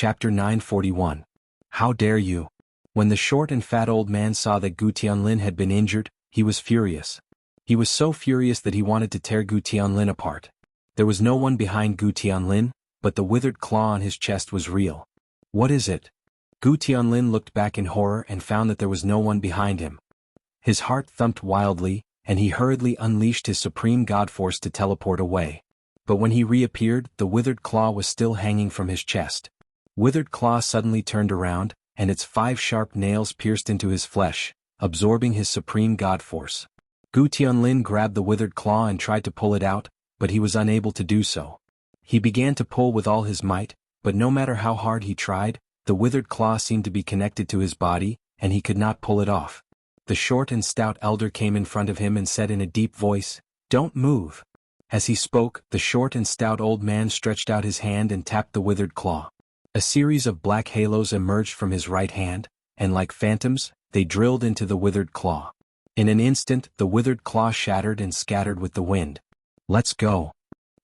Chapter 941. How dare you? When the short and fat old man saw that Gu Tianlin had been injured, he was furious. He was so furious that he wanted to tear Gu Tianlin apart. There was no one behind Gu Tianlin, but the withered claw on his chest was real. What is it? Gu Tianlin looked back in horror and found that there was no one behind him. His heart thumped wildly, and he hurriedly unleashed his supreme god force to teleport away. But when he reappeared, the withered claw was still hanging from his chest. Withered claw suddenly turned around, and its 5 sharp nails pierced into his flesh, absorbing his supreme god force. Gu Tianlin grabbed the withered claw and tried to pull it out, but he was unable to do so. He began to pull with all his might, but no matter how hard he tried, the withered claw seemed to be connected to his body, and he could not pull it off. The short and stout elder came in front of him and said in a deep voice, "Don't move." As he spoke, the short and stout old man stretched out his hand and tapped the withered claw. A series of black halos emerged from his right hand, and like phantoms, they drilled into the withered claw. In an instant, the withered claw shattered and scattered with the wind. "Let's go!"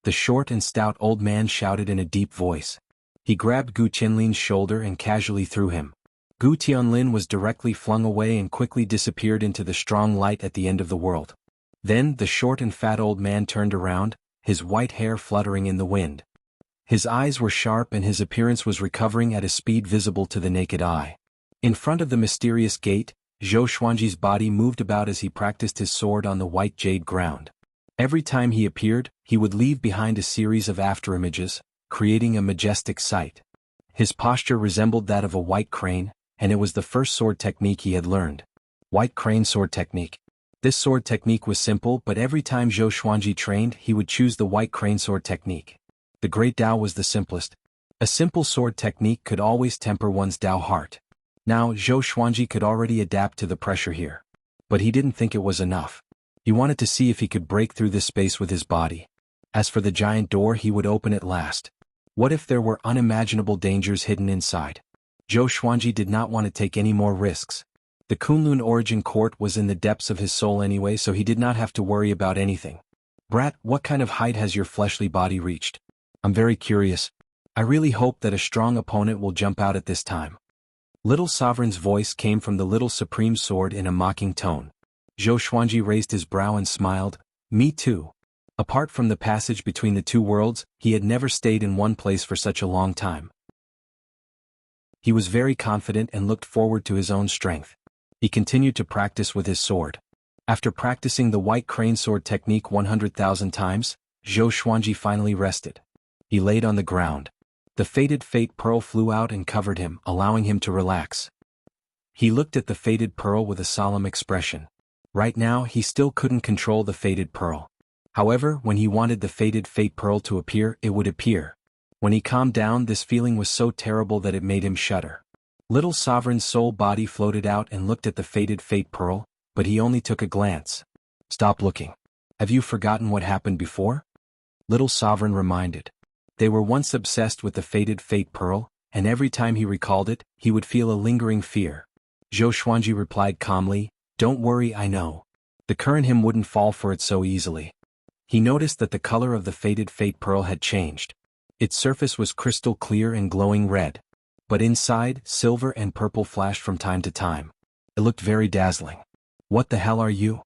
the short and stout old man shouted in a deep voice. He grabbed Gu Tianlin's shoulder and casually threw him. Gu Tianlin was directly flung away and quickly disappeared into the strong light at the end of the world. Then the short and fat old man turned around, his white hair fluttering in the wind. His eyes were sharp and his appearance was recovering at a speed visible to the naked eye. In front of the mysterious gate, Zhou Xuanji's body moved about as he practiced his sword on the white jade ground. Every time he appeared, he would leave behind a series of afterimages, creating a majestic sight. His posture resembled that of a white crane, and it was the first sword technique he had learned. White crane sword technique. This sword technique was simple, but every time Zhou Xuanji trained, he would choose the white crane sword technique. The Great Tao was the simplest. A simple sword technique could always temper one's Tao heart. Now Zhou Xuanji could already adapt to the pressure here. But he didn't think it was enough. He wanted to see if he could break through this space with his body. As for the giant door, he would open it last. What if there were unimaginable dangers hidden inside? Zhou Xuanji did not want to take any more risks. The Kunlun origin court was in the depths of his soul anyway, so he did not have to worry about anything. "Brat, what kind of height has your fleshly body reached? I'm very curious. I really hope that a strong opponent will jump out at this time." Little Sovereign's voice came from the little supreme sword in a mocking tone. Zhou Xuanji raised his brow and smiled. "Me too." Apart from the passage between the two worlds, he had never stayed in one place for such a long time. He was very confident and looked forward to his own strength. He continued to practice with his sword. After practicing the white crane sword technique 100,000 times, Zhou Xuanji finally rested. He laid on the ground. The fated fate pearl flew out and covered him, allowing him to relax. He looked at the fated pearl with a solemn expression. Right now, he still couldn't control the fated pearl. However, when he wanted the fated fate pearl to appear, it would appear. When he calmed down, this feeling was so terrible that it made him shudder. Little Sovereign's soul body floated out and looked at the fated fate pearl, but he only took a glance. "Stop looking. Have you forgotten what happened before?" Little Sovereign reminded. They were once obsessed with the fated fate pearl, and every time he recalled it, he would feel a lingering fear. Zhou Xuanji replied calmly, "Don't worry, I know. The current him wouldn't fall for it so easily." He noticed that the color of the fated fate pearl had changed. Its surface was crystal clear and glowing red. But inside, silver and purple flashed from time to time. It looked very dazzling. "What the hell are you?"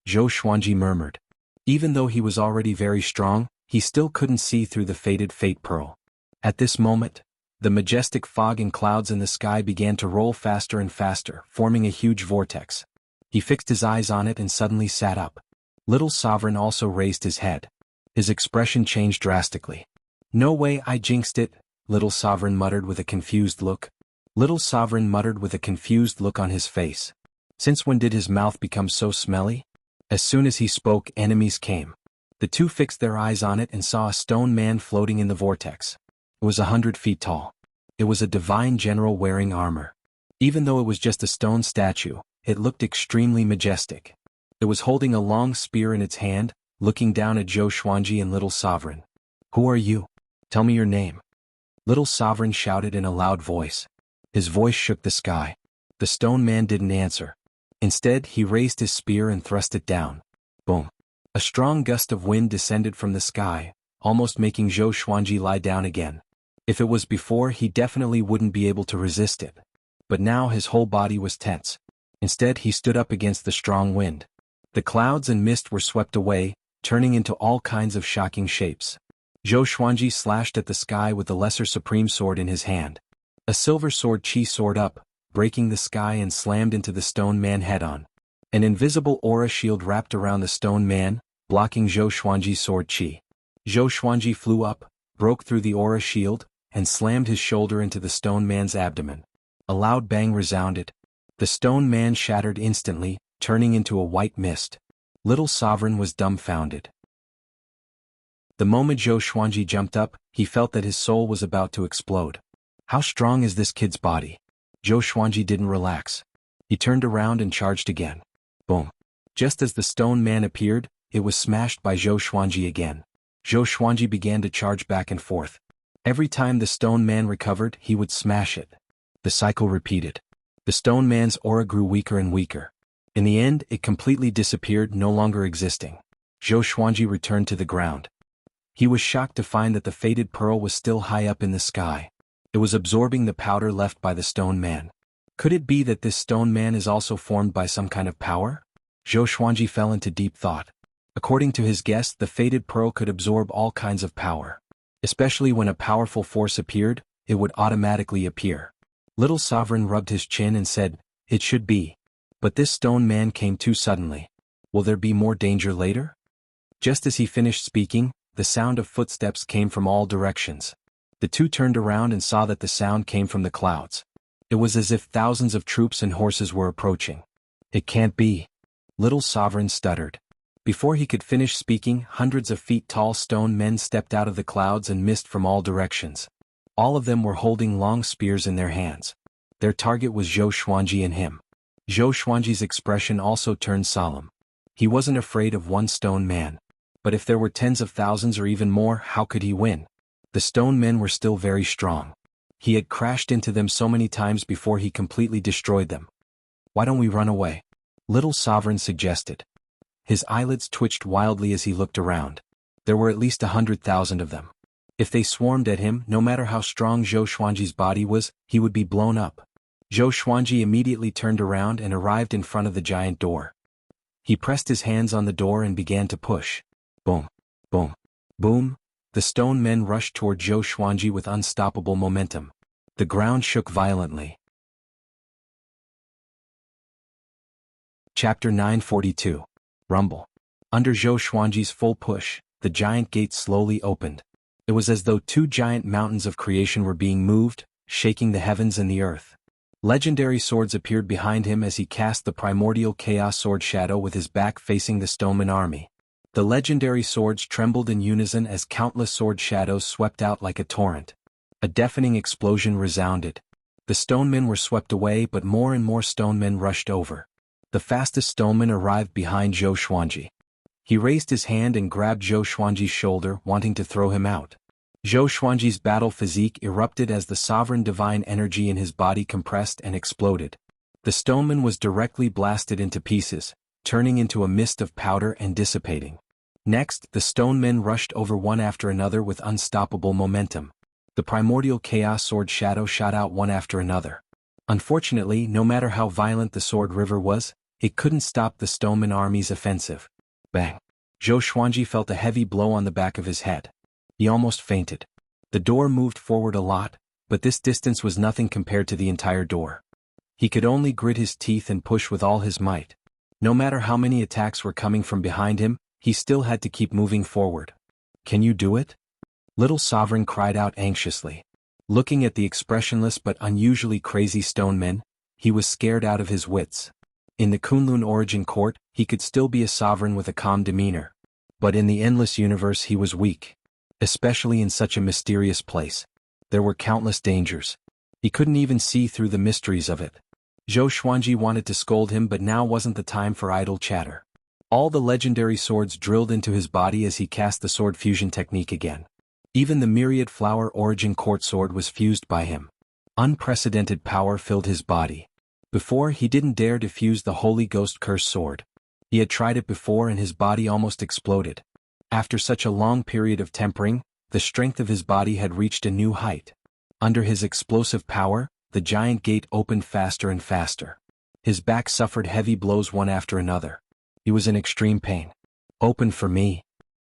Zhou Xuanji murmured. Even though he was already very strong, he still couldn't see through the fated fate pearl. At this moment, the majestic fog and clouds in the sky began to roll faster and faster, forming a huge vortex. He fixed his eyes on it and suddenly sat up. Little Sovereign also raised his head. His expression changed drastically. "No way, I jinxed it," Little Sovereign muttered with a confused look. Little Sovereign muttered with a confused look on his face. Since when did his mouth become so smelly? As soon as he spoke, enemies came. The two fixed their eyes on it and saw a stone man floating in the vortex. It was 100 feet tall. It was a divine general wearing armor. Even though it was just a stone statue, it looked extremely majestic. It was holding a long spear in its hand, looking down at Zhou Xuanji and Little Sovereign. "Who are you? Tell me your name." Little Sovereign shouted in a loud voice. His voice shook the sky. The stone man didn't answer. Instead, he raised his spear and thrust it down. Boom. A strong gust of wind descended from the sky, almost making Zhou Xuanji lie down again. If it was before, he definitely wouldn't be able to resist it. But now his whole body was tense. Instead, he stood up against the strong wind. The clouds and mist were swept away, turning into all kinds of shocking shapes. Zhou Xuanji slashed at the sky with the lesser supreme sword in his hand. A silver sword chi soared up, breaking the sky and slammed into the stone man head-on. An invisible aura shield wrapped around the stone man, blocking Zhou Xuanji's sword chi. Zhou Xuanji flew up, broke through the aura shield, and slammed his shoulder into the stone man's abdomen. A loud bang resounded. The stone man shattered instantly, turning into a white mist. Little Sovereign was dumbfounded. The moment Zhou Xuanji jumped up, he felt that his soul was about to explode. How strong is this kid's body? Zhou Xuanji didn't relax. He turned around and charged again. Boom. Just as the stone man appeared, it was smashed by Zhou Xuanji again. Zhou Xuanji began to charge back and forth. Every time the stone man recovered, he would smash it. The cycle repeated. The stone man's aura grew weaker and weaker. In the end, it completely disappeared, no longer existing. Zhou Xuanji returned to the ground. He was shocked to find that the fated pearl was still high up in the sky. It was absorbing the powder left by the stone man. Could it be that this stone man is also formed by some kind of power? Zhou Xuanji fell into deep thought. According to his guess, the fated pearl could absorb all kinds of power. Especially when a powerful force appeared, it would automatically appear. Little Sovereign rubbed his chin and said, "It should be. But this stone man came too suddenly. Will there be more danger later?" Just as he finished speaking, the sound of footsteps came from all directions. The two turned around and saw that the sound came from the clouds. It was as if thousands of troops and horses were approaching. "It can't be." Little Sovereign stuttered. Before he could finish speaking, hundreds of feet tall stone men stepped out of the clouds and mist from all directions. All of them were holding long spears in their hands. Their target was Zhou Xuanji and him. Zhou Xuanji's expression also turned solemn. He wasn't afraid of one stone man. But if there were tens of thousands or even more, how could he win? The stone men were still very strong. He had crashed into them so many times before he completely destroyed them. "Why don't we run away?" Little Sovereign suggested. His eyelids twitched wildly as he looked around. There were at least 100,000 of them. If they swarmed at him, no matter how strong Zhou Xuanji's body was, he would be blown up. Zhou Xuanji immediately turned around and arrived in front of the giant door. He pressed his hands on the door and began to push. Boom, boom, boom. The stone men rushed toward Zhou Xuanji with unstoppable momentum. The ground shook violently. Chapter 942. Rumble. Under Zhou Xuanji's full push, the giant gate slowly opened. It was as though two giant mountains of creation were being moved, shaking the heavens and the earth. Legendary swords appeared behind him as he cast the primordial chaos sword shadow with his back facing the stoneman army. The legendary swords trembled in unison as countless sword shadows swept out like a torrent. A deafening explosion resounded. The stonemen were swept away, but more and more stonemen rushed over. The fastest stoneman arrived behind Zhou Xuanji. He raised his hand and grabbed Zhou Xuanji's shoulder, wanting to throw him out. Zhou Xuanji's battle physique erupted as the sovereign divine energy in his body compressed and exploded. The stoneman was directly blasted into pieces, turning into a mist of powder and dissipating. Next, the stonemen rushed over one after another with unstoppable momentum. The primordial chaos sword shadow shot out one after another. Unfortunately, no matter how violent the sword river was, it couldn't stop the stoneman army's offensive. Bang! Zhou Xuanji felt a heavy blow on the back of his head. He almost fainted. The door moved forward a lot, but this distance was nothing compared to the entire door. He could only grit his teeth and push with all his might. No matter how many attacks were coming from behind him, he still had to keep moving forward. "Can you do it?" Little Sovereign cried out anxiously. Looking at the expressionless but unusually crazy stonemen, he was scared out of his wits. In the Kunlun origin court, he could still be a sovereign with a calm demeanor. But in the endless universe he was weak. Especially in such a mysterious place. There were countless dangers. He couldn't even see through the mysteries of it. Zhou Xuanji wanted to scold him, but now wasn't the time for idle chatter. All the legendary swords drilled into his body as he cast the sword fusion technique again. Even the myriad flower origin court sword was fused by him. Unprecedented power filled his body. Before, he didn't dare to fuse the Holy Ghost Curse sword. He had tried it before and his body almost exploded. After such a long period of tempering, The strength of his body had reached a new height. Under his explosive power, the giant gate opened faster and faster. His back suffered heavy blows one after another. He was in extreme pain. "Open for me!"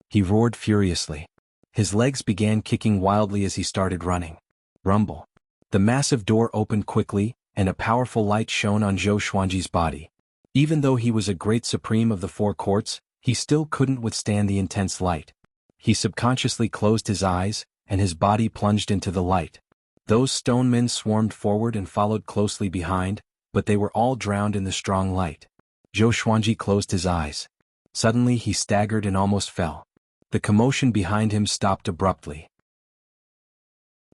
he roared furiously. His legs began kicking wildly as he started running. Rumble. The massive door opened quickly, and a powerful light shone on Zhou Xuanji's body. Even though he was a great supreme of the four courts, he still couldn't withstand the intense light. He subconsciously closed his eyes, and his body plunged into the light. Those stone men swarmed forward and followed closely behind, but they were all drowned in the strong light. Zhou Xuanji closed his eyes. Suddenly he staggered and almost fell. The commotion behind him stopped abruptly.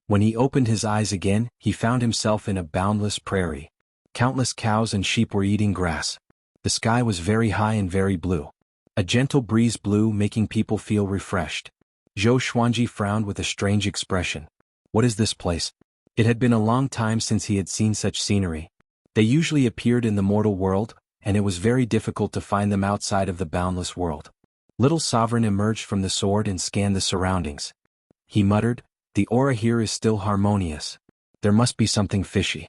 When he opened his eyes again, he found himself in a boundless prairie. Countless cows and sheep were eating grass. The sky was very high and very blue. A gentle breeze blew, making people feel refreshed. Zhou Xuanji frowned with a strange expression. What is this place? It had been a long time since he had seen such scenery. They usually appeared in the mortal world, and it was very difficult to find them outside of the boundless world. Little Sovereign emerged from the sword and scanned the surroundings. He muttered, "The aura here is still harmonious. There must be something fishy."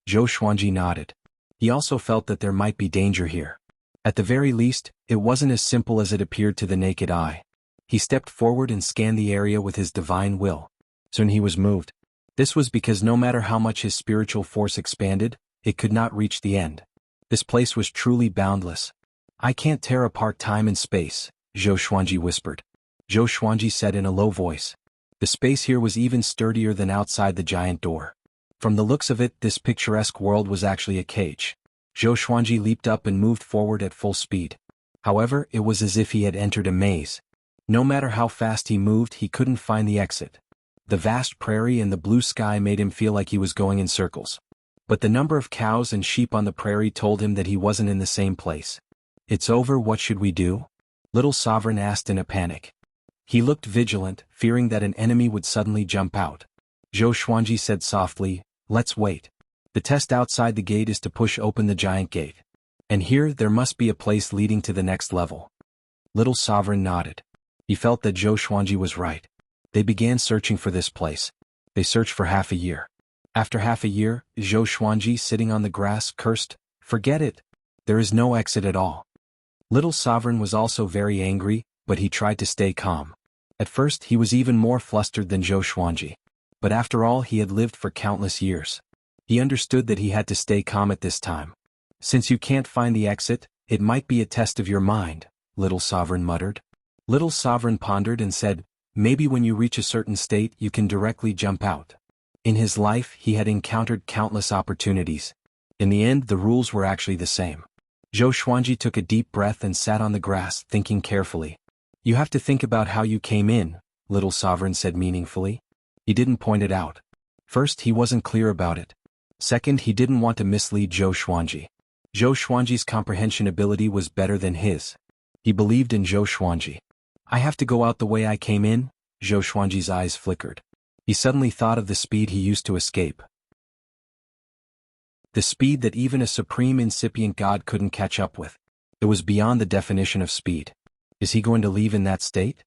Zhou Xuanji nodded. He also felt that there might be danger here. At the very least, it wasn't as simple as it appeared to the naked eye. He stepped forward and scanned the area with his divine will. Soon he was moved. This was because no matter how much his spiritual force expanded, it could not reach the end. This place was truly boundless. "I can't tear apart time and space," Zhou Xuanji whispered. Zhou Xuanji said in a low voice. The space here was even sturdier than outside the giant door. From the looks of it, this picturesque world was actually a cage. Zhou Xuanji leaped up and moved forward at full speed. However, it was as if he had entered a maze. No matter how fast he moved, he couldn't find the exit. The vast prairie and the blue sky made him feel like he was going in circles. But the number of cows and sheep on the prairie told him that he wasn't in the same place. "It's over, what should we do?" Little Sovereign asked in a panic. He looked vigilant, fearing that an enemy would suddenly jump out. Zhou Xuanji said softly, "Let's wait. The test outside the gate is to push open the giant gate. And here there must be a place leading to the next level." Little Sovereign nodded. He felt that Zhou Xuanji was right. They began searching for this place. They searched for half a year. After half a year, Zhou Xuanji, sitting on the grass, cursed, "Forget it. There is no exit at all." Little Sovereign was also very angry, but he tried to stay calm. At first he was even more flustered than Zhou Xuanji. But after all, he had lived for countless years. He understood that he had to stay calm at this time. "Since you can't find the exit, it might be a test of your mind," Little Sovereign muttered. Little Sovereign pondered and said, "Maybe when you reach a certain state you can directly jump out." In his life he had encountered countless opportunities. In the end the rules were actually the same. Zhou Xuanji took a deep breath and sat on the grass, thinking carefully. "You have to think about how you came in," Little Sovereign said meaningfully. He didn't point it out. First, he wasn't clear about it. Second, he didn't want to mislead Zhou Xuanji. Zhou Xuanji's comprehension ability was better than his. He believed in Zhou Xuanji. "I have to go out the way I came in?" Zhou Xuanji's eyes flickered. He suddenly thought of the speed he used to escape. The speed that even a supreme incipient god couldn't catch up with. It was beyond the definition of speed. Is he going to leave in that state?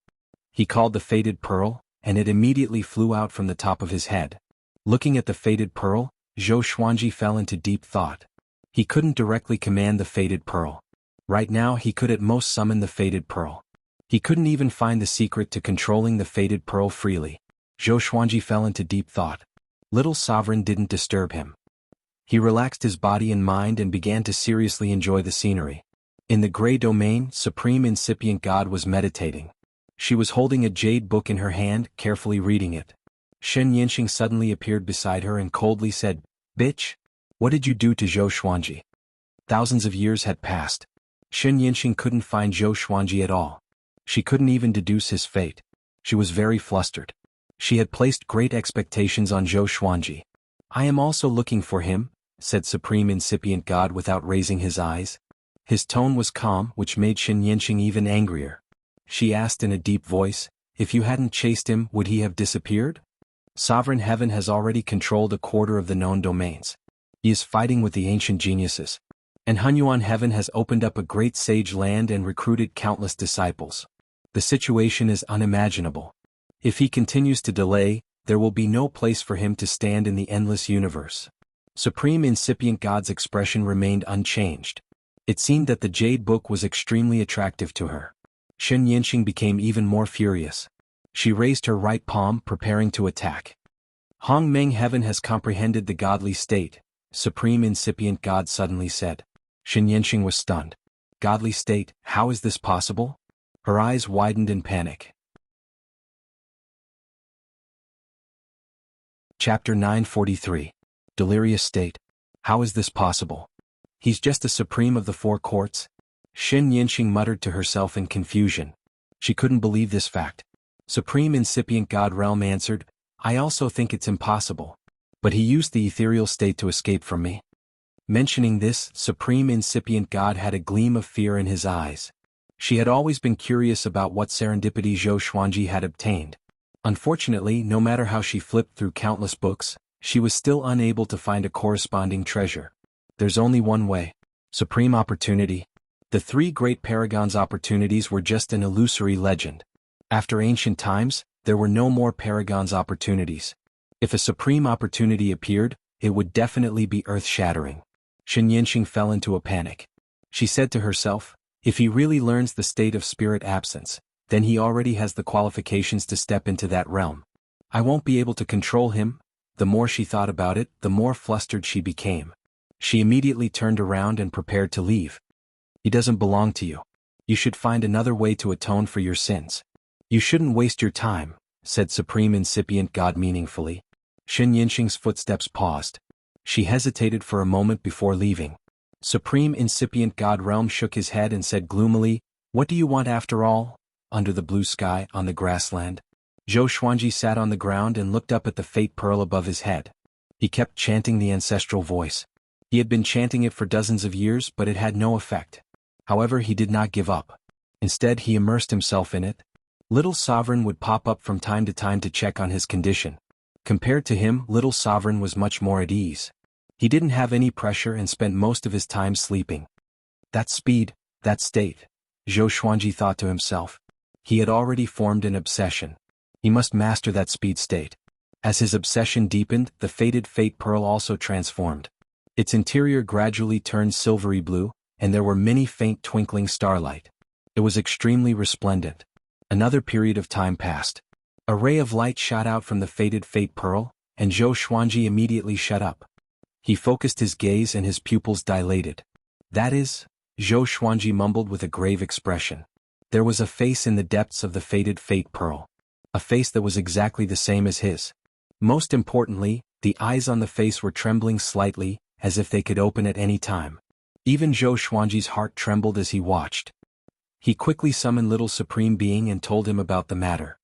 He called the faded pearl, and it immediately flew out from the top of his head. Looking at the faded pearl, Zhou Xuanji fell into deep thought. He couldn't directly command the faded pearl. Right now he could at most summon the faded pearl. He couldn't even find the secret to controlling the faded pearl freely. Zhou Xuanji fell into deep thought. Little Sovereign didn't disturb him. He relaxed his body and mind and began to seriously enjoy the scenery. In the gray domain, Supreme Incipient God was meditating. She was holding a jade book in her hand, carefully reading it. Shen Yinxing suddenly appeared beside her and coldly said, "Bitch! What did you do to Zhou Xuanji?" Thousands of years had passed. Shen Yinxing couldn't find Zhou Xuanji at all. She couldn't even deduce his fate. She was very flustered. She had placed great expectations on Zhou Xuanji. "I am also looking for him," said Supreme Incipient God without raising his eyes. His tone was calm, which made Shen Yinxing even angrier. She asked in a deep voice, "If you hadn't chased him, would he have disappeared?" Sovereign Heaven has already controlled a quarter of the known domains. He is fighting with the ancient geniuses. And Hunyuan Heaven has opened up a great sage land and recruited countless disciples. The situation is unimaginable. If he continues to delay, there will be no place for him to stand in the endless universe. Supreme Incipient God's expression remained unchanged. It seemed that the Jade Book was extremely attractive to her. Shen Yinxing became even more furious. She raised her right palm, preparing to attack. Hong Meng, heaven has comprehended the godly state, Supreme Incipient God suddenly said. Shen Yinxing was stunned. Godly state, how is this possible? Her eyes widened in panic. Chapter 943. Delirious state. How is this possible? He's just a supreme of the four courts? Shen Yinxing muttered to herself in confusion. She couldn't believe this fact. Supreme Incipient God Realm answered, I also think it's impossible. But he used the ethereal state to escape from me. Mentioning this, Supreme Incipient God had a gleam of fear in his eyes. She had always been curious about what serendipity Zhou Xuanji had obtained. Unfortunately, no matter how she flipped through countless books, she was still unable to find a corresponding treasure. There's only one way. Supreme opportunity. The three great paragons' opportunities were just an illusory legend. After ancient times, there were no more paragons' opportunities. If a supreme opportunity appeared, it would definitely be earth-shattering. Shen Yinxing fell into a panic. She said to herself, if he really learns the state of spirit absence, then he already has the qualifications to step into that realm. I won't be able to control him. The more she thought about it, the more flustered she became. She immediately turned around and prepared to leave. He doesn't belong to you. You should find another way to atone for your sins. You shouldn't waste your time, said Supreme Incipient God meaningfully. Shen Yinxing's footsteps paused. She hesitated for a moment before leaving. Supreme Incipient God Realm shook his head and said gloomily, what do you want after all? Under the blue sky, on the grassland. Zhou Xuanji sat on the ground and looked up at the fate pearl above his head. He kept chanting the ancestral voice. He had been chanting it for dozens of years, but it had no effect. However, he did not give up. Instead, he immersed himself in it. Little Sovereign would pop up from time to time to check on his condition. Compared to him, Little Sovereign was much more at ease. He didn't have any pressure and spent most of his time sleeping. That speed, that state, Zhou Xuanji thought to himself. He had already formed an obsession. He must master that speed state. As his obsession deepened, the fated fate pearl also transformed. Its interior gradually turned silvery blue, and there were many faint twinkling starlight. It was extremely resplendent. Another period of time passed. A ray of light shot out from the fated fate pearl, and Zhou Xuanji immediately shut up. He focused his gaze and his pupils dilated. That is, Zhou Xuanji mumbled with a grave expression. There was a face in the depths of the fated fate pearl. A face that was exactly the same as his. Most importantly, the eyes on the face were trembling slightly, as if they could open at any time. Even Zhou Xuanji's heart trembled as he watched. He quickly summoned Little Supreme Being and told him about the matter.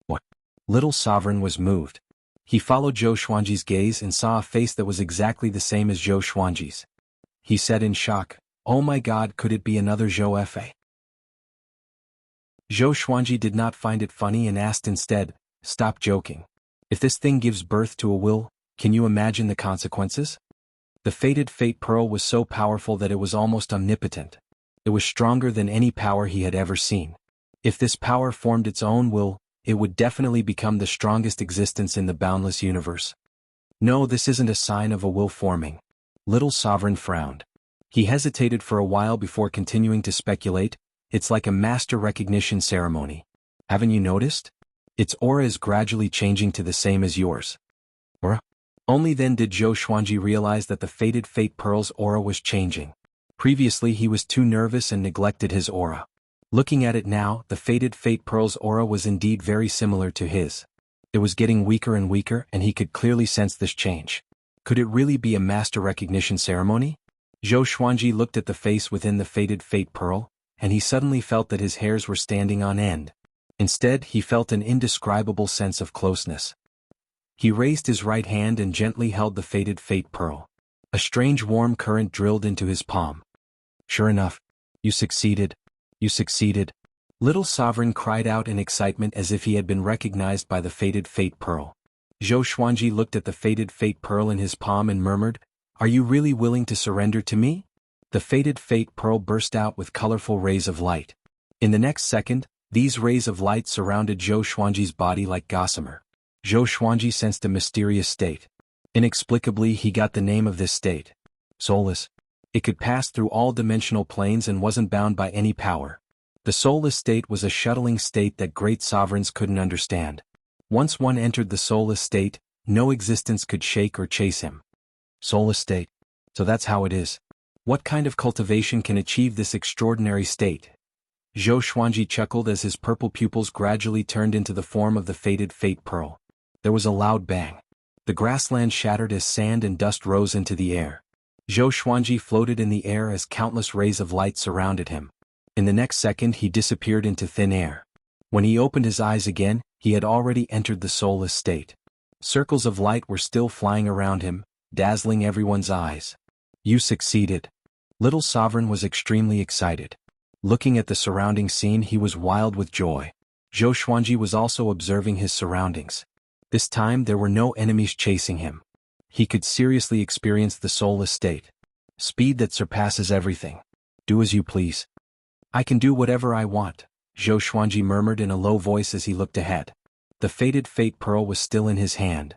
What? Little Sovereign was moved. He followed Zhou Xuanji's gaze and saw a face that was exactly the same as Zhou Xuanji's. He said in shock, oh my god, could it be another Zhou Fa? Zhou Xuanji did not find it funny and asked instead, stop joking. If this thing gives birth to a will, can you imagine the consequences? The fated fate pearl was so powerful that it was almost omnipotent. It was stronger than any power he had ever seen. If this power formed its own will, it would definitely become the strongest existence in the boundless universe. No, this isn't a sign of a will forming. Little Sovereign frowned. He hesitated for a while before continuing to speculate. It's like a master recognition ceremony. Haven't you noticed? Its aura is gradually changing to the same as yours. Aura? Only then did Zhou Xuanji realize that the fated fate pearl's aura was changing. Previously he was too nervous and neglected his aura. Looking at it now, the fated fate pearl's aura was indeed very similar to his. It was getting weaker and weaker, and he could clearly sense this change. Could it really be a master recognition ceremony? Zhou Xuanji looked at the face within the fated fate pearl, and he suddenly felt that his hairs were standing on end. Instead, he felt an indescribable sense of closeness. He raised his right hand and gently held the fated fate pearl. A strange warm current drilled into his palm. Sure enough, you succeeded. You succeeded. Little Sovereign cried out in excitement as if he had been recognized by the fated fate pearl. Zhou Xuanji looked at the fated fate pearl in his palm and murmured, are you really willing to surrender to me? The fated fate pearl burst out with colorful rays of light. In the next second, These rays of light surrounded Zhou Xuanji's body like gossamer. Zhou Xuanji sensed a mysterious state. Inexplicably, he got the name of this state. Soulless. It could pass through all dimensional planes and wasn't bound by any power. The soulless state was a shuttling state that great sovereigns couldn't understand. Once one entered the soulless state, no existence could shake or chase him. Soulless state. So that's how it is. What kind of cultivation can achieve this extraordinary state? Zhou Xuanji chuckled as his purple pupils gradually turned into the form of the faded fate pearl. There was a loud bang. The grassland shattered as sand and dust rose into the air. Zhou Xuanji floated in the air as countless rays of light surrounded him. In the next second he disappeared into thin air. When he opened his eyes again, he had already entered the soulless state. Circles of light were still flying around him, dazzling everyone's eyes. You succeeded. Little Sovereign was extremely excited. Looking at the surrounding scene, he was wild with joy. Zhou Xuanji was also observing his surroundings. This time there were no enemies chasing him. He could seriously experience the soulless state. Speed that surpasses everything. Do as you please. I can do whatever I want, Zhou Xuanji murmured in a low voice as he looked ahead. The faded fate pearl was still in his hand.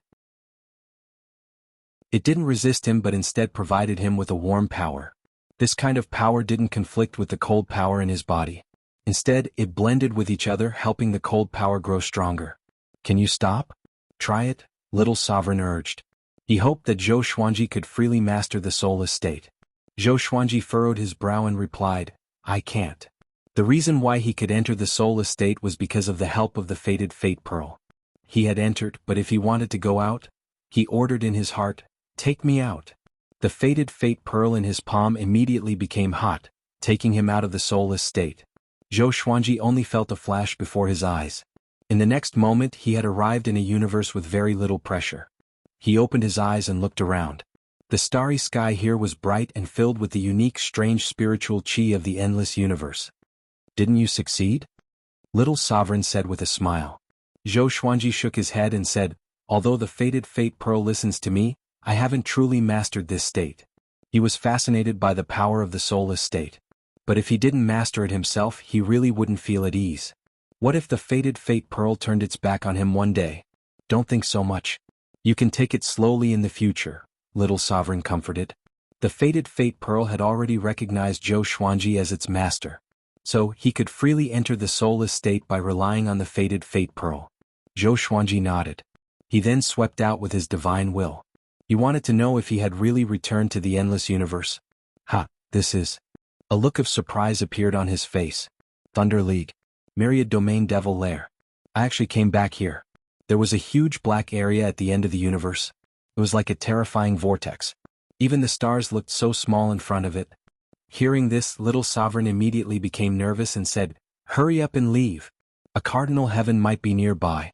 It didn't resist him but instead provided him with a warm power. This kind of power didn't conflict with the cold power in his body. Instead, it blended with each other, helping the cold power grow stronger. Can you stop? Try it, Little Sovereign urged. He hoped that Zhou Xuanji could freely master the soulless state. Zhou Xuanji furrowed his brow and replied, I can't. The reason why he could enter the soulless state was because of the help of the faded fate pearl. He had entered, but if he wanted to go out, he ordered in his heart, Take me out. The faded fate pearl in his palm immediately became hot, taking him out of the soulless state. Zhou Xuanji only felt a flash before his eyes. In the next moment he had arrived in a universe with very little pressure. He opened his eyes and looked around. The starry sky here was bright and filled with the unique strange spiritual chi of the endless universe. Didn't you succeed? Little Sovereign said with a smile. Zhou Xuanji shook his head and said, Although the faded fate pearl listens to me, I haven't truly mastered this state. He was fascinated by the power of the soulless state. But if he didn't master it himself, he really wouldn't feel at ease. What if the faded fate pearl turned its back on him one day? Don't think so much. You can take it slowly in the future, Little Sovereign comforted. The faded fate pearl had already recognized Zhou Xuanji as its master. So, he could freely enter the soulless state by relying on the faded fate pearl. Zhou Xuanji nodded. He then swept out with his divine will. He wanted to know if he had really returned to the endless universe. This is. A look of surprise appeared on his face. Thunder League. Myriad Domain Devil Lair. I actually came back here. There was a huge black area at the end of the universe. It was like a terrifying vortex. Even the stars looked so small in front of it. Hearing this, Little Sovereign immediately became nervous and said, Hurry up and leave. A cardinal heaven might be nearby.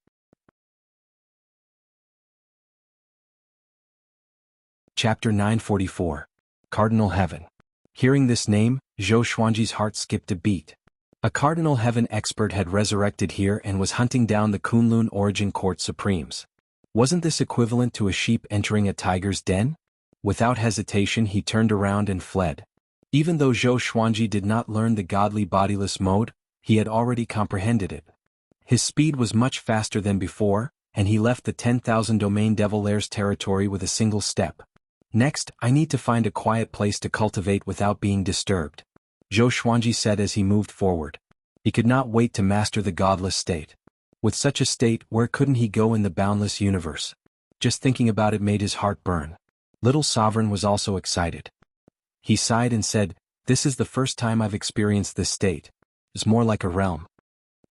Chapter 944. Cardinal Heaven. Hearing this name, Zhou Xuanji's heart skipped a beat. A Cardinal Heaven expert had resurrected here and was hunting down the Kunlun Origin Court Supremes. Wasn't this equivalent to a sheep entering a tiger's den? Without hesitation he turned around and fled. Even though Zhou Xuanji did not learn the godly bodiless mode, he had already comprehended it. His speed was much faster than before, and he left the 10,000 Domain Devil Lair's territory with a single step. Next, I need to find a quiet place to cultivate without being disturbed, Zhou Xuanji said as he moved forward. He could not wait to master the godless state. With such a state, where couldn't he go in the boundless universe? Just thinking about it made his heart burn. Little Sovereign was also excited. He sighed and said, This is the first time I've experienced this state. It's more like a realm.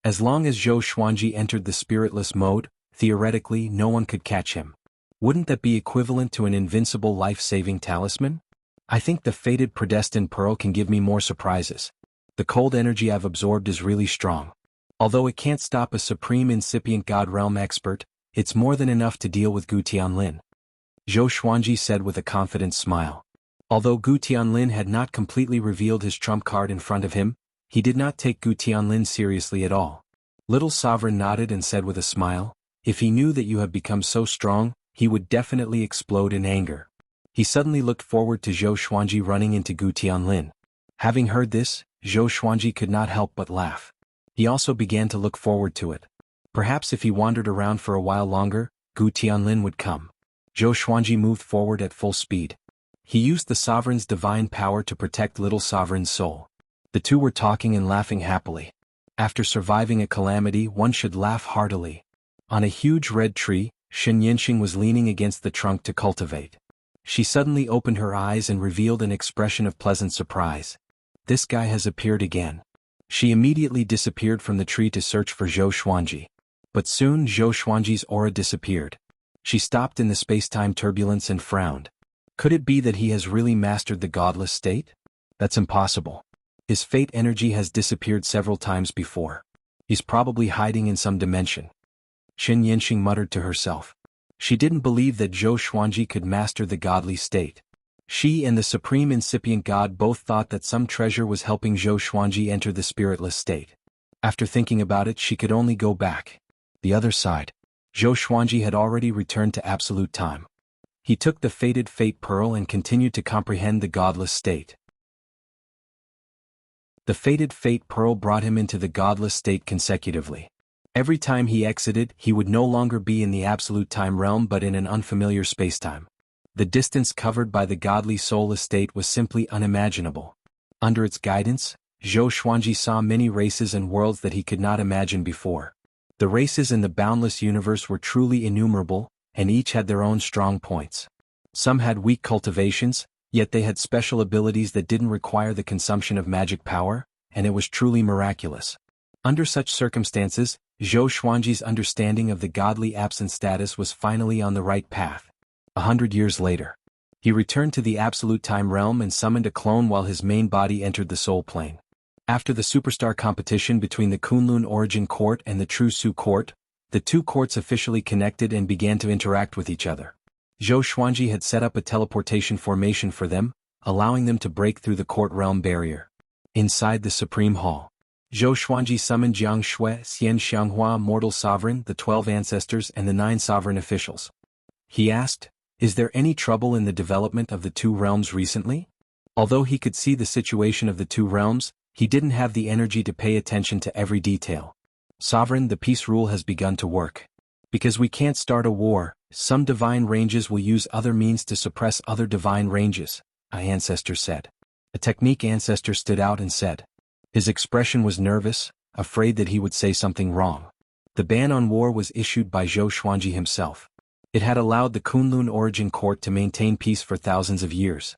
As long as Zhou Xuanji entered the spiritless mode, theoretically no one could catch him. Wouldn't that be equivalent to an invincible life-saving talisman? I think the faded predestined pearl can give me more surprises. The cold energy I've absorbed is really strong. Although it can't stop a supreme incipient god realm expert, it's more than enough to deal with Gu Tianlin. Zhou Xuanji said with a confident smile. Although Gu Tianlin had not completely revealed his trump card in front of him, he did not take Gu Tianlin seriously at all. Little Sovereign nodded and said with a smile, If he knew that you have become so strong, he would definitely explode in anger. He suddenly looked forward to Zhou Xuanji running into Gu Tianlin. Having heard this, Zhou Xuanji could not help but laugh. He also began to look forward to it. Perhaps if he wandered around for a while longer, Gu Tianlin would come. Zhou Xuanji moved forward at full speed. He used the sovereign's divine power to protect little sovereign's soul. The two were talking and laughing happily. After surviving a calamity, one should laugh heartily. On a huge red tree, Shen Yinxing was leaning against the trunk to cultivate. She suddenly opened her eyes and revealed an expression of pleasant surprise. This guy has appeared again. She immediately disappeared from the tree to search for Zhou Xuanji. But soon Zhou Xuanji's aura disappeared. She stopped in the space-time turbulence and frowned. Could it be that he has really mastered the godless state? That's impossible. His fate energy has disappeared several times before. He's probably hiding in some dimension. Shen Yinxing muttered to herself. She didn't believe that Zhou Xuanji could master the godly state. She and the supreme incipient god both thought that some treasure was helping Zhou Xuanji enter the spiritless state. After thinking about it, she could only go back. The other side. Zhou Xuanji had already returned to absolute time. He took the fated fate pearl and continued to comprehend the godless state. The fated fate pearl brought him into the godless state consecutively. Every time he exited, he would no longer be in the absolute time realm but in an unfamiliar spacetime. The distance covered by the godly soulless state was simply unimaginable. Under its guidance, Zhou Xuanji saw many races and worlds that he could not imagine before. The races in the boundless universe were truly innumerable, and each had their own strong points. Some had weak cultivations, yet they had special abilities that didn't require the consumption of magic power, and it was truly miraculous. Under such circumstances, Zhou Xuanji's understanding of the godly absent status was finally on the right path. 100 years later, he returned to the absolute time realm and summoned a clone while his main body entered the soul plane. After the superstar competition between the Kunlun Origin Court and the True Su Court, the two courts officially connected and began to interact with each other. Zhou Xuanji had set up a teleportation formation for them, allowing them to break through the court realm barrier. Inside the Supreme Hall, Zhou Xuanji summoned Jianghu, Xian Xianghua, Mortal Sovereign, the 12 ancestors and the 9 sovereign officials. He asked, "Is there any trouble in the development of the two realms recently?" Although he could see the situation of the two realms, he didn't have the energy to pay attention to every detail. "Sovereign, the peace rule has begun to work. Because we can't start a war, some divine ranges will use other means to suppress other divine ranges," an ancestor said. A technique ancestor stood out and said. His expression was nervous, afraid that he would say something wrong. The ban on war was issued by Zhou Xuanji himself. It had allowed the Kunlun Origin Court to maintain peace for thousands of years.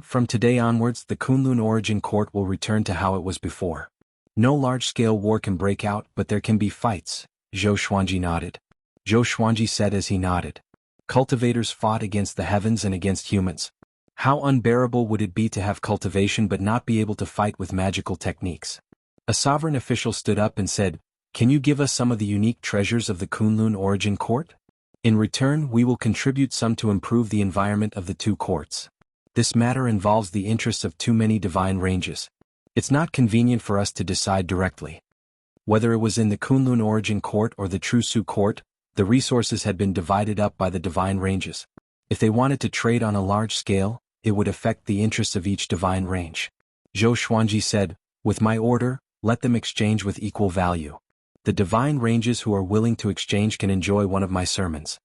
From today onwards, the Kunlun Origin Court will return to how it was before. No large-scale war can break out, but there can be fights, Zhou Xuanji nodded. Zhou Xuanji said as he nodded. Cultivators fought against the heavens and against humans. How unbearable would it be to have cultivation but not be able to fight with magical techniques? A sovereign official stood up and said, "Can you give us some of the unique treasures of the Kunlun Origin Court? In return, we will contribute some to improve the environment of the two courts. This matter involves the interests of too many divine ranges. It's not convenient for us to decide directly." Whether it was in the Kunlun Origin Court or the True Su Court, the resources had been divided up by the divine ranges. If they wanted to trade on a large scale, it would affect the interests of each divine range. Zhou Xuanji said, "With my order, let them exchange with equal value. The divine ranges who are willing to exchange can enjoy one of my sermons."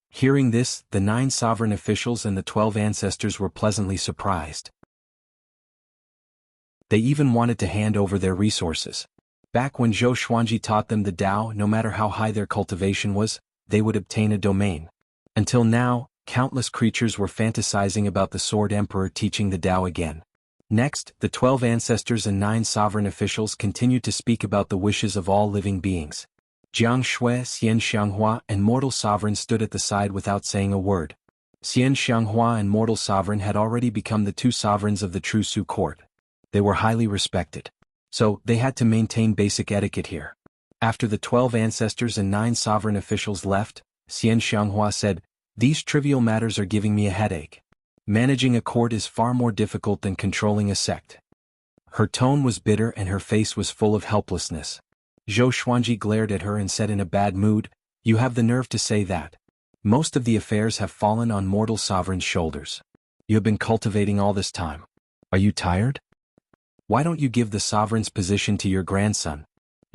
Hearing this, the 9 sovereign officials and the 12 ancestors were pleasantly surprised. They even wanted to hand over their resources. Back when Zhou Xuanji taught them the Tao, no matter how high their cultivation was, they would obtain a domain. Until now, countless creatures were fantasizing about the Sword Emperor teaching the Tao again. Next, the 12 ancestors and 9 sovereign officials continued to speak about the wishes of all living beings. Jianghu, Xian Xianghua, and Mortal Sovereign stood at the side without saying a word. Xian Xianghua and Mortal Sovereign had already become the 2 sovereigns of the True Su Court. They were highly respected. So, they had to maintain basic etiquette here. After the 12 ancestors and 9 sovereign officials left, Xian Xianghua said, "These trivial matters are giving me a headache. Managing a court is far more difficult than controlling a sect." Her tone was bitter and her face was full of helplessness. Zhou Xuanji glared at her and said in a bad mood, "You have the nerve to say that. Most of the affairs have fallen on Mortal Sovereign's shoulders. You have been cultivating all this time. Are you tired? Why don't you give the sovereign's position to your grandson?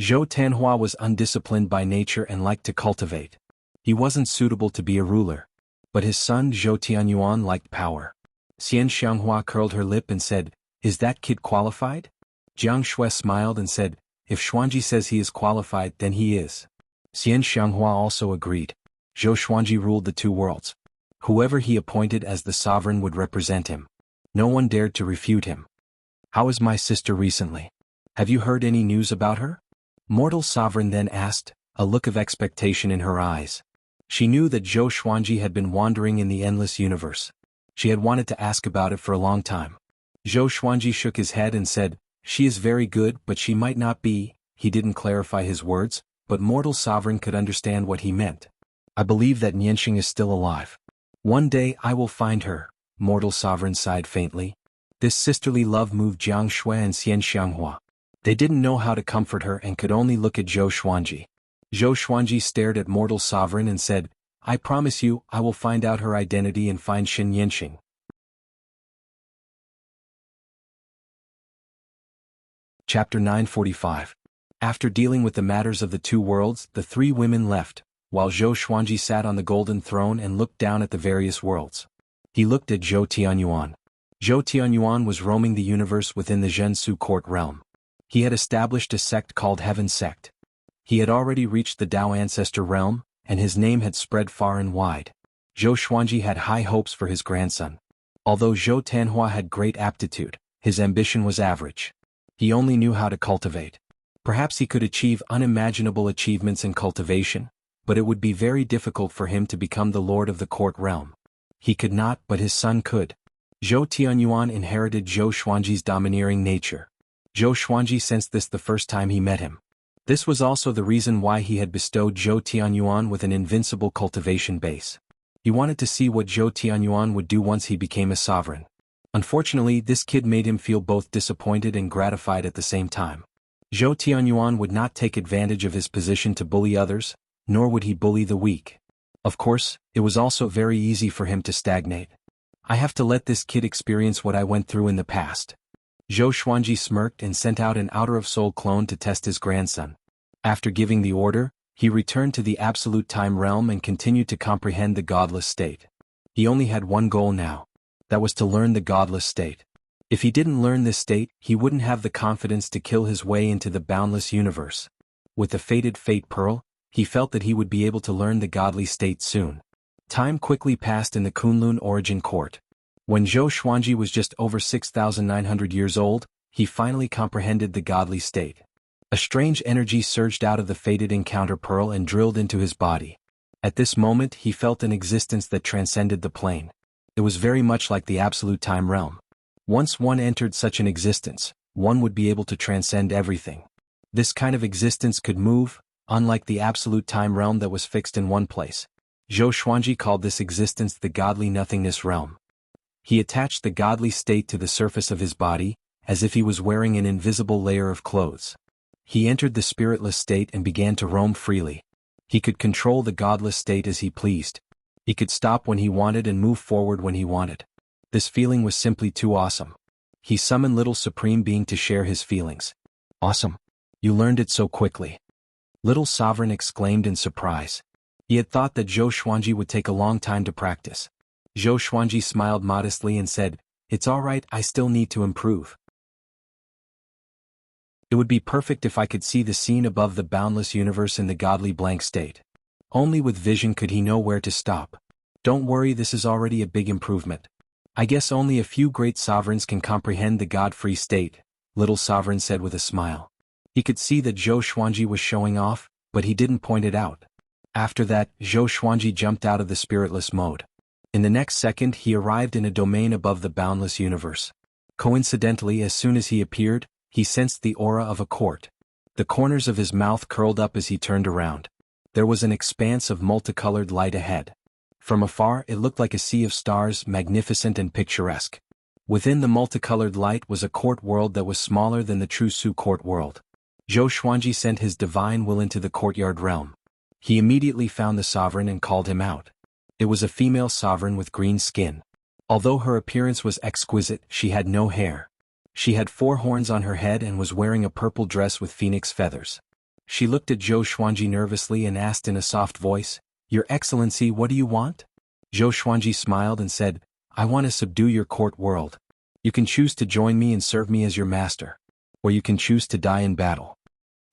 Zhou Tanhua was undisciplined by nature and liked to cultivate. He wasn't suitable to be a ruler. But his son Zhou Tianyuan liked power. Xian Xianghua curled her lip and said, "Is that kid qualified?" Jiang Shui smiled and said, "If Xuanji says he is qualified, then he is." Xian Xianghua also agreed. Zhou Xuanji ruled the two worlds. Whoever he appointed as the sovereign would represent him. No one dared to refute him. "How is my sister recently? Have you heard any news about her?" Mortal Sovereign then asked, a look of expectation in her eyes. She knew that Zhou Xuanji had been wandering in the endless universe. She had wanted to ask about it for a long time. Zhou Xuanji shook his head and said, "She is very good, but she might not be." He didn't clarify his words, but Mortal Sovereign could understand what he meant. "I believe that Nianxing is still alive. One day I will find her," Mortal Sovereign sighed faintly. This sisterly love moved Jiang Shui and Xian Xianghua. They didn't know how to comfort her and could only look at Zhou Xuanji. Zhou Xuanji stared at Mortal Sovereign and said, "I promise you, I will find out her identity and find Shen Yanxing." Chapter 945. After dealing with the matters of the two worlds, the three women left, while Zhou Xuanji sat on the golden throne and looked down at the various worlds. He looked at Zhou Tianyuan. Zhou Tianyuan was roaming the universe within the Zhensu court realm. He had established a sect called Heaven Sect. He had already reached the Tao ancestor realm, and his name had spread far and wide. Zhou Xuanji had high hopes for his grandson. Although Zhou Tanhua had great aptitude, his ambition was average. He only knew how to cultivate. Perhaps he could achieve unimaginable achievements in cultivation, but it would be very difficult for him to become the lord of the court realm. He could not, but his son could. Zhou Tianyuan inherited Zhou Xuanji's domineering nature. Zhou Xuanji sensed this the first time he met him. This was also the reason why he had bestowed Zhou Tianyuan with an invincible cultivation base. He wanted to see what Zhou Tianyuan would do once he became a sovereign. Unfortunately, this kid made him feel both disappointed and gratified at the same time. Zhou Tianyuan would not take advantage of his position to bully others, nor would he bully the weak. Of course, it was also very easy for him to stagnate. "I have to let this kid experience what I went through in the past." Zhou Xuanji smirked and sent out an outer-of-soul clone to test his grandson. After giving the order, he returned to the absolute time realm and continued to comprehend the godless state. He only had one goal now. That was to learn the godless state. If he didn't learn this state, he wouldn't have the confidence to kill his way into the boundless universe. With the fated Fate Pearl, he felt that he would be able to learn the godly state soon. Time quickly passed in the Kunlun Origin Court. When Zhou Xuanji was just over 6,900 years old, he finally comprehended the godly state. A strange energy surged out of the fated encounter pearl and drilled into his body. At this moment he felt an existence that transcended the plane. It was very much like the absolute time realm. Once one entered such an existence, one would be able to transcend everything. This kind of existence could move, unlike the absolute time realm that was fixed in one place. Zhou Xuanji called this existence the godly nothingness realm. He attached the godly state to the surface of his body, as if he was wearing an invisible layer of clothes. He entered the spiritless state and began to roam freely. He could control the godless state as he pleased. He could stop when he wanted and move forward when he wanted. This feeling was simply too awesome. He summoned Little Supreme Being to share his feelings. "Awesome. You learned it so quickly." Little Sovereign exclaimed in surprise. He had thought that Zhou Xuanji would take a long time to practice. Zhou Xuanji smiled modestly and said, "It's all right, I still need to improve. It would be perfect if I could see the scene above the boundless universe in the godly blank state. Only with vision could he know where to stop. Don't worry, this is already a big improvement. I guess only a few great sovereigns can comprehend the god-free state," Little Sovereign said with a smile. He could see that Zhou Xuanji was showing off, but he didn't point it out. After that, Zhou Xuanji jumped out of the spiritless mode. In the next second he arrived in a domain above the boundless universe. Coincidentally, as soon as he appeared, he sensed the aura of a court. The corners of his mouth curled up as he turned around. There was an expanse of multicolored light ahead. From afar it looked like a sea of stars, magnificent and picturesque. Within the multicolored light was a court world that was smaller than the true Su court world. Zhou Xuanji sent his divine will into the courtyard realm. He immediately found the sovereign and called him out. It was a female sovereign with green skin. Although her appearance was exquisite, she had no hair. She had 4 horns on her head and was wearing a purple dress with phoenix feathers. She looked at Zhou Xuanji nervously and asked in a soft voice, "Your Excellency, what do you want?" Zhou Xuanji smiled and said, "I want to subdue your court world. You can choose to join me and serve me as your master, or you can choose to die in battle."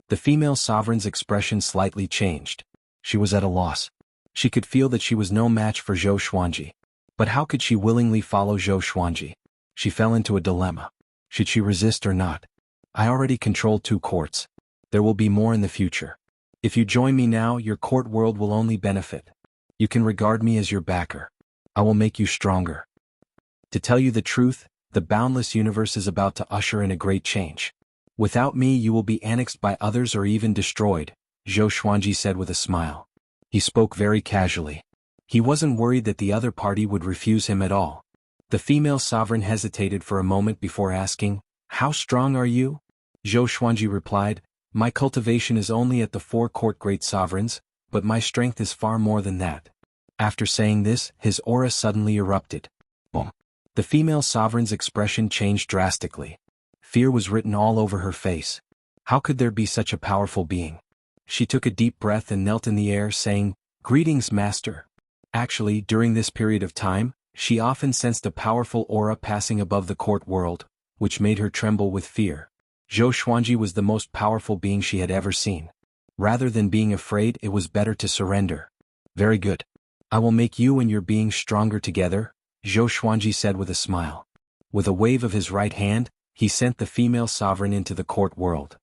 The female sovereign's expression slightly changed. She was at a loss. She could feel that she was no match for Zhou Xuanji. But how could she willingly follow Zhou Xuanji? She fell into a dilemma. Should she resist or not? I already control 2 courts. There will be more in the future. If you join me now, your court world will only benefit. You can regard me as your backer. I will make you stronger. To tell you the truth, the boundless universe is about to usher in a great change. Without me you will be annexed by others or even destroyed, Zhou Xuanji said with a smile. He spoke very casually. He wasn't worried that the other party would refuse him at all. The female sovereign hesitated for a moment before asking, "How strong are you?" Zhou Xuanji replied, "My cultivation is only at the 4 court great sovereigns, but my strength is far more than that." After saying this, his aura suddenly erupted. Boom. The female sovereign's expression changed drastically. Fear was written all over her face. How could there be such a powerful being? She took a deep breath and knelt in the air saying, "Greetings, Master." Actually, during this period of time, she often sensed a powerful aura passing above the court world, which made her tremble with fear. Zhou Xuanji was the most powerful being she had ever seen. Rather than being afraid, it was better to surrender. "Very good. I will make you and your being stronger together," Zhou Xuanji said with a smile. With a wave of his right hand, he sent the female sovereign into the court world.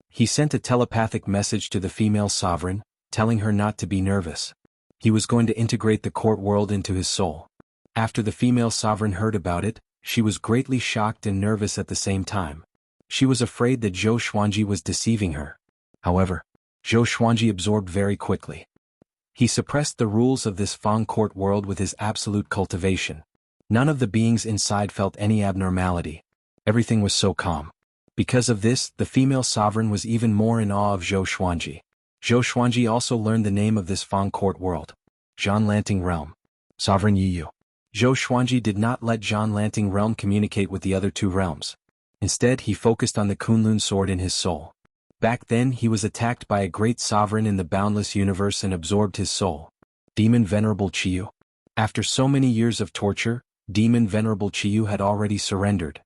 He sent a telepathic message to the female sovereign, telling her not to be nervous. He was going to integrate the court world into his soul. After the female sovereign heard about it, she was greatly shocked and nervous at the same time. She was afraid that Zhou Xuanji was deceiving her. However, Zhou Xuanji absorbed very quickly. He suppressed the rules of this Fang court world with his absolute cultivation. None of the beings inside felt any abnormality. Everything was so calm. Because of this, the female sovereign was even more in awe of Zhou Xuanji. Zhou Xuanji also learned the name of this Fang court world. Zhan Lanting Realm. Sovereign Yiyu. Zhou Xuanji did not let Zhan Lanting Realm communicate with the other 2 realms. Instead, he focused on the Kunlun sword in his soul. Back then, he was attacked by a great sovereign in the boundless universe and absorbed his soul. Demon Venerable Qiyu. After so many years of torture, Demon Venerable Qiyu had already surrendered.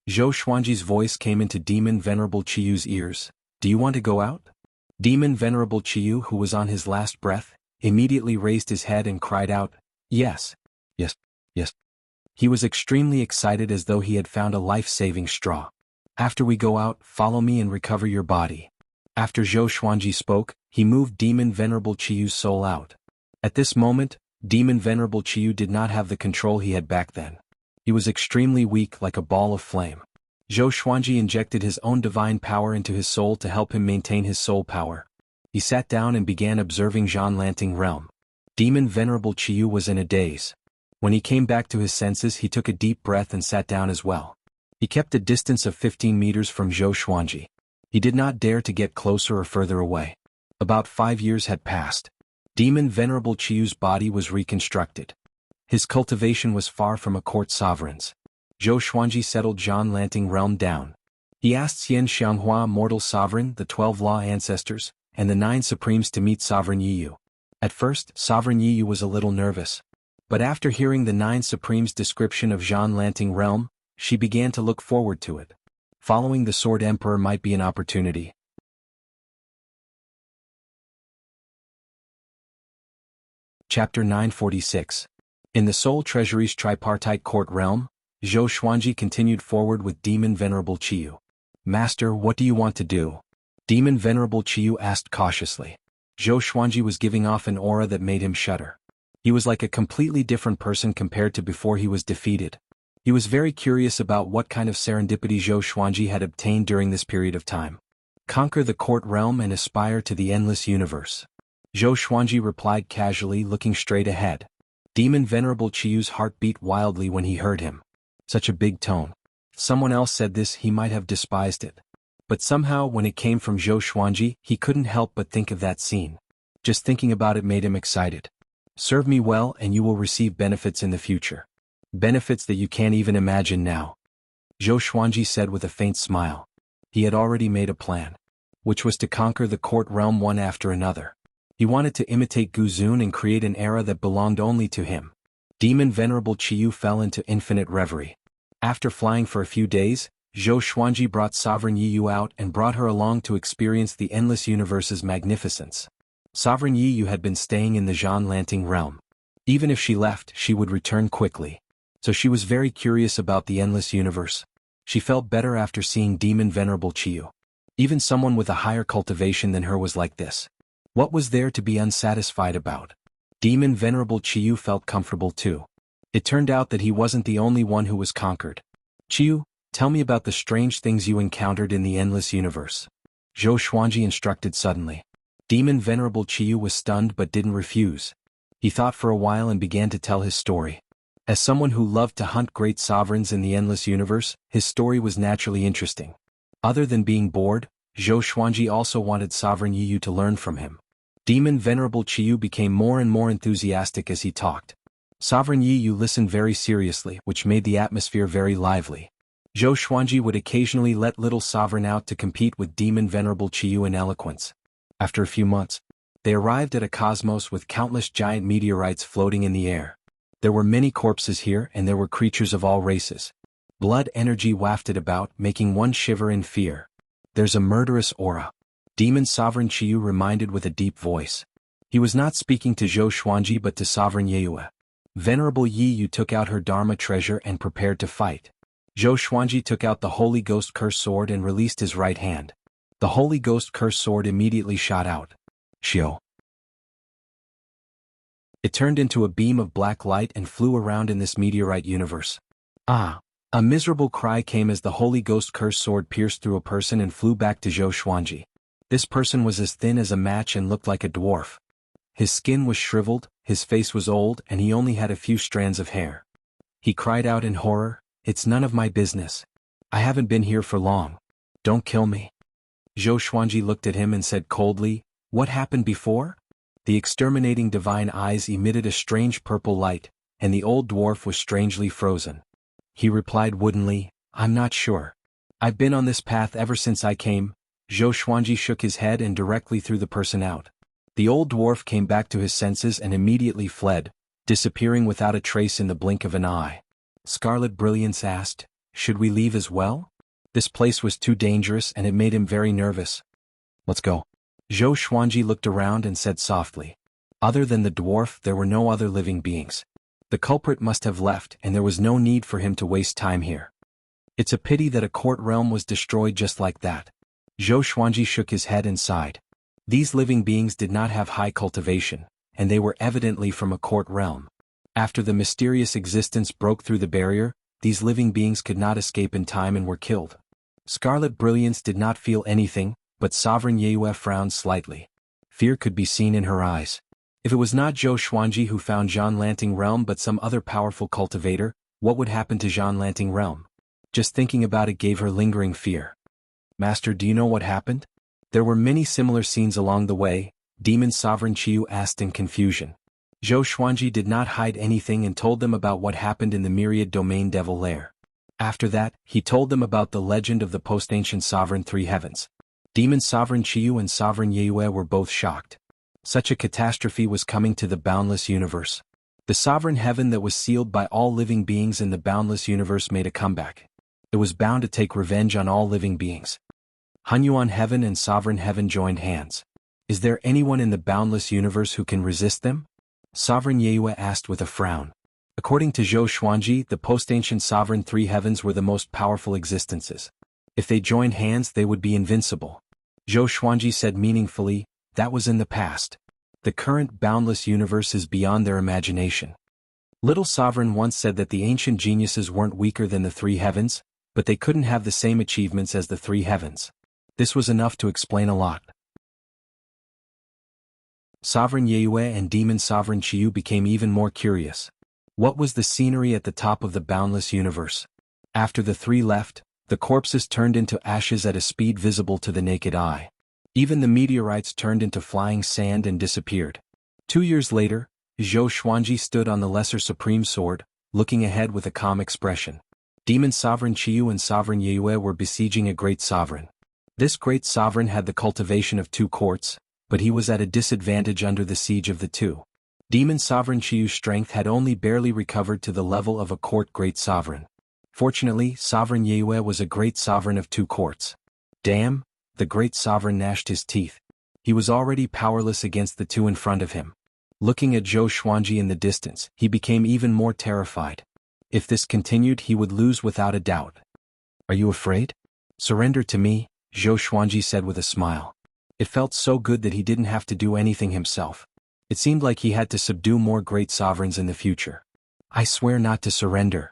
Zhou Xuanji's voice came into Demon Venerable Qiyu's ears. "Do you want to go out?" Demon Venerable Qiyu, who was on his last breath, immediately raised his head and cried out, "Yes. Yes. Yes." He was extremely excited as though he had found a life-saving straw. "After we go out, follow me and recover your body." After Zhou Xuanji spoke, he moved Demon Venerable Qiyu's soul out. At this moment, Demon Venerable Qiyu did not have the control he had back then. He was extremely weak like a ball of flame. Zhou Xuanji injected his own divine power into his soul to help him maintain his soul power. He sat down and began observing Zhan Lanting Realm. Demon Venerable Qiyu was in a daze. When he came back to his senses, he took a deep breath and sat down as well. He kept a distance of 15 meters from Zhou Xuanji. He did not dare to get closer or further away. About 5 years had passed. Demon Venerable Qiyu's body was reconstructed. His cultivation was far from a court sovereign's. Zhou Xuanji settled Zhan Lanting Realm down. He asked Xian Xianghua, Mortal Sovereign, the 12 Law Ancestors, and the 9 Supremes to meet Sovereign Yiyu. At first, Sovereign Yiyu was a little nervous. But after hearing the 9 Supremes' description of Zhan Lanting Realm, she began to look forward to it. Following the Sword Emperor might be an opportunity. Chapter 946. In the Soul Treasury's tripartite court realm, Zhou Xuanji continued forward with Demon Venerable Qiyu. "Master, what do you want to do?" Demon Venerable Qiyu asked cautiously. Zhou Xuanji was giving off an aura that made him shudder. He was like a completely different person compared to before he was defeated. He was very curious about what kind of serendipity Zhou Xuanji had obtained during this period of time. "Conquer the court realm and aspire to the endless universe." Zhou Xuanji replied casually, looking straight ahead. Demon Venerable Qiyu's heart beat wildly when he heard him. Such a big tone. If someone else said this, he might have despised it. But somehow, when it came from Zhou Xuanji, he couldn't help but think of that scene. Just thinking about it made him excited. "Serve me well and you will receive benefits in the future. Benefits that you can't even imagine now," Zhou Xuanji said with a faint smile. He had already made a plan, which was to conquer the court realm one after another. He wanted to imitate Guzun and create an era that belonged only to him. Demon Venerable Qiyu fell into infinite reverie. After flying for a few days, Zhou Xuanji brought Sovereign Yiyu out and brought her along to experience the endless universe's magnificence. Sovereign Yiyu had been staying in the Zhanlanting realm. Even if she left, she would return quickly. So she was very curious about the endless universe. She felt better after seeing Demon Venerable Qiyu. Even someone with a higher cultivation than her was like this. What was there to be unsatisfied about? Demon Venerable Qiyu felt comfortable too. It turned out that he wasn't the only one who was conquered. Qiyu, tell me about the strange things you encountered in the endless universe. Zhou Xuanji instructed suddenly. Demon Venerable Qiyu was stunned but didn't refuse. He thought for a while and began to tell his story. As someone who loved to hunt great sovereigns in the endless universe, his story was naturally interesting. Other than being bored, Zhou Xuanji also wanted Sovereign Yiyu to learn from him. Demon Venerable Qiyu became more and more enthusiastic as he talked. Sovereign Yiyu listened very seriously, which made the atmosphere very lively. Zhou Xuanji would occasionally let little Sovereign out to compete with Demon Venerable Qiyu in eloquence. After a few months, they arrived at a cosmos with countless giant meteorites floating in the air. There were many corpses here and there were creatures of all races. Blood energy wafted about, making one shiver in fear. There's a murderous aura. Demon Sovereign Qiyu reminded with a deep voice. He was not speaking to Zhou Xuanji but to Sovereign Yiyu. Venerable Yiyu took out her Dharma treasure and prepared to fight. Zhou Xuanji took out the Holy Ghost Curse Sword and released his right hand. The Holy Ghost Curse Sword immediately shot out. Xiao. It turned into a beam of black light and flew around in this meteorite universe. Ah! A miserable cry came as the Holy Ghost Curse Sword pierced through a person and flew back to Zhou Xuanji. This person was as thin as a match and looked like a dwarf. His skin was shriveled, his face was old, and he only had a few strands of hair. He cried out in horror, "It's none of my business. I haven't been here for long. Don't kill me." Zhou Xuanji looked at him and said coldly, "What happened before?" The exterminating divine eyes emitted a strange purple light, and the old dwarf was strangely frozen. He replied woodenly, "I'm not sure. I've been on this path ever since I came." Zhou Xuanji shook his head and directly threw the person out. The old dwarf came back to his senses and immediately fled, disappearing without a trace in the blink of an eye. Scarlet Brilliance asked, "Should we leave as well?" This place was too dangerous and it made him very nervous. "Let's go." Zhou Xuanji looked around and said softly. Other than the dwarf, there were no other living beings. The culprit must have left and there was no need for him to waste time here. It's a pity that a court realm was destroyed just like that. Zhou Xuanji shook his head and sighed. These living beings did not have high cultivation, and they were evidently from a court realm. After the mysterious existence broke through the barrier, these living beings could not escape in time and were killed. Scarlet Brilliance did not feel anything, but Sovereign Yiyu frowned slightly. Fear could be seen in her eyes. If it was not Zhou Xuanji who found Zhanlanting realm but some other powerful cultivator, what would happen to Zhanlanting realm? Just thinking about it gave her lingering fear. "Master, do you know what happened?" There were many similar scenes along the way, Demon Sovereign Qiyu asked in confusion. Zhou Xuanji did not hide anything and told them about what happened in the Myriad Domain Devil Lair. After that, he told them about the legend of the post-ancient Sovereign Three Heavens. Demon Sovereign Qiyu and Sovereign Yiyu were both shocked. Such a catastrophe was coming to the boundless universe. The Sovereign Heaven that was sealed by all living beings in the boundless universe made a comeback. It was bound to take revenge on all living beings. Hunyuan Heaven and Sovereign Heaven joined hands. Is there anyone in the boundless universe who can resist them? Sovereign Yiyu asked with a frown. According to Zhou Xuanji, the post-ancient Sovereign Three Heavens were the most powerful existences. If they joined hands, they would be invincible. Zhou Xuanji said meaningfully, that was in the past. The current boundless universe is beyond their imagination. Little Sovereign once said that the ancient geniuses weren't weaker than the Three Heavens, but they couldn't have the same achievements as the Three Heavens. This was enough to explain a lot. Sovereign Yiyu and Demon Sovereign Qiyu became even more curious. What was the scenery at the top of the boundless universe? After the three left, the corpses turned into ashes at a speed visible to the naked eye. Even the meteorites turned into flying sand and disappeared. 2 years later, Zhou Xuanji stood on the Lesser Supreme Sword, looking ahead with a calm expression. Demon Sovereign Qiyu and Sovereign Yiyu were besieging a great sovereign. This great sovereign had the cultivation of 2 courts, but he was at a disadvantage under the siege of the 2. Demon Sovereign Chiyu's strength had only barely recovered to the level of a court great sovereign. Fortunately, Sovereign Yue was a great sovereign of 2 courts. Damn, the great sovereign gnashed his teeth. He was already powerless against the 2 in front of him. Looking at Zhou Xuanji in the distance, he became even more terrified. If this continued, he would lose without a doubt. Are you afraid? Surrender to me, Zhou Xuanji said with a smile. It felt so good that he didn't have to do anything himself. It seemed like he had to subdue more great sovereigns in the future. I swear not to surrender.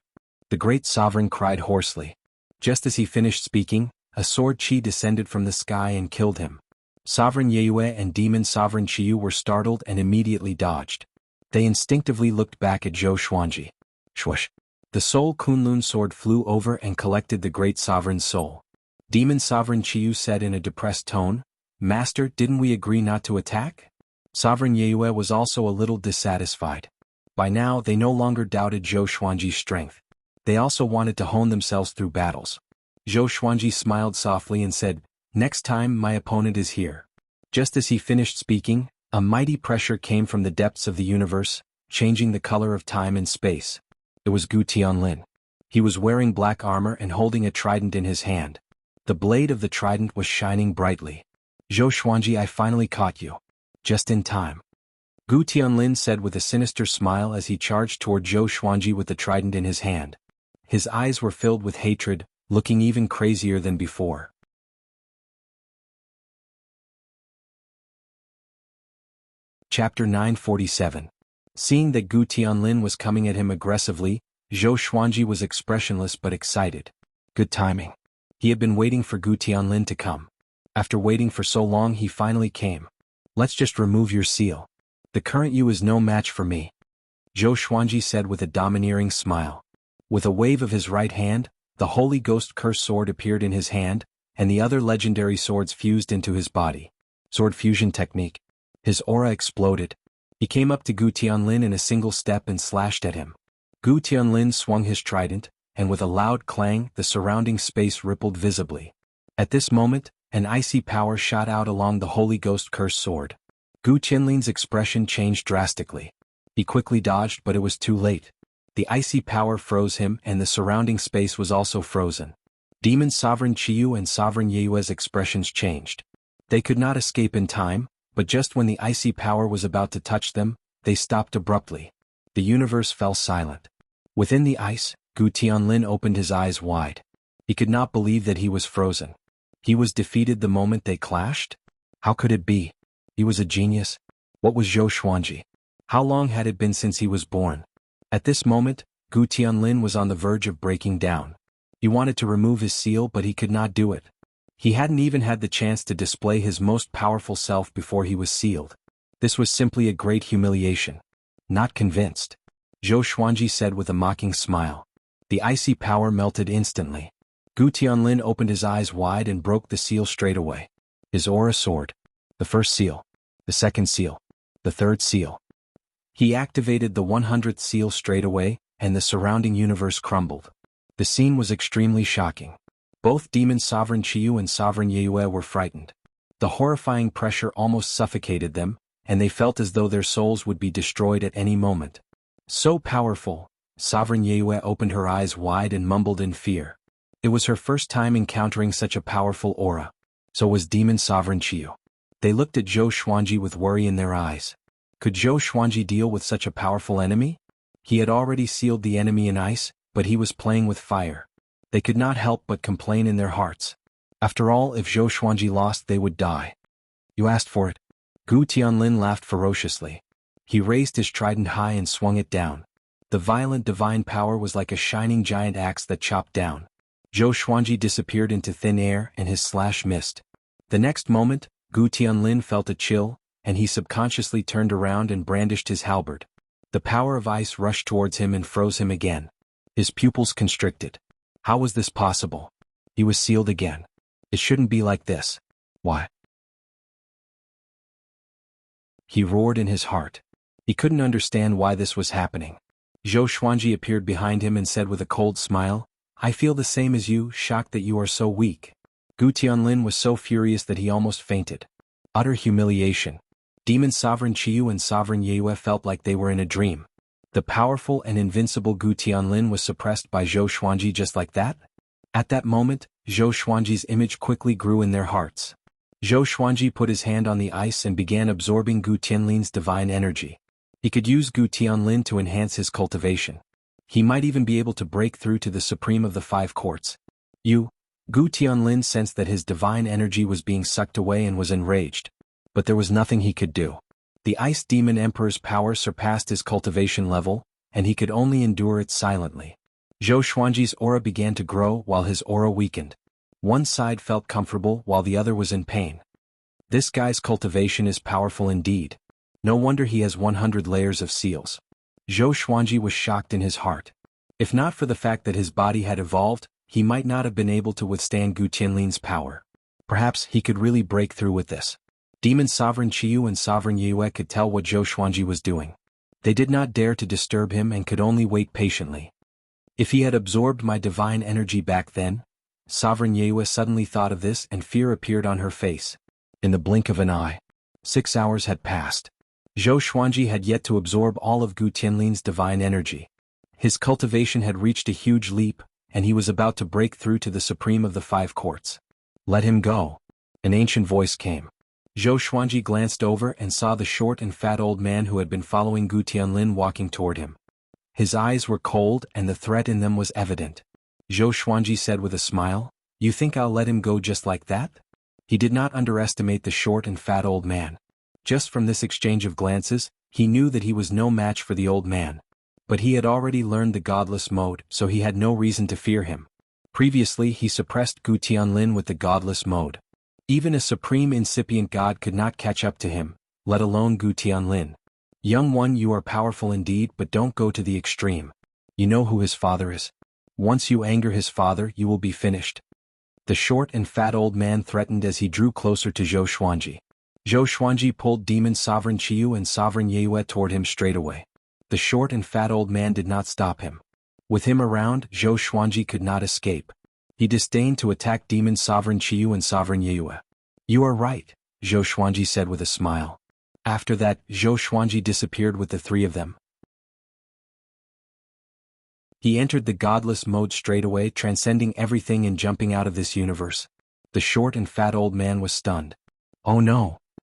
The great sovereign cried hoarsely. Just as he finished speaking, a sword chi descended from the sky and killed him. Sovereign Yue and Demon Sovereign Chiyu were startled and immediately dodged. They instinctively looked back at Zhou Xuanji. Shush! The Soul Kunlun sword flew over and collected the great sovereign's soul. Demon Sovereign Chiyu said in a depressed tone, Master, didn't we agree not to attack? Sovereign Yue was also a little dissatisfied. By now they no longer doubted Zhou Xuanji's strength. They also wanted to hone themselves through battles. Zhou Xuanji smiled softly and said, Next time my opponent is here. Just as he finished speaking, a mighty pressure came from the depths of the universe, changing the color of time and space. It was Gu Tianlin. He was wearing black armor and holding a trident in his hand. The blade of the trident was shining brightly. Zhou Xuanji, I finally caught you. Just in time. Gu Tianlin said with a sinister smile as he charged toward Zhou Xuanji with the trident in his hand. His eyes were filled with hatred, looking even crazier than before. Chapter 947. Seeing that Gu Tianlin was coming at him aggressively, Zhou Xuanji was expressionless but excited. Good timing. He had been waiting for Gu Tianlin to come. After waiting for so long, he finally came. Let's just remove your seal. The current you is no match for me. Zhou Xuanji said with a domineering smile. With a wave of his right hand, the Holy Ghost Curse sword appeared in his hand, and the other legendary swords fused into his body. Sword fusion technique. His aura exploded. He came up to Gu Tianlin in a single step and slashed at him. Gu Tianlin swung his trident, and with a loud clang, the surrounding space rippled visibly. At this moment, an icy power shot out along the Holy Ghost Curse sword. Gu Tianlin's expression changed drastically. He quickly dodged, but it was too late. The icy power froze him, and the surrounding space was also frozen. Demon Sovereign Chiyu and Sovereign Yue's expressions changed. They could not escape in time, but just when the icy power was about to touch them, they stopped abruptly. The universe fell silent. Within the ice, Gu Tianlin opened his eyes wide. He could not believe that he was frozen. He was defeated the moment they clashed? How could it be? He was a genius. What was Zhou Xuanji? How long had it been since he was born? At this moment, Gu Tianlin was on the verge of breaking down. He wanted to remove his seal, but he could not do it. He hadn't even had the chance to display his most powerful self before he was sealed. This was simply a great humiliation. Not convinced. Zhou Xuanji said with a mocking smile. The icy power melted instantly. Gu Tianlin opened his eyes wide and broke the seal straight away. His aura soared. The first seal. The second seal. The third seal. He activated the 100th seal straight away, and the surrounding universe crumbled. The scene was extremely shocking. Both Demon Sovereign Chiyu and Sovereign Yue were frightened. The horrifying pressure almost suffocated them, and they felt as though their souls would be destroyed at any moment. So powerful, Sovereign Yue opened her eyes wide and mumbled in fear. It was her first time encountering such a powerful aura. So was Demon Sovereign Chiyu. They looked at Zhou Xuanji with worry in their eyes. Could Zhou Xuanji deal with such a powerful enemy? He had already sealed the enemy in ice, but he was playing with fire. They could not help but complain in their hearts. After all, if Zhou Xuanji lost, they would die. You asked for it. Gu Tianlin laughed ferociously. He raised his trident high and swung it down. The violent divine power was like a shining giant axe that chopped down. Zhou Xuanji disappeared into thin air and his slash missed. The next moment, Gu Tianlin felt a chill, and he subconsciously turned around and brandished his halberd. The power of ice rushed towards him and froze him again. His pupils constricted. How was this possible? He was sealed again. It shouldn't be like this. Why? He roared in his heart. He couldn't understand why this was happening. Zhou Xuanji appeared behind him and said with a cold smile, I feel the same as you, shocked that you are so weak. Gu Tianlin was so furious that he almost fainted. Utter humiliation. Demon Sovereign Qiyu and Sovereign Yue felt like they were in a dream. The powerful and invincible Gu Tianlin was suppressed by Zhou Xuanji just like that? At that moment, Zhou Xuanji's image quickly grew in their hearts. Zhou Xuanji put his hand on the ice and began absorbing Gu Tianlin's divine energy. He could use Gu Tianlin to enhance his cultivation. He might even be able to break through to the supreme of the 5 courts. Gu Tianlin sensed that his divine energy was being sucked away and was enraged. But there was nothing he could do. The Ice Demon Emperor's power surpassed his cultivation level, and he could only endure it silently. Zhou Xuanji's aura began to grow while his aura weakened. One side felt comfortable while the other was in pain. This guy's cultivation is powerful indeed. No wonder he has 100 layers of seals. Zhou Xuanji was shocked in his heart. If not for the fact that his body had evolved, he might not have been able to withstand Gu Tianlin's power. Perhaps he could really break through with this. Demon Sovereign Qiyu and Sovereign Yue could tell what Zhou Xuanji was doing. They did not dare to disturb him and could only wait patiently. If he had absorbed my divine energy back then? Sovereign Yue suddenly thought of this and fear appeared on her face. In the blink of an eye. 6 hours had passed. Zhou Xuanji had yet to absorb all of Gu Tianlin's divine energy. His cultivation had reached a huge leap, and he was about to break through to the supreme of the 5 courts. Let him go. An ancient voice came. Zhou Xuanji glanced over and saw the short and fat old man who had been following Gu Tianlin walking toward him. His eyes were cold and the threat in them was evident. Zhou Xuanji said with a smile, "You think I'll let him go just like that?" He did not underestimate the short and fat old man. Just from this exchange of glances, he knew that he was no match for the old man. But he had already learned the godless mode, so he had no reason to fear him. Previously he suppressed Gu Tianlin with the godless mode. Even a supreme incipient god could not catch up to him, let alone Gu Tianlin. Young one, you are powerful indeed, but don't go to the extreme. You know who his father is. Once you anger his father, you will be finished. The short and fat old man threatened as he drew closer to Zhou Xuanji. Zhou Xuanji pulled Demon Sovereign Qiyu and Sovereign Yue toward him straight away. The short and fat old man did not stop him. With him around, Zhou Xuanji could not escape. He disdained to attack Demon Sovereign Qiyu and Sovereign Yue. You are right, Zhou Xuanji said with a smile. After that, Zhou Xuanji disappeared with the 3 of them. He entered the godless mode straight away, transcending everything and jumping out of this universe. The short and fat old man was stunned. Oh no!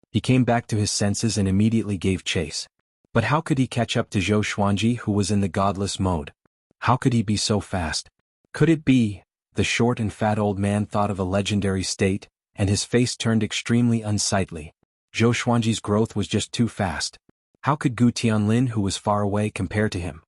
He came back to his senses and immediately gave chase. But how could he catch up to Zhou Xuanji, who was in the godless mode? How could he be so fast? Could it be? The short and fat old man thought of a legendary state, and his face turned extremely unsightly. Zhou Xuanji's growth was just too fast. How could Gu Tianlin, who was far away, compare to him?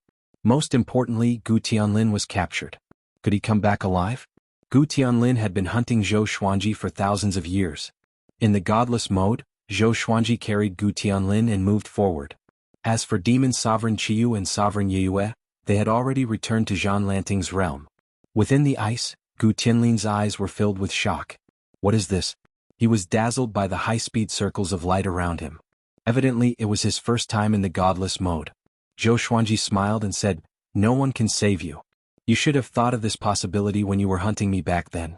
Most importantly, Gu Tianlin was captured. Could he come back alive? Gu Tianlin had been hunting Zhou Xuanji for thousands of years. In the godless mode, Zhou Xuanji carried Gu Tianlin and moved forward. As for Demon Sovereign Qiyu and Sovereign Yue, they had already returned to Zhan Lanting's realm. Within the ice, Gu Tianlin's eyes were filled with shock. What is this? He was dazzled by the high-speed circles of light around him. Evidently it was his first time in the godless mode. Zhou Xuanji smiled and said, "No one can save you. You should have thought of this possibility when you were hunting me back then."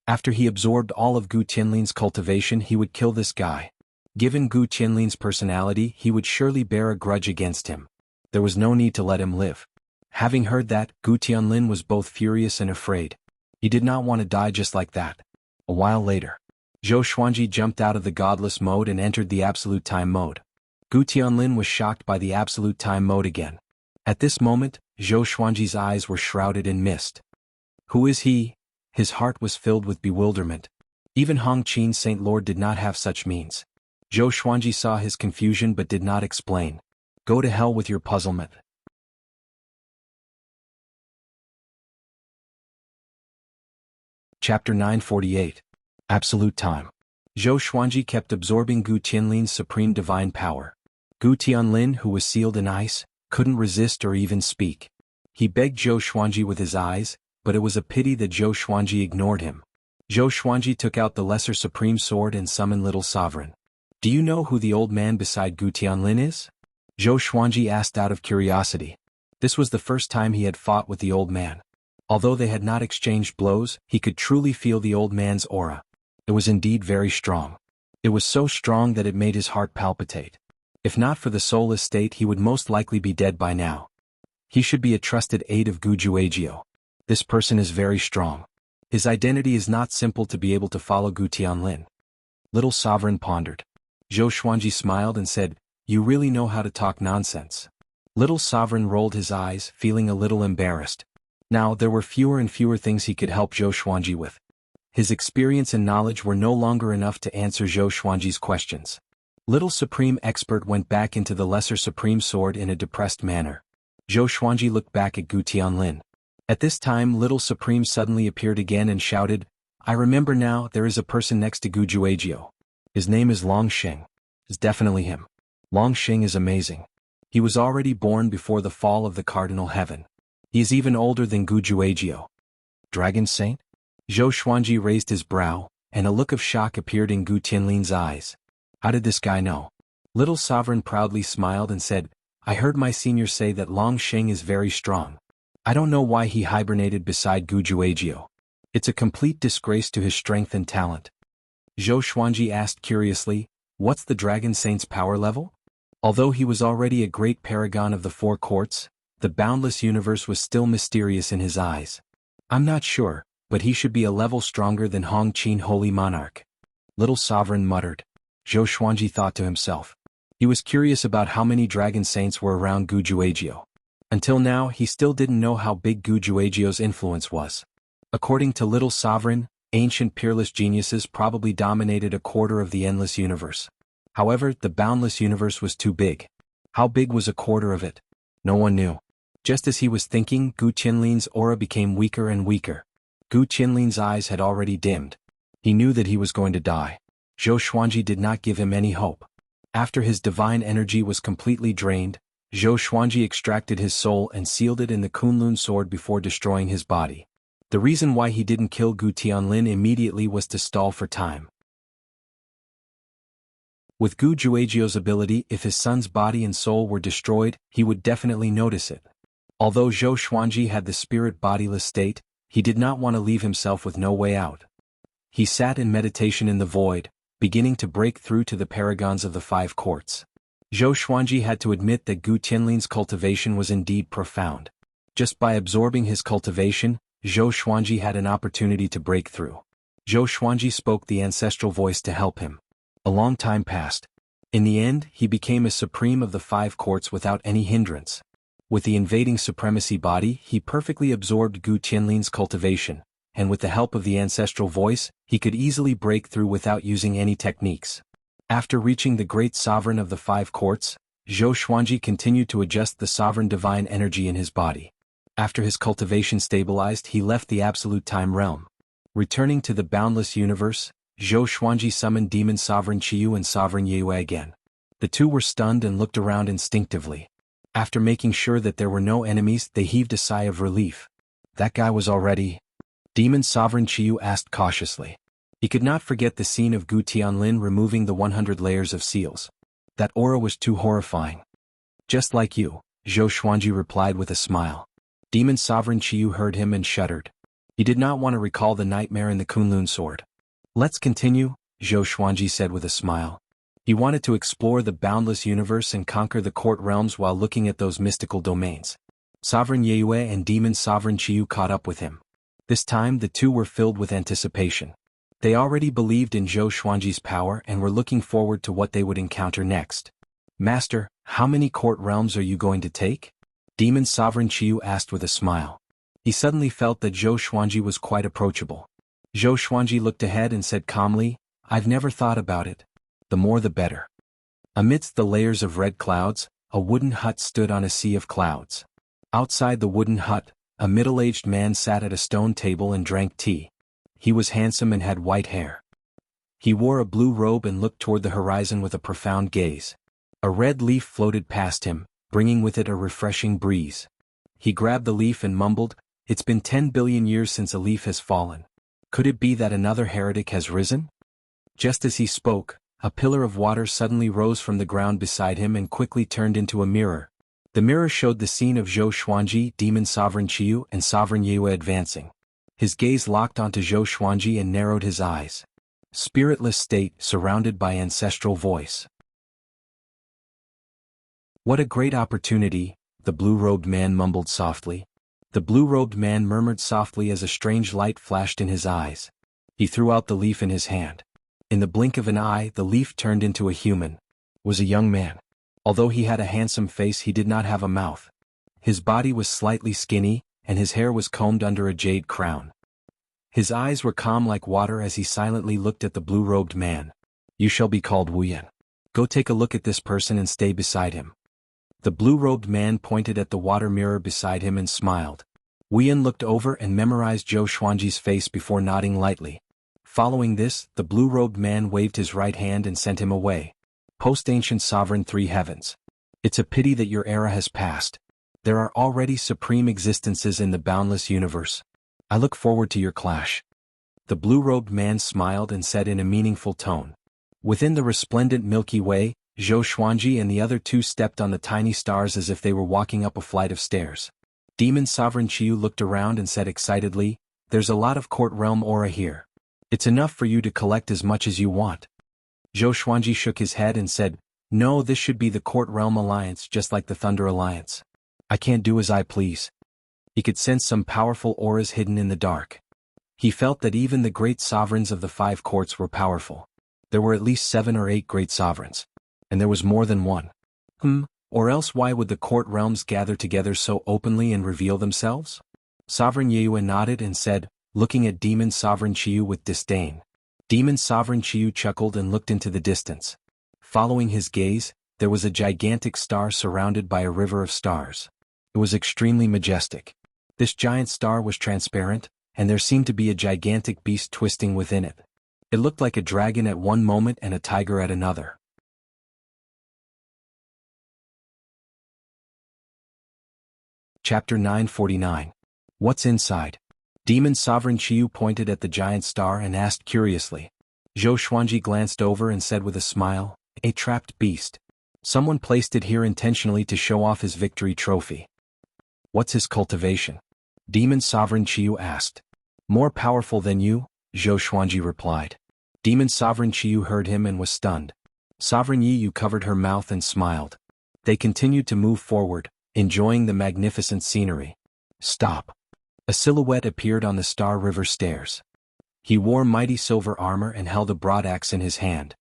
After he absorbed all of Gu Tianlin's cultivation, he would kill this guy. Given Gu Tianlin's personality, he would surely bear a grudge against him. There was no need to let him live. Having heard that, Gu Tianlin was both furious and afraid. He did not want to die just like that. A while later, Zhou Xuanji jumped out of the godless mode and entered the absolute time mode. Gu Tianlin was shocked by the absolute time mode again. At this moment, Zhou Xuanji's eyes were shrouded in mist. Who is he? His heart was filled with bewilderment. Even Hongqin Saint Lord did not have such means. Zhou Xuanji saw his confusion but did not explain. Go to hell with your puzzlement. Chapter 948. Absolute Time. Zhou Xuanji kept absorbing Gu Tianlin's supreme divine power. Gu Tianlin, who was sealed in ice, couldn't resist or even speak. He begged Zhou Xuanji with his eyes, but it was a pity that Zhou Xuanji ignored him. Zhou Xuanji took out the lesser supreme sword and summoned Little Sovereign. Do you know who the old man beside Gu Tianlin is? Zhou Xuanji asked out of curiosity. This was the first time he had fought with the old man. Although they had not exchanged blows, he could truly feel the old man's aura. It was indeed very strong. It was so strong that it made his heart palpitate. If not for the soulless state, he would most likely be dead by now. He should be a trusted aide of Gu Juejiu. This person is very strong. His identity is not simple to be able to follow Gu Tianlin. Little Sovereign pondered. Zhou Xuanji smiled and said, "You really know how to talk nonsense." Little Sovereign rolled his eyes, feeling a little embarrassed. Now there were fewer and fewer things he could help Zhou Xuanji with. His experience and knowledge were no longer enough to answer Zhou Xuanji's questions. Little Supreme Expert went back into the Lesser Supreme Sword in a depressed manner. Zhou Xuanji looked back at Gu Tianlin. At this time Little Supreme suddenly appeared again and shouted, "I remember now, there is a person next to Gu Juejiu. His name is Long Xing. It's definitely him. Long Xing is amazing. He was already born before the fall of the Cardinal Heaven. He is even older than Gu Juejiu." Dragon Saint? Zhou Xuanji raised his brow, and a look of shock appeared in Gu Tianlin's eyes. How did this guy know? Little Sovereign proudly smiled and said, "I heard my senior say that Long Xing is very strong. I don't know why he hibernated beside Gu Juejiu. It's a complete disgrace to his strength and talent." Zhou Xuanji asked curiously, "What's the Dragon Saint's power level?" Although he was already a great paragon of the four courts, the boundless universe was still mysterious in his eyes. "I'm not sure, but he should be a level stronger than Hong Qin Holy Monarch." Little Sovereign muttered. Zhou Xuanji thought to himself. He was curious about how many Dragon Saints were around Gu Juejiu. Until now he still didn't know how big Gu Juejiu's influence was. According to Little Sovereign, ancient peerless geniuses probably dominated a quarter of the endless universe. However, the boundless universe was too big. How big was a quarter of it? No one knew. Just as he was thinking, Gu Tianlin's aura became weaker and weaker. Gu Tianlin's eyes had already dimmed. He knew that he was going to die. Zhou Xuanji did not give him any hope. After his divine energy was completely drained, Zhou Xuanji extracted his soul and sealed it in the Kunlun sword before destroying his body. The reason why he didn't kill Gu Tianlin immediately was to stall for time. With Gu Juejiu's ability, if his son's body and soul were destroyed, he would definitely notice it. Although Zhou Xuanji had the spirit bodiless state, he did not want to leave himself with no way out. He sat in meditation in the void, beginning to break through to the paragons of the five courts. Zhou Xuanji had to admit that Gu Tianlin's cultivation was indeed profound. Just by absorbing his cultivation, Zhou Xuanji had an opportunity to break through. Zhou Xuanji spoke the ancestral voice to help him. A long time passed. In the end, he became a supreme of the five courts without any hindrance. With the invading supremacy body, he perfectly absorbed Gu Tianlin's cultivation, and with the help of the ancestral voice, he could easily break through without using any techniques. After reaching the great sovereign of the five courts, Zhou Xuanji continued to adjust the sovereign divine energy in his body. After his cultivation stabilized, he left the absolute time realm. Returning to the boundless universe, Zhou Xuanji summoned Demon Sovereign Qiyu and Sovereign Yue again. The two were stunned and looked around instinctively. After making sure that there were no enemies, they heaved a sigh of relief. That guy was already... Demon Sovereign Qiyu asked cautiously. He could not forget the scene of Gu Tianlin removing the 100 layers of seals. That aura was too horrifying. Just like you, Zhou Xuanji replied with a smile. Demon Sovereign Qiyu heard him and shuddered. He did not want to recall the nightmare in the Kunlun sword. "Let's continue," Zhou Xuanji said with a smile. He wanted to explore the boundless universe and conquer the court realms while looking at those mystical domains. Sovereign Yue and Demon Sovereign Qiyu caught up with him. This time the two were filled with anticipation. They already believed in Zhou Xuanji's power and were looking forward to what they would encounter next. "Master, how many court realms are you going to take?" Demon Sovereign Qiyu asked with a smile. He suddenly felt that Zhou Xuanji was quite approachable. Zhou Xuanji looked ahead and said calmly, "I've never thought about it. The more the better." Amidst the layers of red clouds, a wooden hut stood on a sea of clouds. Outside the wooden hut, a middle-aged man sat at a stone table and drank tea. He was handsome and had white hair. He wore a blue robe and looked toward the horizon with a profound gaze. A red leaf floated past him, bringing with it a refreshing breeze. He grabbed the leaf and mumbled, "It's been 10 billion years since a leaf has fallen. Could it be that another heretic has risen?" Just as he spoke, a pillar of water suddenly rose from the ground beside him and quickly turned into a mirror. The mirror showed the scene of Zhou Xuanji, Demon Sovereign Qiu, and Sovereign Yue advancing. His gaze locked onto Zhou Xuanji and narrowed his eyes. Spiritless state, surrounded by ancestral voice. What a great opportunity, the blue-robed man mumbled softly. The blue-robed man murmured softly as a strange light flashed in his eyes. He threw out the leaf in his hand. In the blink of an eye, the leaf turned into a human. It was a young man. Although he had a handsome face, he did not have a mouth. His body was slightly skinny, and his hair was combed under a jade crown. His eyes were calm like water as he silently looked at the blue-robed man. You shall be called Wu Yan. Go take a look at this person and stay beside him. The blue-robed man pointed at the water mirror beside him and smiled. Wu Yan looked over and memorized Zhou Xuanji's face before nodding lightly. Following this, the blue-robed man waved his right hand and sent him away. Post-ancient sovereign three heavens. It's a pity that your era has passed. There are already supreme existences in the boundless universe. I look forward to your clash. The blue-robed man smiled and said in a meaningful tone. Within the resplendent Milky Way, Zhou Xuanji and the other two stepped on the tiny stars as if they were walking up a flight of stairs. Demon Sovereign Qiu looked around and said excitedly, "There's a lot of court realm aura here. It's enough for you to collect as much as you want." Zhou Xuanji shook his head and said, "No, this should be the Court Realm Alliance just like the Thunder Alliance. I can't do as I please." He could sense some powerful auras hidden in the dark. He felt that even the great sovereigns of the 5 courts were powerful. There were at least 7 or 8 great sovereigns. And there was more than one. Or else why would the court realms gather together so openly and reveal themselves? Sovereign Yue nodded and said, looking at Demon Sovereign Qiu with disdain. Demon Sovereign Qiu chuckled and looked into the distance. Following his gaze, there was a gigantic star surrounded by a river of stars. It was extremely majestic. This giant star was transparent, and there seemed to be a gigantic beast twisting within it. It looked like a dragon at one moment and a tiger at another. Chapter 949. What's inside? Demon Sovereign Qiu pointed at the giant star and asked curiously. Zhou Xuanji glanced over and said with a smile, "A trapped beast. Someone placed it here intentionally to show off his victory trophy." "What's his cultivation?" Demon Sovereign Qiu asked. "More powerful than you," Zhou Xuanji replied. Demon Sovereign Qiu heard him and was stunned. Sovereign Yu covered her mouth and smiled. They continued to move forward, enjoying the magnificent scenery. Stop. A silhouette appeared on the Star River stairs. He wore mighty silver armor and held a broadaxe in his hand.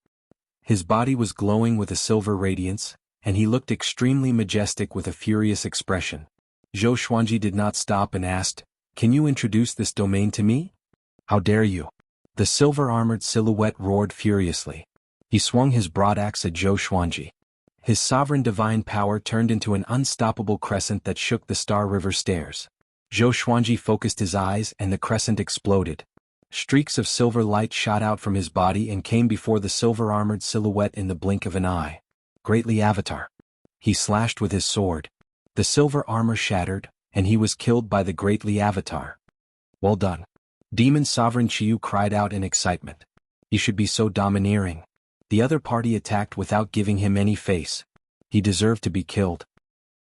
His body was glowing with a silver radiance, and he looked extremely majestic with a furious expression. Zhou Xuanji did not stop and asked, "Can you introduce this domain to me?" "How dare you?" The silver-armored silhouette roared furiously. He swung his broadaxe at Zhou Xuanji. His sovereign divine power turned into an unstoppable crescent that shook the Star River stairs. Zhou Xuanji focused his eyes and the crescent exploded. Streaks of silver light shot out from his body and came before the silver-armored silhouette in the blink of an eye. Greatly Avatar. He slashed with his sword. The silver armor shattered, and he was killed by the Greatly Avatar. "Well done." Demon Sovereign Qiu cried out in excitement. "He should be so domineering." The other party attacked without giving him any face. He deserved to be killed.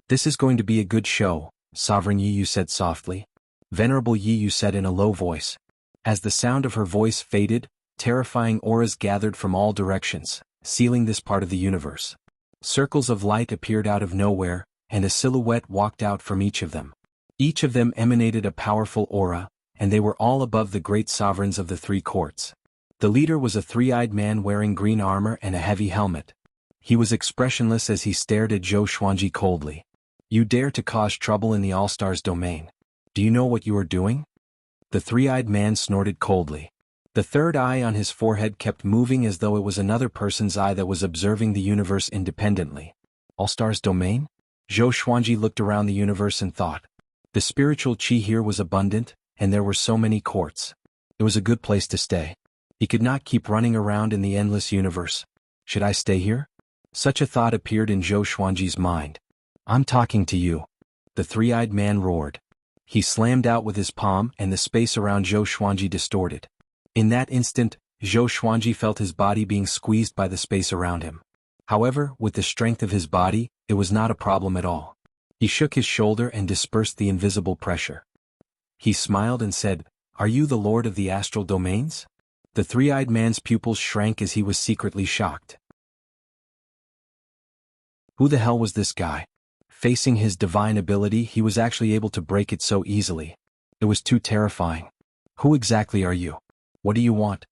"This is going to be a good show," Sovereign Yu said softly. Venerable Yu said in a low voice. As the sound of her voice faded, terrifying auras gathered from all directions, sealing this part of the universe. Circles of light appeared out of nowhere, and a silhouette walked out from each of them. Each of them emanated a powerful aura, and they were all above the great sovereigns of the 3 courts. The leader was a 3-eyed man wearing green armor and a heavy helmet. He was expressionless as he stared at Zhou Xuanji coldly. "You dare to cause trouble in the All-Stars domain. Do you know what you are doing?" The 3-eyed man snorted coldly. The third eye on his forehead kept moving as though it was another person's eye that was observing the universe independently. All-Stars domain? Zhou Xuanji looked around the universe and thought. The spiritual qi here was abundant, and there were so many courts. It was a good place to stay. He could not keep running around in the endless universe. Should I stay here? Such a thought appeared in Zhou Xuanji's mind. "I'm talking to you." The 3-eyed man roared. He slammed out with his palm and the space around Zhou Xuanji distorted. In that instant, Zhou Xuanji felt his body being squeezed by the space around him. However, with the strength of his body, it was not a problem at all. He shook his shoulder and dispersed the invisible pressure. He smiled and said, "Are you the lord of the astral domains?" The three-eyed man's pupils shrank as he was secretly shocked. Who the hell was this guy? Facing his divine ability, he was actually able to break it so easily. It was too terrifying. Who exactly are you? What do you want?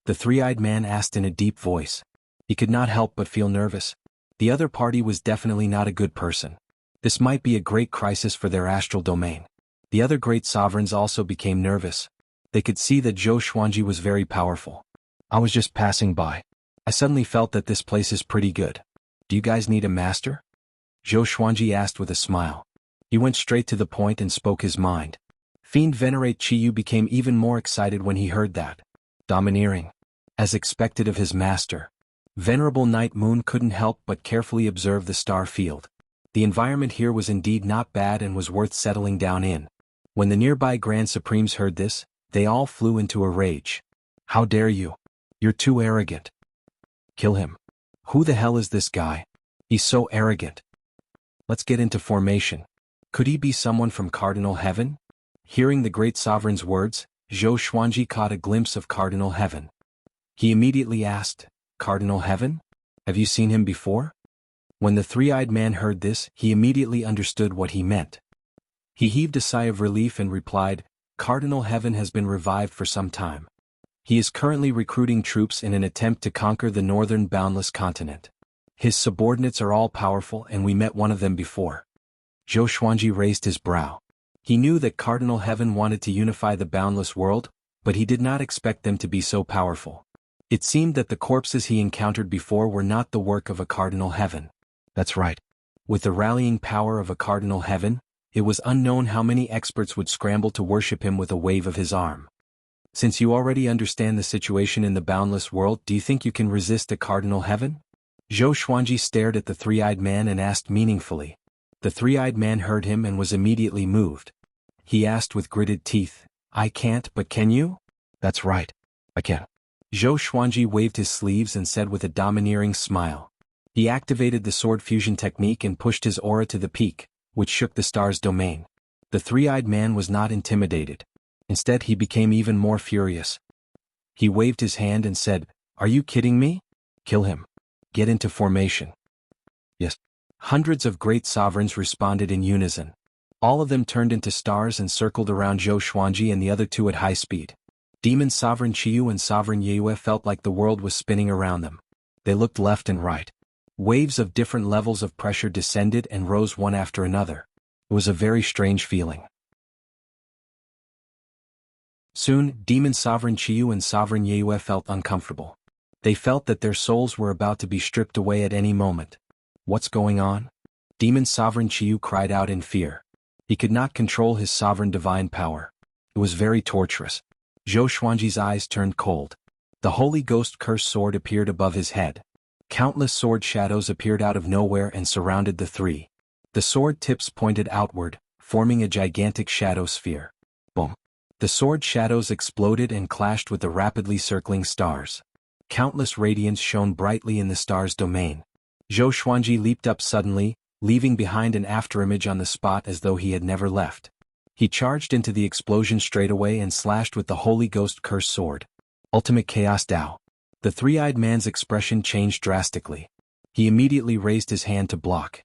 The three-eyed man asked in a deep voice. He could not help but feel nervous. The other party was definitely not a good person. This might be a great crisis for their astral domain. The other great sovereigns also became nervous. They could see that Zhou Xuanji was very powerful. I was just passing by. I suddenly felt that this place is pretty good. Do you guys need a master? Zhou Xuanji asked with a smile. He went straight to the point and spoke his mind. Fiend Venerate Qiyu became even more excited when he heard that. Domineering. As expected of his master. Venerable Night Moon couldn't help but carefully observe the star field. The environment here was indeed not bad and was worth settling down in. When the nearby Grand Supremes heard this, they all flew into a rage. How dare you? You're too arrogant. Kill him. Who the hell is this guy? He's so arrogant. Let's get into formation. Could he be someone from Cardinal Heaven? Hearing the great sovereign's words, Zhou Xuanji caught a glimpse of Cardinal Heaven. He immediately asked, "Cardinal Heaven? Have you seen him before?" When the three-eyed man heard this, he immediately understood what he meant. He heaved a sigh of relief and replied, "Cardinal Heaven has been revived for some time. He is currently recruiting troops in an attempt to conquer the northern boundless continent. His subordinates are all powerful and we met one of them before." Zhou Xuanji raised his brow. He knew that Cardinal Heaven wanted to unify the boundless world, but he did not expect them to be so powerful. It seemed that the corpses he encountered before were not the work of a Cardinal Heaven. That's right. With the rallying power of a Cardinal Heaven, it was unknown how many experts would scramble to worship him with a wave of his arm. Since you already understand the situation in the boundless world, do you think you can resist a Cardinal Heaven? Zhou Xuanji stared at the three-eyed man and asked meaningfully. The three-eyed man heard him and was immediately moved. He asked with gritted teeth, "I can't, but can you?" "That's right. I can." Zhou Xuanji waved his sleeves and said with a domineering smile. He activated the sword fusion technique and pushed his aura to the peak, which shook the star's domain. The three-eyed man was not intimidated. Instead, he became even more furious. He waved his hand and said, "Are you kidding me? Kill him. Get into formation." Yes. Hundreds of great sovereigns responded in unison. All of them turned into stars and circled around Zhou Xuanji and the other two at high speed. Demon Sovereign Qiyu and Sovereign Yue felt like the world was spinning around them. They looked left and right. Waves of different levels of pressure descended and rose one after another. It was a very strange feeling. Soon, Demon Sovereign Qiyu and Sovereign Yue felt uncomfortable. They felt that their souls were about to be stripped away at any moment. What's going on? Demon Sovereign Qiyu cried out in fear. He could not control his sovereign divine power. It was very torturous. Zhou Xuanji's eyes turned cold. The Holy Ghost cursed sword appeared above his head. Countless sword shadows appeared out of nowhere and surrounded the three. The sword tips pointed outward, forming a gigantic shadow sphere. Boom. The sword shadows exploded and clashed with the rapidly circling stars. Countless radiance shone brightly in the star's domain. Zhou Xuanji leaped up suddenly, leaving behind an afterimage on the spot as though he had never left. He charged into the explosion straightaway and slashed with the Holy Ghost cursed sword. Ultimate Chaos Dao. The three-eyed man's expression changed drastically. He immediately raised his hand to block.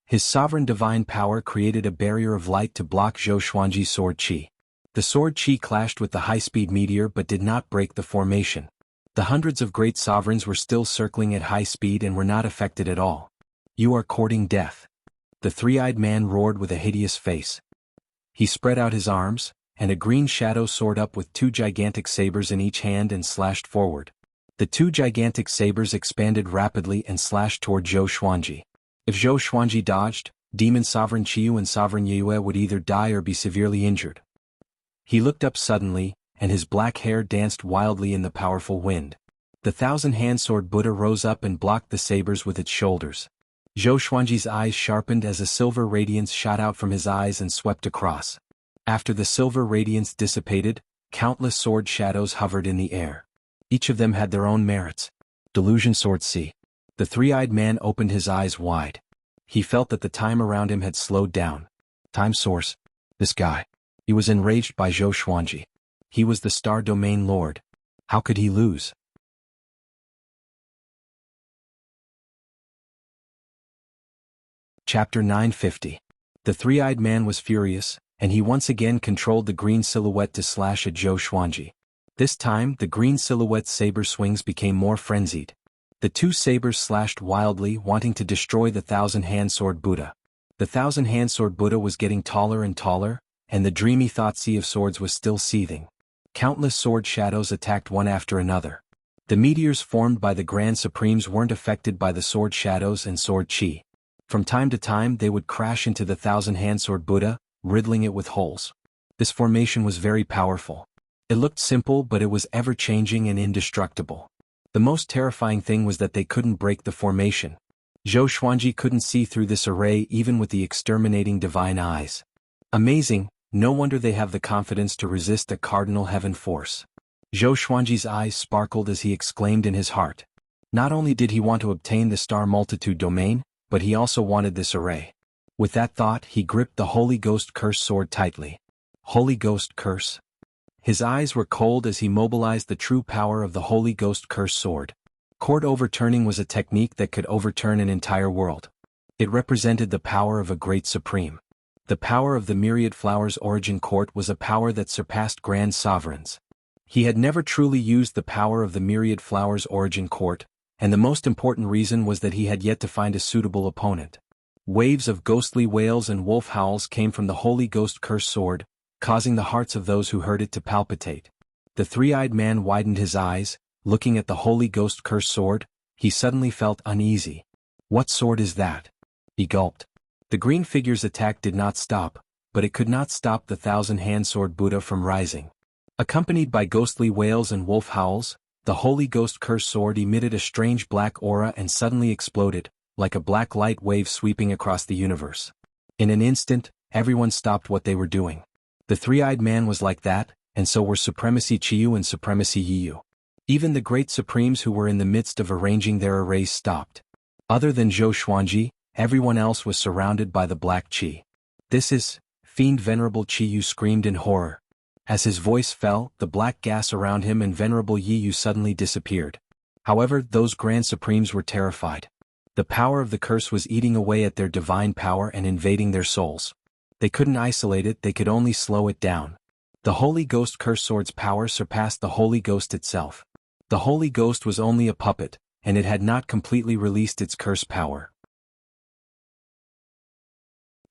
His sovereign divine power created a barrier of light to block Zhou Xuanji's sword chi. The sword chi clashed with the high-speed meteor but did not break the formation. The hundreds of great sovereigns were still circling at high speed and were not affected at all. "You are courting death." The three-eyed man roared with a hideous face. He spread out his arms, and a green shadow soared up with two gigantic sabers in each hand and slashed forward. The two gigantic sabers expanded rapidly and slashed toward Zhou Xuanji. If Zhou Xuanji dodged, Demon Sovereign Qiyu and Sovereign Yue would either die or be severely injured. He looked up suddenly, and his black hair danced wildly in the powerful wind. The thousand-hand sword Buddha rose up and blocked the sabers with its shoulders. Zhou Xuanji's eyes sharpened as a silver radiance shot out from his eyes and swept across. After the silver radiance dissipated, countless sword shadows hovered in the air. Each of them had their own merits. Delusion Sword C. The three-eyed man opened his eyes wide. He felt that the time around him had slowed down. Time source. This guy. He was enraged by Zhou Xuanji. He was the Star Domain Lord. How could he lose? Chapter 950. The three-eyed man was furious, and he once again controlled the green silhouette to slash at Zhou Xuanji. This time, the green silhouette's saber swings became more frenzied. The two sabers slashed wildly, wanting to destroy the thousand-hand sword Buddha. The thousand-hand sword Buddha was getting taller and taller, and the dreamy thought sea of swords was still seething. Countless sword shadows attacked one after another. The meteors formed by the Grand Supremes weren't affected by the sword shadows and sword chi. From time to time they would crash into the thousand-hand sword Buddha, riddling it with holes. This formation was very powerful. It looked simple, but it was ever-changing and indestructible. The most terrifying thing was that they couldn't break the formation. Zhou Xuanji couldn't see through this array even with the exterminating divine eyes. Amazing, no wonder they have the confidence to resist a cardinal heaven force. Zhou Xuanji's eyes sparkled as he exclaimed in his heart. Not only did he want to obtain the Star Multitude domain, but he also wanted this array. With that thought, he gripped the Holy Ghost Curse sword tightly. Holy Ghost Curse? His eyes were cold as he mobilized the true power of the Holy Ghost Curse sword. Court overturning was a technique that could overturn an entire world. It represented the power of a great supreme. The power of the Myriad Flowers Origin Court was a power that surpassed grand sovereigns. He had never truly used the power of the Myriad Flowers Origin Court, and the most important reason was that he had yet to find a suitable opponent. Waves of ghostly wails and wolf howls came from the Holy Ghost Curse sword, causing the hearts of those who heard it to palpitate. The three-eyed man widened his eyes, looking at the Holy Ghost Curse sword. He suddenly felt uneasy. What sword is that? He gulped. The green figure's attack did not stop, but it could not stop the thousand-hand sword Buddha from rising. Accompanied by ghostly wails and wolf howls, the Holy Ghost Curse sword emitted a strange black aura and suddenly exploded, like a black light wave sweeping across the universe. In an instant, everyone stopped what they were doing. The three-eyed man was like that, and so were Supremacy Chiyu and Supremacy Yiyu. Even the great supremes who were in the midst of arranging their arrays stopped. Other than Zhou Xuanji, everyone else was surrounded by the black chi. This is, Fiend Venerable Chiyu screamed in horror. As his voice fell, the black gas around him and Venerable Yiyu suddenly disappeared. However, those grand supremes were terrified. The power of the curse was eating away at their divine power and invading their souls. They couldn't isolate it, they could only slow it down. The Holy Ghost Curse sword's power surpassed the Holy Ghost itself. The Holy Ghost was only a puppet, and it had not completely released its curse power.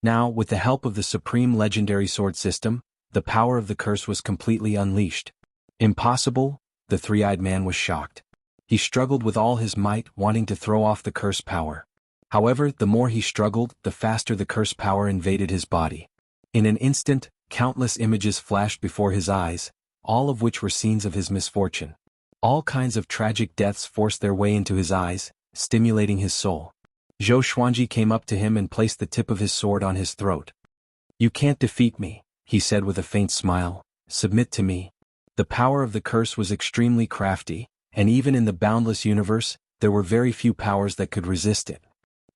Now, with the help of the Supreme Legendary Sword System, the power of the curse was completely unleashed. Impossible? The three-eyed man was shocked. He struggled with all his might, wanting to throw off the curse power. However, the more he struggled, the faster the curse power invaded his body. In an instant, countless images flashed before his eyes, all of which were scenes of his misfortune. All kinds of tragic deaths forced their way into his eyes, stimulating his soul. Zhou Xuanji came up to him and placed the tip of his sword on his throat. "You can't defeat me," he said with a faint smile. "Submit to me." The power of the curse was extremely crafty, and even in the boundless universe, there were very few powers that could resist it.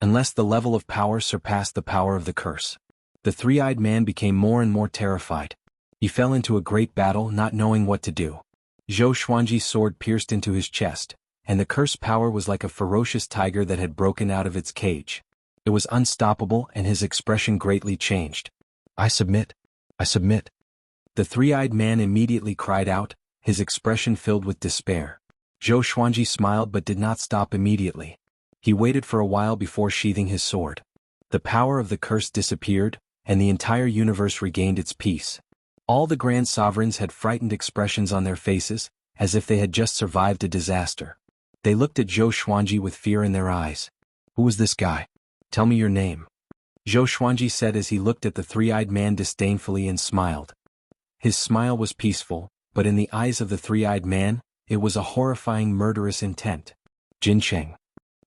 Unless the level of power surpassed the power of the curse. The three-eyed man became more and more terrified. He fell into a great battle, not knowing what to do. Zhou Xuanji's sword pierced into his chest, and the curse power was like a ferocious tiger that had broken out of its cage. It was unstoppable, and his expression greatly changed. "I submit. I submit." The three-eyed man immediately cried out, his expression filled with despair. Zhou Xuanji smiled but did not stop immediately. He waited for a while before sheathing his sword. The power of the curse disappeared, and the entire universe regained its peace. All the grand sovereigns had frightened expressions on their faces, as if they had just survived a disaster. They looked at Zhou Xuanji with fear in their eyes. "Who is this guy? Tell me your name." Zhou Xuanji said as he looked at the three-eyed man disdainfully and smiled. His smile was peaceful, but in the eyes of the three-eyed man, it was a horrifying murderous intent. "Jin Cheng."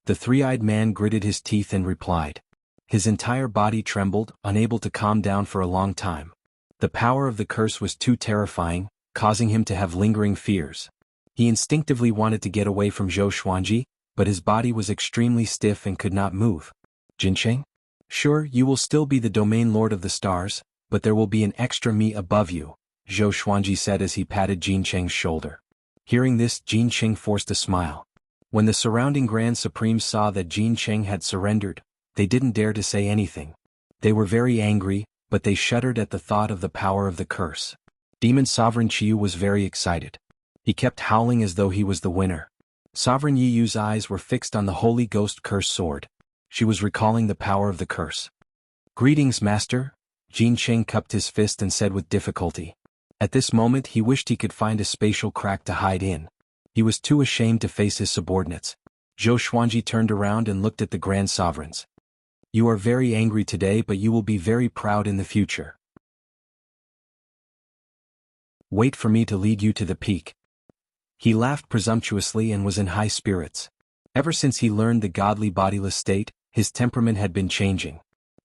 The three-eyed man gritted his teeth and replied. His entire body trembled, unable to calm down for a long time. The power of the curse was too terrifying, causing him to have lingering fears. He instinctively wanted to get away from Zhou Xuanji, but his body was extremely stiff and could not move. "Jin Cheng?" Sure, you will still be the domain lord of the stars, but there will be an extra me above you, Zhou Xuanji said as he patted Jin Cheng's shoulder. Hearing this, Jin Cheng forced a smile. When the surrounding Grand Supremes saw that Jin Cheng had surrendered, they didn't dare to say anything. They were very angry, but they shuddered at the thought of the power of the curse. Demon Sovereign Qiyu was very excited. He kept howling as though he was the winner. Sovereign Yiyu's eyes were fixed on the Holy Ghost Curse sword. She was recalling the power of the curse. Greetings, Master, Jin Cheng cupped his fist and said with difficulty. At this moment he wished he could find a spatial crack to hide in. He was too ashamed to face his subordinates. Zhou Xuanji turned around and looked at the Grand Sovereigns. You are very angry today, but you will be very proud in the future. Wait for me to lead you to the peak. He laughed presumptuously and was in high spirits. Ever since he learned the godly bodiless state, his temperament had been changing.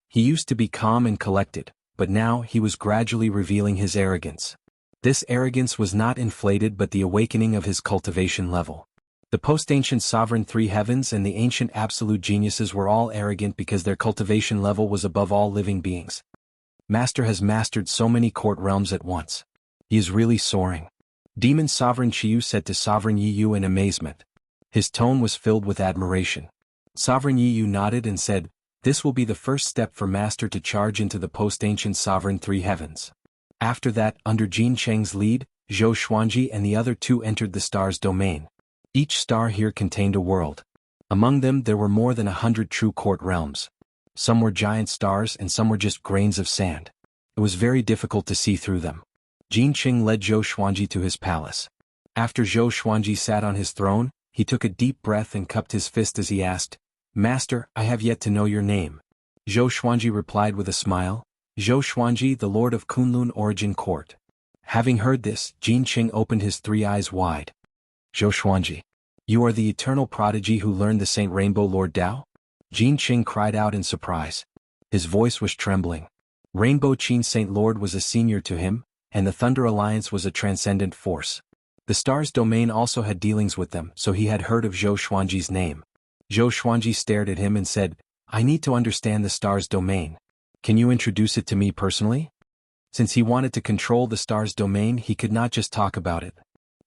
He used to be calm and collected, but now he was gradually revealing his arrogance. This arrogance was not inflated but the awakening of his cultivation level. The post-ancient sovereign three heavens and the ancient absolute geniuses were all arrogant because their cultivation level was above all living beings. Master has mastered so many court realms at once. He is really soaring. Demon Sovereign Qiyu said to Sovereign Yiyu in amazement. His tone was filled with admiration. Sovereign Yiyu nodded and said, "This will be the first step for Master to charge into the post-ancient sovereign three heavens." After that, under Jin Cheng's lead, Zhou Xuanji and the other two entered the star's domain. Each star here contained a world. Among them there were more than 100 true court realms. Some were giant stars and some were just grains of sand. It was very difficult to see through them. Jin Cheng led Zhou Xuanji to his palace. After Zhou Xuanji sat on his throne, he took a deep breath and cupped his fist as he asked, "Master, I have yet to know your name." Zhou Xuanji replied with a smile, "Zhou Xuanji, the Lord of Kunlun Origin Court." Having heard this, Jin Cheng opened his three eyes wide. "Zhou Xuanji, you are the eternal prodigy who learned the Saint Rainbow Lord Dao?" Jin Cheng cried out in surprise. His voice was trembling. Rainbow Qin Saint Lord was a senior to him, and the Thunder Alliance was a transcendent force. The star's domain also had dealings with them, so he had heard of Zhou Xuanji's name. Zhou Xuanji stared at him and said, "I need to understand the star's domain. Can you introduce it to me personally?" Since he wanted to control the star's domain, he could not just talk about it.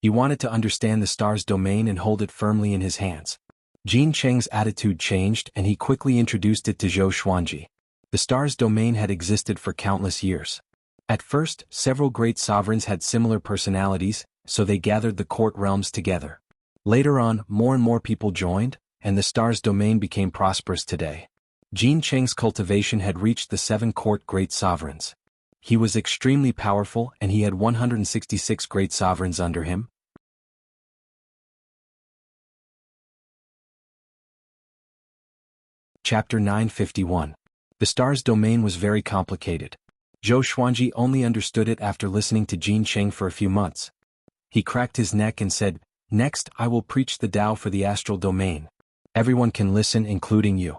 He wanted to understand the star's domain and hold it firmly in his hands. Jin Cheng's attitude changed and he quickly introduced it to Zhou Xuanji. The star's domain had existed for countless years. At first, several great sovereigns had similar personalities, so they gathered the court realms together. Later on, more and more people joined, and the star's domain became prosperous today. Jin Cheng's cultivation had reached the 7 court great sovereigns. He was extremely powerful and he had 166 great sovereigns under him. Chapter 951. The star's domain was very complicated. Zhou Xuanji only understood it after listening to Jin Cheng for a few months. He cracked his neck and said, "Next, I will preach the Tao for the astral domain. Everyone can listen, including you."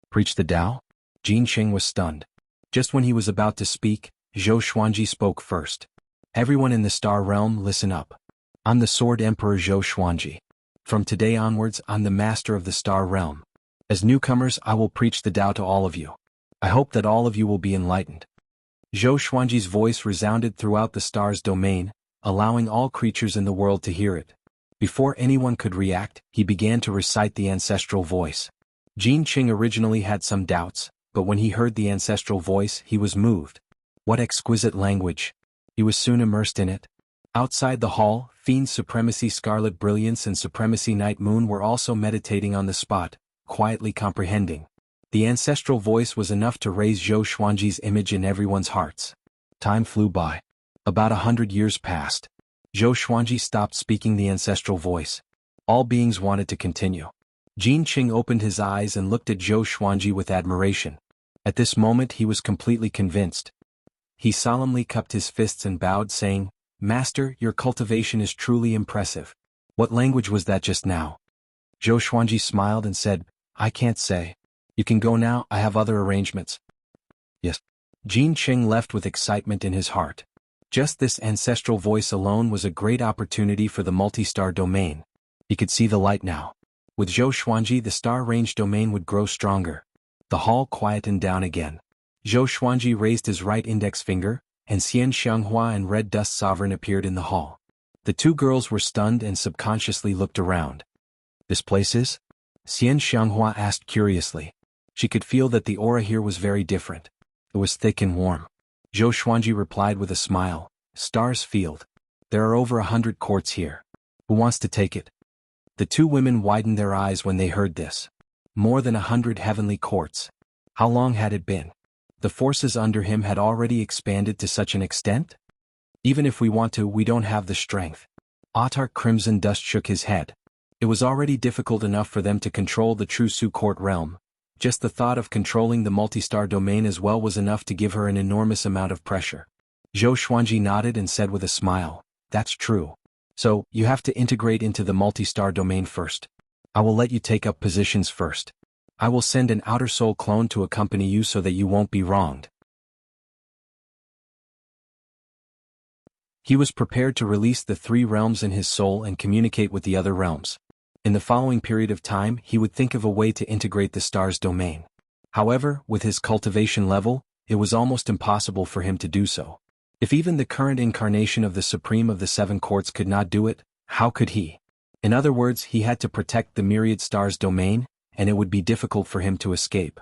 Preach the Tao? Jin Cheng was stunned. Just when he was about to speak, Zhou Xuanji spoke first. "Everyone in the star realm, listen up. I'm the Sword Emperor Zhou Xuanji. From today onwards, I'm the master of the star realm. As newcomers, I will preach the Tao to all of you. I hope that all of you will be enlightened." Zhou Xuanji's voice resounded throughout the star's domain, allowing all creatures in the world to hear it. Before anyone could react, he began to recite the ancestral voice. Jin Cheng originally had some doubts, but when he heard the ancestral voice, he was moved. What exquisite language! He was soon immersed in it. Outside the hall, Fiend Supremacy Scarlet Brilliance and Supremacy Night Moon were also meditating on the spot, quietly comprehending. The ancestral voice was enough to raise Zhou Xuanji's image in everyone's hearts. Time flew by. About 100 years passed. Zhou Xuanji stopped speaking the ancestral voice. All beings wanted to continue. Jin Cheng opened his eyes and looked at Zhou Xuanji with admiration. At this moment he was completely convinced. He solemnly cupped his fists and bowed, saying, "Master, your cultivation is truly impressive. What language was that just now?" Zhou Xuanji smiled and said, "I can't say. You can go now, I have other arrangements." "Yes." Jin Cheng left with excitement in his heart. Just this ancestral voice alone was a great opportunity for the multi-star domain. He could see the light now. With Zhou Xuanji, the star range domain would grow stronger. The hall quietened down again. Zhou Xuanji raised his right index finger, and Xian Xianghua and Red Dust Sovereign appeared in the hall. The two girls were stunned and subconsciously looked around. This place is? Xian Xianghua asked curiously. She could feel that the aura here was very different. It was thick and warm. Zhou Xuanji replied with a smile, Stars Field. There are over 100 courts here. Who wants to take it? The two women widened their eyes when they heard this. More than 100 heavenly courts. How long had it been? The forces under him had already expanded to such an extent? Even if we want to, we don't have the strength. Autarch Crimson Dust shook his head. It was already difficult enough for them to control the True Su Court realm. Just the thought of controlling the multi-star domain as well was enough to give her an enormous amount of pressure. Zhou Xuanji nodded and said with a smile, That's true. So, you have to integrate into the multi-star domain first. I will let you take up positions first. I will send an outer soul clone to accompany you so that you won't be wronged. He was prepared to release the 3 realms in his soul and communicate with the other realms. In the following period of time, he would think of a way to integrate the star's domain. However, with his cultivation level, it was almost impossible for him to do so. If even the current incarnation of the Supreme of the 7 Courts could not do it, how could he? In other words, he had to protect the myriad stars' domain, and it would be difficult for him to escape.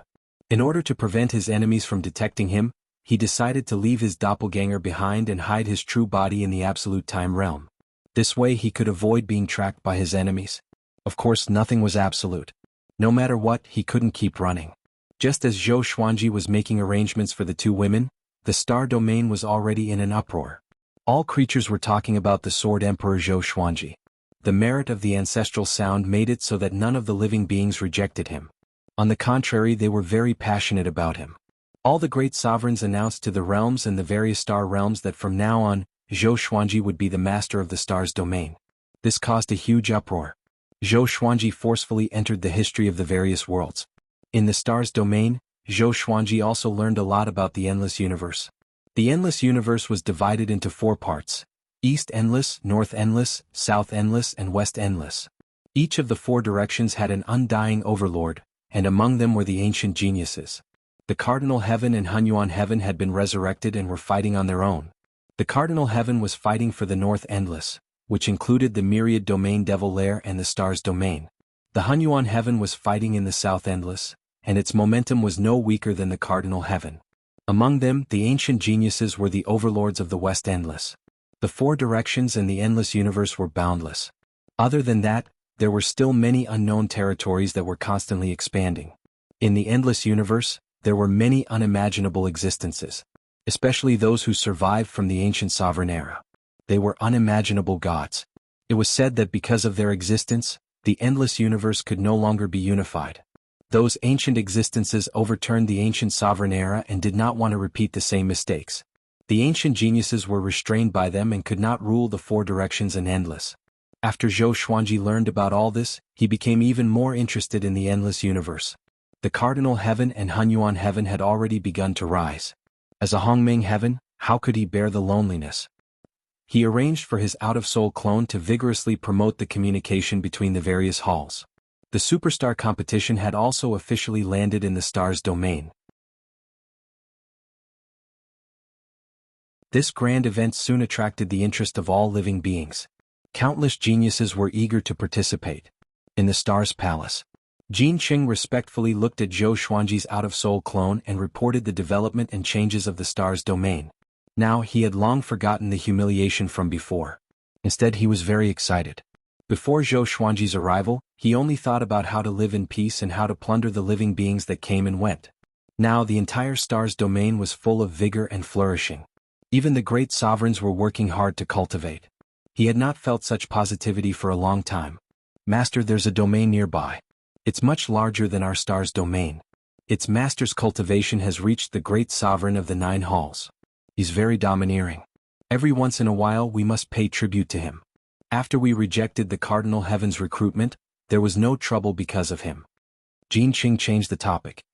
In order to prevent his enemies from detecting him, he decided to leave his doppelganger behind and hide his true body in the absolute time realm. This way he could avoid being tracked by his enemies. Of course, nothing was absolute. No matter what, he couldn't keep running. Just as Zhou Xuanji was making arrangements for the 2 women, the star domain was already in an uproar. All creatures were talking about the Sword Emperor Zhou Xuanji. The merit of the ancestral sound made it so that none of the living beings rejected him. On the contrary, they were very passionate about him. All the great sovereigns announced to the realms and the various star realms that from now on, Zhou Xuanji would be the master of the star's domain. This caused a huge uproar. Zhou Xuanji forcefully entered the history of the various worlds. In the star's domain, Zhou Xuanji also learned a lot about the endless universe. The endless universe was divided into 4 parts: East Endless, North Endless, South Endless, and West Endless. Each of the 4 directions had an undying overlord, and among them were the ancient geniuses. The Cardinal Heaven and Hunyuan Heaven had been resurrected and were fighting on their own. The Cardinal Heaven was fighting for the North Endless, which included the Myriad Domain Devil Lair and the Star's Domain. The Hunyuan Heaven was fighting in the South Endless, and its momentum was no weaker than the Cardinal Heaven. Among them, the ancient geniuses were the overlords of the West Endless. The 4 directions and the endless universe were boundless. Other than that, there were still many unknown territories that were constantly expanding. In the endless universe, there were many unimaginable existences, especially those who survived from the ancient sovereign era. They were unimaginable gods. It was said that because of their existence, the endless universe could no longer be unified. Those ancient existences overturned the ancient sovereign era and did not want to repeat the same mistakes. The ancient geniuses were restrained by them and could not rule the 4 directions and endless. After Zhou Xuanji learned about all this, he became even more interested in the endless universe. The Cardinal Heaven and Hunyuan Heaven had already begun to rise. As a Hongming Heaven, how could he bear the loneliness? He arranged for his out-of-soul clone to vigorously promote the communication between the various halls. The Superstar competition had also officially landed in the star's domain. This grand event soon attracted the interest of all living beings. Countless geniuses were eager to participate. In the star's palace, Jin Qing respectfully looked at Zhou Xuanji's out-of-soul clone and reported the development and changes of the star's domain. Now he had long forgotten the humiliation from before. Instead, he was very excited. Before Zhou Xuanji's arrival, he only thought about how to live in peace and how to plunder the living beings that came and went. Now the entire star's domain was full of vigor and flourishing. Even the great sovereigns were working hard to cultivate. He had not felt such positivity for a long time. Master, there's a domain nearby. It's much larger than our star's domain. Its master's cultivation has reached the great sovereign of the 9 halls. He's very domineering. Every once in a while we must pay tribute to him. After we rejected the Cardinal Heaven's recruitment, there was no trouble because of him. Jin Qing changed the topic.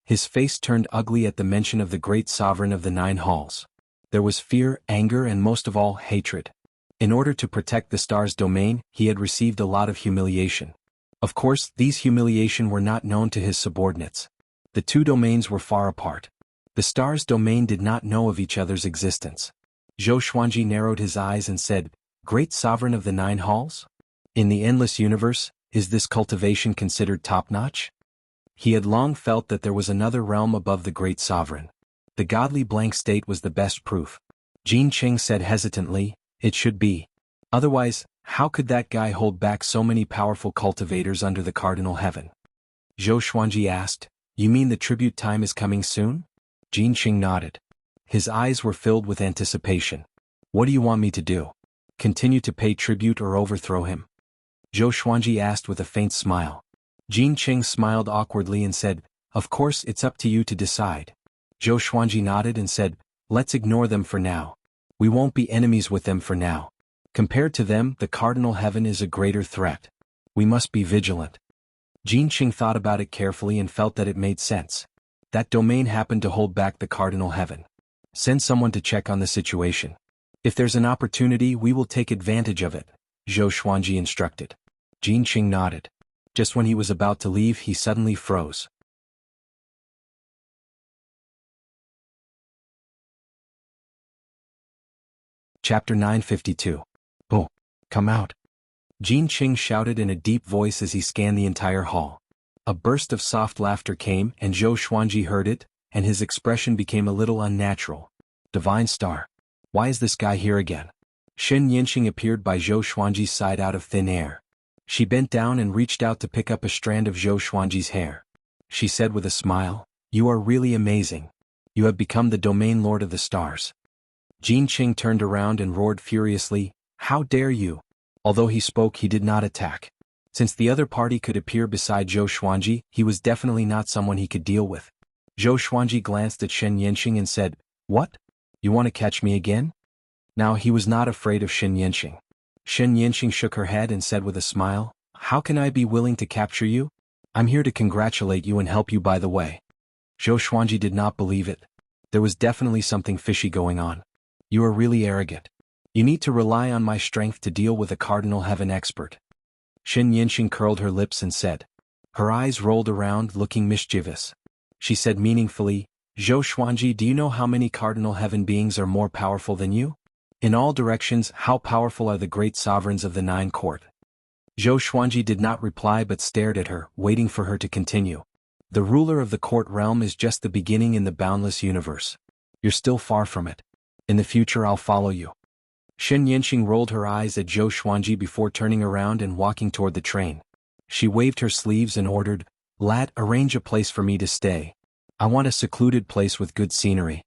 His face turned ugly at the mention of the great sovereign of the 9 halls. There was fear, anger, and most of all, hatred. In order to protect the star's domain, he had received a lot of humiliation. Of course, these humiliation were not known to his subordinates. The two domains were far apart. The stars' domain did not know of each other's existence. Zhou Xuanji narrowed his eyes and said, "Great sovereign of the 9 halls? In the endless universe, is this cultivation considered top-notch?" He had long felt that there was another realm above the great sovereign. The godly blank state was the best proof. Jin Qing said hesitantly, "It should be. Otherwise, how could that guy hold back so many powerful cultivators under the cardinal heaven?" Zhou Xuanji asked, "You mean the tribute time is coming soon?" Jin Qing nodded. His eyes were filled with anticipation. "What do you want me to do? Continue to pay tribute or overthrow him?" Zhou Xuanji asked with a faint smile. Jin Qing smiled awkwardly and said, "Of course it's up to you to decide." Zhou Xuanji nodded and said, "Let's ignore them for now. We won't be enemies with them for now. Compared to them, the cardinal heaven is a greater threat. We must be vigilant." Jin Qing thought about it carefully and felt that it made sense. That domain happened to hold back the cardinal heaven. "Send someone to check on the situation. If there's an opportunity, we will take advantage of it," Zhou Xuanji instructed. Jin Qing nodded. Just when he was about to leave, he suddenly froze. Chapter 952. "Oh, come out." Jin Qing shouted in a deep voice as he scanned the entire hall. A burst of soft laughter came, and Zhou Xuanji heard it, and his expression became a little unnatural. "Divine Star. Why is this guy here again?" Shen Yinxing appeared by Zhou Xuanji's side out of thin air. She bent down and reached out to pick up a strand of Zhou Xuanji's hair. She said with a smile, "You are really amazing. You have become the domain lord of the stars." Jin Qing turned around and roared furiously, "How dare you!" Although he spoke, he did not attack. Since the other party could appear beside Zhou Xuanji, he was definitely not someone he could deal with. Zhou Xuanji glanced at Shen Yinxing and said, "What? You want to catch me again?" Now he was not afraid of Shen Yinxing. Shen Yinxing shook her head and said with a smile, "How can I be willing to capture you? I'm here to congratulate you and help you by the way." Zhou Xuanji did not believe it. There was definitely something fishy going on. "You are really arrogant. You need to rely on my strength to deal with a cardinal heaven expert." Shen Yinxing curled her lips and said. Her eyes rolled around, looking mischievous. She said meaningfully, "Zhou Xuanji, do you know how many cardinal heaven beings are more powerful than you? In all directions, how powerful are the great sovereigns of the 9 court?" Zhou Xuanji did not reply but stared at her, waiting for her to continue. "The ruler of the court realm is just the beginning in the boundless universe. You're still far from it. In the future I'll follow you." Shen Yinxing rolled her eyes at Zhou Xuanji before turning around and walking toward the train. She waved her sleeves and ordered, "Lad, arrange a place for me to stay. I want a secluded place with good scenery."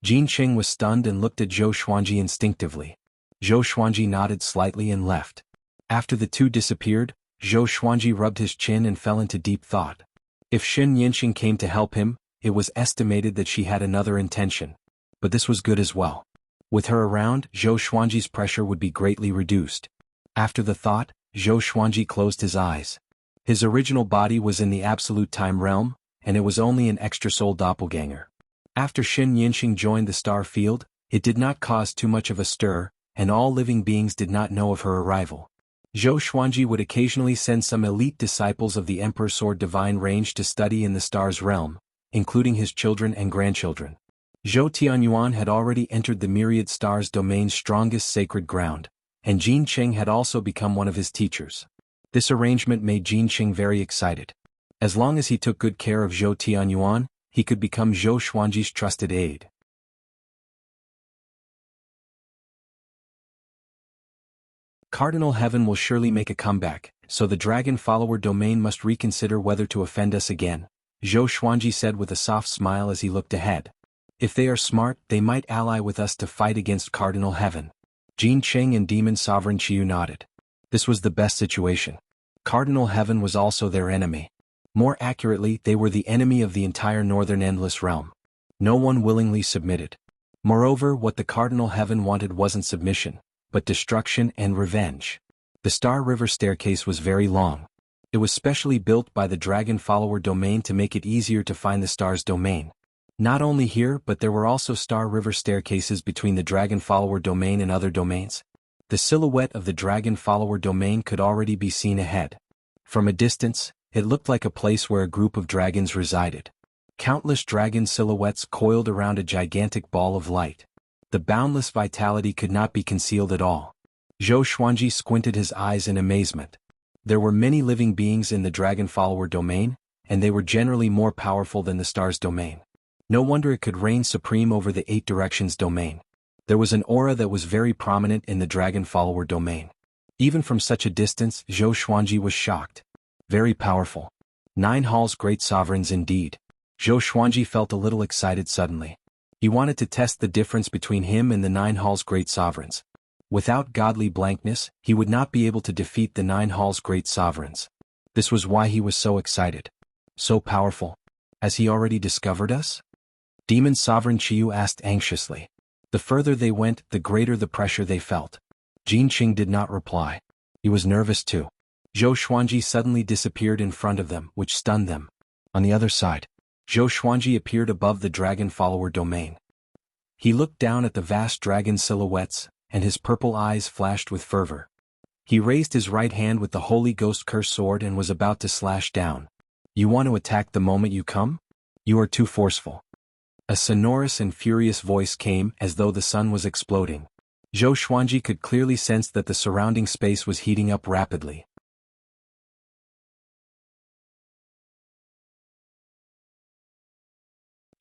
Jin Qing was stunned and looked at Zhou Xuanji instinctively. Zhou Xuanji nodded slightly and left. After the two disappeared, Zhou Xuanji rubbed his chin and fell into deep thought. If Shen Yinxing came to help him, it was estimated that she had another intention. But this was good as well. With her around, Zhou Xuanji's pressure would be greatly reduced. After the thought, Zhou Xuanji closed his eyes. His original body was in the absolute time realm, and it was only an extra-soul doppelganger. After Shen Yinxing joined the star field, it did not cause too much of a stir, and all living beings did not know of her arrival. Zhou Xuanji would occasionally send some elite disciples of the Emperor Sword Divine Range to study in the star's realm, including his children and grandchildren. Zhou Tianyuan had already entered the myriad stars domain's strongest sacred ground, and Jin Qing had also become one of his teachers. This arrangement made Jin Qing very excited. As long as he took good care of Zhou Tianyuan, he could become Zhou Xuanji's trusted aide. Cardinal Heaven will surely make a comeback, so the Dragon Follower domain must reconsider whether to offend us again, Zhou Xuanji said with a soft smile as he looked ahead. If they are smart, they might ally with us to fight against Cardinal Heaven. Jin Qing and Demon Sovereign Qiu nodded. This was the best situation. Cardinal Heaven was also their enemy. More accurately, they were the enemy of the entire Northern Endless Realm. No one willingly submitted. Moreover, what the Cardinal Heaven wanted wasn't submission, but destruction and revenge. The Star River staircase was very long. It was specially built by the Dragon Follower domain to make it easier to find the star's domain. Not only here, but there were also Star River staircases between the Dragon Follower domain and other domains. The silhouette of the Dragon Follower domain could already be seen ahead. From a distance, it looked like a place where a group of dragons resided. Countless dragon silhouettes coiled around a gigantic ball of light. The boundless vitality could not be concealed at all. Zhou Xuanji squinted his eyes in amazement. There were many living beings in the dragon follower domain, and they were generally more powerful than the stars domain. No wonder it could reign supreme over the 8 directions domain. There was an aura that was very prominent in the dragon follower domain. Even from such a distance, Zhou Xuanji was shocked. Very powerful. 9 halls great sovereigns indeed. Zhou Xuanji felt a little excited suddenly. He wanted to test the difference between him and the 9 halls great sovereigns. Without godly blankness, he would not be able to defeat the 9 halls great sovereigns. This was why he was so excited. So powerful. Has he already discovered us? Demon Sovereign Qiyu asked anxiously. The further they went, the greater the pressure they felt. Jin Qing did not reply. He was nervous too. Zhou Xuanji suddenly disappeared in front of them, which stunned them. On the other side, Zhou Xuanji appeared above the dragon follower domain. He looked down at the vast dragon silhouettes, and his purple eyes flashed with fervor. He raised his right hand with the Holy Ghost Curse sword and was about to slash down. You want to attack the moment you come? You are too forceful. A sonorous and furious voice came as though the sun was exploding. Zhou Xuanji could clearly sense that the surrounding space was heating up rapidly.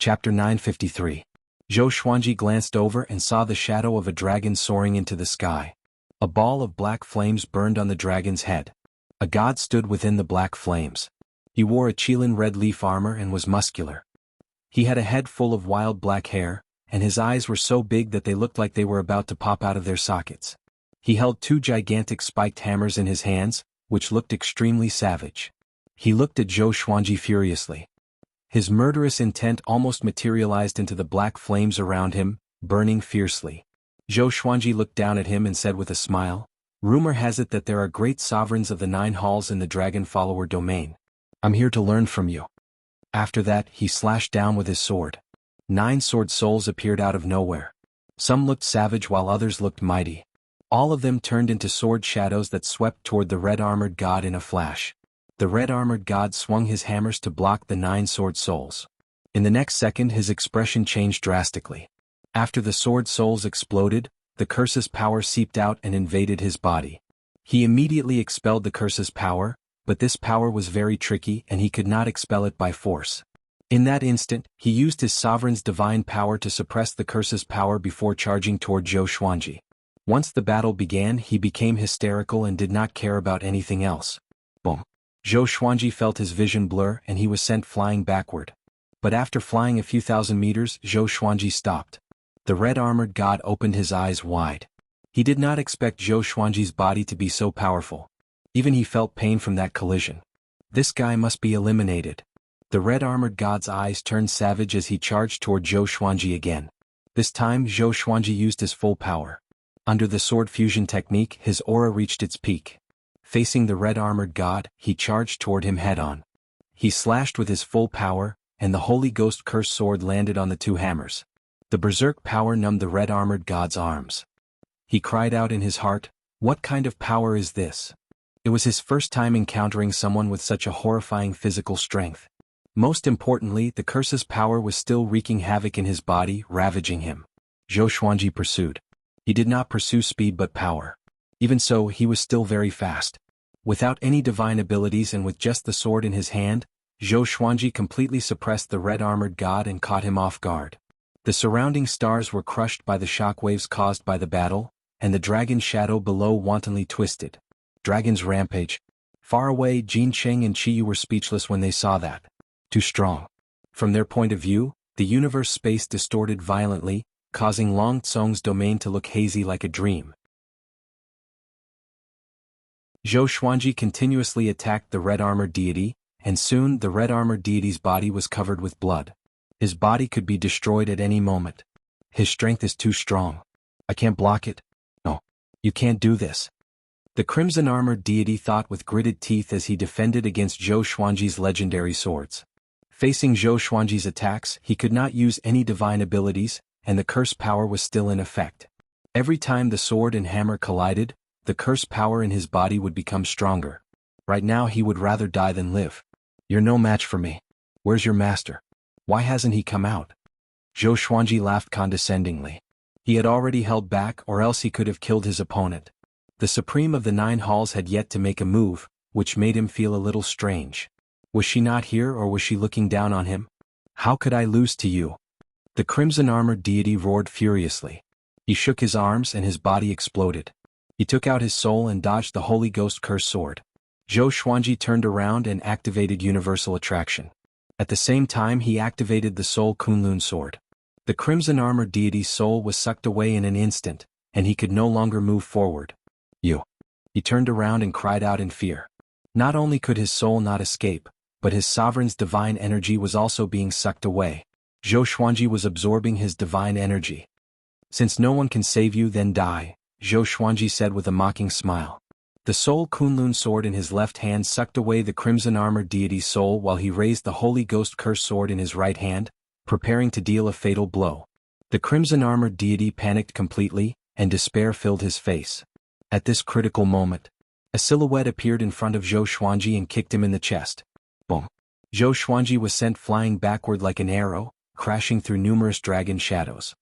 Chapter 953. Zhou Xuanji glanced over and saw the shadow of a dragon soaring into the sky. A ball of black flames burned on the dragon's head. A god stood within the black flames. He wore a Qilin red leaf armor and was muscular. He had a head full of wild black hair, and his eyes were so big that they looked like they were about to pop out of their sockets. He held 2 gigantic spiked hammers in his hands, which looked extremely savage. He looked at Zhou Xuanji furiously. His murderous intent almost materialized into the black flames around him, burning fiercely. Zhou Xuanji looked down at him and said with a smile, "Rumor has it that there are great sovereigns of the 9 halls in the dragon follower domain. I'm here to learn from you." After that, he slashed down with his sword. 9 sword souls appeared out of nowhere. Some looked savage while others looked mighty. All of them turned into sword shadows that swept toward the red-armored god in a flash. The red-armored god swung his hammers to block the 9 sword souls. In the next second his expression changed drastically. After the sword souls exploded, the curse's power seeped out and invaded his body. He immediately expelled the curse's power, but this power was very tricky and he could not expel it by force. In that instant, he used his sovereign's divine power to suppress the curse's power before charging toward Zhou Xuanji. Once the battle began, he became hysterical and did not care about anything else. Boom. Zhou Xuanji felt his vision blur and he was sent flying backward. But after flying a few thousand meters, Zhou Xuanji stopped. The red-armored god opened his eyes wide. He did not expect Zhou Xuanji's body to be so powerful. Even he felt pain from that collision. This guy must be eliminated. The red-armored god's eyes turned savage as he charged toward Zhou Xuanji again. This time Zhou Xuanji used his full power. Under the sword fusion technique, his aura reached its peak. Facing the red-armored god, he charged toward him head-on. He slashed with his full power, and the Holy Ghost Curse sword landed on the 2 hammers. The berserk power numbed the red-armored god's arms. He cried out in his heart, "What kind of power is this?" It was his first time encountering someone with such a horrifying physical strength. Most importantly, the curse's power was still wreaking havoc in his body, ravaging him. Zhou Xuanji pursued. He did not pursue speed but power. Even so, he was still very fast. Without any divine abilities and with just the sword in his hand, Zhou Xuanji completely suppressed the red-armored god and caught him off guard. The surrounding stars were crushed by the shockwaves caused by the battle, and the dragon shadow below wantonly twisted. Dragon's rampage. Far away, Jin Qing and Qiyu were speechless when they saw that. Too strong. From their point of view, the universe space distorted violently, causing Long Tsong's domain to look hazy like a dream. Zhou Xuanji continuously attacked the red-armored deity, and soon the red-armored deity's body was covered with blood. His body could be destroyed at any moment. His strength is too strong. I can't block it. No. You can't do this. The crimson-armored deity thought with gritted teeth as he defended against Zhou Xuanji's legendary swords. Facing Zhou Xuanji's attacks, he could not use any divine abilities, and the curse power was still in effect. Every time the sword and hammer collided, the curse power in his body would become stronger. Right now he would rather die than live. You're no match for me. Where's your master? Why hasn't he come out? Zhou Xuanji laughed condescendingly. He had already held back, or else he could have killed his opponent. The Supreme of the 9 Halls had yet to make a move, which made him feel a little strange. Was she not here, or was she looking down on him? How could I lose to you? The crimson-armored deity roared furiously. He shook his arms and his body exploded. He took out his soul and dodged the Holy Ghost Curse sword. Zhou Xuanji turned around and activated Universal Attraction. At the same time he activated the Soul Kunlun sword. The crimson-armored deity's soul was sucked away in an instant, and he could no longer move forward. You. He turned around and cried out in fear. Not only could his soul not escape, but his sovereign's divine energy was also being sucked away. Zhou Xuanji was absorbing his divine energy. Since no one can save you, then die, Zhou Xuanji said with a mocking smile. The Soul Kunlun sword in his left hand sucked away the crimson-armored deity's soul while he raised the Holy Ghost Curse sword in his right hand, preparing to deal a fatal blow. The crimson-armored deity panicked completely, and despair filled his face. At this critical moment, a silhouette appeared in front of Zhou Xuanji and kicked him in the chest. Boom! Zhou Xuanji was sent flying backward like an arrow, crashing through numerous dragon shadows.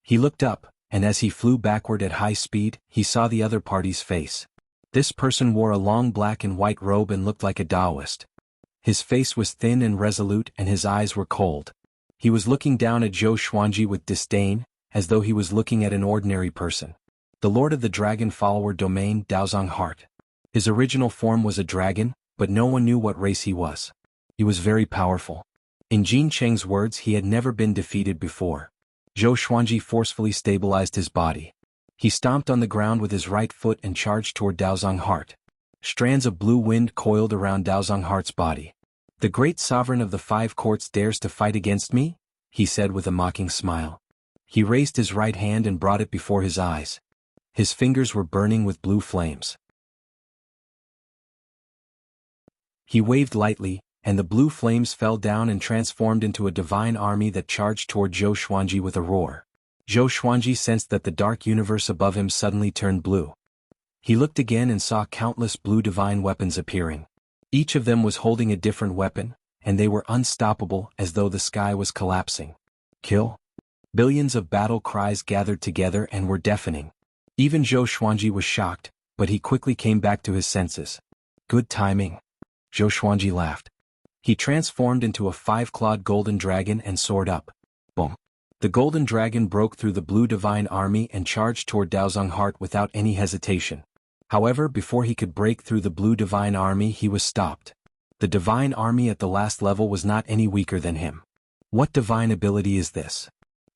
He looked up, and as he flew backward at high speed, he saw the other party's face. This person wore a long black and white robe and looked like a Taoist. His face was thin and resolute and his eyes were cold. He was looking down at Zhou Xuanji with disdain, as though he was looking at an ordinary person. The Lord of the Dragon Follower Domain, Daozong Heart. His original form was a dragon, but no one knew what race he was. He was very powerful. In Jin Cheng's words, he had never been defeated before. Zhou Xuanji forcefully stabilized his body. He stomped on the ground with his right foot and charged toward Daozong Heart. Strands of blue wind coiled around Daozong Heart's body. The great sovereign of the 5 courts dares to fight against me? He said with a mocking smile. He raised his right hand and brought it before his eyes. His fingers were burning with blue flames. He waved lightly, and the blue flames fell down and transformed into a divine army that charged toward Zhou Xuanji with a roar. Zhou Xuanji sensed that the dark universe above him suddenly turned blue. He looked again and saw countless blue divine weapons appearing. Each of them was holding a different weapon, and they were unstoppable as though the sky was collapsing. Kill! Billions of battle cries gathered together and were deafening. Even Zhou Xuanji was shocked, but he quickly came back to his senses. Good timing. Zhou Xuanji laughed. He transformed into a 5-clawed golden dragon and soared up. Boom! The golden dragon broke through the blue divine army and charged toward Daozong Heart without any hesitation. However, before he could break through the blue divine army, he was stopped. The divine army at the last level was not any weaker than him. What divine ability is this?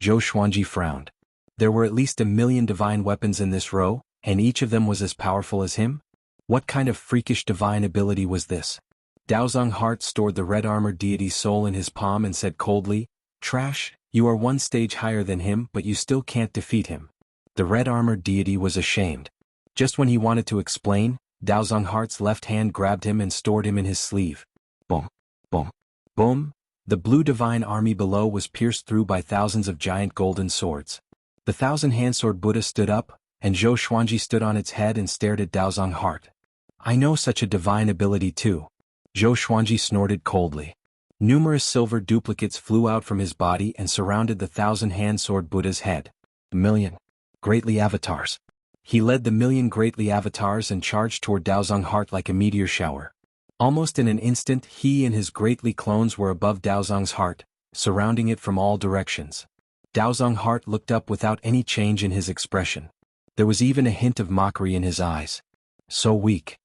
Zhou Xuanji frowned. There were at least 1,000,000 divine weapons in this row, and each of them was as powerful as him? What kind of freakish divine ability was this? Daozong Heart stored the red-armored deity's soul in his palm and said coldly, "Trash, you are 1 stage higher than him, but you still can't defeat him." The red-armored deity was ashamed. Just when he wanted to explain, Daozong Heart's left hand grabbed him and stored him in his sleeve. Boom! Boom! Boom! The blue divine army below was pierced through by thousands of giant golden swords. The 1,000-hand-sword Buddha stood up, and Zhou Xuanji stood on its head and stared at Daozong Heart. "I know such a divine ability too." Zhou Xuanji snorted coldly. Numerous silver duplicates flew out from his body and surrounded the 1,000-hand-sword Buddha's head. 1,000,000 greatly avatars. He led the 1,000,000 greatly avatars and charged toward Daozong Heart like a meteor shower. Almost in an instant, he and his greatly clones were above Daozong's heart, surrounding it from all directions. Daozong Heart looked up without any change in his expression. There was even a hint of mockery in his eyes. So weak.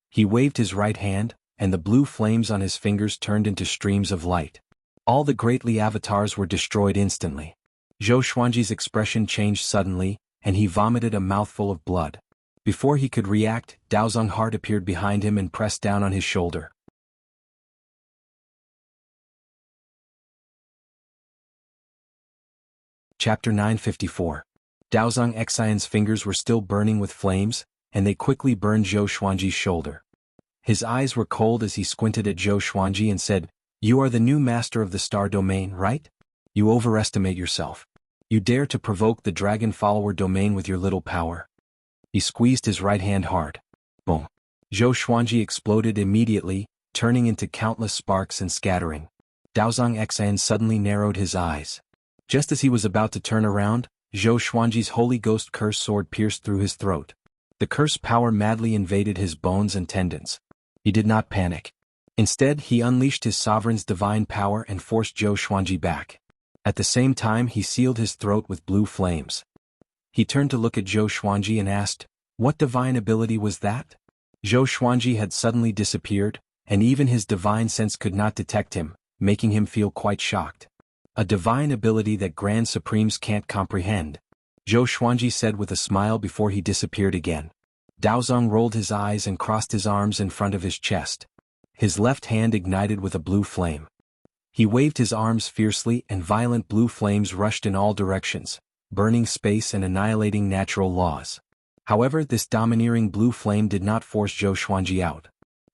He waved his right hand, and the blue flames on his fingers turned into streams of light. All the greatly avatars were destroyed instantly. Zhou Xuanji's expression changed suddenly, and he vomited a mouthful of blood. Before he could react, Daozong Heart appeared behind him and pressed down on his shoulder. Chapter 954. Daozong Xian's fingers were still burning with flames, and they quickly burned Zhou Xuanji's shoulder. His eyes were cold as he squinted at Zhou Xuanji and said, "You are the new master of the star domain, right? You overestimate yourself. You dare to provoke the dragon follower domain with your little power." He squeezed his right hand hard. Boom! Zhou Xuanji exploded immediately, turning into countless sparks and scattering. Daozong Xian suddenly narrowed his eyes. Just as he was about to turn around, Zhou Xuanji's Holy Ghost curse sword pierced through his throat. The curse power madly invaded his bones and tendons. He did not panic. Instead, he unleashed his sovereign's divine power and forced Zhou Xuanji back. At the same time, he sealed his throat with blue flames. He turned to look at Zhou Xuanji and asked, "What divine ability was that?" Zhou Xuanji had suddenly disappeared, and even his divine sense could not detect him, making him feel quite shocked. A divine ability that Grand Supremes can't comprehend, Zhou Xuanji said with a smile before he disappeared again. Daozong rolled his eyes and crossed his arms in front of his chest. His left hand ignited with a blue flame. He waved his arms fiercely and violent blue flames rushed in all directions, burning space and annihilating natural laws. However, this domineering blue flame did not force Zhou Xuanji out.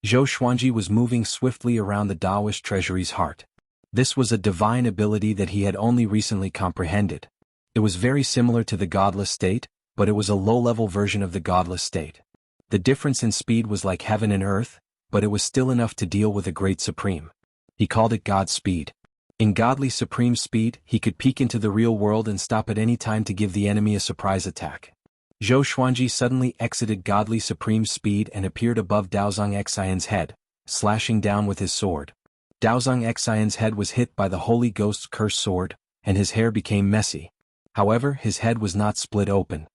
Zhou Xuanji was moving swiftly around the Taoist treasury's heart. This was a divine ability that he had only recently comprehended. It was very similar to the godless state, but it was a low-level version of the godless state. The difference in speed was like heaven and earth, but it was still enough to deal with a great supreme. He called it God speed. In godly supreme speed, he could peek into the real world and stop at any time to give the enemy a surprise attack. Zhou Xuanji suddenly exited godly supreme speed and appeared above Daozong Xian's head, slashing down with his sword. Daozong Xian's head was hit by the Holy Ghost's cursed sword, and his hair became messy. However, his head was not split open.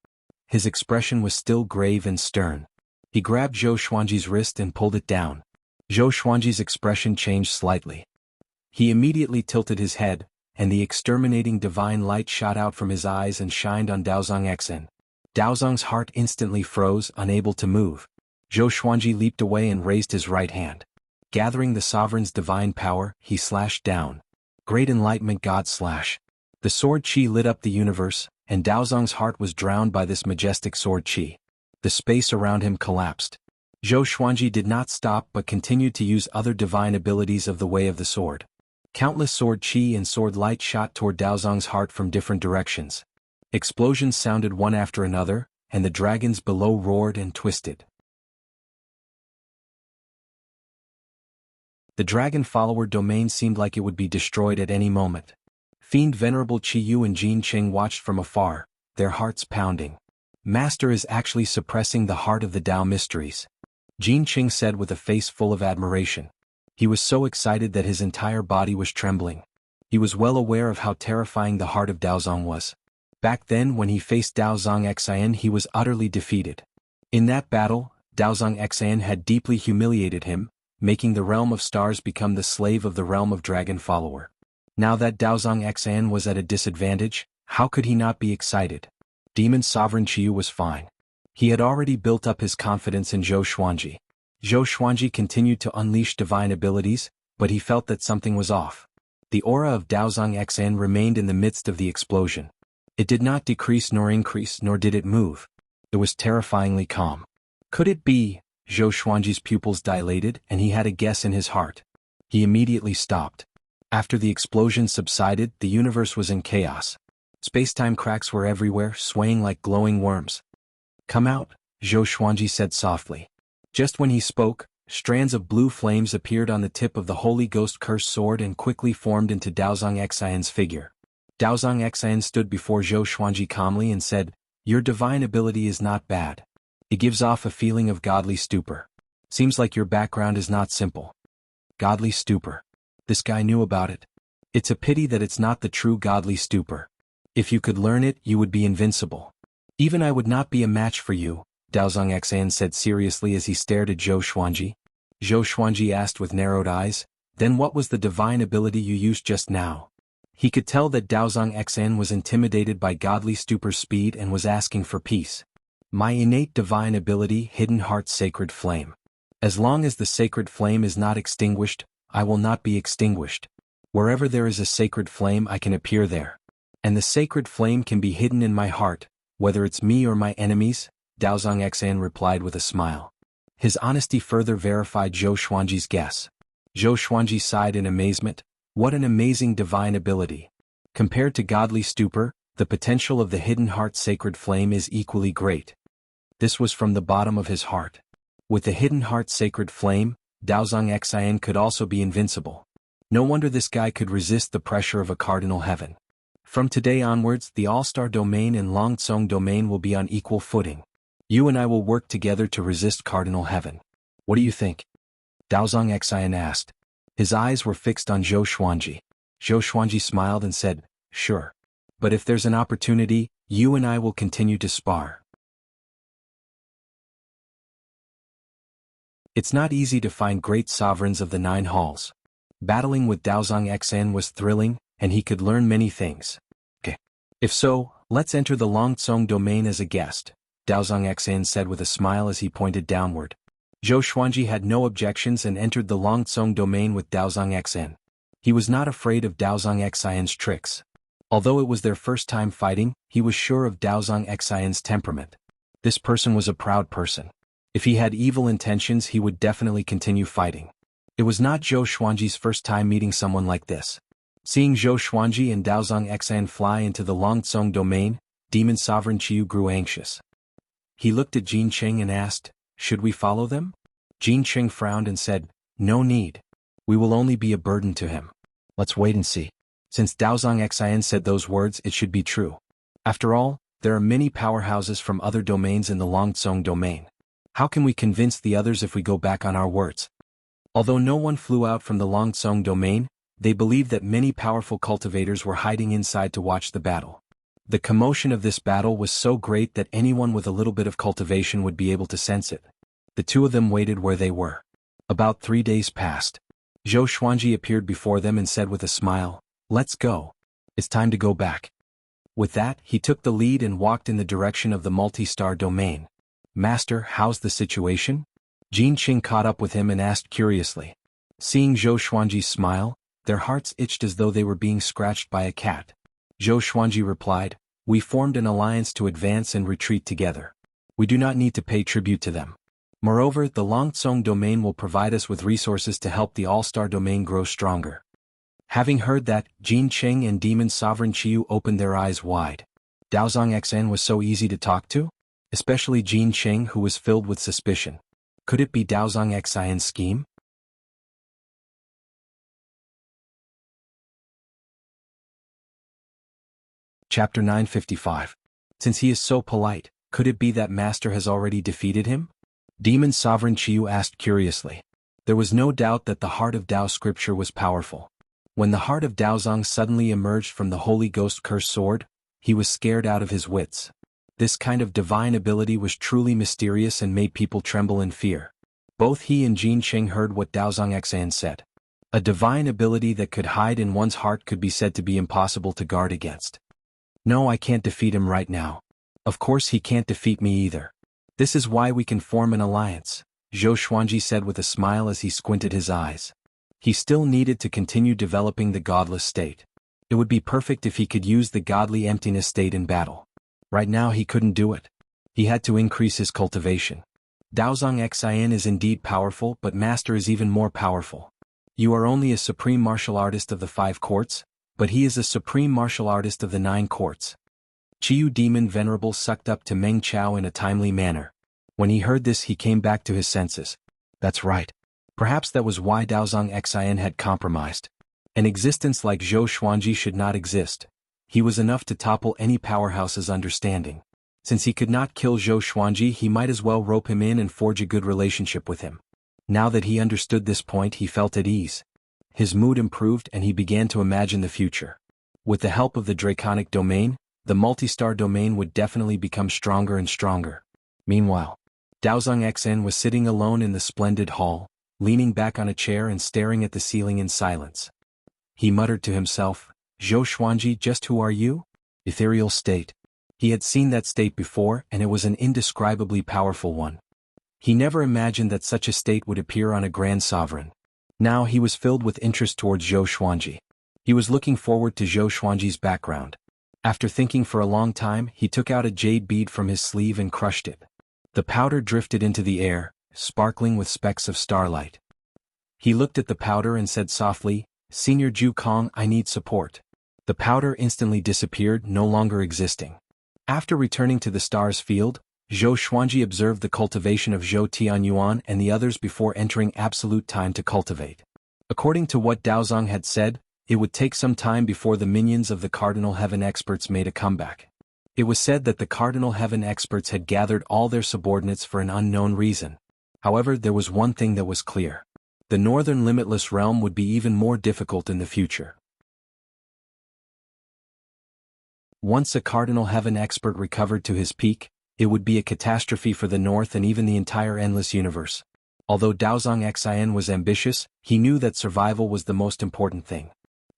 His expression was still grave and stern. He grabbed Zhou Xuanji's wrist and pulled it down. Zhou Xuanji's expression changed slightly. He immediately tilted his head, and the exterminating divine light shot out from his eyes and shined on Daozong Xian. Daozong's heart instantly froze, unable to move. Zhou Xuanji leaped away and raised his right hand. Gathering the sovereign's divine power, he slashed down. Great Enlightenment God Slash. The sword chi lit up the universe, and Daozong's heart was drowned by this majestic sword chi. The space around him collapsed. Zhou Xuanji did not stop but continued to use other divine abilities of the way of the sword. Countless sword chi and sword light shot toward Daozong's heart from different directions. Explosions sounded one after another, and the dragons below roared and twisted. The dragon follower domain seemed like it would be destroyed at any moment. Fiend Venerable Qi Yu and Jin Qing watched from afar, their hearts pounding. Master is actually suppressing the heart of the Tao mysteries, Jin Qing said with a face full of admiration. He was so excited that his entire body was trembling. He was well aware of how terrifying the heart of Daozong was. Back then when he faced Daozong Xian he was utterly defeated. In that battle, Daozong Xian had deeply humiliated him, making the realm of stars become the slave of the realm of dragon follower. Now that Daozong Xian was at a disadvantage, how could he not be excited? Demon Sovereign Qiyu was fine. He had already built up his confidence in Zhou Xuanji. Zhou Xuanji continued to unleash divine abilities, but he felt that something was off. The aura of Daozong Xian remained in the midst of the explosion. It did not decrease nor increase, nor did it move. It was terrifyingly calm. Could it be? Zhou Xuanji's pupils dilated and he had a guess in his heart. He immediately stopped. After the explosion subsided, the universe was in chaos. Space-time cracks were everywhere, swaying like glowing worms. "Come out," Zhou Xuanji said softly. Just when he spoke, strands of blue flames appeared on the tip of the Holy Ghost cursed sword and quickly formed into Daozong Xian's figure. Daozong Xian stood before Zhou Xuanji calmly and said, "Your divine ability is not bad. It gives off a feeling of godly stupor. Seems like your background is not simple." Godly stupor. This guy knew about it. It's a pity that it's not the true godly stupor. If you could learn it, you would be invincible. Even I would not be a match for you, Daozong Xian said seriously as he stared at Zhou Xuanji. Zhou Xuanji asked with narrowed eyes, "Then what was the divine ability you used just now?" He could tell that Daozong Xian was intimidated by godly stupor's speed and was asking for peace. "My innate divine ability, Hidden Heart's Sacred Flame. As long as the sacred flame is not extinguished, I will not be extinguished. Wherever there is a sacred flame I can appear there. And the sacred flame can be hidden in my heart, whether it's me or my enemies," Daozong Xian replied with a smile. His honesty further verified Zhou Xuanji's guess. Zhou Xuanji sighed in amazement. What an amazing divine ability. Compared to godly stupor, the potential of the Hidden Heart Sacred Flame is equally great. This was from the bottom of his heart. With the Hidden Heart Sacred Flame, Daozong Xian could also be invincible. No wonder this guy could resist the pressure of a cardinal heaven. From today onwards, the All-Star domain and Longtsong domain will be on equal footing. You and I will work together to resist cardinal heaven. What do you think? Daozong Xian asked. His eyes were fixed on Zhou Xuanji. Zhou Xuanji smiled and said, sure. But if there's an opportunity, you and I will continue to spar. It's not easy to find great sovereigns of the 9 halls. Battling with Daozong Xian was thrilling, and he could learn many things. Okay. If so, let's enter the Longtsong domain as a guest, Daozong Xian said with a smile as he pointed downward. Zhou Xuanji had no objections and entered the Longtsong domain with Daozong Xian. He was not afraid of Daozong Xian's tricks. Although it was their first time fighting, he was sure of Daozong Xian's temperament. This person was a proud person. If he had evil intentions, he would definitely continue fighting. It was not Zhou Xuanji's first time meeting someone like this. Seeing Zhou Xuanji and Daozong Xian fly into the Longtsong domain, Demon Sovereign Qiu grew anxious. He looked at Jin Cheng and asked, should we follow them? Jin Cheng frowned and said, no need. We will only be a burden to him. Let's wait and see. Since Daozong Xian said those words, it should be true. After all, there are many powerhouses from other domains in the Longtsong domain. How can we convince the others if we go back on our words? Although no one flew out from the Longtsong domain, they believed that many powerful cultivators were hiding inside to watch the battle. The commotion of this battle was so great that anyone with a little bit of cultivation would be able to sense it. The two of them waited where they were. About 3 days passed. Zhou Xuanji appeared before them and said with a smile, let's go. It's time to go back. With that, he took the lead and walked in the direction of the multi-star domain. Master, how's the situation? Jin Qing caught up with him and asked curiously. Seeing Zhou Xuanji smile, their hearts itched as though they were being scratched by a cat. Zhou Xuanji replied, we formed an alliance to advance and retreat together. We do not need to pay tribute to them. Moreover, the Longtsong domain will provide us with resources to help the All-Star domain grow stronger. Having heard that, Jin Cheng and Demon Sovereign Qiu opened their eyes wide. Daozong Xian was so easy to talk to? Especially Jin Cheng, who was filled with suspicion. Could it be Daozong Xian's scheme? Chapter 955. Since he is so polite, could it be that Master has already defeated him? Demon Sovereign Qiu asked curiously. There was no doubt that the heart of Dao scripture was powerful. When the heart of Daozong suddenly emerged from the Holy Ghost Cursed Sword, he was scared out of his wits. This kind of divine ability was truly mysterious and made people tremble in fear. Both he and Jin Cheng heard what Daozong Xian said. A divine ability that could hide in one's heart could be said to be impossible to guard against. No, I can't defeat him right now. Of course he can't defeat me either. This is why we can form an alliance, Zhou Xuanji said with a smile as he squinted his eyes. He still needed to continue developing the godless state. It would be perfect if he could use the godly emptiness state in battle. Right now he couldn't do it. He had to increase his cultivation. Daozong Xian is indeed powerful, but Master is even more powerful. You are only a supreme martial artist of the 5 courts, but he is a supreme martial artist of the 9 courts. Qiu Demon Venerable sucked up to Meng Chao in a timely manner. When he heard this, he came back to his senses. That's right. Perhaps that was why Daozong Xian had compromised. An existence like Zhou Xuanji should not exist. He was enough to topple any powerhouse's understanding. Since he could not kill Zhou Xuanji, he might as well rope him in and forge a good relationship with him. Now that he understood this point, he felt at ease. His mood improved and he began to imagine the future. With the help of the Draconic domain, the multi-star domain would definitely become stronger and stronger. Meanwhile, Daozong Xian was sitting alone in the splendid hall, leaning back on a chair and staring at the ceiling in silence. He muttered to himself, Zhou Xuanji, just who are you? Ethereal state. He had seen that state before, and it was an indescribably powerful one. He never imagined that such a state would appear on a grand sovereign. Now he was filled with interest towards Zhou Xuanji. He was looking forward to Zhou Xuanji's background. After thinking for a long time, he took out a jade bead from his sleeve and crushed it. The powder drifted into the air, sparkling with specks of starlight. He looked at the powder and said softly, Senior Ju Kong, I need support. The powder instantly disappeared, no longer existing. After returning to the stars field, Zhou Xuanji observed the cultivation of Zhou Tianyuan and the others before entering absolute time to cultivate. According to what Daozong had said, it would take some time before the minions of the Cardinal Heaven experts made a comeback. It was said that the Cardinal Heaven experts had gathered all their subordinates for an unknown reason. However, there was one thing that was clear. The Northern Limitless Realm would be even more difficult in the future. Once a Cardinal Heaven expert recovered to his peak, it would be a catastrophe for the North and even the entire Endless Universe. Although Daozong Xin was ambitious, he knew that survival was the most important thing.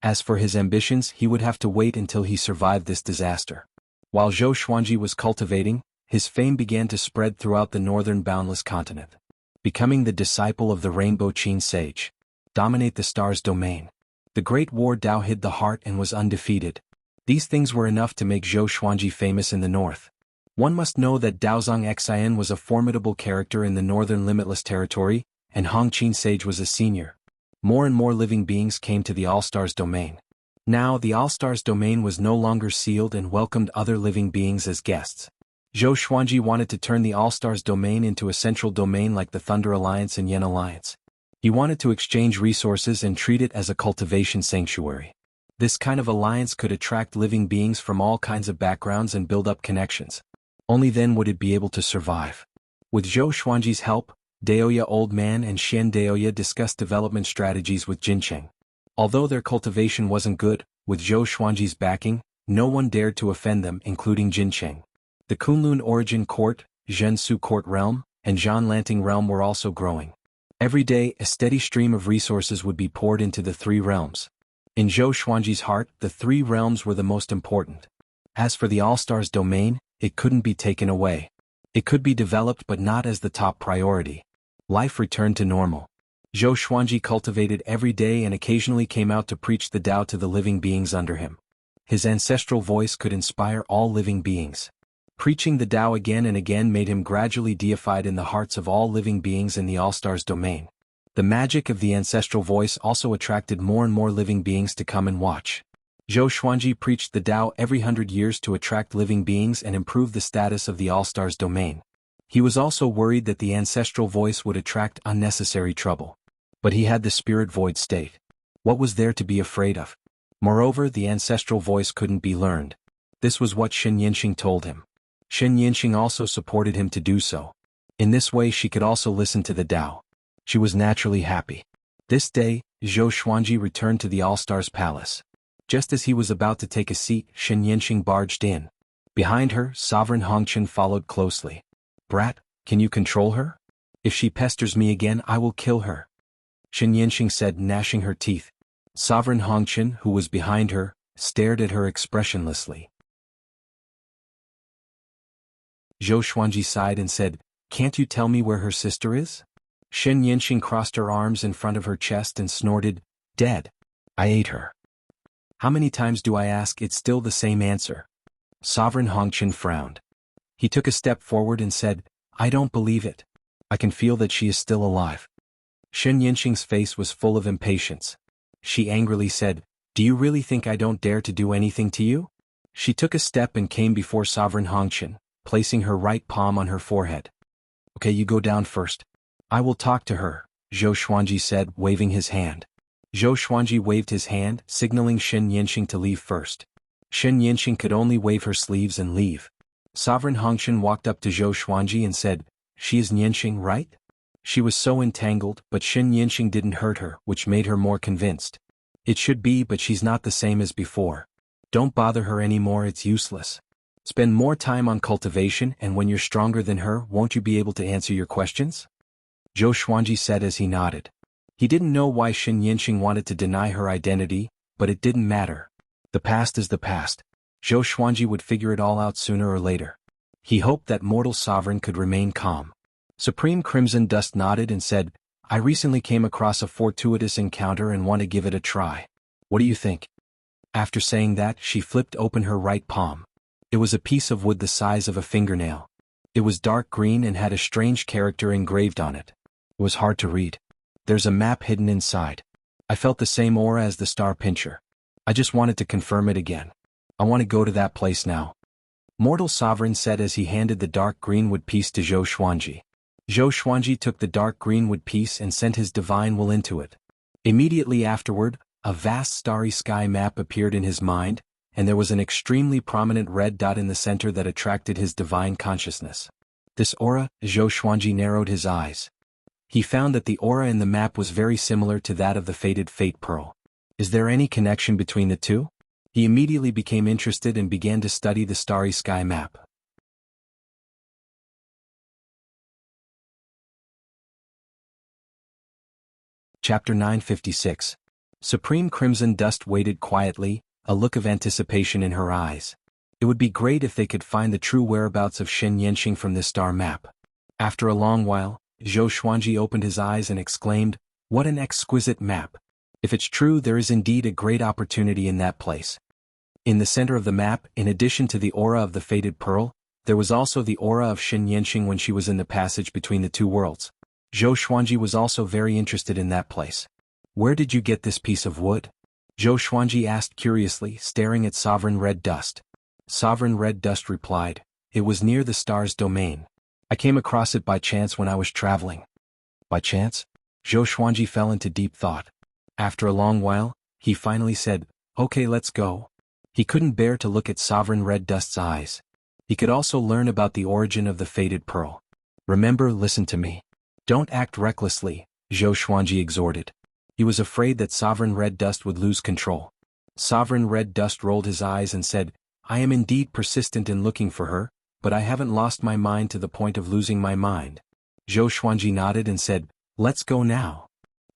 As for his ambitions, he would have to wait until he survived this disaster. While Zhou Xuanji was cultivating, his fame began to spread throughout the northern boundless continent. Becoming the disciple of the Rainbow Qin Sage. Dominate the stars domain. The Great War Dao hid the heart and was undefeated. These things were enough to make Zhou Xuanji famous in the north. One must know that Daozong Xin was a formidable character in the northern limitless territory, and Hong Qin Sage was a senior. More and more living beings came to the All-Stars domain. Now the All-Stars domain was no longer sealed and welcomed other living beings as guests. Zhou Xuanji wanted to turn the All-Stars domain into a central domain like the Thunder Alliance and Yen Alliance. He wanted to exchange resources and treat it as a cultivation sanctuary. This kind of alliance could attract living beings from all kinds of backgrounds and build up connections. Only then would it be able to survive. With Zhou Xuanji's help, Daoya Old Man and Xian Daoya discussed development strategies with Jincheng. Although their cultivation wasn't good, with Zhou Xuanji's backing, no one dared to offend them, including Jincheng. The Kunlun Origin Court, Zhensu Court Realm, and Zhanlanting Realm were also growing. Every day, a steady stream of resources would be poured into the three realms. In Zhou Xuanji's heart, the three realms were the most important. As for the All-Stars domain, it couldn't be taken away. It could be developed but not as the top priority. Life returned to normal. Zhou Xuanji cultivated every day and occasionally came out to preach the Tao to the living beings under him. His ancestral voice could inspire all living beings. Preaching the Tao again and again made him gradually deified in the hearts of all living beings in the All-Stars domain. The magic of the ancestral voice also attracted more and more living beings to come and watch. Zhou Xuanji preached the Tao every 100 years to attract living beings and improve the status of the All-Stars domain. He was also worried that the ancestral voice would attract unnecessary trouble. But he had the spirit void state. What was there to be afraid of? Moreover, the ancestral voice couldn't be learned. This was what Shen Yinxing told him. Shen Yinxing also supported him to do so. In this way she could also listen to the Tao. She was naturally happy. This day, Zhou Xuanji returned to the All-Stars Palace. Just as he was about to take a seat, Shen Yinxing barged in. Behind her, Sovereign Hongqian followed closely. "Brat, can you control her? If she pesters me again, I will kill her," Shen Yinxing said, gnashing her teeth. Sovereign Hongqian, who was behind her, stared at her expressionlessly. Zhou Xuanji sighed and said, "Can't you tell me where her sister is?" Shen Yinxing crossed her arms in front of her chest and snorted, "Dead. I ate her." "How many times do I ask? It's still the same answer." Sovereign Hongqian frowned. He took a step forward and said, "I don't believe it. I can feel that she is still alive." Shen Yinxing's face was full of impatience. She angrily said, "Do you really think I don't dare to do anything to you?" She took a step and came before Sovereign Hongqian, placing her right palm on her forehead. "Okay, you go down first. I will talk to her," Zhou Xuanji said, waving his hand. Zhou Xuanji waved his hand, signaling Shen Yinxing to leave first. Shen Yinxing could only wave her sleeves and leave. Sovereign Hongqian walked up to Zhou Xuanji and said, "She is Yinxing, right?" She was so entangled, but Shen Yinxing didn't hurt her, which made her more convinced. "It should be, but she's not the same as before. Don't bother her anymore, it's useless. Spend more time on cultivation, and when you're stronger than her, won't you be able to answer your questions?" Zhou Xuanji said as he nodded. He didn't know why Shen Yinxing wanted to deny her identity, but it didn't matter. The past is the past. Zhou Xuanji would figure it all out sooner or later. He hoped that mortal sovereign could remain calm. Supreme Crimson Dust nodded and said, "I recently came across a fortuitous encounter and want to give it a try. What do you think?" After saying that, she flipped open her right palm. It was a piece of wood the size of a fingernail. It was dark green and had a strange character engraved on it. It was hard to read. There's a map hidden inside. I felt the same aura as the star pincher. I just wanted to confirm it again. I want to go to that place now. Mortal Sovereign said as he handed the dark greenwood piece to Zhou Xuanji. Zhou Xuanji took the dark greenwood piece and sent his divine will into it. Immediately afterward, a vast starry sky map appeared in his mind, and there was an extremely prominent red dot in the center that attracted his divine consciousness. This aura, Zhou Xuanji narrowed his eyes. He found that the aura in the map was very similar to that of the fated Fate Pearl. Is there any connection between the two? He immediately became interested and began to study the starry sky map. Chapter 956. Supreme Crimson Dust waited quietly, a look of anticipation in her eyes. It would be great if they could find the true whereabouts of Shen Yanxing from this star map. After a long while, Zhou Xuanji opened his eyes and exclaimed, "What an exquisite map! If it's true, there is indeed a great opportunity in that place." In the center of the map, in addition to the aura of the fated pearl, there was also the aura of Shen Yanxing when she was in the passage between the two worlds. Zhou Xuanji was also very interested in that place. "Where did you get this piece of wood?" Zhou Xuanji asked curiously, staring at Sovereign Red Dust. Sovereign Red Dust replied, "It was near the star's domain. I came across it by chance when I was traveling." By chance? Zhou Xuanji fell into deep thought. After a long while, he finally said, "Okay, let's go." He couldn't bear to look at Sovereign Red Dust's eyes. He could also learn about the origin of the fated pearl. "Remember, listen to me. Don't act recklessly," Zhou Xuanji exhorted. He was afraid that Sovereign Red Dust would lose control. Sovereign Red Dust rolled his eyes and said, "I am indeed persistent in looking for her, but I haven't lost my mind to the point of losing my mind." Zhou Xuanji nodded and said, "Let's go now."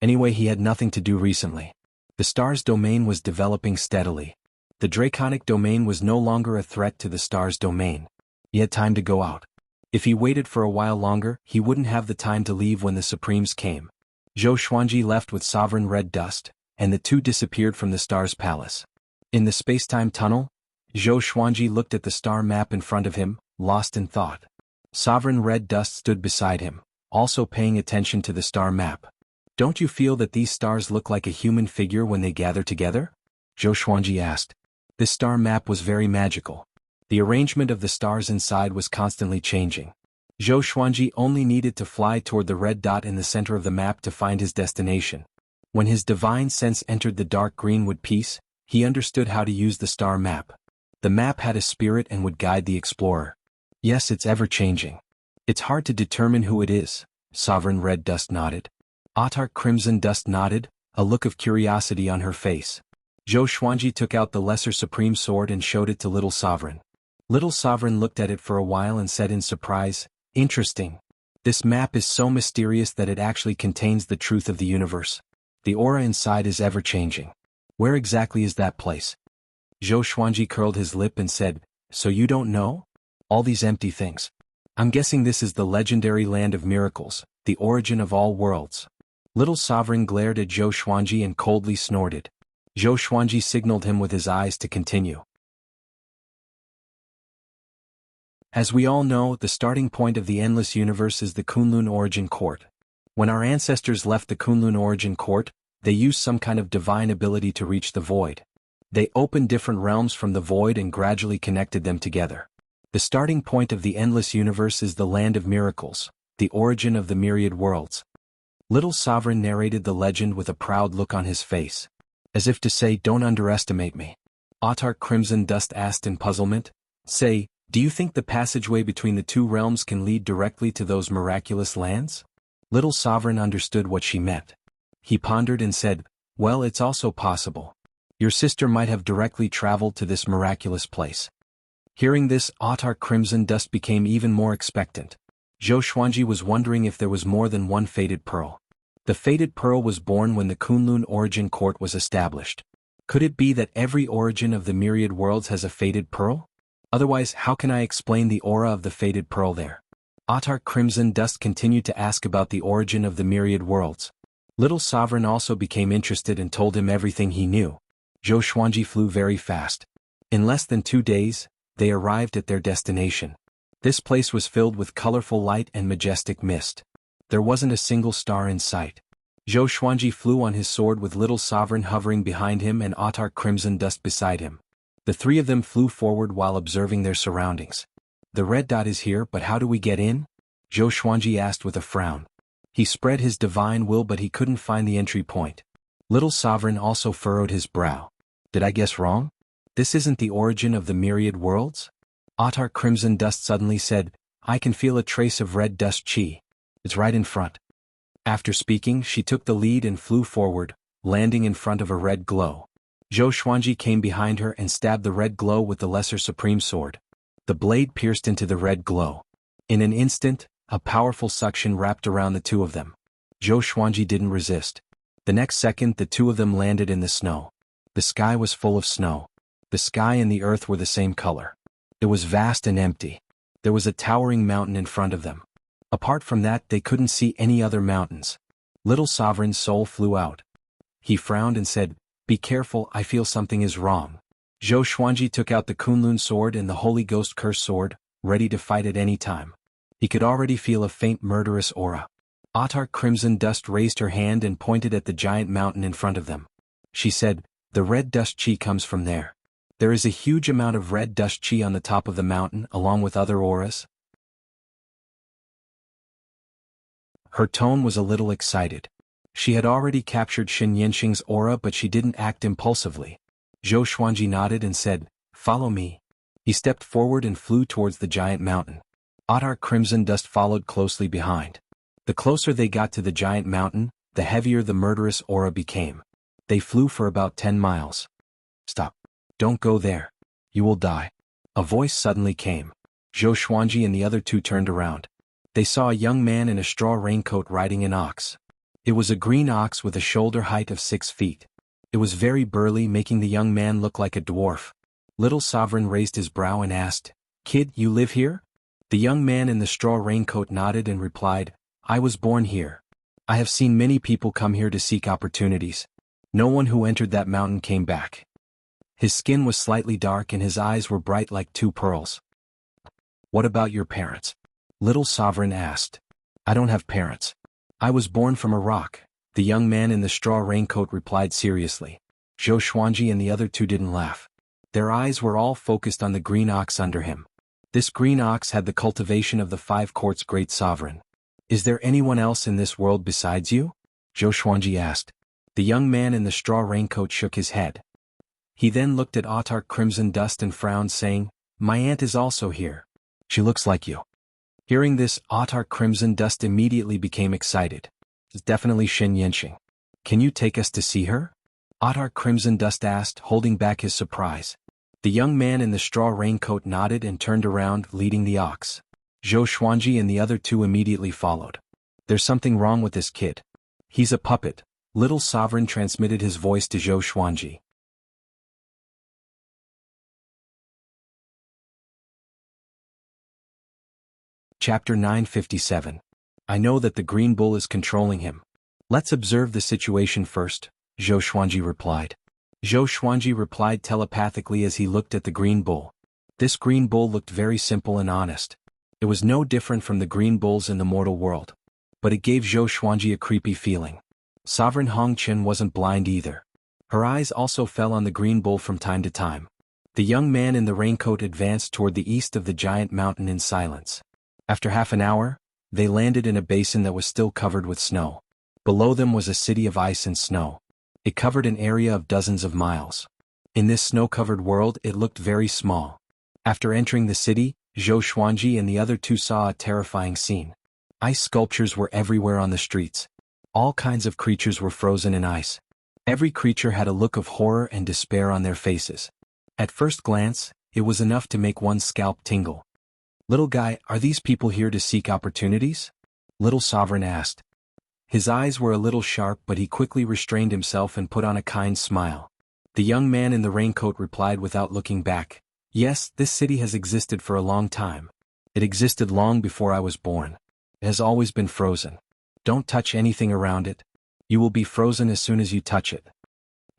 Anyway, he had nothing to do recently. The star's domain was developing steadily. The draconic domain was no longer a threat to the star's domain. He had time to go out. If he waited for a while longer, he wouldn't have the time to leave when the Supremes came. Zhou Xuanji left with Sovereign Red Dust, and the two disappeared from the star's palace. In the space-time tunnel, Zhou Xuanji looked at the star map in front of him, lost in thought. Sovereign Red Dust stood beside him, also paying attention to the star map. "Don't you feel that these stars look like a human figure when they gather together?" Zhou Xuanji asked. This star map was very magical. The arrangement of the stars inside was constantly changing. Zhou Xuanji only needed to fly toward the red dot in the center of the map to find his destination. When his divine sense entered the dark greenwood piece, he understood how to use the star map. The map had a spirit and would guide the explorer. "Yes, it's ever-changing. It's hard to determine who it is," Sovereign Red Dust nodded. Autarch Crimson Dust nodded, a look of curiosity on her face. Zhou Xuanji took out the Lesser Supreme Sword and showed it to Little Sovereign. Little Sovereign looked at it for a while and said in surprise, "Interesting. This map is so mysterious that it actually contains the truth of the universe. The aura inside is ever-changing. Where exactly is that place?" Zhou Xuanji curled his lip and said, "So you don't know? All these empty things. I'm guessing this is the legendary land of miracles, the origin of all worlds." Little Sovereign glared at Zhou Xuanji and coldly snorted. Zhou Xuanji signaled him with his eyes to continue. As we all know, the starting point of the endless universe is the Kunlun Origin Court. When our ancestors left the Kunlun Origin Court, they used some kind of divine ability to reach the void. They opened different realms from the void and gradually connected them together. The starting point of the endless universe is the land of miracles, the origin of the myriad worlds. Little Sovereign narrated the legend with a proud look on his face. As if to say, "Don't underestimate me." Autarch Crimson Dust asked in puzzlement, "Say, do you think the passageway between the two realms can lead directly to those miraculous lands?" Little Sovereign understood what she meant. He pondered and said, "Well, it's also possible. Your sister might have directly traveled to this miraculous place." Hearing this, Autarch Crimson Dust became even more expectant. Zhou Xuanji was wondering if there was more than one fated pearl. The fated pearl was born when the Kunlun Origin Court was established. Could it be that every origin of the myriad worlds has a fated pearl? Otherwise, how can I explain the aura of the fated pearl there? Autarch Crimson Dust continued to ask about the origin of the myriad worlds. Little Sovereign also became interested and told him everything he knew. Zhou Xuanji flew very fast. In less than 2 days, they arrived at their destination. This place was filled with colorful light and majestic mist. There wasn't a single star in sight. Zhou Xuanji flew on his sword with Little Sovereign hovering behind him and Autarch Crimson Dust beside him. The three of them flew forward while observing their surroundings. "The red dot is here, but how do we get in?" Zhou Xuanji asked with a frown. He spread his divine will, but he couldn't find the entry point. Little Sovereign also furrowed his brow. Did I guess wrong? This isn't the origin of the myriad worlds? Autarch Crimson Dust suddenly said, I can feel a trace of red dust chi. It's right in front. After speaking, she took the lead and flew forward, landing in front of a red glow. Zhou Xuanji came behind her and stabbed the red glow with the Lesser Supreme Sword. The blade pierced into the red glow. In an instant, a powerful suction wrapped around the two of them. Zhou Xuanji didn't resist. The next second the two of them landed in the snow. The sky was full of snow. The sky and the earth were the same color. It was vast and empty. There was a towering mountain in front of them. Apart from that, they couldn't see any other mountains. Little Sovereign's soul flew out. He frowned and said, Be careful, I feel something is wrong. Zhou Xuanji took out the Kunlun sword and the Holy Ghost Curse sword, ready to fight at any time. He could already feel a faint murderous aura. Autarch Crimson Dust raised her hand and pointed at the giant mountain in front of them. She said, The red dust chi comes from there. There is a huge amount of red dust chi on the top of the mountain along with other auras. Her tone was a little excited. She had already captured Shen Yanxing's aura, but she didn't act impulsively. Zhou Xuanji nodded and said, Follow me. He stepped forward and flew towards the giant mountain. Autarch Crimson Dust followed closely behind. The closer they got to the giant mountain, the heavier the murderous aura became. They flew for about 10 miles. Stop. Don't go there. You will die. A voice suddenly came. Zhou Xuanji and the other two turned around. They saw a young man in a straw raincoat riding an ox. It was a green ox with a shoulder height of 6 feet. It was very burly, making the young man look like a dwarf. Little Sovereign raised his brow and asked, Kid, you live here? The young man in the straw raincoat nodded and replied, I was born here. I have seen many people come here to seek opportunities. No one who entered that mountain came back. His skin was slightly dark and his eyes were bright like 2 pearls. What about your parents? Little Sovereign asked. I don't have parents. I was born from a rock, the young man in the straw raincoat replied seriously. Zhou Xuanji and the other two didn't laugh. Their eyes were all focused on the green ox under him. This green ox had the cultivation of the 5 courts great sovereign. Is there anyone else in this world besides you? Zhou Xuanji asked. The young man in the straw raincoat shook his head. He then looked at Autarch Crimson Dust and frowned, saying, My aunt is also here. She looks like you. Hearing this, Autarch Crimson Dust immediately became excited. It's definitely Shen Yanxing. Can you take us to see her? Autarch Crimson Dust asked, holding back his surprise. The young man in the straw raincoat nodded and turned around, leading the ox. Zhou Xuanji and the other two immediately followed. There's something wrong with this kid. He's a puppet. Little Sovereign transmitted his voice to Zhou Xuanji. Chapter 957. I know that the green bull is controlling him. Let's observe the situation first, Zhou Xuanji replied. Zhou Xuanji replied telepathically as he looked at the green bull. This green bull looked very simple and honest. It was no different from the green bulls in the mortal world. But it gave Zhou Xuanji a creepy feeling. Sovereign Hongqian wasn't blind either. Her eyes also fell on the green bull from time to time. The young man in the raincoat advanced toward the east of the giant mountain in silence. After half an hour, they landed in a basin that was still covered with snow. Below them was a city of ice and snow. It covered an area of dozens of miles. In this snow-covered world, it looked very small. After entering the city, Zhou Xuanji and the other two saw a terrifying scene. Ice sculptures were everywhere on the streets. All kinds of creatures were frozen in ice. Every creature had a look of horror and despair on their faces. At first glance, it was enough to make one's scalp tingle. Little guy, are these people here to seek opportunities? Little Sovereign asked. His eyes were a little sharp, but he quickly restrained himself and put on a kind smile. The young man in the raincoat replied without looking back. Yes, this city has existed for a long time. It existed long before I was born. It has always been frozen. Don't touch anything around it. You will be frozen as soon as you touch it.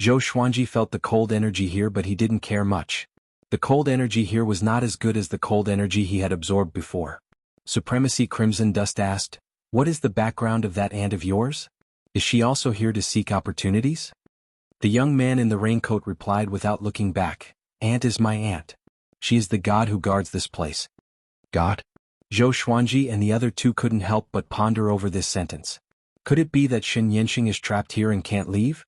Zhou Xuanji felt the cold energy here, but he didn't care much. The cold energy here was not as good as the cold energy he had absorbed before. Supremacy Crimson Dust asked, What is the background of that aunt of yours? Is she also here to seek opportunities? The young man in the raincoat replied without looking back, Aunt is my aunt. She is the god who guards this place. God? Zhou Xuanji and the other two couldn't help but ponder over this sentence. Could it be that Shen Yanxing is trapped here and can't leave?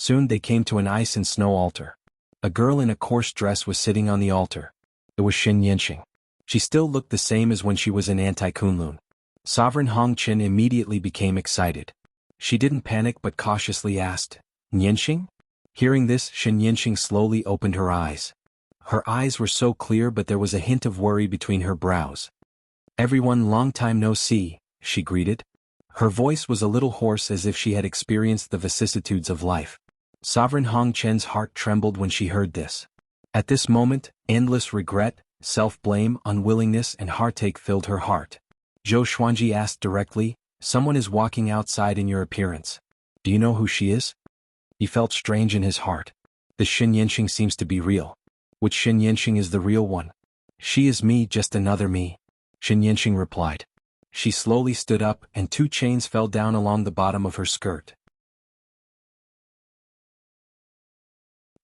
Soon they came to an ice and snow altar. A girl in a coarse dress was sitting on the altar. It was Xin Yanqing. She still looked the same as when she was in Anti-Kunlun. Sovereign Hong Chen immediately became excited. She didn't panic but cautiously asked, "Yanqing?" Hearing this, Xin Yanqing slowly opened her eyes. Her eyes were so clear but there was a hint of worry between her brows. "Everyone, long time no see," she greeted. Her voice was a little hoarse as if she had experienced the vicissitudes of life. Sovereign Hong Chen's heart trembled when she heard this. At this moment, endless regret, self-blame, unwillingness and heartache filled her heart. Zhou Xuanji asked directly, "Someone is walking outside in your appearance. Do you know who she is?" He felt strange in his heart. The Xin Yanqing seems to be real. Which Xin Yanqing is the real one? "She is me, just another me," Xin Yanqing replied. She slowly stood up and 2 chains fell down along the bottom of her skirt.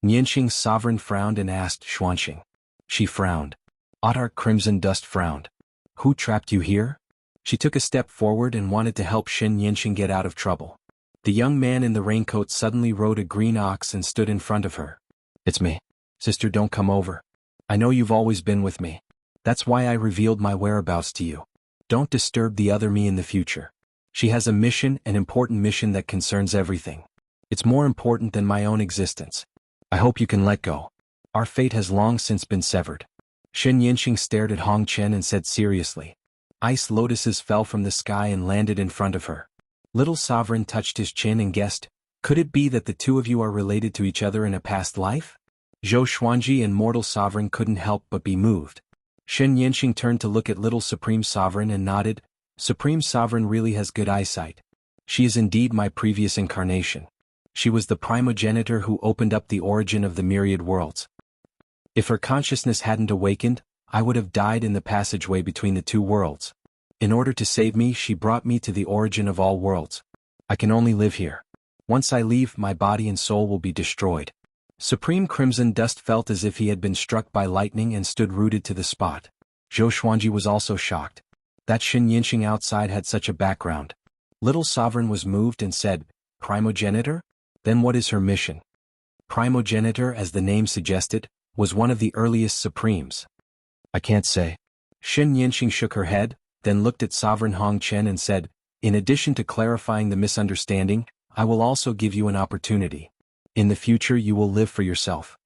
Yanqing's sovereign frowned and asked Xuanxing. She frowned. Otar Crimson Dust frowned. "Who trapped you here?" She took a step forward and wanted to help Xin Yanqing get out of trouble. The young man in the raincoat suddenly rode a green ox and stood in front of her. "It's me. Sister, don't come over. I know you've always been with me. That's why I revealed my whereabouts to you. Don't disturb the other me in the future. She has a mission, an important mission that concerns everything. It's more important than my own existence. I hope you can let go. Our fate has long since been severed." Xin Yanqing stared at Hong Chen and said seriously. Ice lotuses fell from the sky and landed in front of her. Little Sovereign touched his chin and guessed, "Could it be that the two of you are related to each other in a past life?" Zhou Xuanji and Mortal Sovereign couldn't help but be moved. Xin Yanqing turned to look at Little Supreme Sovereign and nodded. "Supreme Sovereign really has good eyesight. She is indeed my previous incarnation. She was the primogenitor who opened up the origin of the myriad worlds. If her consciousness hadn't awakened, I would have died in the passageway between the 2 worlds. In order to save me, she brought me to the origin of all worlds. I can only live here. Once I leave, my body and soul will be destroyed." Supreme Crimson Dust felt as if he had been struck by lightning and stood rooted to the spot. Zhou Xuanji was also shocked. That Xin Yanqing outside had such a background. Little Sovereign was moved and said, "Primogenitor? Then what is her mission?" Primogenitor, as the name suggested, was one of the earliest supremes. "I can't say." Xin Yanqing shook her head, then looked at Sovereign Hong Chen and said, "In addition to clarifying the misunderstanding, I will also give you an opportunity. In the future you will live for yourself."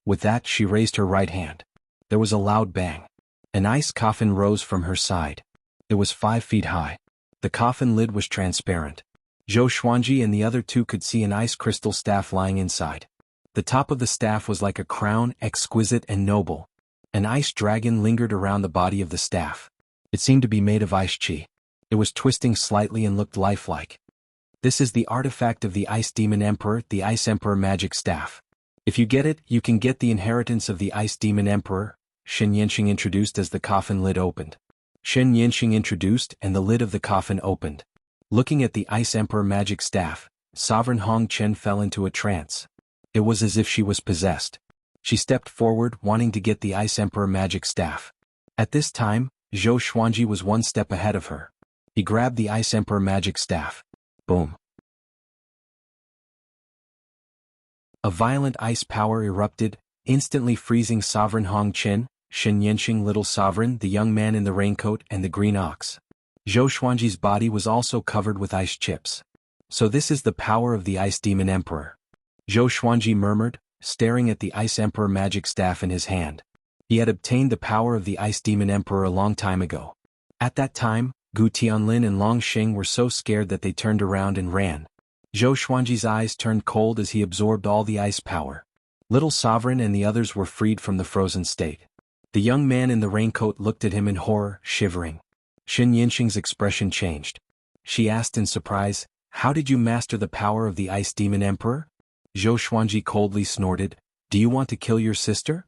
With that she raised her right hand. There was a loud bang. An ice coffin rose from her side. It was 5 feet high. The coffin lid was transparent. Zhou Xuanji and the other 2 could see an ice crystal staff lying inside. The top of the staff was like a crown, exquisite and noble. An ice dragon lingered around the body of the staff. It seemed to be made of ice chi. It was twisting slightly and looked lifelike. "This is the artifact of the Ice Demon Emperor, the Ice Emperor Magic Staff. If you get it, you can get the inheritance of the Ice Demon Emperor," Xin Yanqing introduced as the coffin lid opened. Xin Yanqing introduced and the lid of the coffin opened. Looking at the Ice Emperor Magic Staff, Sovereign Hong Chen fell into a trance. It was as if she was possessed. She stepped forward, wanting to get the Ice Emperor Magic Staff. At this time, Zhou Xuanji was 1 step ahead of her. He grabbed the Ice Emperor Magic Staff. Boom. A violent ice power erupted, instantly freezing Sovereign Hong Chen, Xin Yanqing, Little Sovereign, the young man in the raincoat and the green ox. Zhou Xuanji's body was also covered with ice chips. "So this is the power of the Ice Demon Emperor," Zhou Xuanji murmured, staring at the Ice Emperor Magic Staff in his hand. He had obtained the power of the Ice Demon Emperor a long time ago. At that time, Gu Tianlin and Long Xing were so scared that they turned around and ran. Zhou Xuanji's eyes turned cold as he absorbed all the ice power. Little Sovereign and the others were freed from the frozen state. The young man in the raincoat looked at him in horror, shivering. Xin Yanqing's expression changed. She asked in surprise, "How did you master the power of the Ice Demon Emperor?" Zhou Xuanji coldly snorted, "Do you want to kill your sister?"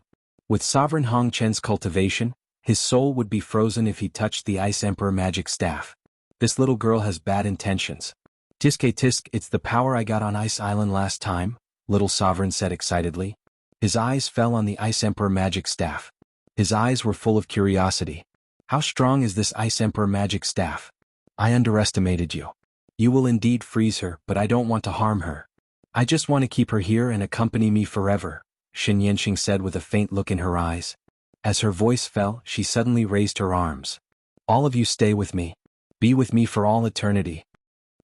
With Sovereign Hong Chen's cultivation, his soul would be frozen if he touched the Ice Emperor Magic Staff. This little girl has bad intentions. "Tisk tisk, it's the power I got on Ice Island last time," Little Sovereign said excitedly. His eyes fell on the Ice Emperor Magic Staff. His eyes were full of curiosity. "How strong is this Ice Emperor Magic Staff? I underestimated you. You will indeed freeze her, but I don't want to harm her." I just want to keep her here and accompany me forever, Shen Yanqing said with a faint look in her eyes. As her voice fell, she suddenly raised her arms. All of you stay with me. Be with me for all eternity.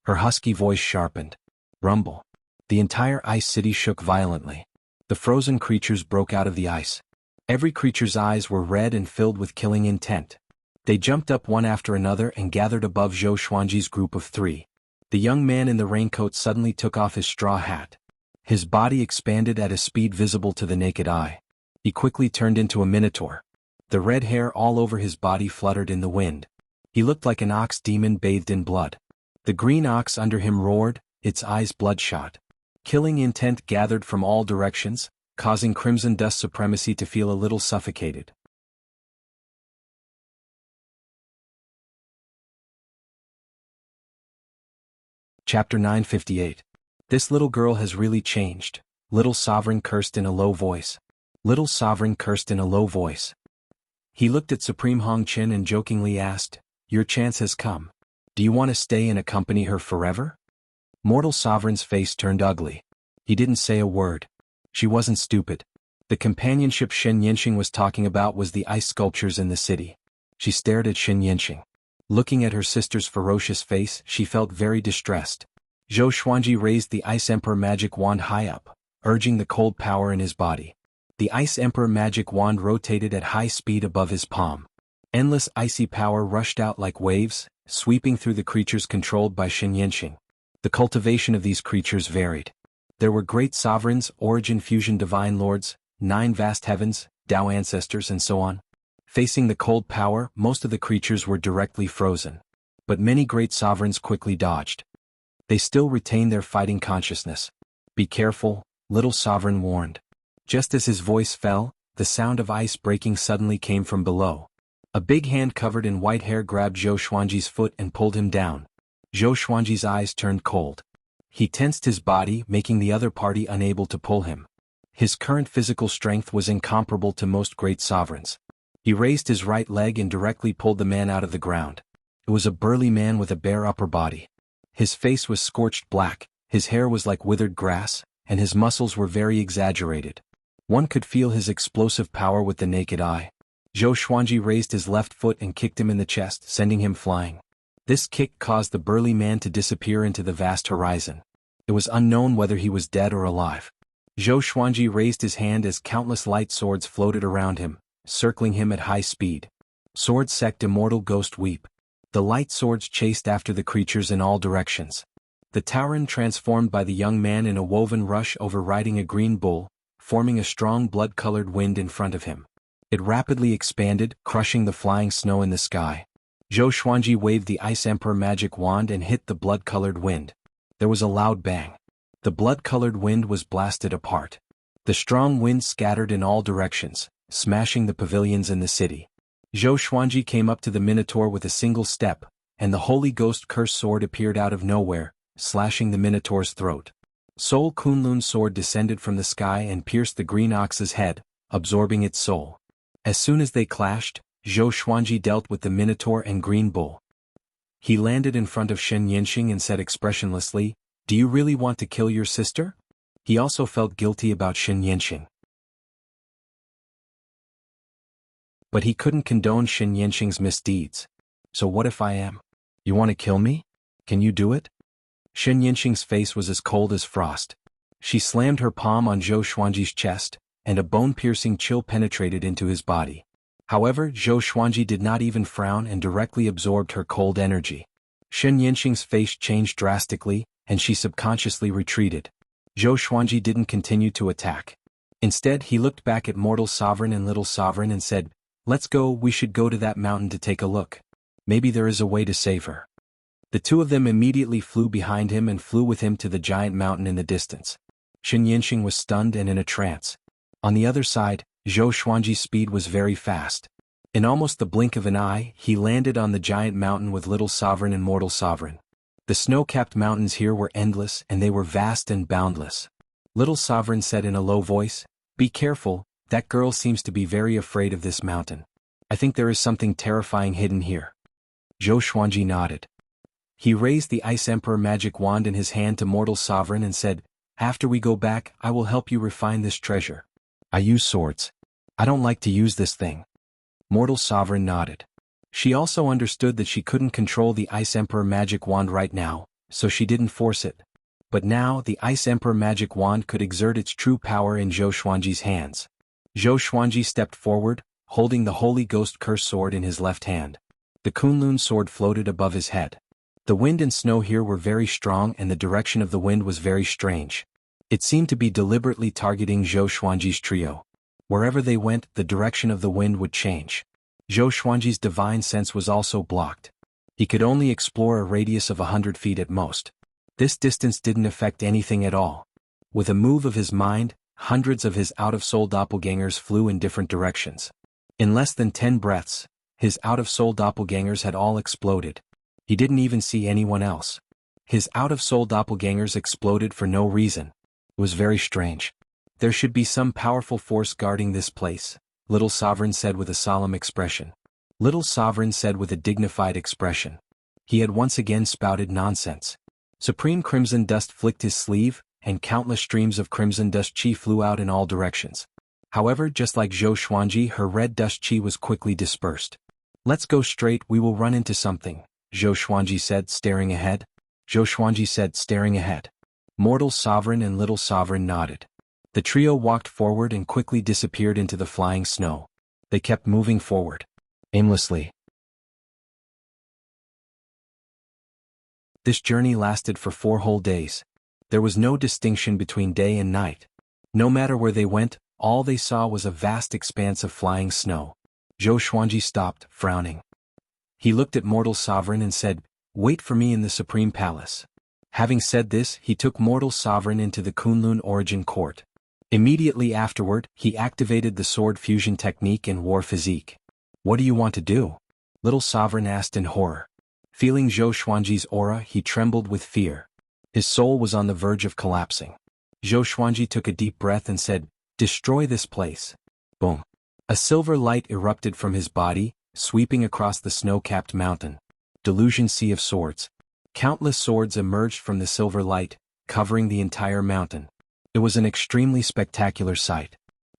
Her husky voice sharpened. Rumble. The entire ice city shook violently. The frozen creatures broke out of the ice. Every creature's eyes were red and filled with killing intent. They jumped up one after another and gathered above Zhou Xuanji's group of 3. The young man in the raincoat suddenly took off his straw hat. His body expanded at a speed visible to the naked eye. He quickly turned into a minotaur. The red hair all over his body fluttered in the wind. He looked like an ox demon bathed in blood. The green ox under him roared, its eyes bloodshot. Killing intent gathered from all directions, causing Crimson Dust Supremacy to feel a little suffocated. Chapter 958. This little girl has really changed, Little Sovereign cursed in a low voice. Little Sovereign cursed in a low voice. He looked at Supreme Hong Chen and jokingly asked, Your chance has come. Do you want to stay and accompany her forever? Mortal Sovereign's face turned ugly. He didn't say a word. She wasn't stupid. The companionship Shen Yanqing was talking about was the ice sculptures in the city. She stared at Shen Yanqing. Looking at her sister's ferocious face, she felt very distressed. Zhou Xuanji raised the Ice Emperor magic wand high up, urging the cold power in his body. The Ice Emperor magic wand rotated at high speed above his palm. Endless icy power rushed out like waves, sweeping through the creatures controlled by Shen Yanqing. The cultivation of these creatures varied. There were great sovereigns, origin fusion divine lords, 9 vast heavens, Tao ancestors and so on. Facing the cold power, most of the creatures were directly frozen. But many great sovereigns quickly dodged. They still retained their fighting consciousness. Be careful, Little Sovereign warned. Just as his voice fell, the sound of ice breaking suddenly came from below. A big hand covered in white hair grabbed Zhou Xuanji's foot and pulled him down. Zhou Xuanji's eyes turned cold. He tensed his body, making the other party unable to pull him. His current physical strength was incomparable to most great sovereigns. He raised his right leg and directly pulled the man out of the ground. It was a burly man with a bare upper body. His face was scorched black, his hair was like withered grass, and his muscles were very exaggerated. One could feel his explosive power with the naked eye. Zhou Xuanji raised his left foot and kicked him in the chest, sending him flying. This kick caused the burly man to disappear into the vast horizon. It was unknown whether he was dead or alive. Zhou Xuanji raised his hand as countless light swords floated around him, circling him at high speed. Sword sect immortal ghost weep. The light swords chased after the creatures in all directions. The Tauren transformed by the young man in a woven rush over riding a green bull, forming a strong blood-colored wind in front of him. It rapidly expanded, crushing the flying snow in the sky. Zhou Xuanji waved the Ice Emperor magic wand and hit the blood-colored wind. There was a loud bang. The blood-colored wind was blasted apart. The strong wind scattered in all directions, smashing the pavilions in the city. Zhou Xuanji came up to the Minotaur with a single step, and the Holy Ghost Curse sword appeared out of nowhere, slashing the Minotaur's throat. Soul Kunlun's sword descended from the sky and pierced the green ox's head, absorbing its soul. As soon as they clashed, Zhou Xuanji dealt with the Minotaur and Green Bull. He landed in front of Shen Yanqing and said expressionlessly, "Do you really want to kill your sister?" He also felt guilty about Shen Yanqing. But he couldn't condone Shen Yanqing's misdeeds. "So what if I am? You want to kill me? Can you do it?" Shen Yanqing's face was as cold as frost. She slammed her palm on Zhou Xuanji's chest, and a bone-piercing chill penetrated into his body. However, Zhou Xuanji did not even frown and directly absorbed her cold energy. Shen Yanqing's face changed drastically, and she subconsciously retreated. Zhou Xuanji didn't continue to attack. Instead, he looked back at Mortal Sovereign and Little Sovereign and said, "Let's go, we should go to that mountain to take a look. Maybe there is a way to save her." The two of them immediately flew behind him and flew with him to the giant mountain in the distance. Shen Yanqing was stunned and in a trance. On the other side, Zhou Xuanji's speed was very fast. In almost the blink of an eye, he landed on the giant mountain with Little Sovereign and Mortal Sovereign. The snow-capped mountains here were endless and they were vast and boundless. Little Sovereign said in a low voice, "Be careful, that girl seems to be very afraid of this mountain. I think there is something terrifying hidden here." Zhou Xuanji nodded. He raised the Ice Emperor magic wand in his hand to Mortal Sovereign and said, After we go back, I will help you refine this treasure. I use swords. I don't like to use this thing. Mortal Sovereign nodded. She also understood that she couldn't control the Ice Emperor magic wand right now, so she didn't force it. But now the Ice Emperor magic wand could exert its true power in Zhou Xuanji's hands. Zhou Xuanji stepped forward, holding the Holy Ghost Curse sword in his left hand. The Kunlun sword floated above his head. The wind and snow here were very strong and the direction of the wind was very strange. It seemed to be deliberately targeting Zhou Xuanji's trio. Wherever they went, the direction of the wind would change. Zhou Xuanji's divine sense was also blocked. He could only explore a radius of 100 feet at most. This distance didn't affect anything at all. With a move of his mind, hundreds of his out-of-soul doppelgangers flew in different directions. In less than 10 breaths, his out-of-soul doppelgangers had all exploded. He didn't even see anyone else. His out-of-soul doppelgangers exploded for no reason. It was very strange. There should be some powerful force guarding this place, Little Sovereign said with a solemn expression. Little Sovereign said with a dignified expression. He had once again spouted nonsense. Supreme Crimson Dust flicked his sleeve, and countless streams of Crimson Dust Chi flew out in all directions. However, just like Zhou Xuanji, her red dust chi was quickly dispersed. Let's go straight, we will run into something, Zhou Xuanji said, staring ahead. Zhou Xuanji said, staring ahead. Mortal Sovereign and Little Sovereign nodded. The trio walked forward and quickly disappeared into the flying snow. They kept moving forward, aimlessly. This journey lasted for 4 whole days. There was no distinction between day and night. No matter where they went, all they saw was a vast expanse of flying snow. Zhou Xuanji stopped, frowning. He looked at Mortal Sovereign and said, "Wait for me in the Supreme Palace." Having said this, he took Mortal Sovereign into the Kunlun Origin Court. Immediately afterward, he activated the sword fusion technique and war physique. "What do you want to do?" Little Sovereign asked in horror. Feeling Zhou Xuanji's aura, he trembled with fear. His soul was on the verge of collapsing. Zhou Xuanji took a deep breath and said, "Destroy this place." Boom. A silver light erupted from his body, sweeping across the snow-capped mountain. Delusion Sea of Swords. Countless swords emerged from the silver light, covering the entire mountain. It was an extremely spectacular sight.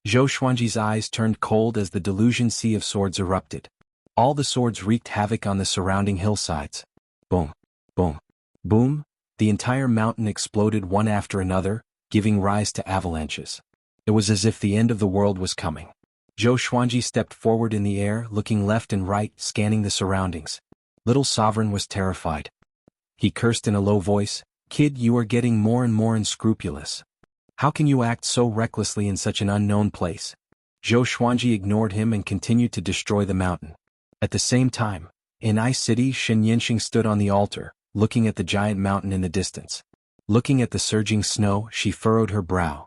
Zhou Xuanji's eyes turned cold as the Delusion Sea of Swords erupted. All the swords wreaked havoc on the surrounding hillsides. Boom, boom, boom. The entire mountain exploded one after another, giving rise to avalanches. It was as if the end of the world was coming. Zhou Xuanji stepped forward in the air, looking left and right, scanning the surroundings. Little Sovereign was terrified. He cursed in a low voice, "Kid, you are getting more and more unscrupulous. How can you act so recklessly in such an unknown place?" Zhou Xuanji ignored him and continued to destroy the mountain. At the same time, in Ice City, Shen Yinxing stood on the altar, looking at the giant mountain in the distance. Looking at the surging snow, she furrowed her brow.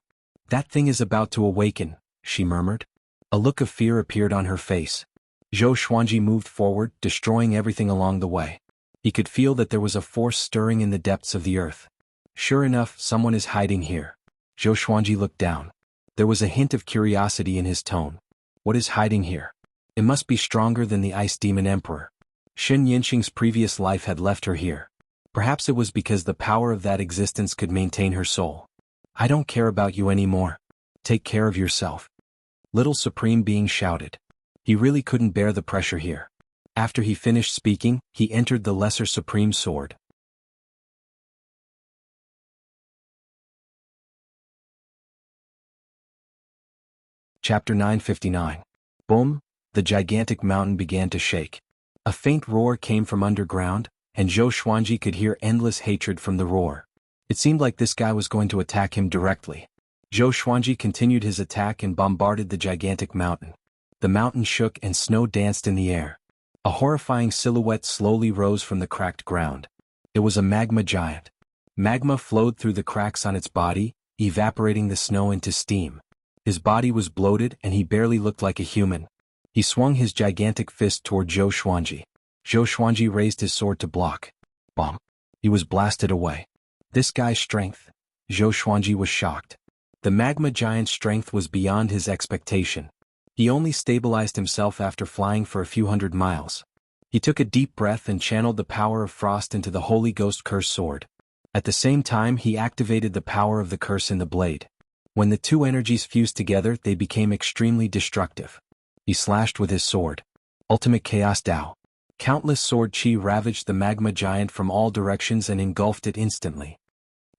"That thing is about to awaken," she murmured. A look of fear appeared on her face. Zhou Xuanji moved forward, destroying everything along the way. He could feel that there was a force stirring in the depths of the earth. Sure enough, someone is hiding here. Zhou Xuanji looked down. There was a hint of curiosity in his tone. What is hiding here? It must be stronger than the Ice Demon Emperor. Shen Yinxing's previous life had left her here. Perhaps it was because the power of that existence could maintain her soul. "I don't care about you anymore. Take care of yourself." Little Supreme Being shouted. He really couldn't bear the pressure here. After he finished speaking, he entered the Lesser Supreme Sword. Chapter 959. Boom! The gigantic mountain began to shake. A faint roar came from underground, and Zhou Xuanji could hear endless hatred from the roar. It seemed like this guy was going to attack him directly. Zhou Xuanji continued his attack and bombarded the gigantic mountain. The mountain shook and snow danced in the air. A horrifying silhouette slowly rose from the cracked ground. It was a magma giant. Magma flowed through the cracks on its body, evaporating the snow into steam. His body was bloated and he barely looked like a human. He swung his gigantic fist toward Zhou Xuanji. Zhou Xuanji raised his sword to block. Bomb! He was blasted away. This guy's strength. Zhou Xuanji was shocked. The magma giant's strength was beyond his expectation. He only stabilized himself after flying for a few hundred miles. He took a deep breath and channeled the power of frost into the Holy Ghost Curse sword. At the same time he activated the power of the curse in the blade. When the two energies fused together they became extremely destructive. He slashed with his sword. Ultimate Chaos Dao. Countless sword chi ravaged the magma giant from all directions and engulfed it instantly.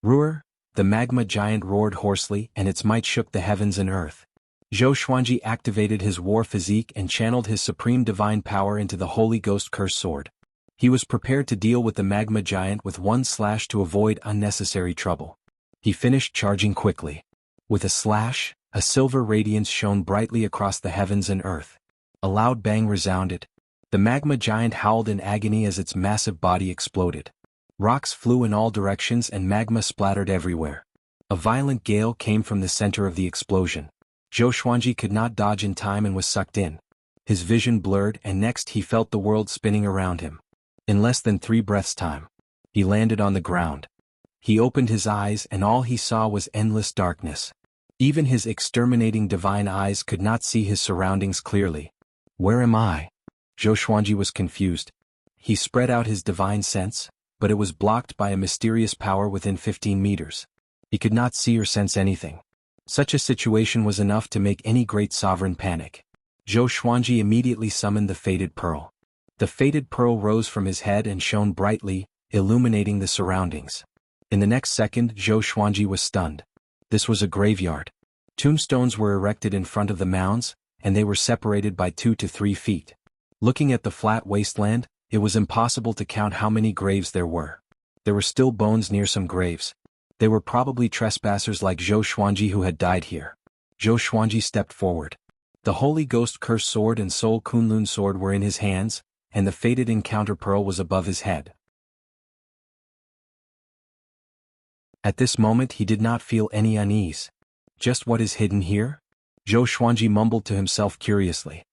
Roar! The magma giant roared hoarsely and its might shook the heavens and earth. Zhou Xuanji activated his war physique and channeled his supreme divine power into the Holy Ghost Curse Sword. He was prepared to deal with the magma giant with one slash to avoid unnecessary trouble. He finished charging quickly. With a slash, a silver radiance shone brightly across the heavens and earth. A loud bang resounded. The magma giant howled in agony as its massive body exploded. Rocks flew in all directions and magma splattered everywhere. A violent gale came from the center of the explosion. Zhou Xuanji could not dodge in time and was sucked in. His vision blurred and next he felt the world spinning around him. In less than 3 breaths' time, he landed on the ground. He opened his eyes and all he saw was endless darkness. Even his exterminating divine eyes could not see his surroundings clearly. Where am I? Zhou Xuanji was confused. He spread out his divine sense, but it was blocked by a mysterious power within 15 meters. He could not see or sense anything. Such a situation was enough to make any great sovereign panic. Zhou Xuanji immediately summoned the Fated Pearl. The Fated Pearl rose from his head and shone brightly, illuminating the surroundings. In the next second, Zhou Xuanji was stunned. This was a graveyard. Tombstones were erected in front of the mounds, and they were separated by 2 to 3 feet. Looking at the flat wasteland, it was impossible to count how many graves there were. There were still bones near some graves. They were probably trespassers like Zhou Xuanji who had died here. Zhou Xuanji stepped forward. The Holy Ghost Curse Sword and Soul Kunlun Sword were in his hands, and the Fated Encounter Pearl was above his head. At this moment he did not feel any unease. Just what is hidden here? Zhou Xuanji mumbled to himself curiously.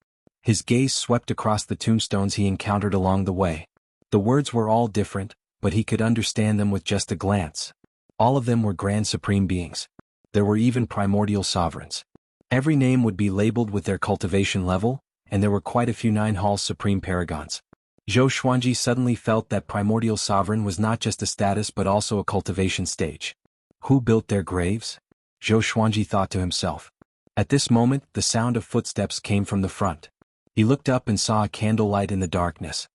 His gaze swept across the tombstones he encountered along the way. The words were all different, but he could understand them with just a glance. All of them were grand supreme beings. There were even primordial sovereigns. Every name would be labeled with their cultivation level, and there were quite a few 9 halls supreme paragons. Zhou Xuanji suddenly felt that primordial sovereign was not just a status but also a cultivation stage. Who built their graves? Zhou Xuanji thought to himself. At this moment, the sound of footsteps came from the front. He looked up and saw a candlelight in the darkness.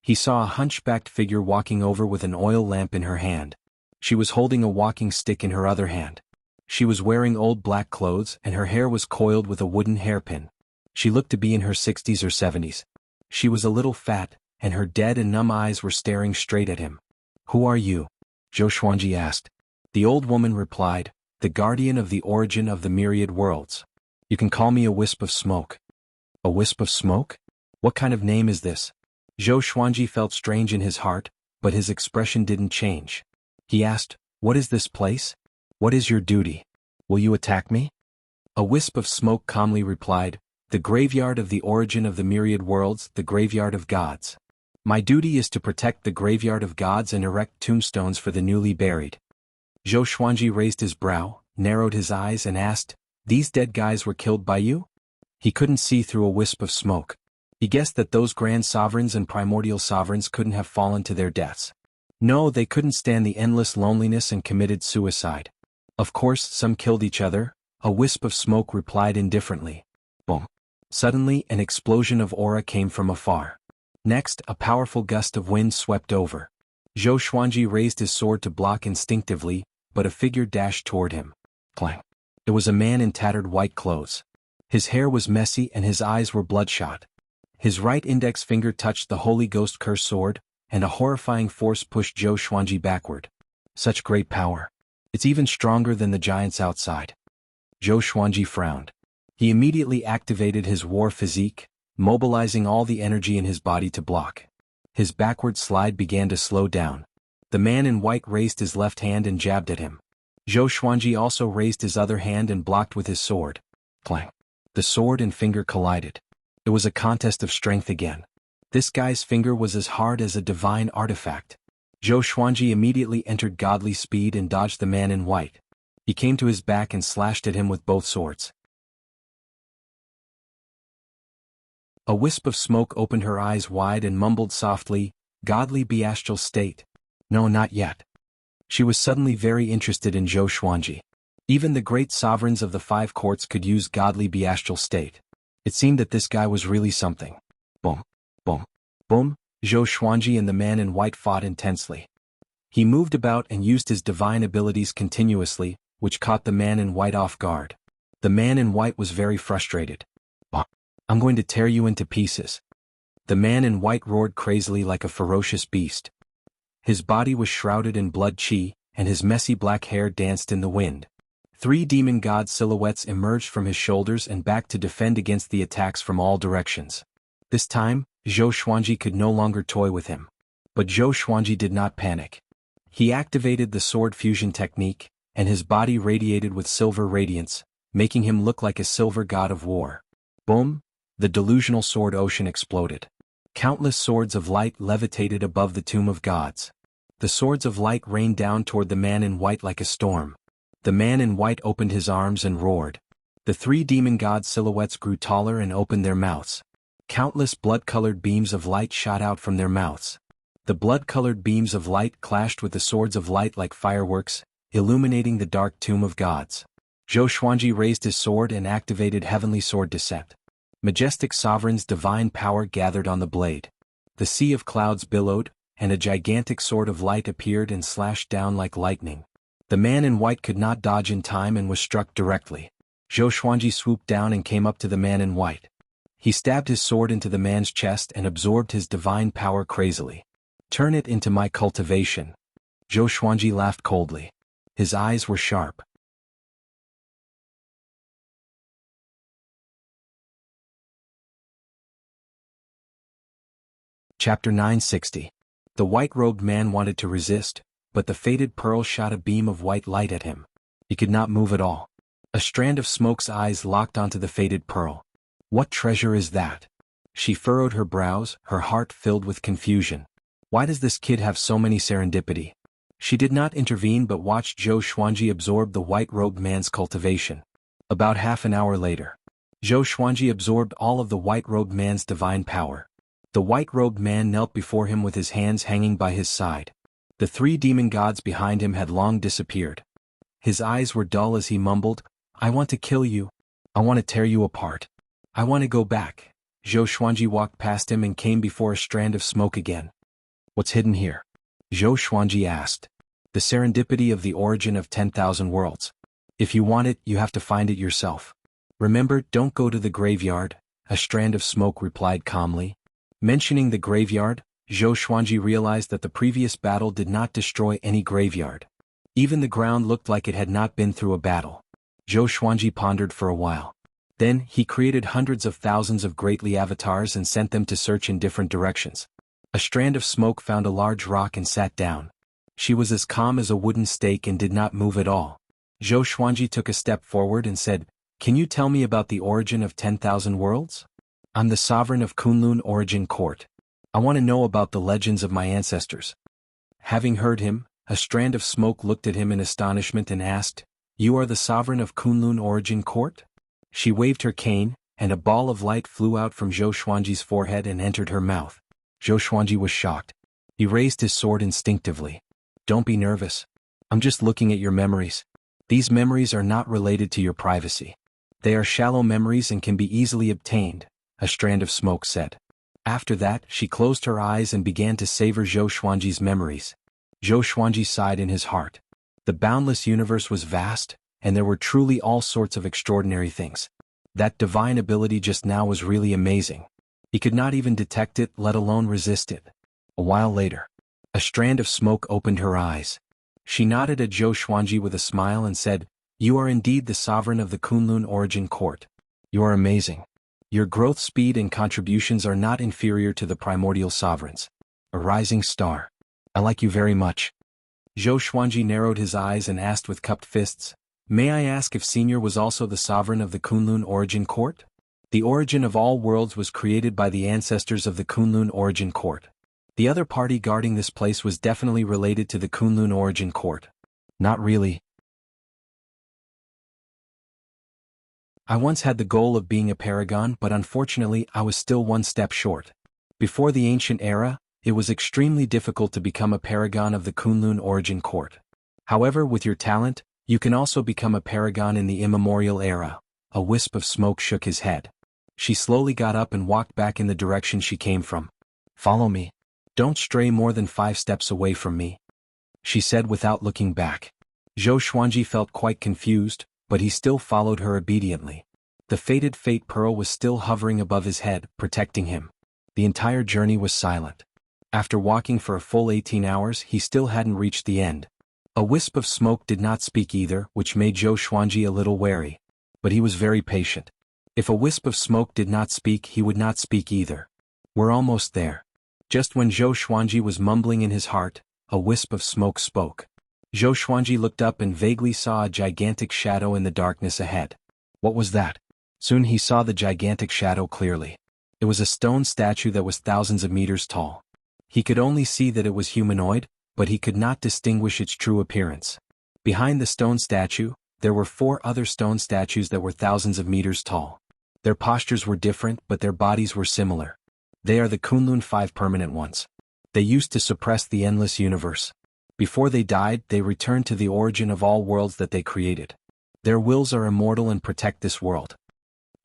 He saw a hunchbacked figure walking over with an oil lamp in her hand. She was holding a walking stick in her other hand. She was wearing old black clothes and her hair was coiled with a wooden hairpin. She looked to be in her 60s or 70s. She was a little fat, and her dead and numb eyes were staring straight at him. Who are you? Zhou Xuanji asked. The old woman replied, the guardian of the origin of the myriad worlds. You can call me a wisp of smoke. A wisp of smoke? What kind of name is this? Zhou Xuanji felt strange in his heart, but his expression didn't change. He asked, what is this place? What is your duty? Will you attack me? A wisp of smoke calmly replied, the graveyard of the origin of the myriad worlds, the graveyard of gods. My duty is to protect the graveyard of gods and erect tombstones for the newly buried. Zhou Xuanji raised his brow, narrowed his eyes and asked, these dead guys were killed by you? He couldn't see through a wisp of smoke. He guessed that those grand sovereigns and primordial sovereigns couldn't have fallen to their deaths. No, they couldn't stand the endless loneliness and committed suicide. Of course, some killed each other, a wisp of smoke replied indifferently. Boom. Suddenly, an explosion of aura came from afar. Next, a powerful gust of wind swept over. Zhou Xuanji raised his sword to block instinctively, but a figure dashed toward him. Clang. It was a man in tattered white clothes. His hair was messy and his eyes were bloodshot. His right index finger touched the Holy Ghost Curse Sword, and a horrifying force pushed Zhou Xuanji backward. Such great power. It's even stronger than the giants outside. Zhou Xuanji frowned. He immediately activated his war physique, mobilizing all the energy in his body to block. His backward slide began to slow down. The man in white raised his left hand and jabbed at him. Zhou Xuanji also raised his other hand and blocked with his sword. Clang. The sword and finger collided. It was a contest of strength again. This guy's finger was as hard as a divine artifact. Zhou Xuanji immediately entered godly speed and dodged the man in white. He came to his back and slashed at him with both swords. A wisp of smoke opened her eyes wide and mumbled softly, "Godly Beastral State. No, not yet." She was suddenly very interested in Zhou Xuanji. Even the great sovereigns of the 5 courts could use godly bestial state. It seemed that this guy was really something. Boom. Boom. Boom. Zhou Xuanji and the man in white fought intensely. He moved about and used his divine abilities continuously, which caught the man in white off guard. The man in white was very frustrated. I'm going to tear you into pieces. The man in white roared crazily like a ferocious beast. His body was shrouded in blood qi, and his messy black hair danced in the wind. 3 demon god silhouettes emerged from his shoulders and back to defend against the attacks from all directions. This time, Zhou Xuanji could no longer toy with him. But Zhou Xuanji did not panic. He activated the sword fusion technique, and his body radiated with silver radiance, making him look like a silver god of war. Boom! The delusional sword ocean exploded. Countless swords of light levitated above the tomb of gods. The swords of light rained down toward the man in white like a storm. The man in white opened his arms and roared. The 3 demon god silhouettes grew taller and opened their mouths. Countless blood-colored beams of light shot out from their mouths. The blood-colored beams of light clashed with the swords of light like fireworks, illuminating the dark tomb of gods. Zhou Xuanji raised his sword and activated heavenly sword descent. Majestic sovereign's divine power gathered on the blade. The sea of clouds billowed, and a gigantic sword of light appeared and slashed down like lightning. The man in white could not dodge in time and was struck directly. Zhou Xuanji swooped down and came up to the man in white. He stabbed his sword into the man's chest and absorbed his divine power crazily. Turn it into my cultivation. Zhou Xuanji laughed coldly. His eyes were sharp. Chapter 960. The white-robed man wanted to resist, but the fated pearl shot a beam of white light at him. He could not move at all. A strand of smoke's eyes locked onto the fated pearl. What treasure is that? She furrowed her brows, her heart filled with confusion. Why does this kid have so many serendipity? She did not intervene but watched Zhou Xuanji absorb the white-robed man's cultivation. About half an hour later, Zhou Xuanji absorbed all of the white-robed man's divine power. The white-robed man knelt before him with his hands hanging by his side. The 3 demon gods behind him had long disappeared. His eyes were dull as he mumbled, I want to kill you. I want to tear you apart. I want to go back. Zhou Xuanji walked past him and came before a strand of smoke again. What's hidden here? Zhou Xuanji asked. The serendipity of the origin of 10,000 worlds. If you want it, you have to find it yourself. Remember, don't go to the graveyard, a strand of smoke replied calmly. Mentioning the graveyard, Zhou Xuanji realized that the previous battle did not destroy any graveyard. Even the ground looked like it had not been through a battle. Zhou Xuanji pondered for a while. Then, he created hundreds of thousands of greatly avatars and sent them to search in different directions. A strand of smoke found a large rock and sat down. She was as calm as a wooden stake and did not move at all. Zhou Xuanji took a step forward and said, Can you tell me about the origin of 10,000 worlds? I'm the sovereign of Kunlun Origin Court. I want to know about the legends of my ancestors. Having heard him, a strand of smoke looked at him in astonishment and asked, You are the sovereign of Kunlun Origin Court? She waved her cane, and a ball of light flew out from Zhou Xuanji's forehead and entered her mouth. Zhou Xuanji was shocked. He raised his sword instinctively. Don't be nervous. I'm just looking at your memories. These memories are not related to your privacy. They are shallow memories and can be easily obtained, a strand of smoke said. After that, she closed her eyes and began to savor Zhou Xuanji's memories. Zhou Xuanji sighed in his heart. The boundless universe was vast, and there were truly all sorts of extraordinary things. That divine ability just now was really amazing. He could not even detect it, let alone resist it. A while later, a strand of smoke opened her eyes. She nodded at Zhou Xuanji with a smile and said, You are indeed the sovereign of the Kunlun Origin Court. You are amazing. Your growth speed and contributions are not inferior to the primordial sovereigns. A rising star. I like you very much. Zhou Xuanji narrowed his eyes and asked with cupped fists, May I ask if Senior was also the sovereign of the Kunlun Origin Court? The origin of all worlds was created by the ancestors of the Kunlun Origin Court. The other party guarding this place was definitely related to the Kunlun Origin Court. Not really. I once had the goal of being a paragon, but unfortunately I was still one step short. Before the ancient era, it was extremely difficult to become a paragon of the Kunlun Origin Court. However, with your talent, you can also become a paragon in the immemorial era. A wisp of smoke shook his head. She slowly got up and walked back in the direction she came from. Follow me. Don't stray more than 5 steps away from me, she said without looking back. Zhou Xuanji felt quite confused, but he still followed her obediently. The fated fate pearl was still hovering above his head, protecting him. The entire journey was silent. After walking for a full 18 hours, he still hadn't reached the end. A wisp of smoke did not speak either, which made Zhou Xuanji a little wary. But he was very patient. If a wisp of smoke did not speak, he would not speak either. We're almost there. Just when Zhou Xuanji was mumbling in his heart, a wisp of smoke spoke. Zhou Xuanji looked up and vaguely saw a gigantic shadow in the darkness ahead. What was that? Soon he saw the gigantic shadow clearly. It was a stone statue that was thousands of meters tall. He could only see that it was humanoid, but he could not distinguish its true appearance. Behind the stone statue, there were 4 other stone statues that were thousands of meters tall. Their postures were different, but their bodies were similar. They are the Kunlun 5 permanent ones. They used to suppress the endless universe. Before they died, they returned to the origin of all worlds that they created. Their wills are immortal and protect this world.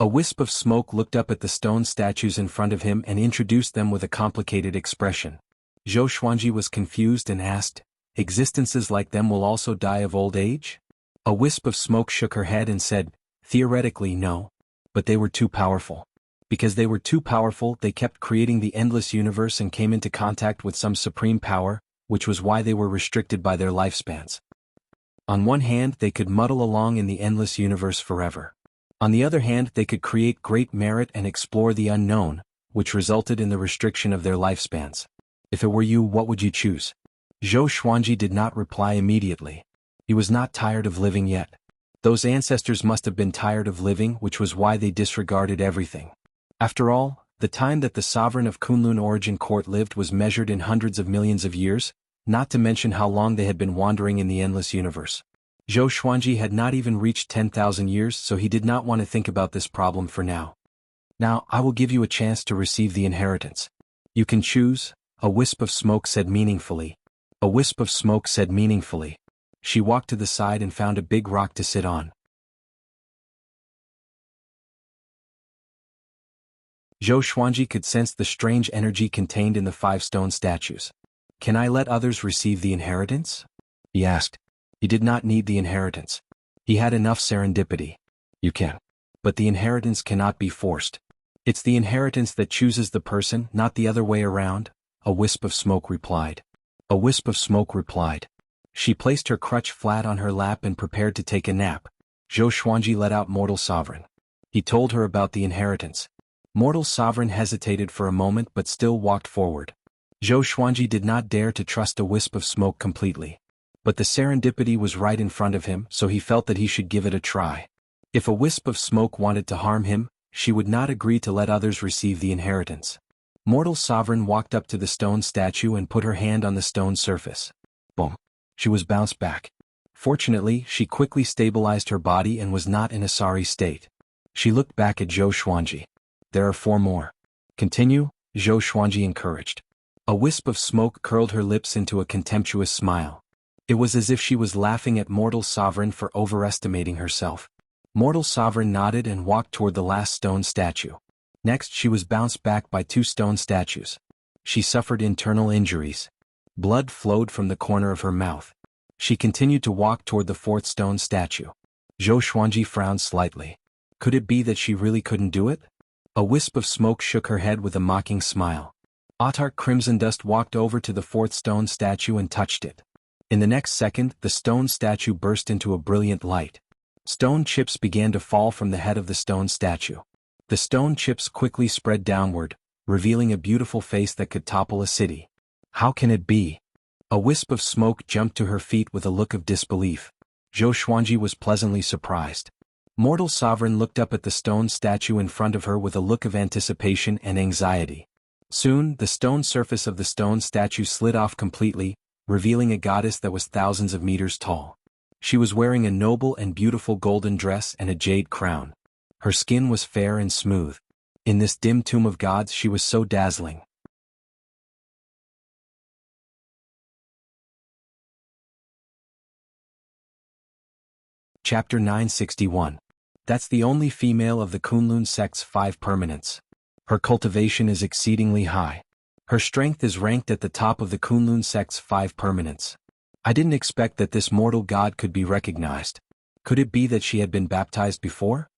A wisp of smoke looked up at the stone statues in front of him and introduced them with a complicated expression. Zhou Xuanji was confused and asked, "Existences like them will also die of old age?" A wisp of smoke shook her head and said, "Theoretically, no. But they were too powerful. Because they were too powerful, they kept creating the endless universe and came into contact with some supreme power, which was why they were restricted by their lifespans. On one hand, they could muddle along in the endless universe forever. On the other hand, they could create great merit and explore the unknown, which resulted in the restriction of their lifespans. If it were you, what would you choose?" Zhou Xuanji did not reply immediately. He was not tired of living yet. Those ancestors must have been tired of living, which was why they disregarded everything. After all, the time that the sovereign of Kunlun Origin Court lived was measured in hundreds of millions of years, not to mention how long they had been wandering in the endless universe. Zhou Xuanji had not even reached 10,000 years, so he did not want to think about this problem for now. "Now, I will give you a chance to receive the inheritance. You can choose," a wisp of smoke said meaningfully. A wisp of smoke said meaningfully. She walked to the side and found a big rock to sit on. Zhou Xuanji could sense the strange energy contained in the 5 stone statues. "Can I let others receive the inheritance?" he asked. He did not need the inheritance. He had enough serendipity. "You can. But the inheritance cannot be forced. It's the inheritance that chooses the person, not the other way around," a wisp of smoke replied. A wisp of smoke replied. She placed her crutch flat on her lap and prepared to take a nap. Zhou Xuanji let out Mortal Sovereign. He told her about the inheritance. Mortal Sovereign hesitated for a moment but still walked forward. Zhou Xuanji did not dare to trust a wisp of smoke completely. But the serendipity was right in front of him, so he felt that he should give it a try. If a wisp of smoke wanted to harm him, she would not agree to let others receive the inheritance. Mortal Sovereign walked up to the stone statue and put her hand on the stone surface. Boom. She was bounced back. Fortunately, she quickly stabilized her body and was not in a sorry state. She looked back at Zhou Xuanji. "There are 4 more. Continue," Zhou Xuanji encouraged. A wisp of smoke curled her lips into a contemptuous smile. It was as if she was laughing at Mortal Sovereign for overestimating herself. Mortal Sovereign nodded and walked toward the last stone statue. Next, she was bounced back by 2 stone statues. She suffered internal injuries. Blood flowed from the corner of her mouth. She continued to walk toward the 4th stone statue. Zhou Xuanji frowned slightly. Could it be that she really couldn't do it? A wisp of smoke shook her head with a mocking smile. Autark Crimson Dust walked over to the 4th stone statue and touched it. In the next second, the stone statue burst into a brilliant light. Stone chips began to fall from the head of the stone statue. The stone chips quickly spread downward, revealing a beautiful face that could topple a city. "How can it be?" A wisp of smoke jumped to her feet with a look of disbelief. Zhou Xuanji was pleasantly surprised. Mortal Sovereign looked up at the stone statue in front of her with a look of anticipation and anxiety. Soon, the stone surface of the stone statue slid off completely, revealing a goddess that was thousands of meters tall. She was wearing a noble and beautiful golden dress and a jade crown. Her skin was fair and smooth. In this dim tomb of gods, she was so dazzling. Chapter 961. That's the only female of the Kunlun sect's 5 permanents. Her cultivation is exceedingly high. Her strength is ranked at the top of the Kunlun sect's 5 permanents. I didn't expect that this mortal god could be recognized. Could it be that she had been baptized before?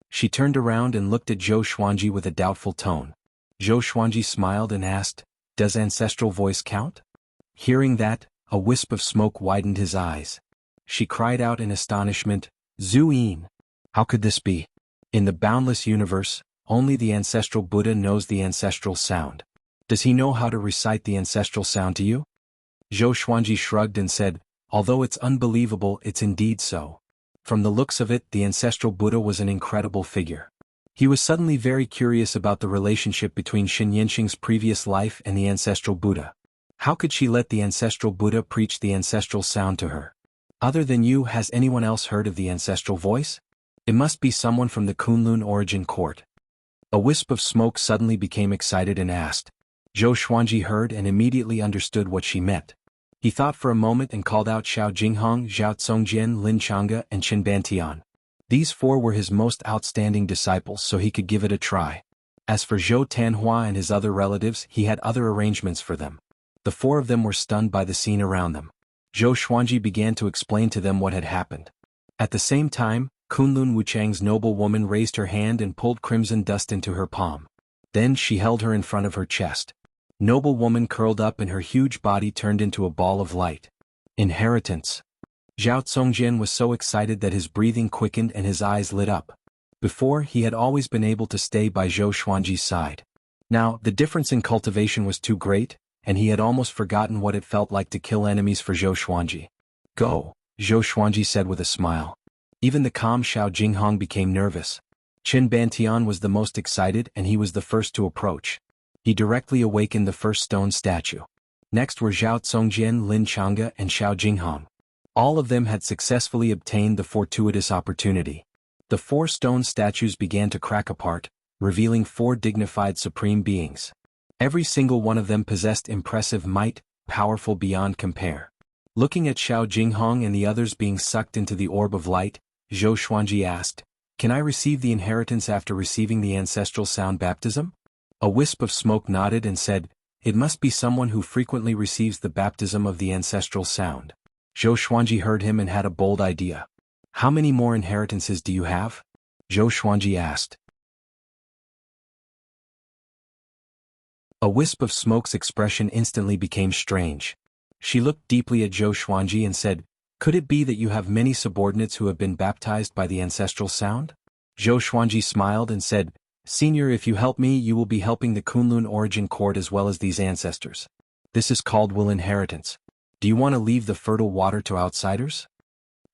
She turned around and looked at Zhou Xuanji with a doubtful tone. Zhou Xuanji smiled and asked, "Does ancestral voice count?" Hearing that, a wisp of smoke widened his eyes. She cried out in astonishment, "Zhu Yin! How could this be? In the boundless universe, only the ancestral Buddha knows the ancestral sound. Does he know how to recite the ancestral sound to you?" Zhou Xuanji shrugged and said, "Although it's unbelievable, it's indeed so." From the looks of it, the ancestral Buddha was an incredible figure. He was suddenly very curious about the relationship between Xin Yanxing's previous life and the ancestral Buddha. How could she let the ancestral Buddha preach the ancestral sound to her? "Other than you, has anyone else heard of the ancestral voice? It must be someone from the Kunlun origin court." A wisp of smoke suddenly became excited and asked. Zhou Xuanji heard and immediately understood what she meant. He thought for a moment and called out Xiao Jinghong, Zhao Congjian, Lin Changge, and Qin Bantian. These 4 were his most outstanding disciples, so he could give it a try. As for Zhou Tanhua and his other relatives, he had other arrangements for them. The 4 of them were stunned by the scene around them. Zhou Xuanji began to explain to them what had happened. At the same time, Kunlun Wuchang's noble woman raised her hand and pulled crimson dust into her palm. Then she held her in front of her chest. Noble woman curled up and her huge body turned into a ball of light. Inheritance. Zhao Congjian was so excited that his breathing quickened and his eyes lit up. Before, he had always been able to stay by Zhou Xuanji's side. Now, the difference in cultivation was too great, and he had almost forgotten what it felt like to kill enemies for Zhou Xuanji. "Go," Zhou Xuanji said with a smile. Even the calm Xiao Jinghong became nervous. Qin Bantian was the most excited and he was the first to approach. He directly awakened the first stone statue. Next were Zhao Congjian, Lin Changge, and Xiao Jinghong. All of them had successfully obtained the fortuitous opportunity. The 4 stone statues began to crack apart, revealing 4 dignified supreme beings. Every single one of them possessed impressive might, powerful beyond compare. Looking at Xiao Jinghong and the others being sucked into the orb of light, Zhou Xuanji asked, "Can I receive the inheritance after receiving the ancestral sound baptism?" A wisp of smoke nodded and said, "It must be someone who frequently receives the baptism of the ancestral sound." Zhou Xuanji heard him and had a bold idea. "How many more inheritances do you have?" Zhou Xuanji asked. A wisp of smoke's expression instantly became strange. She looked deeply at Zhou Xuanji and said, "Could it be that you have many subordinates who have been baptized by the ancestral sound?" Zhou Xuanji smiled and said, "Senior, if you help me, you will be helping the Kunlun origin court as well as these ancestors. This is called will inheritance. Do you want to leave the fertile water to outsiders?"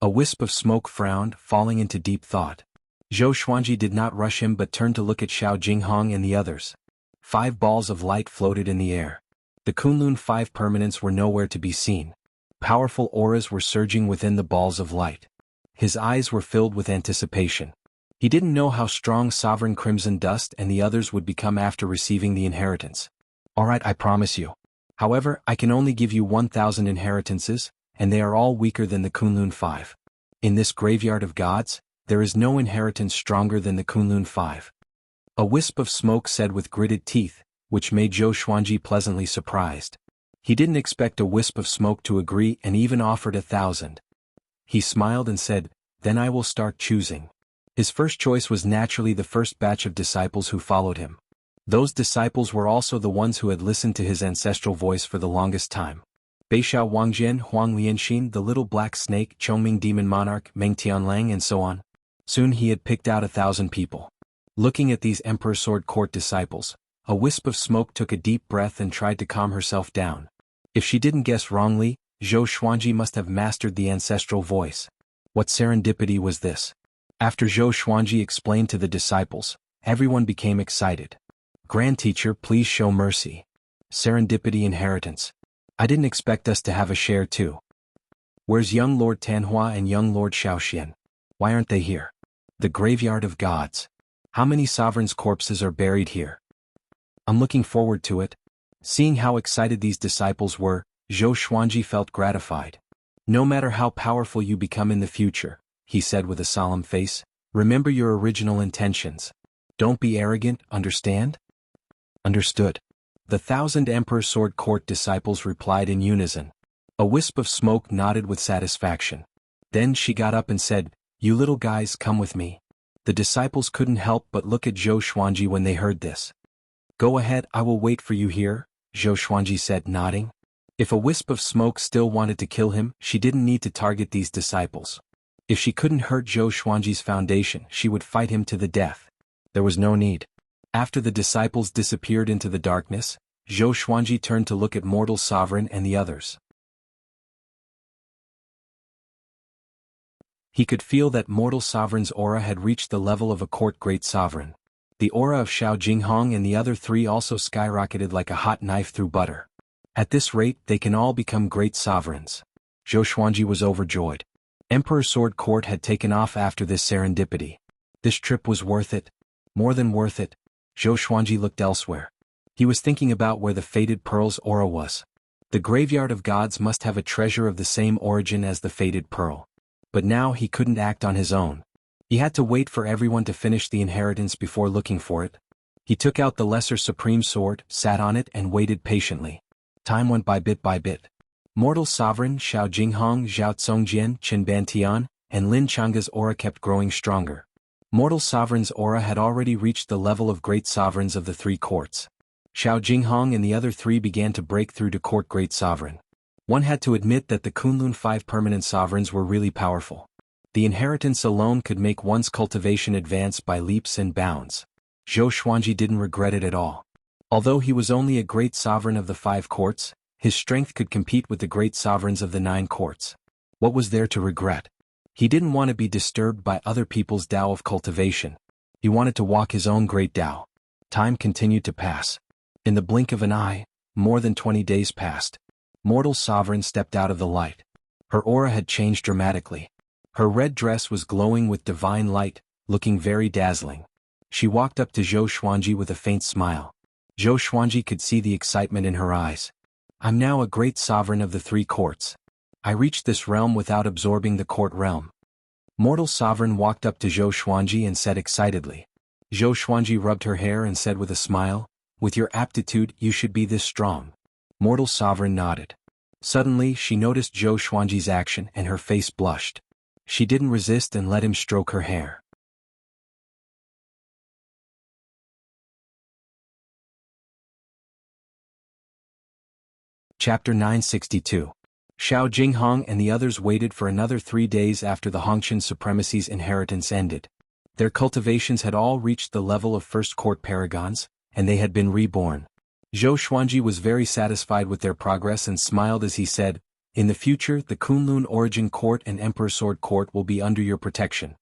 A wisp of smoke frowned, falling into deep thought. Zhou Xuanji did not rush him but turned to look at Xiao Jinghong and the others. 5 balls of light floated in the air. The Kunlun 5 permanents were nowhere to be seen. Powerful auras were surging within the balls of light. His eyes were filled with anticipation. He didn't know how strong Sovereign Crimson Dust and the others would become after receiving the inheritance. "Alright, I promise you. However, I can only give you 1,000 inheritances, and they are all weaker than the Kunlun 5. In this graveyard of gods, there is no inheritance stronger than the Kunlun 5. A wisp of smoke said with gritted teeth, which made Zhou Xuanji pleasantly surprised. He didn't expect a wisp of smoke to agree and even offered 1,000. He smiled and said, "Then I will start choosing." His first choice was naturally the first batch of disciples who followed him. Those disciples were also the ones who had listened to his ancestral voice for the longest time. Beixiao Wangjian, Huang Lianxin, the little black snake, Chongming demon monarch, Meng Tianlang, and so on. Soon he had picked out 1,000 people. Looking at these Emperor Sword Court disciples, a wisp of smoke took a deep breath and tried to calm herself down. If she didn't guess wrongly, Zhou Xuanji must have mastered the ancestral voice. What serendipity was this? After Zhou Xuanji explained to the disciples, everyone became excited. "Grand Teacher, please show mercy. Serendipity inheritance. I didn't expect us to have a share too. Where's young Lord Tanhua and young Lord Shaoxian? Why aren't they here? The graveyard of gods. How many sovereigns' corpses are buried here? I'm looking forward to it." Seeing how excited these disciples were, Zhou Xuanji felt gratified. No matter how powerful you become in the future, he said with a solemn face. Remember your original intentions. Don't be arrogant, understand? Understood. The 1,000 Emperor Sword Court disciples replied in unison. A wisp of smoke nodded with satisfaction. Then she got up and said, "You little guys, come with me." The disciples couldn't help but look at Zhou Xuanji when they heard this. "Go ahead, I will wait for you here," Zhou Xuanji said, nodding. If a wisp of smoke still wanted to kill him, she didn't need to target these disciples. If she couldn't hurt Zhou Xuanji's foundation, she would fight him to the death. There was no need. After the disciples disappeared into the darkness, Zhou Xuanji turned to look at Mortal Sovereign and the others. He could feel that Mortal Sovereign's aura had reached the level of a court great sovereign. The aura of Xiao Jinghong and the other three also skyrocketed like a hot knife through butter. At this rate, they can all become great sovereigns. Zhou Xuanji was overjoyed. Emperor Sword Court had taken off after this serendipity. This trip was worth it. More than worth it. Zhou Xuanji looked elsewhere. He was thinking about where the Fated Pearl's aura was. The Graveyard of Gods must have a treasure of the same origin as the Fated Pearl. But now he couldn't act on his own. He had to wait for everyone to finish the inheritance before looking for it. He took out the Lesser Supreme Sword, sat on it and waited patiently. Time went by bit. Mortal Sovereign, Xiao Jinghong, Zhao Tsongjian, Qin Bantian, and Lin Changa's aura kept growing stronger. Mortal Sovereign's aura had already reached the level of great sovereigns of the three courts. Xiao Jinghong and the other three began to break through to court great sovereign. One had to admit that the Kunlun 5 permanent sovereigns were really powerful. The inheritance alone could make one's cultivation advance by leaps and bounds. Zhou Xuanji didn't regret it at all. Although he was only a great sovereign of the 5 courts, his strength could compete with the great sovereigns of the 9 courts. What was there to regret? He didn't want to be disturbed by other people's Tao of cultivation. He wanted to walk his own great Tao. Time continued to pass. In the blink of an eye, more than 20 days passed. Mortal Sovereign stepped out of the light. Her aura had changed dramatically. Her red dress was glowing with divine light, looking very dazzling. She walked up to Zhou Xuanji with a faint smile. Zhou Xuanji could see the excitement in her eyes. "I'm now a great sovereign of the 3 courts. I reached this realm without absorbing the court realm." Mortal Sovereign walked up to Zhou Xuanji and said excitedly. Zhou Xuanji rubbed her hair and said with a smile, "With your aptitude, you should be this strong." Mortal Sovereign nodded. Suddenly, she noticed Zhou Xuanji's action and her face blushed. She didn't resist and let him stroke her hair. Chapter 962. Xiao Jinghong and the others waited for another 3 days after the Hongqian supremacy's inheritance ended. Their cultivations had all reached the level of first court paragons, and they had been reborn. Zhou Xuanji was very satisfied with their progress and smiled as he said, "In the future, the Kunlun Origin Court and Emperor Sword Court will be under your protection."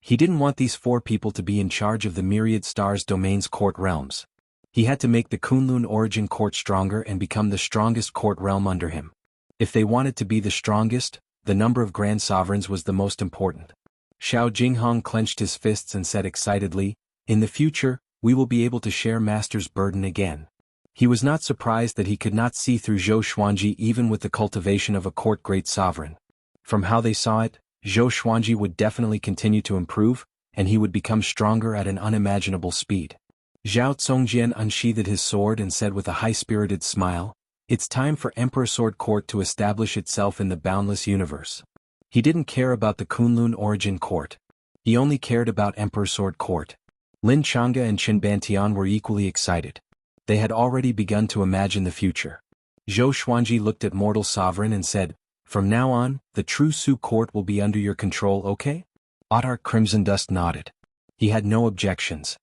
He didn't want these 4 people to be in charge of the Myriad Stars Domain's court realms. He had to make the Kunlun Origin Court stronger and become the strongest court realm under him. If they wanted to be the strongest, the number of grand sovereigns was the most important. Xiao Jinghong clenched his fists and said excitedly, "In the future, we will be able to share Master's burden again." He was not surprised that he could not see through Zhou Xuanji even with the cultivation of a court great sovereign. From how they saw it, Zhou Xuanji would definitely continue to improve, and he would become stronger at an unimaginable speed. Zhao Tsongjian unsheathed his sword and said with a high-spirited smile, "It's time for Emperor Sword Court to establish itself in the boundless universe." He didn't care about the Kunlun Origin Court. He only cared about Emperor Sword Court. Lin Changa and Qin Bantian were equally excited. They had already begun to imagine the future. Zhou Xuanji looked at Mortal Sovereign and said, "From now on, the true Su Court will be under your control, okay?" Otar Crimson Dust nodded. He had no objections.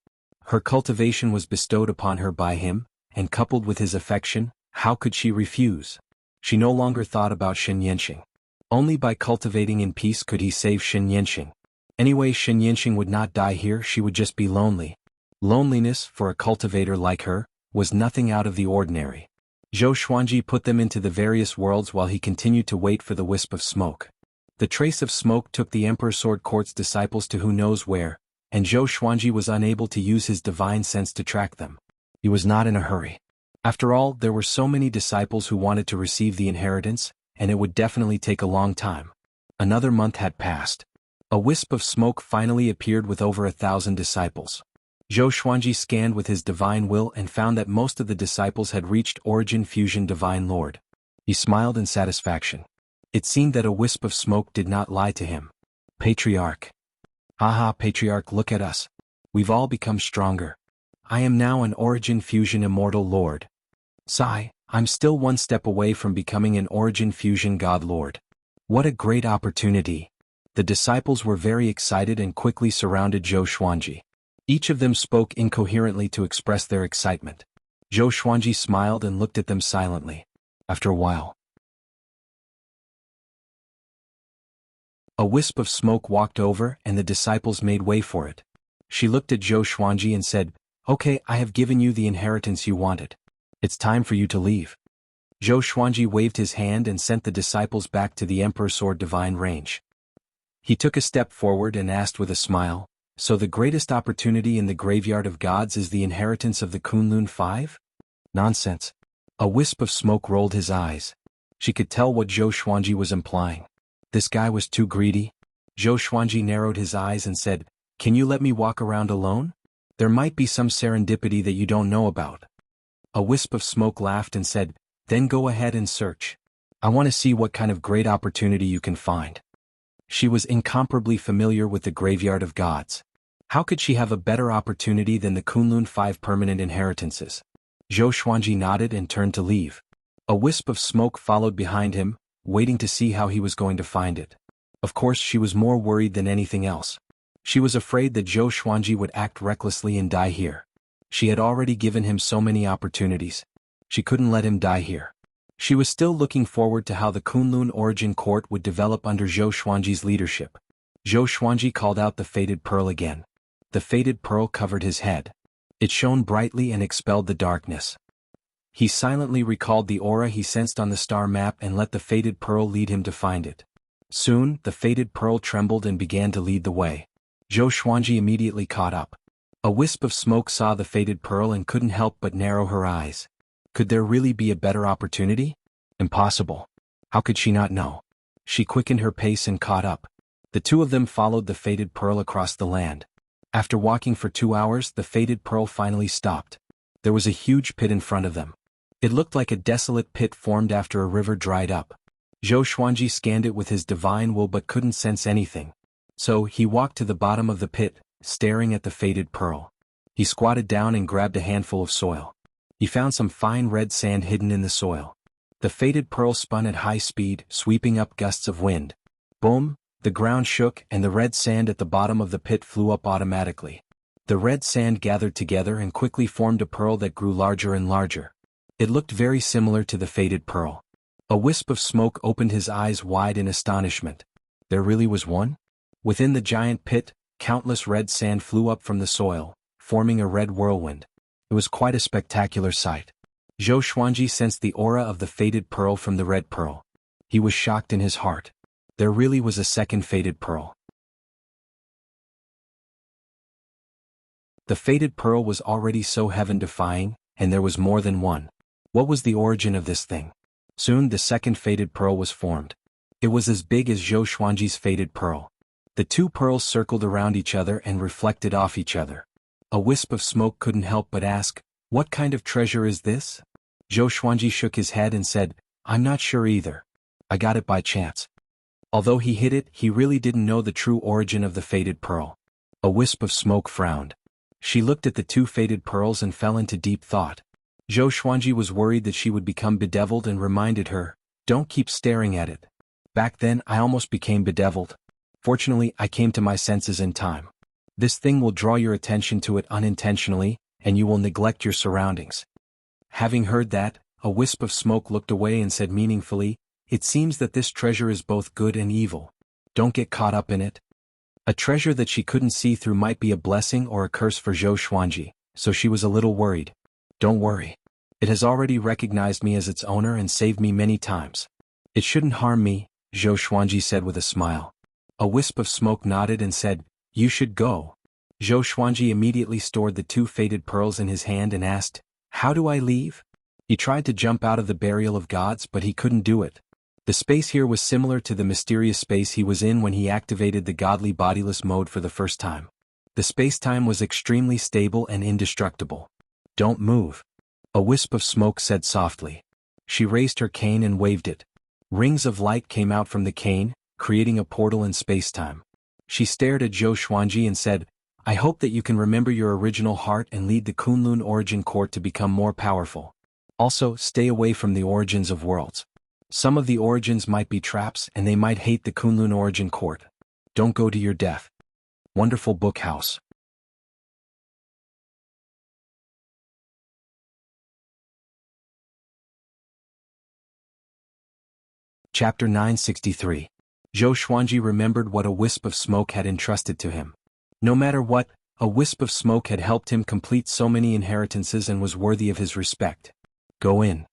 Her cultivation was bestowed upon her by him, and coupled with his affection, how could she refuse? She no longer thought about Shen Yanxing. Only by cultivating in peace could he save Shen Yanxing. Anyway, Shen Yanxing would not die here, she would just be lonely. Loneliness, for a cultivator like her, was nothing out of the ordinary. Zhou Xuanji put them into the various worlds while he continued to wait for the wisp of smoke. The trace of smoke took the Emperor Sword Court's disciples to who knows where, and Zhou Xuanji was unable to use his divine sense to track them. He was not in a hurry. After all, there were so many disciples who wanted to receive the inheritance, and it would definitely take a long time. Another month had passed. A wisp of smoke finally appeared with over 1,000 disciples. Zhou Xuanji scanned with his divine will and found that most of the disciples had reached Origin Fusion Divine Lord. He smiled in satisfaction. It seemed that a wisp of smoke did not lie to him. Patriarch. Haha, Patriarch, look at us. We've all become stronger. I am now an Origin Fusion Immortal Lord. Sigh, I'm still one step away from becoming an Origin Fusion God Lord. What a great opportunity. The disciples were very excited and quickly surrounded Zhou Xuanji. Each of them spoke incoherently to express their excitement. Zhou Xuanji smiled and looked at them silently. After a while, a wisp of smoke walked over and the disciples made way for it. She looked at Zhou Xuanji and said, "Okay, I have given you the inheritance you wanted. It's time for you to leave." Zhou Xuanji waved his hand and sent the disciples back to the Emperor's Sword Divine Range. He took a step forward and asked with a smile, "So the greatest opportunity in the Graveyard of Gods is the inheritance of the Kunlun Five? Nonsense." A wisp of smoke rolled his eyes. She could tell what Zhou Xuanji was implying. This guy was too greedy. Zhou Xuanji narrowed his eyes and said, "Can you let me walk around alone? There might be some serendipity that you don't know about." A wisp of smoke laughed and said, "Then go ahead and search. I want to see what kind of great opportunity you can find." She was incomparably familiar with the Graveyard of Gods. How could she have a better opportunity than the Kunlun Five permanent inheritances? Zhou Xuanji nodded and turned to leave. A wisp of smoke followed behind him, waiting to see how he was going to find it. Of course, she was more worried than anything else. She was afraid that Zhou Xuanji would act recklessly and die here. She had already given him so many opportunities. She couldn't let him die here. She was still looking forward to how the Kunlun Origin Court would develop under Zhou Xuanji's leadership. Zhou Xuanji called out the Fated Pearl again. The Fated Pearl covered his head. It shone brightly and expelled the darkness. He silently recalled the aura he sensed on the star map and let the Fated Pearl lead him to find it. Soon, the Fated Pearl trembled and began to lead the way. Zhou Xuanji immediately caught up. A wisp of smoke saw the Fated Pearl and couldn't help but narrow her eyes. Could there really be a better opportunity? Impossible. How could she not know? She quickened her pace and caught up. The two of them followed the Fated Pearl across the land. After walking for 2 hours, the Fated Pearl finally stopped. There was a huge pit in front of them. It looked like a desolate pit formed after a river dried up. Zhou Xuanji scanned it with his divine will but couldn't sense anything. So, he walked to the bottom of the pit, staring at the Fated Pearl. He squatted down and grabbed a handful of soil. He found some fine red sand hidden in the soil. The Fated Pearl spun at high speed, sweeping up gusts of wind. Boom! The ground shook and the red sand at the bottom of the pit flew up automatically. The red sand gathered together and quickly formed a pearl that grew larger and larger. It looked very similar to the Fated Pearl. A wisp of smoke opened his eyes wide in astonishment. There really was one? Within the giant pit, countless red sand flew up from the soil, forming a red whirlwind. It was quite a spectacular sight. Zhou Xuanji sensed the aura of the Fated Pearl from the red pearl. He was shocked in his heart. There really was a second Fated Pearl. The Fated Pearl was already so heaven-defying, and there was more than one. What was the origin of this thing? Soon the second Fated Pearl was formed. It was as big as Zhou Xuanji's Fated Pearl. The two pearls circled around each other and reflected off each other. A wisp of smoke couldn't help but ask, "What kind of treasure is this?" Zhou Xuanji shook his head and said, "I'm not sure either. I got it by chance." Although he hid it, he really didn't know the true origin of the Fated Pearl. A wisp of smoke frowned. She looked at the two Fated Pearls and fell into deep thought. Zhou Xuanji was worried that she would become bedeviled and reminded her, "Don't keep staring at it. Back then I almost became bedeviled. Fortunately, I came to my senses in time. This thing will draw your attention to it unintentionally, and you will neglect your surroundings." Having heard that, a wisp of smoke looked away and said meaningfully, "It seems that this treasure is both good and evil. Don't get caught up in it." A treasure that she couldn't see through might be a blessing or a curse for Zhou Xuanji, so she was a little worried. "Don't worry. It has already recognized me as its owner and saved me many times. It shouldn't harm me," Zhou Xuanji said with a smile. A wisp of smoke nodded and said, "You should go." Zhou Xuanji immediately stored the two Fated Pearls in his hand and asked, "How do I leave?" He tried to jump out of the Burial of Gods but he couldn't do it. The space here was similar to the mysterious space he was in when he activated the godly bodiless mode for the first time. The space-time was extremely stable and indestructible. Don't move. A wisp of smoke said softly. She raised her cane and waved it. Rings of light came out from the cane, creating a portal in space-time. She stared at Zhou Xuanji and said, I hope that you can remember your original heart and lead the Kunlun Origin Court to become more powerful. Also, stay away from the origins of worlds. Some of the origins might be traps and they might hate the Kunlun Origin Court. Don't go to your death. Wonderful book house. Chapter 963. Zhou Xuanji remembered what a wisp of smoke had entrusted to him. No matter what, a wisp of smoke had helped him complete so many inheritances and was worthy of his respect. Go in.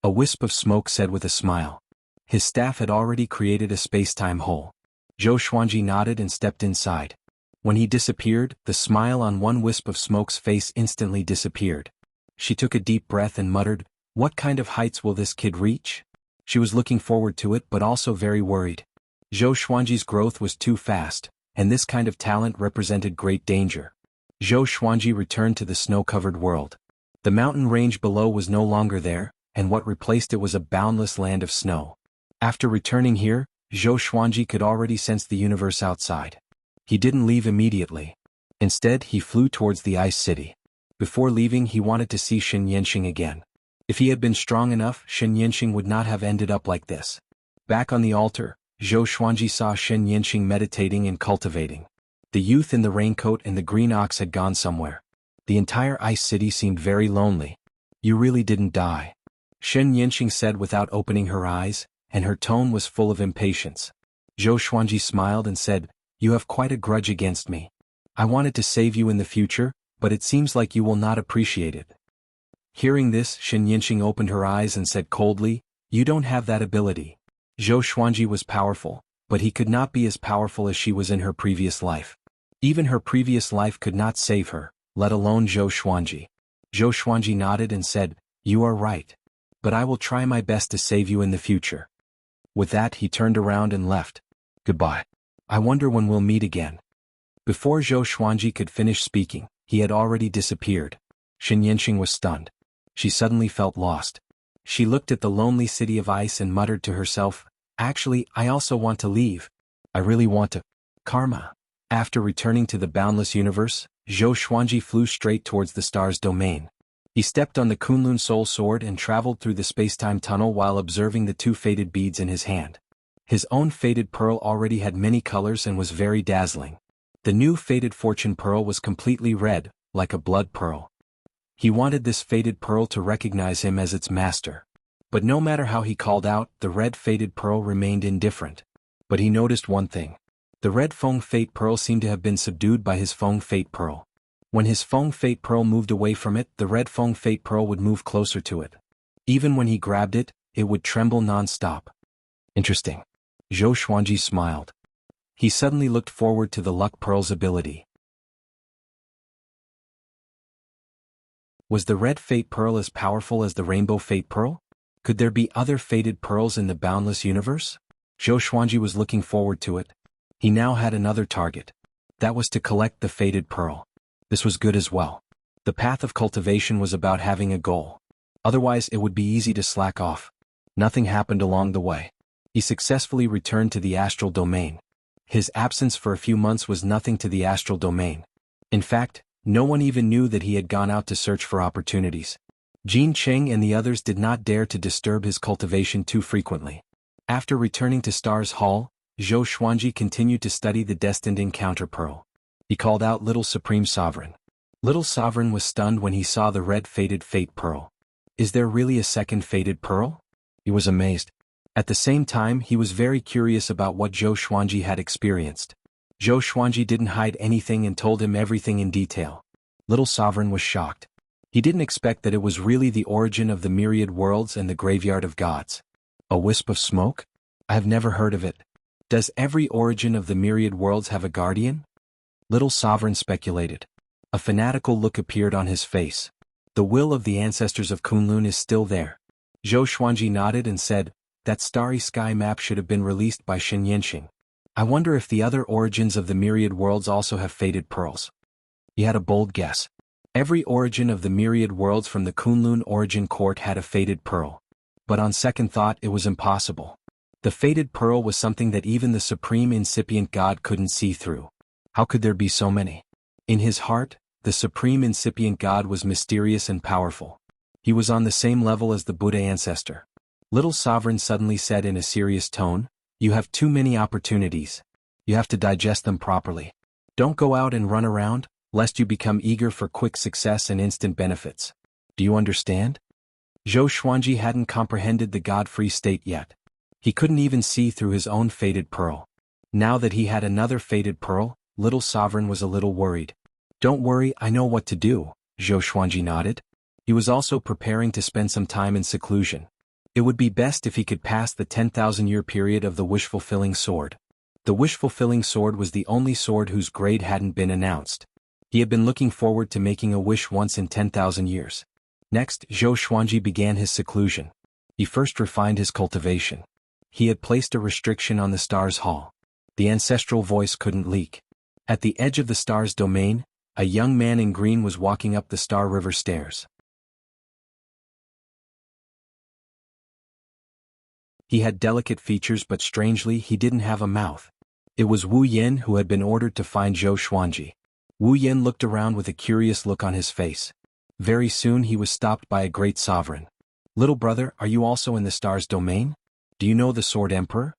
A wisp of smoke said with a smile. His staff had already created a space-time hole. Zhou Xuanji nodded and stepped inside. When he disappeared, the smile on one wisp of smoke's face instantly disappeared. She took a deep breath and muttered, What kind of heights will this kid reach? She was looking forward to it but also very worried. Zhou Xuanji's growth was too fast, and this kind of talent represented great danger. Zhou Xuanji returned to the snow-covered world. The mountain range below was no longer there, and what replaced it was a boundless land of snow. After returning here, Zhou Xuanji could already sense the universe outside. He didn't leave immediately. Instead, he flew towards the ice city. Before leaving, he wanted to see Shen Yanxing again. If he had been strong enough, Shen Yanxing would not have ended up like this. Back on the altar, Zhou Xuanji saw Shen Yanxing meditating and cultivating. The youth in the raincoat and the green ox had gone somewhere. The entire ice city seemed very lonely. You really didn't die, Shen Yanxing said without opening her eyes, and her tone was full of impatience. Zhou Xuanji smiled and said, You have quite a grudge against me. I wanted to save you in the future, but it seems like you will not appreciate it. Hearing this, Shen Yanxing opened her eyes and said coldly, You don't have that ability. Zhou Xuanji was powerful, but he could not be as powerful as she was in her previous life. Even her previous life could not save her, let alone Zhou Xuanji. Zhou Xuanji nodded and said, You are right. But I will try my best to save you in the future. With that, he turned around and left. Goodbye. I wonder when we'll meet again. Before Zhou Xuanji could finish speaking, he had already disappeared. Shen Yanxing was stunned. She suddenly felt lost. She looked at the lonely city of ice and muttered to herself, Actually, I also want to leave. I really want to. Karma. After returning to the boundless universe, Zhou Xuanji flew straight towards the star's domain. He stepped on the Kunlun Soul Sword and traveled through the space-time tunnel while observing the two faded beads in his hand. His own faded pearl already had many colors and was very dazzling. The new faded fortune pearl was completely red, like a blood pearl. He wanted this faded pearl to recognize him as its master. But no matter how he called out, the red faded pearl remained indifferent. But he noticed one thing. The red Feng Fate Pearl seemed to have been subdued by his Feng Fate Pearl. When his Feng Fate Pearl moved away from it, the red Feng Fate Pearl would move closer to it. Even when he grabbed it, it would tremble non-stop. Interesting. Zhou Xuanji smiled. He suddenly looked forward to the Luck Pearl's ability. Was the red Fate Pearl as powerful as the Rainbow Fate Pearl? Could there be other fated pearls in the boundless universe? Zhou Xuanji was looking forward to it. He now had another target. That was to collect the fated pearl. This was good as well. The path of cultivation was about having a goal. Otherwise, it would be easy to slack off. Nothing happened along the way. He successfully returned to the astral domain. His absence for a few months was nothing to the astral domain. In fact, no one even knew that he had gone out to search for opportunities. Jin Cheng and the others did not dare to disturb his cultivation too frequently. After returning to Star's Hall, Zhou Xuanji continued to study the destined encounter pearl. He called out Little Supreme Sovereign. Little Sovereign was stunned when he saw the red faded fate pearl. Is there really a second faded pearl? He was amazed. At the same time, he was very curious about what Zhou Xuanji had experienced. Zhou Xuanji didn't hide anything and told him everything in detail. Little Sovereign was shocked. He didn't expect that it was really the origin of the myriad worlds and the graveyard of gods. A wisp of smoke? I have never heard of it. Does every origin of the myriad worlds have a guardian? Little Sovereign speculated. A fanatical look appeared on his face. The will of the ancestors of Kunlun is still there. Zhou Xuanji nodded and said, that starry sky map should have been released by Shen Yanxing. I wonder if the other origins of the myriad worlds also have faded pearls. He had a bold guess. Every origin of the myriad worlds from the Kunlun origin court had a faded pearl. But on second thought it was impossible. The faded pearl was something that even the supreme incipient god couldn't see through. How could there be so many? In his heart, the supreme incipient god was mysterious and powerful. He was on the same level as the Buddha ancestor. Little Sovereign suddenly said in a serious tone, "You have too many opportunities. You have to digest them properly. Don't go out and run around, lest you become eager for quick success and instant benefits. Do you understand?" Zhou Xuanji hadn't comprehended the God-free state yet. He couldn't even see through his own faded pearl. Now that he had another faded pearl, Little Sovereign was a little worried. "Don't worry, I know what to do," Zhou Xuanji nodded. He was also preparing to spend some time in seclusion. It would be best if he could pass the 10,000-year period of the wish-fulfilling sword. The wish-fulfilling sword was the only sword whose grade hadn't been announced. He had been looking forward to making a wish once in 10,000 years. Next, Zhou Xuanji began his seclusion. He first refined his cultivation. He had placed a restriction on the Stars Hall. The ancestral voice couldn't leak. At the edge of the Stars domain, a young man in green was walking up the Star River stairs. He had delicate features, but strangely he didn't have a mouth. It was Wu Yin, who had been ordered to find Zhou Xuanji. Wu Yin looked around with a curious look on his face. Very soon he was stopped by a great sovereign. "Little brother, are you also in the Stars domain? Do you know the Sword Emperor?"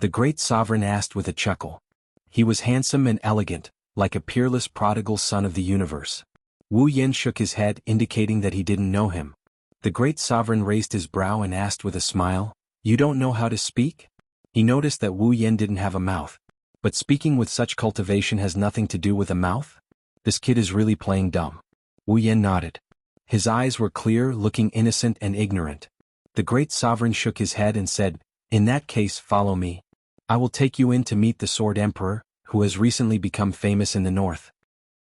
The great sovereign asked with a chuckle. He was handsome and elegant, like a peerless prodigal son of the universe. Wu Yin shook his head, indicating that he didn't know him. The great sovereign raised his brow and asked with a smile, "You don't know how to speak?" He noticed that Wu Yin didn't have a mouth. But speaking with such cultivation has nothing to do with a mouth? This kid is really playing dumb. Wu Yin nodded. His eyes were clear, looking innocent and ignorant. The great sovereign shook his head and said, "In that case, follow me. I will take you in to meet the Sword Emperor, who has recently become famous in the north."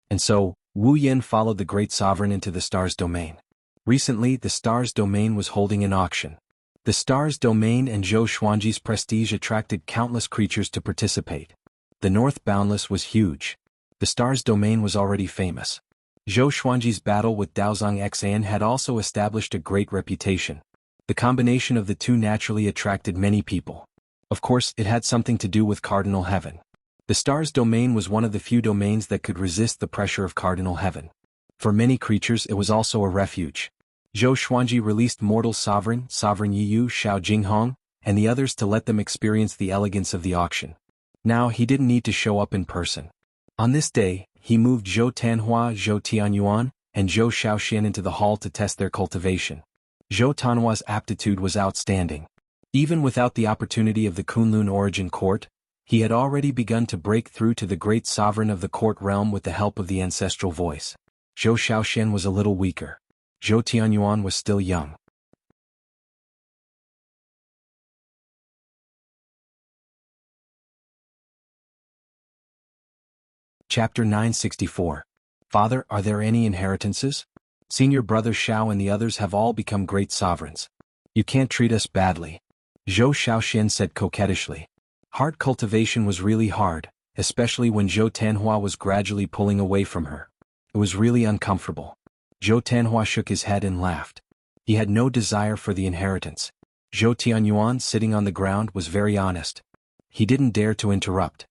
And so, Wu Yin followed the great sovereign into the Stars domain. Recently, the Stars domain was holding an auction. The Stars domain and Zhou Xuanji's prestige attracted countless creatures to participate. The North Boundless was huge. The Stars domain was already famous. Zhou Xuanji's battle with Daozong Xan had also established a great reputation. The combination of the two naturally attracted many people. Of course, it had something to do with Cardinal Heaven. The Stars domain was one of the few domains that could resist the pressure of Cardinal Heaven. For many creatures it was also a refuge. Zhou Xuanji released Mortal Sovereign, Sovereign Yiyu, Xiao Jinghong, and the others to let them experience the elegance of the auction. Now he didn't need to show up in person. On this day, he moved Zhou Tanhua, Zhou Tianyuan, and Zhou Shaoxian into the hall to test their cultivation. Zhou Tanhua's aptitude was outstanding. Even without the opportunity of the Kunlun origin court, he had already begun to break through to the great sovereign of the court realm with the help of the ancestral voice. Zhou Shaoxian was a little weaker. Zhou Tianyuan was still young. Chapter 964. Father, are there any inheritances? Senior brother Xiao and the others have all become great sovereigns. You can't treat us badly. Zhou Shaoxian said coquettishly. Heart cultivation was really hard, especially when Zhou Tanhua was gradually pulling away from her. It was really uncomfortable. Zhou Tanhua shook his head and laughed. He had no desire for the inheritance. Zhou Tianyuan, sitting on the ground, was very honest. He didn't dare to interrupt.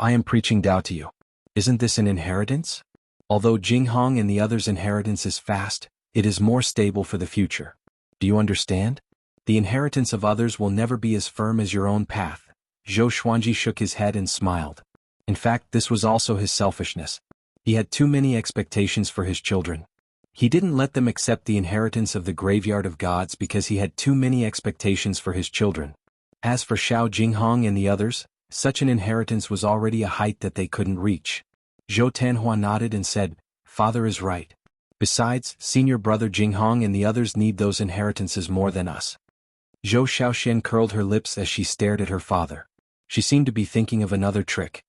I am preaching Tao to you. Isn't this an inheritance? Although Jinghong and the others' inheritance is fast, it is more stable for the future. Do you understand? The inheritance of others will never be as firm as your own path. Zhou Xuanji shook his head and smiled. In fact, this was also his selfishness. He had too many expectations for his children. He didn't let them accept the inheritance of the graveyard of gods because he had too many expectations for his children. As for Xiao Jinghong and the others, such an inheritance was already a height that they couldn't reach. Zhou Tanhua nodded and said, Father is right. Besides, senior brother Jinghong and the others need those inheritances more than us. Zhou Shaoxian curled her lips as she stared at her father. She seemed to be thinking of another trick.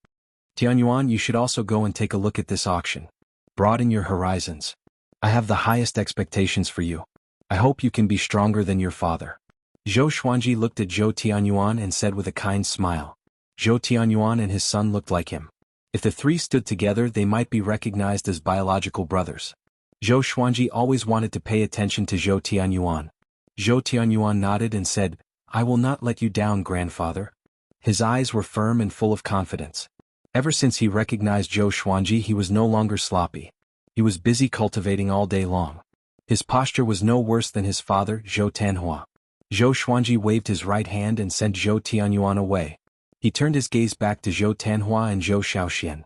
Tianyuan, you should also go and take a look at this auction. Broaden your horizons. I have the highest expectations for you. I hope you can be stronger than your father. Zhou Xuanji looked at Zhou Tianyuan and said with a kind smile. Zhou Tianyuan and his son looked like him. If the three stood together, they might be recognized as biological brothers. Zhou Xuanji always wanted to pay attention to Zhou Tianyuan. Zhou Tianyuan nodded and said, "I will not let you down, grandfather." His eyes were firm and full of confidence. Ever since he recognized Zhou Xuanji, he was no longer sloppy. He was busy cultivating all day long. His posture was no worse than his father, Zhou Tanhua. Zhou Xuanji waved his right hand and sent Zhou Tianyuan away. He turned his gaze back to Zhou Tanhua and Zhou Shaoxian.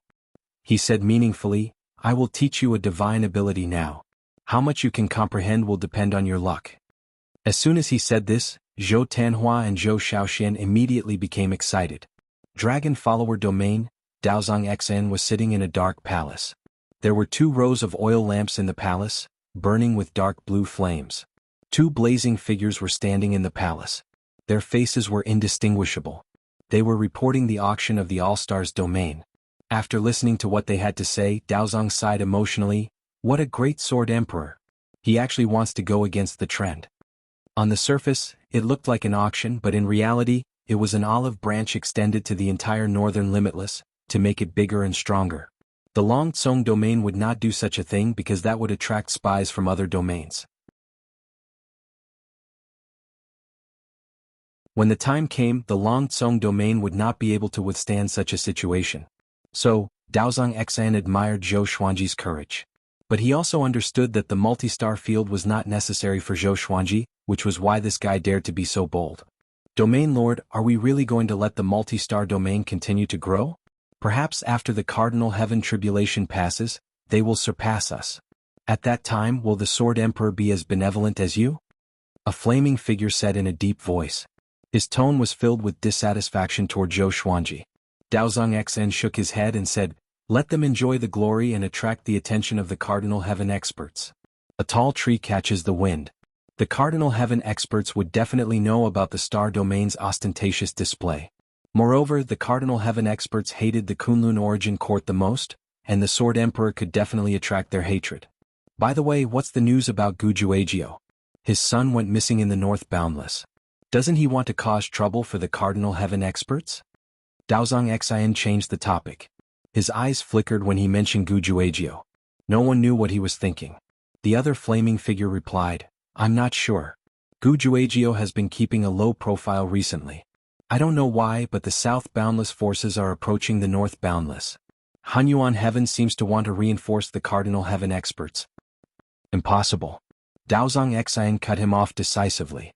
He said meaningfully, "I will teach you a divine ability now. How much you can comprehend will depend on your luck." As soon as he said this, Zhou Tanhua and Zhou Shaoxian immediately became excited. Dragon Follower Domain, Daozong Xn was sitting in a dark palace. There were 2 rows of oil lamps in the palace, burning with dark blue flames. 2 blazing figures were standing in the palace. Their faces were indistinguishable. They were reporting the auction of the All-Stars domain. After listening to what they had to say, Daozong sighed emotionally. What a great sword emperor. He actually wants to go against the trend. On the surface, it looked like an auction, but in reality, it was an olive branch extended to the entire northern limitless, to make it bigger and stronger. The Long Tsong domain would not do such a thing because that would attract spies from other domains. When the time came, the Long Tsong domain would not be able to withstand such a situation. So, Daozong Xan admired Zhou Xuanji's courage. But he also understood that the multi-star field was not necessary for Zhou Xuanji, which was why this guy dared to be so bold. Domain Lord, are we really going to let the multi-star domain continue to grow? Perhaps after the Cardinal Heaven tribulation passes, they will surpass us. At that time, will the Sword Emperor be as benevolent as you? A flaming figure said in a deep voice. His tone was filled with dissatisfaction toward Zhou Xuanji. Daozong Xn shook his head and said, "Let them enjoy the glory and attract the attention of the Cardinal Heaven experts." A tall tree catches the wind. The Cardinal Heaven experts would definitely know about the star domain's ostentatious display. Moreover, the Cardinal Heaven experts hated the Kunlun origin court the most, and the Sword Emperor could definitely attract their hatred. By the way, what's the news about Gujuagio? His son went missing in the North Boundless. Doesn't he want to cause trouble for the Cardinal Heaven experts? Daozong Xin changed the topic. His eyes flickered when he mentioned Gujuagio. No one knew what he was thinking. The other flaming figure replied, "I'm not sure. Gujuagio has been keeping a low profile recently. I don't know why, but the South Boundless forces are approaching the North Boundless. Hanyuan Heaven seems to want to reinforce the Cardinal Heaven experts." Impossible. Daozong Xin cut him off decisively.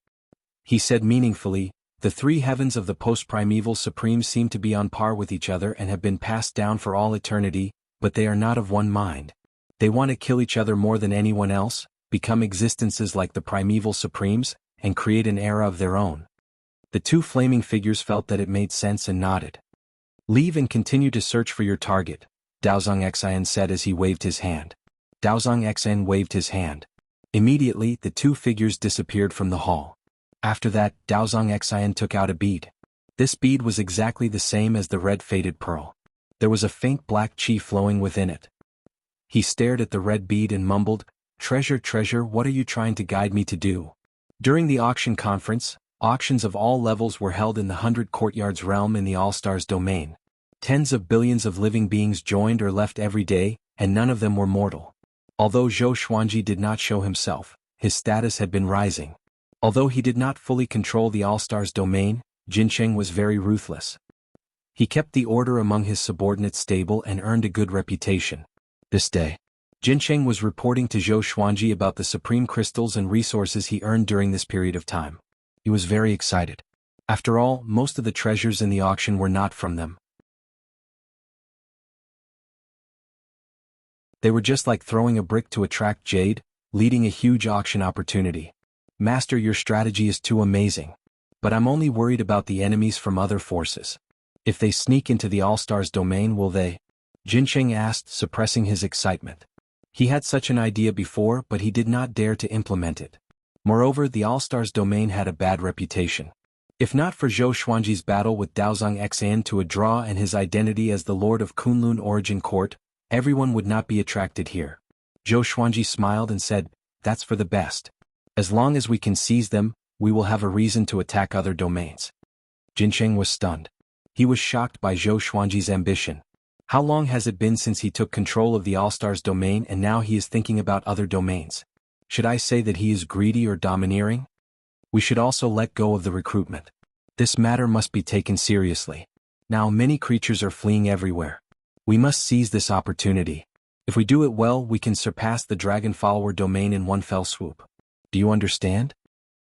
He said meaningfully, "The 3 heavens of the post-primeval supremes seem to be on par with each other and have been passed down for all eternity, but they are not of one mind. They want to kill each other more than anyone else, become existences like the primeval supremes, and create an era of their own." The 2 flaming figures felt that it made sense and nodded. "Leave and continue to search for your target," Daozong Xin said as he waved his hand. Daozong Xin waved his hand. Immediately, the 2 figures disappeared from the hall. After that, Daozong Xin took out a bead. This bead was exactly the same as the red faded pearl. There was a faint black chi flowing within it. He stared at the red bead and mumbled, "Treasure, treasure, what are you trying to guide me to do?" During the auction conference, auctions of all levels were held in the 100 Courtyards realm in the All-Stars domain. Tens of billions of living beings joined or left every day, and none of them were mortal. Although Zhou Xuanji did not show himself, his status had been rising. Although he did not fully control the All-Stars domain, Jincheng was very ruthless. He kept the order among his subordinates stable and earned a good reputation. This day, Jincheng was reporting to Zhou Xuanji about the supreme crystals and resources he earned during this period of time. He was very excited. After all, most of the treasures in the auction were not from them. They were just like throwing a brick to attract jade, leading a huge auction opportunity. "Master, your strategy is too amazing. But I'm only worried about the enemies from other forces. If they sneak into the All-Stars domain, will they?" Jincheng asked, suppressing his excitement. He had such an idea before, but he did not dare to implement it. Moreover, the All-Stars domain had a bad reputation. If not for Zhou Xuanji's battle with Daozong Xan to a draw and his identity as the Lord of Kunlun Origin Court, everyone would not be attracted here. Zhou Xuanji smiled and said, "That's for the best. As long as we can seize them, we will have a reason to attack other domains. Jincheng was stunned. He was shocked by Zhou Xuanji's ambition. How long has it been since he took control of the All-Stars domain and now he is thinking about other domains? Should I say that he is greedy or domineering? We should also let go of the recruitment. This matter must be taken seriously. Now many creatures are fleeing everywhere. We must seize this opportunity. If we do it well, we can surpass the Dragon Follower domain in one fell swoop. Do you understand?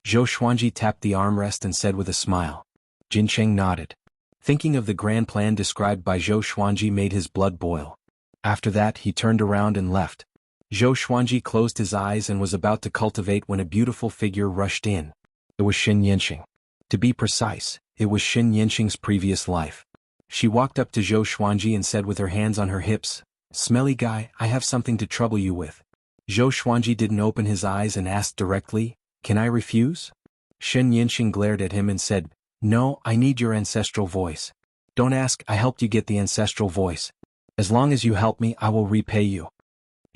Zhou Xuanji tapped the armrest and said with a smile. Jincheng nodded. Thinking of the grand plan described by Zhou Xuanji made his blood boil. After that he turned around and left. Zhou Xuanji closed his eyes and was about to cultivate when a beautiful figure rushed in. It was Xin Yanqing. To be precise, it was Xin Yanqing's previous life. She walked up to Zhou Xuanji and said with her hands on her hips, "Smelly guy, I have something to trouble you with." Zhou Xuanji didn't open his eyes and asked directly, "Can I refuse?" Xin Yanqing glared at him and said, "No, I need your ancestral voice." "Don't ask, I helped you get the ancestral voice. As long as you help me, I will repay you."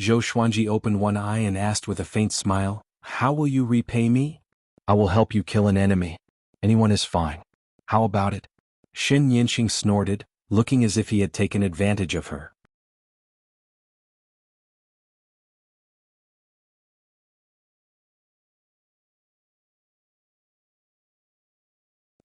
Zhou Xuanji opened one eye and asked with a faint smile, "How will you repay me?" "I will help you kill an enemy. Anyone is fine. How about it?" Xin Yanqing snorted, looking as if he had taken advantage of her.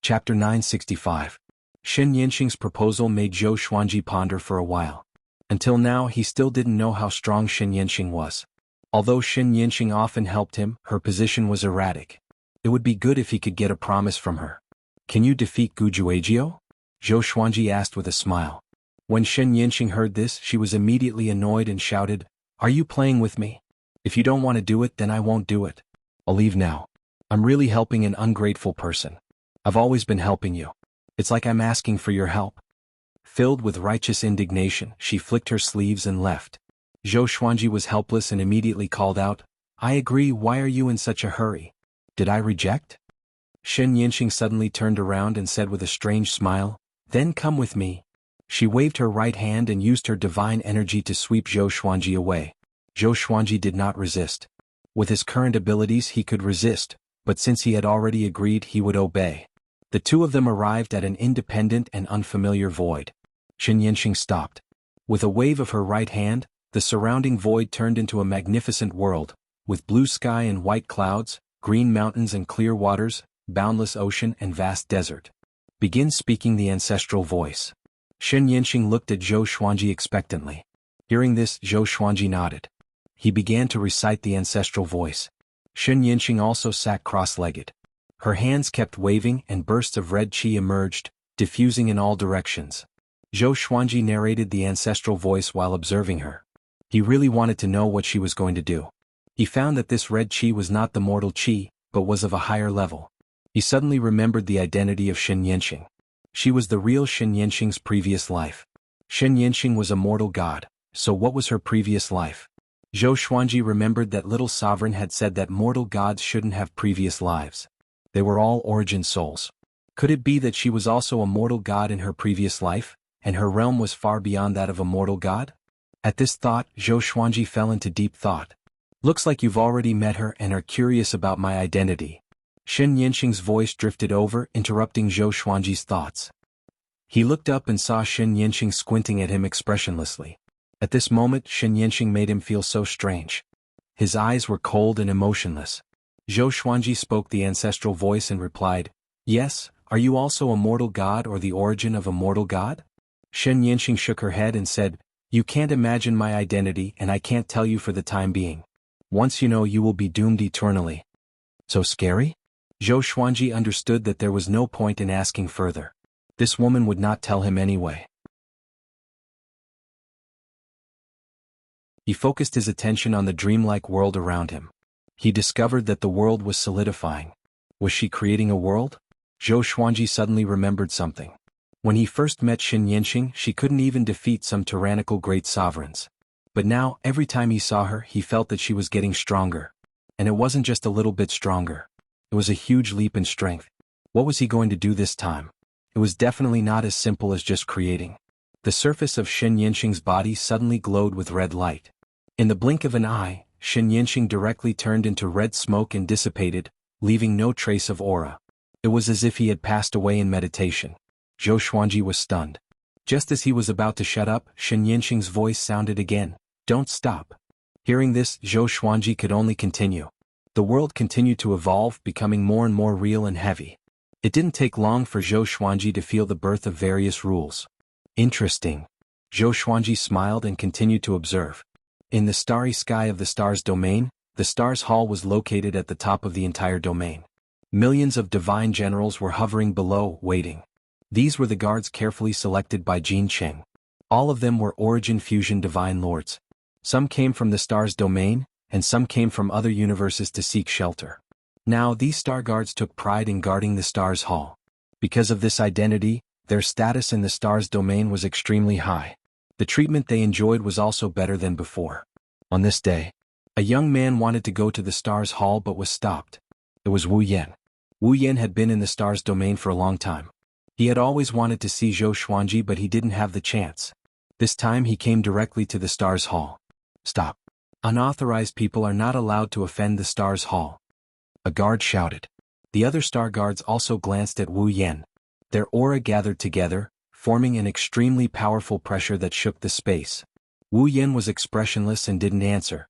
Chapter 965. Xin Yanqing's proposal made Zhou Xuanji ponder for a while. Until now he still didn't know how strong Xin Yanqing was. Although Xin Yanqing often helped him, her position was erratic. It would be good if he could get a promise from her. "Can you defeat Gu Juejiu?" Zhou Xuanji asked with a smile. When Xin Yanqing heard this, she was immediately annoyed and shouted, "Are you playing with me? If you don't want to do it, then I won't do it. I'll leave now. I'm really helping an ungrateful person. I've always been helping you. It's like I'm asking for your help." Filled with righteous indignation, she flicked her sleeves and left. Zhou Xuanji was helpless and immediately called out, "I agree, why are you in such a hurry? Did I reject?" Xin Yanqing suddenly turned around and said with a strange smile, "Then come with me." She waved her right hand and used her divine energy to sweep Zhou Xuanji away. Zhou Xuanji did not resist. With his current abilities he could resist, but since he had already agreed he would obey. The two of them arrived at an independent and unfamiliar void. Xin Yanqing stopped. With a wave of her right hand, the surrounding void turned into a magnificent world, with blue sky and white clouds, green mountains and clear waters, boundless ocean and vast desert. "Begin speaking the ancestral voice." Xin Yanqing looked at Zhou Xuanji expectantly. Hearing this, Zhou Xuanji nodded. He began to recite the ancestral voice. Xin Yanqing also sat cross-legged. Her hands kept waving and bursts of red qi emerged, diffusing in all directions. Zhou Xuanji narrated the ancestral voice while observing her. He really wanted to know what she was going to do. He found that this red qi was not the mortal qi, but was of a higher level. He suddenly remembered the identity of Xin Yanqing. She was the real Xin Yanqing's previous life. Xin Yanqing was a mortal god, so what was her previous life? Zhou Xuanji remembered that Little Sovereign had said that mortal gods shouldn't have previous lives. They were all origin souls. Could it be that she was also a mortal god in her previous life, and her realm was far beyond that of a mortal god? At this thought, Zhou Xuanji fell into deep thought. "Looks like you've already met her and are curious about my identity." Xin Yanqing's voice drifted over, interrupting Zhou Xuanji's thoughts. He looked up and saw Xin Yanqing squinting at him expressionlessly. At this moment, Xin Yanqing made him feel so strange. His eyes were cold and emotionless. Zhou Xuanji spoke the ancestral voice and replied, "Yes, are you also a mortal god or the origin of a mortal god?" Xin Yanqing shook her head and said, "You can't imagine my identity and I can't tell you for the time being. Once you know, you will be doomed eternally." "So scary?" Zhou Xuanji understood that there was no point in asking further. This woman would not tell him anyway. He focused his attention on the dreamlike world around him. He discovered that the world was solidifying. Was she creating a world? Zhou Xuanji suddenly remembered something. When he first met Xin Yanqing, she couldn't even defeat some tyrannical great sovereigns. But now, every time he saw her, he felt that she was getting stronger. And it wasn't just a little bit stronger. It was a huge leap in strength. What was he going to do this time? It was definitely not as simple as just creating. The surface of Xin Yanqing's body suddenly glowed with red light. In the blink of an eye, Xin Yanqing directly turned into red smoke and dissipated, leaving no trace of aura. It was as if he had passed away in meditation. Zhou Xuanji was stunned. Just as he was about to shut up, Shen Yinxing's voice sounded again. Don't stop. Hearing this, Zhou Xuanji could only continue. The world continued to evolve, becoming more and more real and heavy. It didn't take long for Zhou Xuanji to feel the birth of various rules. Interesting. Zhou Xuanji smiled and continued to observe. In the starry sky of the Stars domain, the Stars Hall was located at the top of the entire domain. Millions of divine generals were hovering below, waiting. These were the guards carefully selected by Jin Cheng. All of them were Origin Fusion Divine Lords. Some came from the Stars domain, and some came from other universes to seek shelter. Now these Star Guards took pride in guarding the Stars Hall. Because of this identity, their status in the Stars domain was extremely high. The treatment they enjoyed was also better than before. On this day, a young man wanted to go to the Stars Hall but was stopped. It was Wu Yan. Wu Yan had been in the Stars domain for a long time. He had always wanted to see Zhou Xuanji but he didn't have the chance. This time he came directly to the Stars Hall. Stop. Unauthorized people are not allowed to offend the Stars Hall. A guard shouted. The other Star Guards also glanced at Wu Yan. Their aura gathered together, forming an extremely powerful pressure that shook the space. Wu Yan was expressionless and didn't answer.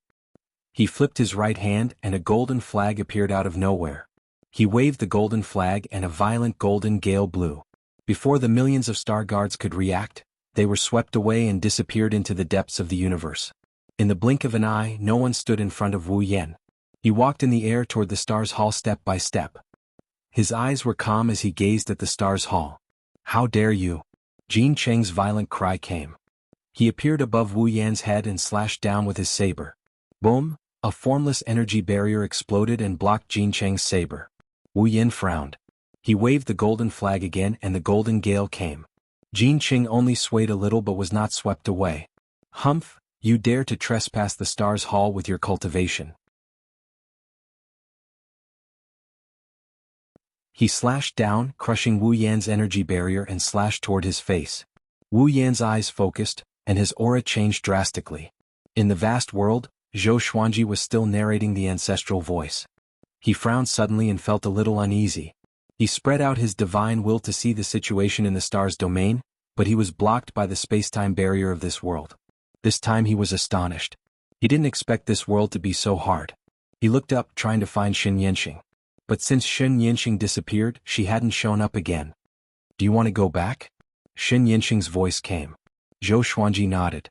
He flipped his right hand and a golden flag appeared out of nowhere. He waved the golden flag and a violent golden gale blew. Before the millions of Star Guards could react, they were swept away and disappeared into the depths of the universe. In the blink of an eye, no one stood in front of Wu Yan. He walked in the air toward the Stars Hall step by step. His eyes were calm as he gazed at the Stars Hall. How dare you? Jin Cheng's violent cry came. He appeared above Wu Yan's head and slashed down with his saber. Boom! A formless energy barrier exploded and blocked Jin Cheng's saber. Wu Yan frowned. He waved the golden flag again and the golden gale came. Jin Cheng only swayed a little but was not swept away. Humph! You dare to trespass the Stars Hall with your cultivation. He slashed down, crushing Wu Yan's energy barrier and slashed toward his face. Wu Yan's eyes focused, and his aura changed drastically. In the vast world, Zhou Xuanji was still narrating the ancestral voice. He frowned suddenly and felt a little uneasy. He spread out his divine will to see the situation in the Stars domain, but he was blocked by the space-time barrier of this world. This time he was astonished. He didn't expect this world to be so hard. He looked up, trying to find Shen Yinxing. But since Shen Yinxing disappeared, she hadn't shown up again. Do you want to go back? Shen Yinxing's voice came. Zhou Xuanji nodded.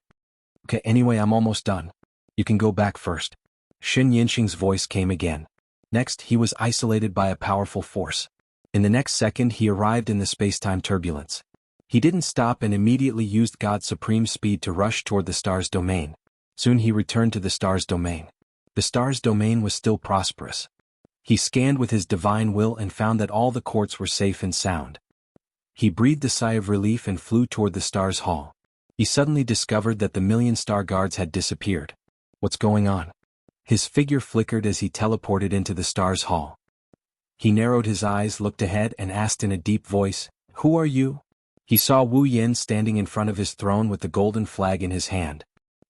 Okay, anyway, I'm almost done. You can go back first. Shen Yinxing's voice came again. Next, he was isolated by a powerful force. In the next second, he arrived in the space-time turbulence. He didn't stop and immediately used God's supreme speed to rush toward the Stars domain. Soon he returned to the Stars domain. The Stars domain was still prosperous. He scanned with his divine will and found that all the courts were safe and sound. He breathed a sigh of relief and flew toward the Stars Hall. He suddenly discovered that the million Star Guards had disappeared. What's going on? His figure flickered as he teleported into the Stars Hall. He narrowed his eyes, looked ahead, and asked in a deep voice, "Who are you?" He saw Wu Yan standing in front of his throne with the golden flag in his hand.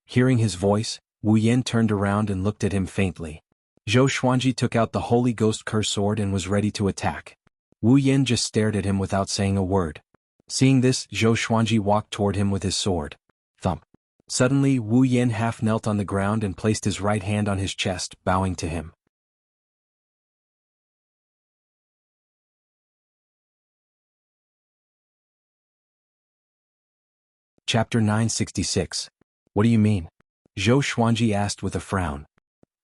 Hearing his voice, Wu Yan turned around and looked at him faintly. Zhou Xuanji took out the Holy Ghost Curse sword and was ready to attack. Wu Yan just stared at him without saying a word. Seeing this, Zhou Xuanji walked toward him with his sword. Thump. Suddenly, Wu Yan half knelt on the ground and placed his right hand on his chest, bowing to him. Chapter 966. What do you mean? Zhou Xuanji asked with a frown.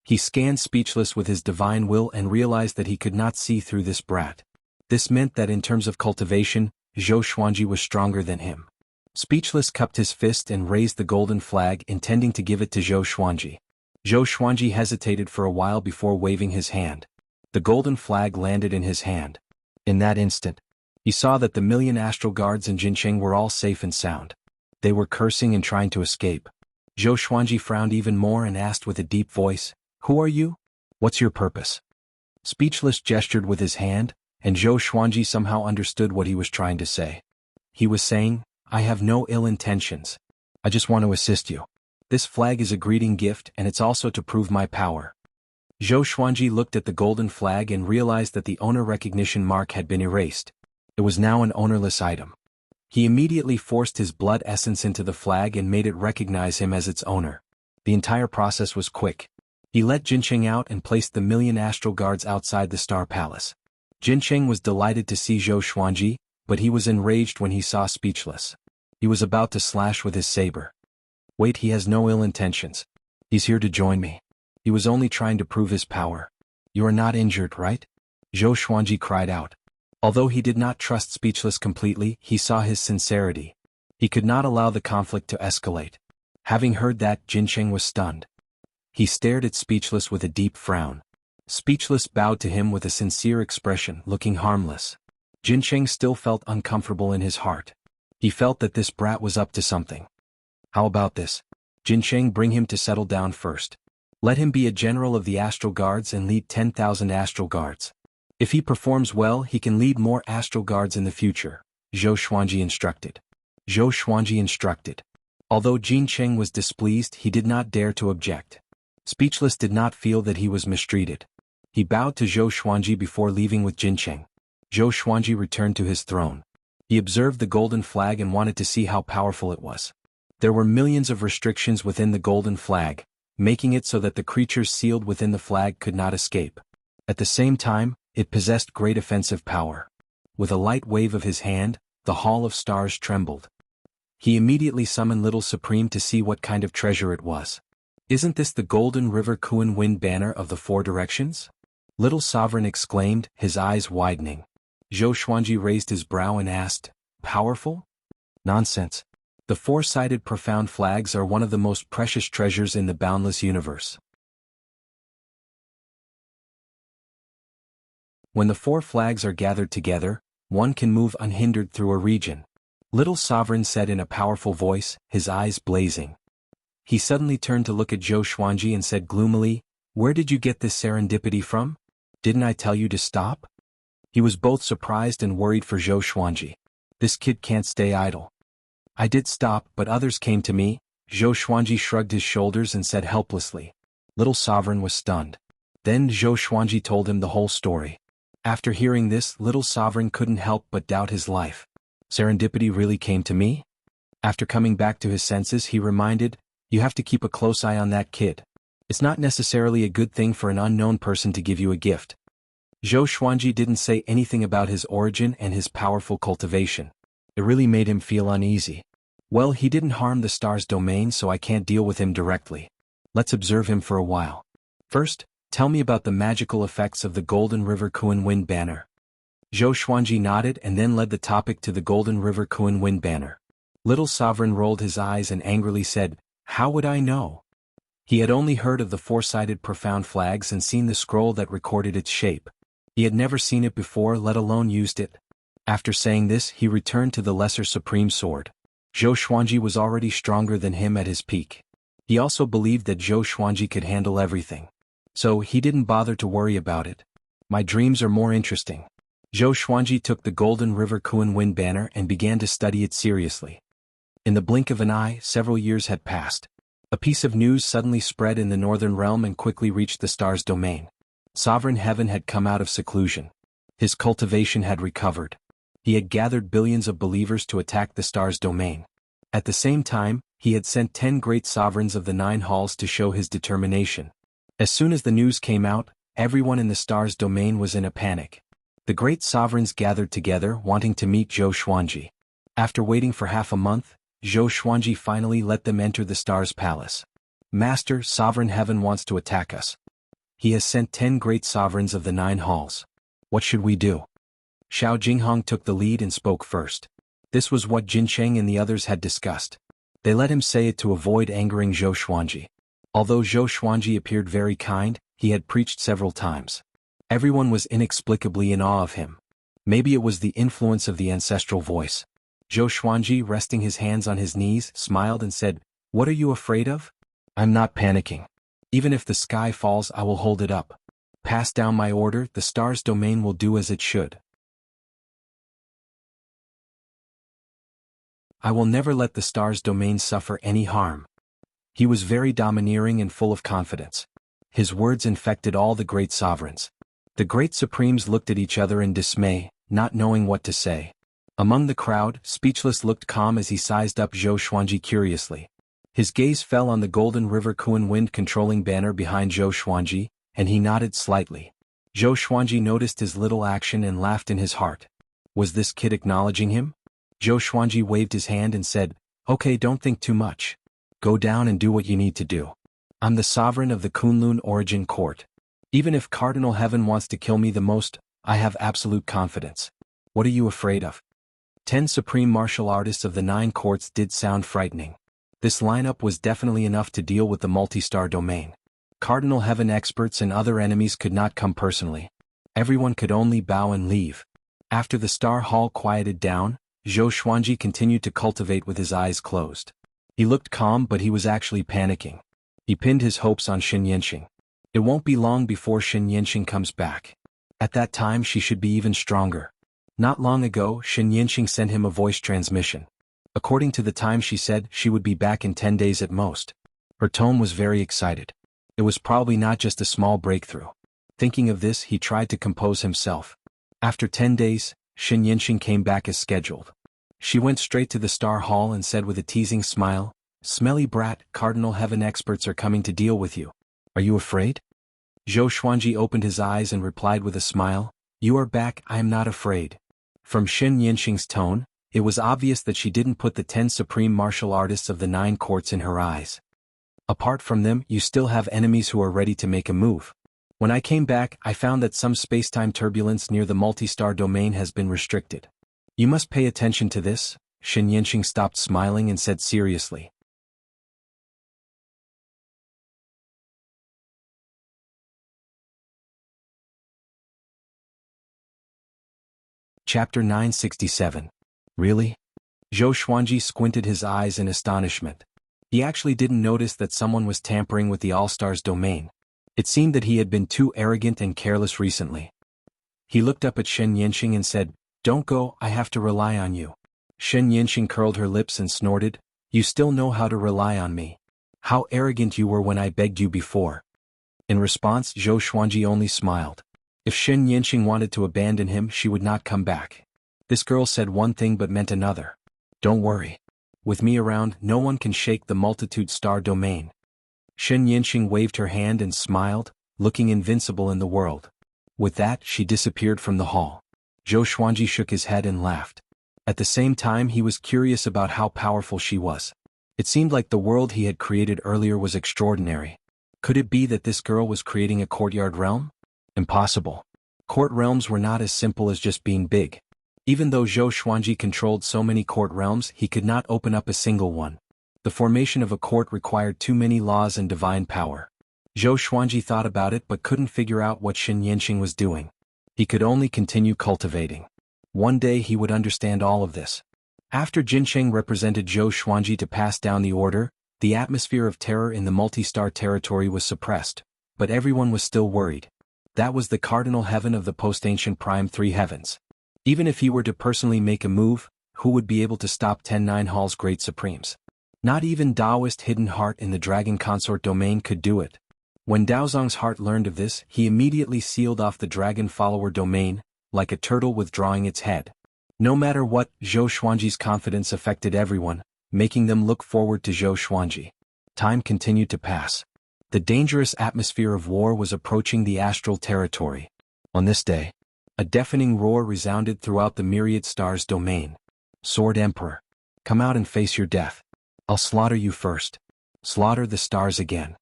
He scanned speechless with his divine will and realized that he could not see through this brat. This meant that in terms of cultivation, Zhou Xuanji was stronger than him. Speechless cupped his fist and raised the golden flag, intending to give it to Zhou Xuanji. Zhou Xuanji hesitated for a while before waving his hand. The golden flag landed in his hand. In that instant, he saw that the million astral guards in Jincheng were all safe and sound. They were cursing and trying to escape. Zhou Xuanji frowned even more and asked with a deep voice, "Who are you? What's your purpose?" Speechless gestured with his hand, and Zhou Xuanji somehow understood what he was trying to say. He was saying, "I have no ill intentions. I just want to assist you. This flag is a greeting gift and it's also to prove my power." Zhou Xuanji looked at the golden flag and realized that the owner recognition mark had been erased. It was now an ownerless item. He immediately forced his blood essence into the flag and made it recognize him as its owner. The entire process was quick. He let Jincheng out and placed the 1,000,000 astral guards outside the Star Palace. Jincheng was delighted to see Zhou Xuanji, but he was enraged when he saw Speechless. He was about to slash with his saber. Wait, he has no ill intentions. He's here to join me. He was only trying to prove his power. You are not injured, right? Zhou Xuanji cried out. Although he did not trust Speechless completely, he saw his sincerity. He could not allow the conflict to escalate. Having heard that, Jincheng was stunned. He stared at Speechless with a deep frown. Speechless bowed to him with a sincere expression, looking harmless. Jincheng still felt uncomfortable in his heart. He felt that this brat was up to something. How about this? Jincheng, bring him to settle down first. Let him be a general of the Astral Guards and lead 10,000 Astral Guards. If he performs well, he can lead more Astral Guards in the future, Zhou Xuanji instructed. Zhou Xuanji instructed. Although Jincheng was displeased, he did not dare to object. Speechless did not feel that he was mistreated. He bowed to Zhou Xuanji before leaving with Jincheng. Zhou Xuanji returned to his throne. He observed the golden flag and wanted to see how powerful it was. There were millions of restrictions within the golden flag, making it so that the creatures sealed within the flag could not escape. At the same time, it possessed great offensive power. With a light wave of his hand, the Hall of Stars trembled. He immediately summoned Little Supreme to see what kind of treasure it was. Isn't this the Golden River Kuan Wind banner of the Four Directions? Little Sovereign exclaimed, his eyes widening. Zhou Xuanji raised his brow and asked, powerful? Nonsense. The four-sided profound flags are one of the most precious treasures in the boundless universe. When the four flags are gathered together, one can move unhindered through a region. Little Sovereign said in a powerful voice, his eyes blazing. He suddenly turned to look at Zhou Xuanji and said gloomily, where did you get this serendipity from? Didn't I tell you to stop? He was both surprised and worried for Zhou Xuanji. This kid can't stay idle. I did stop, but others came to me. Zhou Xuanji shrugged his shoulders and said helplessly. Little Sovereign was stunned. Then Zhou Xuanji told him the whole story. After hearing this, Little Sovereign couldn't help but doubt his life. Serendipity really came to me? After coming back to his senses, he reminded, you have to keep a close eye on that kid. It's not necessarily a good thing for an unknown person to give you a gift. Zhou Xuanji didn't say anything about his origin and his powerful cultivation. It really made him feel uneasy. Well, he didn't harm the star's domain, so I can't deal with him directly. Let's observe him for a while. First, tell me about the magical effects of the Golden River Kuan Wind banner. Zhou Xuanji nodded and then led the topic to the Golden River Kuan Wind banner. Little Sovereign rolled his eyes and angrily said, how would I know? He had only heard of the four-sided profound flags and seen the scroll that recorded its shape. He had never seen it before, let alone used it. After saying this, he returned to the Lesser Supreme Sword. Zhou Xuanji was already stronger than him at his peak. He also believed that Zhou Xuanji could handle everything. So he didn't bother to worry about it. My dreams are more interesting. Zhou Xuanji took the Golden River Kuan Wind banner and began to study it seriously. In the blink of an eye, several years had passed. A piece of news suddenly spread in the northern realm and quickly reached the star's domain. Sovereign Heaven had come out of seclusion. His cultivation had recovered. He had gathered billions of believers to attack the star's domain. At the same time, he had sent 10 great sovereigns of the 9 halls to show his determination. As soon as the news came out, everyone in the star's domain was in a panic. The great sovereigns gathered together, wanting to meet Zhou Xuanji. After waiting for half a month, Zhou Xuanji finally let them enter the star's palace. Master, Sovereign Heaven wants to attack us. He has sent 10 great sovereigns of the 9 halls. What should we do? Xiao Jinghong took the lead and spoke first. This was what Jincheng and the others had discussed. They let him say it to avoid angering Zhou Xuanji. Although Zhou Xuanji appeared very kind, he had preached several times. Everyone was inexplicably in awe of him. Maybe it was the influence of the ancestral voice. Zhou Xuanji, resting his hands on his knees, smiled and said, what are you afraid of? I'm not panicking. Even if the sky falls, I will hold it up. Pass down my order, the star's domain will do as it should. I will never let the star's domain suffer any harm. He was very domineering and full of confidence. His words infected all the great sovereigns. The great supremes looked at each other in dismay, not knowing what to say. Among the crowd, Speechless looked calm as he sized up Zhou Xuanji curiously. His gaze fell on the golden river Kuan wind controlling banner behind Zhou Xuanji, and he nodded slightly. Zhou Xuanji noticed his little action and laughed in his heart. Was this kid acknowledging him? Zhou Xuanji waved his hand and said, "Okay, don't think too much. Go down and do what you need to do. I'm the sovereign of the Kunlun Origin Court. Even if Cardinal Heaven wants to kill me the most, I have absolute confidence. What are you afraid of?" 10 supreme martial artists of the 9 courts did sound frightening. This lineup was definitely enough to deal with the multi-star domain. Cardinal Heaven experts and other enemies could not come personally. Everyone could only bow and leave. After the Star Hall quieted down, Zhou Xuanji continued to cultivate with his eyes closed. He looked calm, but he was actually panicking. He pinned his hopes on Xin Yanqing. It won't be long before Xin Yanqing comes back. At that time she should be even stronger. Not long ago, Xin Yanqing sent him a voice transmission. According to the time she said she would be back in 10 days at most. Her tone was very excited. It was probably not just a small breakthrough. Thinking of this, he tried to compose himself. After 10 days, Xin Yanqing came back as scheduled. She went straight to the Star Hall and said with a teasing smile, "Smelly brat, Cardinal Heaven experts are coming to deal with you. Are you afraid?" Zhou Xuanji opened his eyes and replied with a smile, "You are back, I am not afraid." From Xin Yanqing's tone, it was obvious that she didn't put the 10 supreme martial artists of the 9 courts in her eyes. "Apart from them, you still have enemies who are ready to make a move. When I came back, I found that some spacetime turbulence near the multi-star domain has been restricted. You must pay attention to this." Xin Yanqing stopped smiling and said seriously. Chapter 967. Really? Zhou Xuanji squinted his eyes in astonishment. He actually didn't notice that someone was tampering with the All-Stars domain. It seemed that he had been too arrogant and careless recently. He looked up at Xin Yanqing and said, "Don't go, I have to rely on you." Xin Yanqing curled her lips and snorted, "You still know how to rely on me. How arrogant you were when I begged you before." In response, Zhou Xuanji only smiled. If Xin Yanqing wanted to abandon him, she would not come back. This girl said one thing but meant another. "Don't worry. With me around, no one can shake the multitude-star domain." Xin Yanqing waved her hand and smiled, looking invincible in the world. With that, she disappeared from the hall. Zhou Xuanji shook his head and laughed. At the same time, he was curious about how powerful she was. It seemed like the world he had created earlier was extraordinary. Could it be that this girl was creating a courtyard realm? Impossible. Court realms were not as simple as just being big. Even though Zhou Xuanji controlled so many court realms, he could not open up a single one. The formation of a court required too many laws and divine power. Zhou Xuanji thought about it but couldn't figure out what Xin Yanqing was doing. He could only continue cultivating. One day he would understand all of this. After Jincheng represented Zhou Xuanji to pass down the order, the atmosphere of terror in the multi-star territory was suppressed, but everyone was still worried. That was the cardinal heaven of the post-ancient prime 3 heavens. Even if he were to personally make a move, who would be able to stop 10-9 Hall's great supremes? Not even Taoist hidden heart in the dragon consort domain could do it. When Daozong's heart learned of this, he immediately sealed off the dragon follower domain, like a turtle withdrawing its head. No matter what, Zhou Xuanji's confidence affected everyone, making them look forward to Zhou Xuanji. Time continued to pass. The dangerous atmosphere of war was approaching the astral territory. On this day, a deafening roar resounded throughout the myriad stars domain. "Sword Emperor, come out and face your death. I'll slaughter you first. Slaughter the stars again."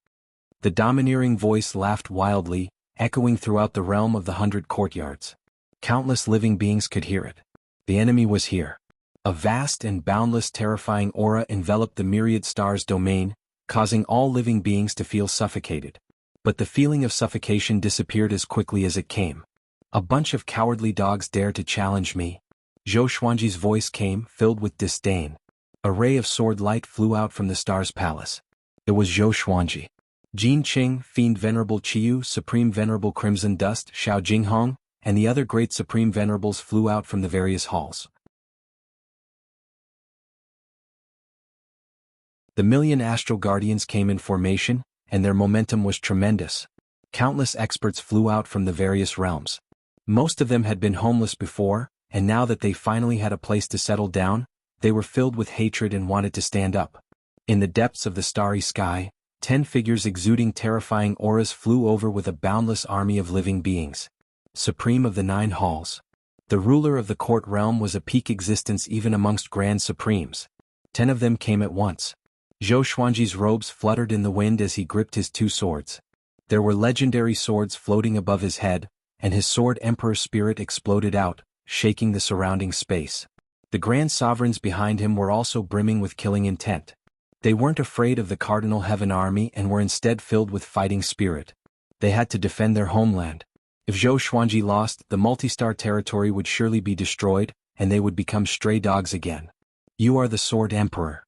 The domineering voice laughed wildly, echoing throughout the realm of the 100 courtyards. Countless living beings could hear it. The enemy was here. A vast and boundless terrifying aura enveloped the myriad stars domain, causing all living beings to feel suffocated. But the feeling of suffocation disappeared as quickly as it came. "A bunch of cowardly dogs dare to challenge me." Zhou Xuanji's voice came, filled with disdain. A ray of sword light flew out from the star's palace. It was Zhou Xuanji. Jin Qing, Fiend Venerable Qiyu, Supreme Venerable Crimson Dust, Xiao Jinghong, and the other great Supreme Venerables flew out from the various halls. The million astral guardians came in formation, and their momentum was tremendous. Countless experts flew out from the various realms. Most of them had been homeless before, and now that they finally had a place to settle down, they were filled with hatred and wanted to stand up. In the depths of the starry sky, 10 figures exuding terrifying auras flew over with a boundless army of living beings. Supreme of the 9 halls. The ruler of the court realm was a peak existence even amongst grand supremes. 10 of them came at once. Zhou Xuanji's robes fluttered in the wind as he gripped his 2 swords. There were legendary swords floating above his head, and his sword Emperor Spirit exploded out, shaking the surrounding space. The grand sovereigns behind him were also brimming with killing intent. They weren't afraid of the Cardinal Heaven army and were instead filled with fighting spirit. They had to defend their homeland. If Zhou Xuanji lost, the multi-star territory would surely be destroyed, and they would become stray dogs again. You are the Sword Emperor.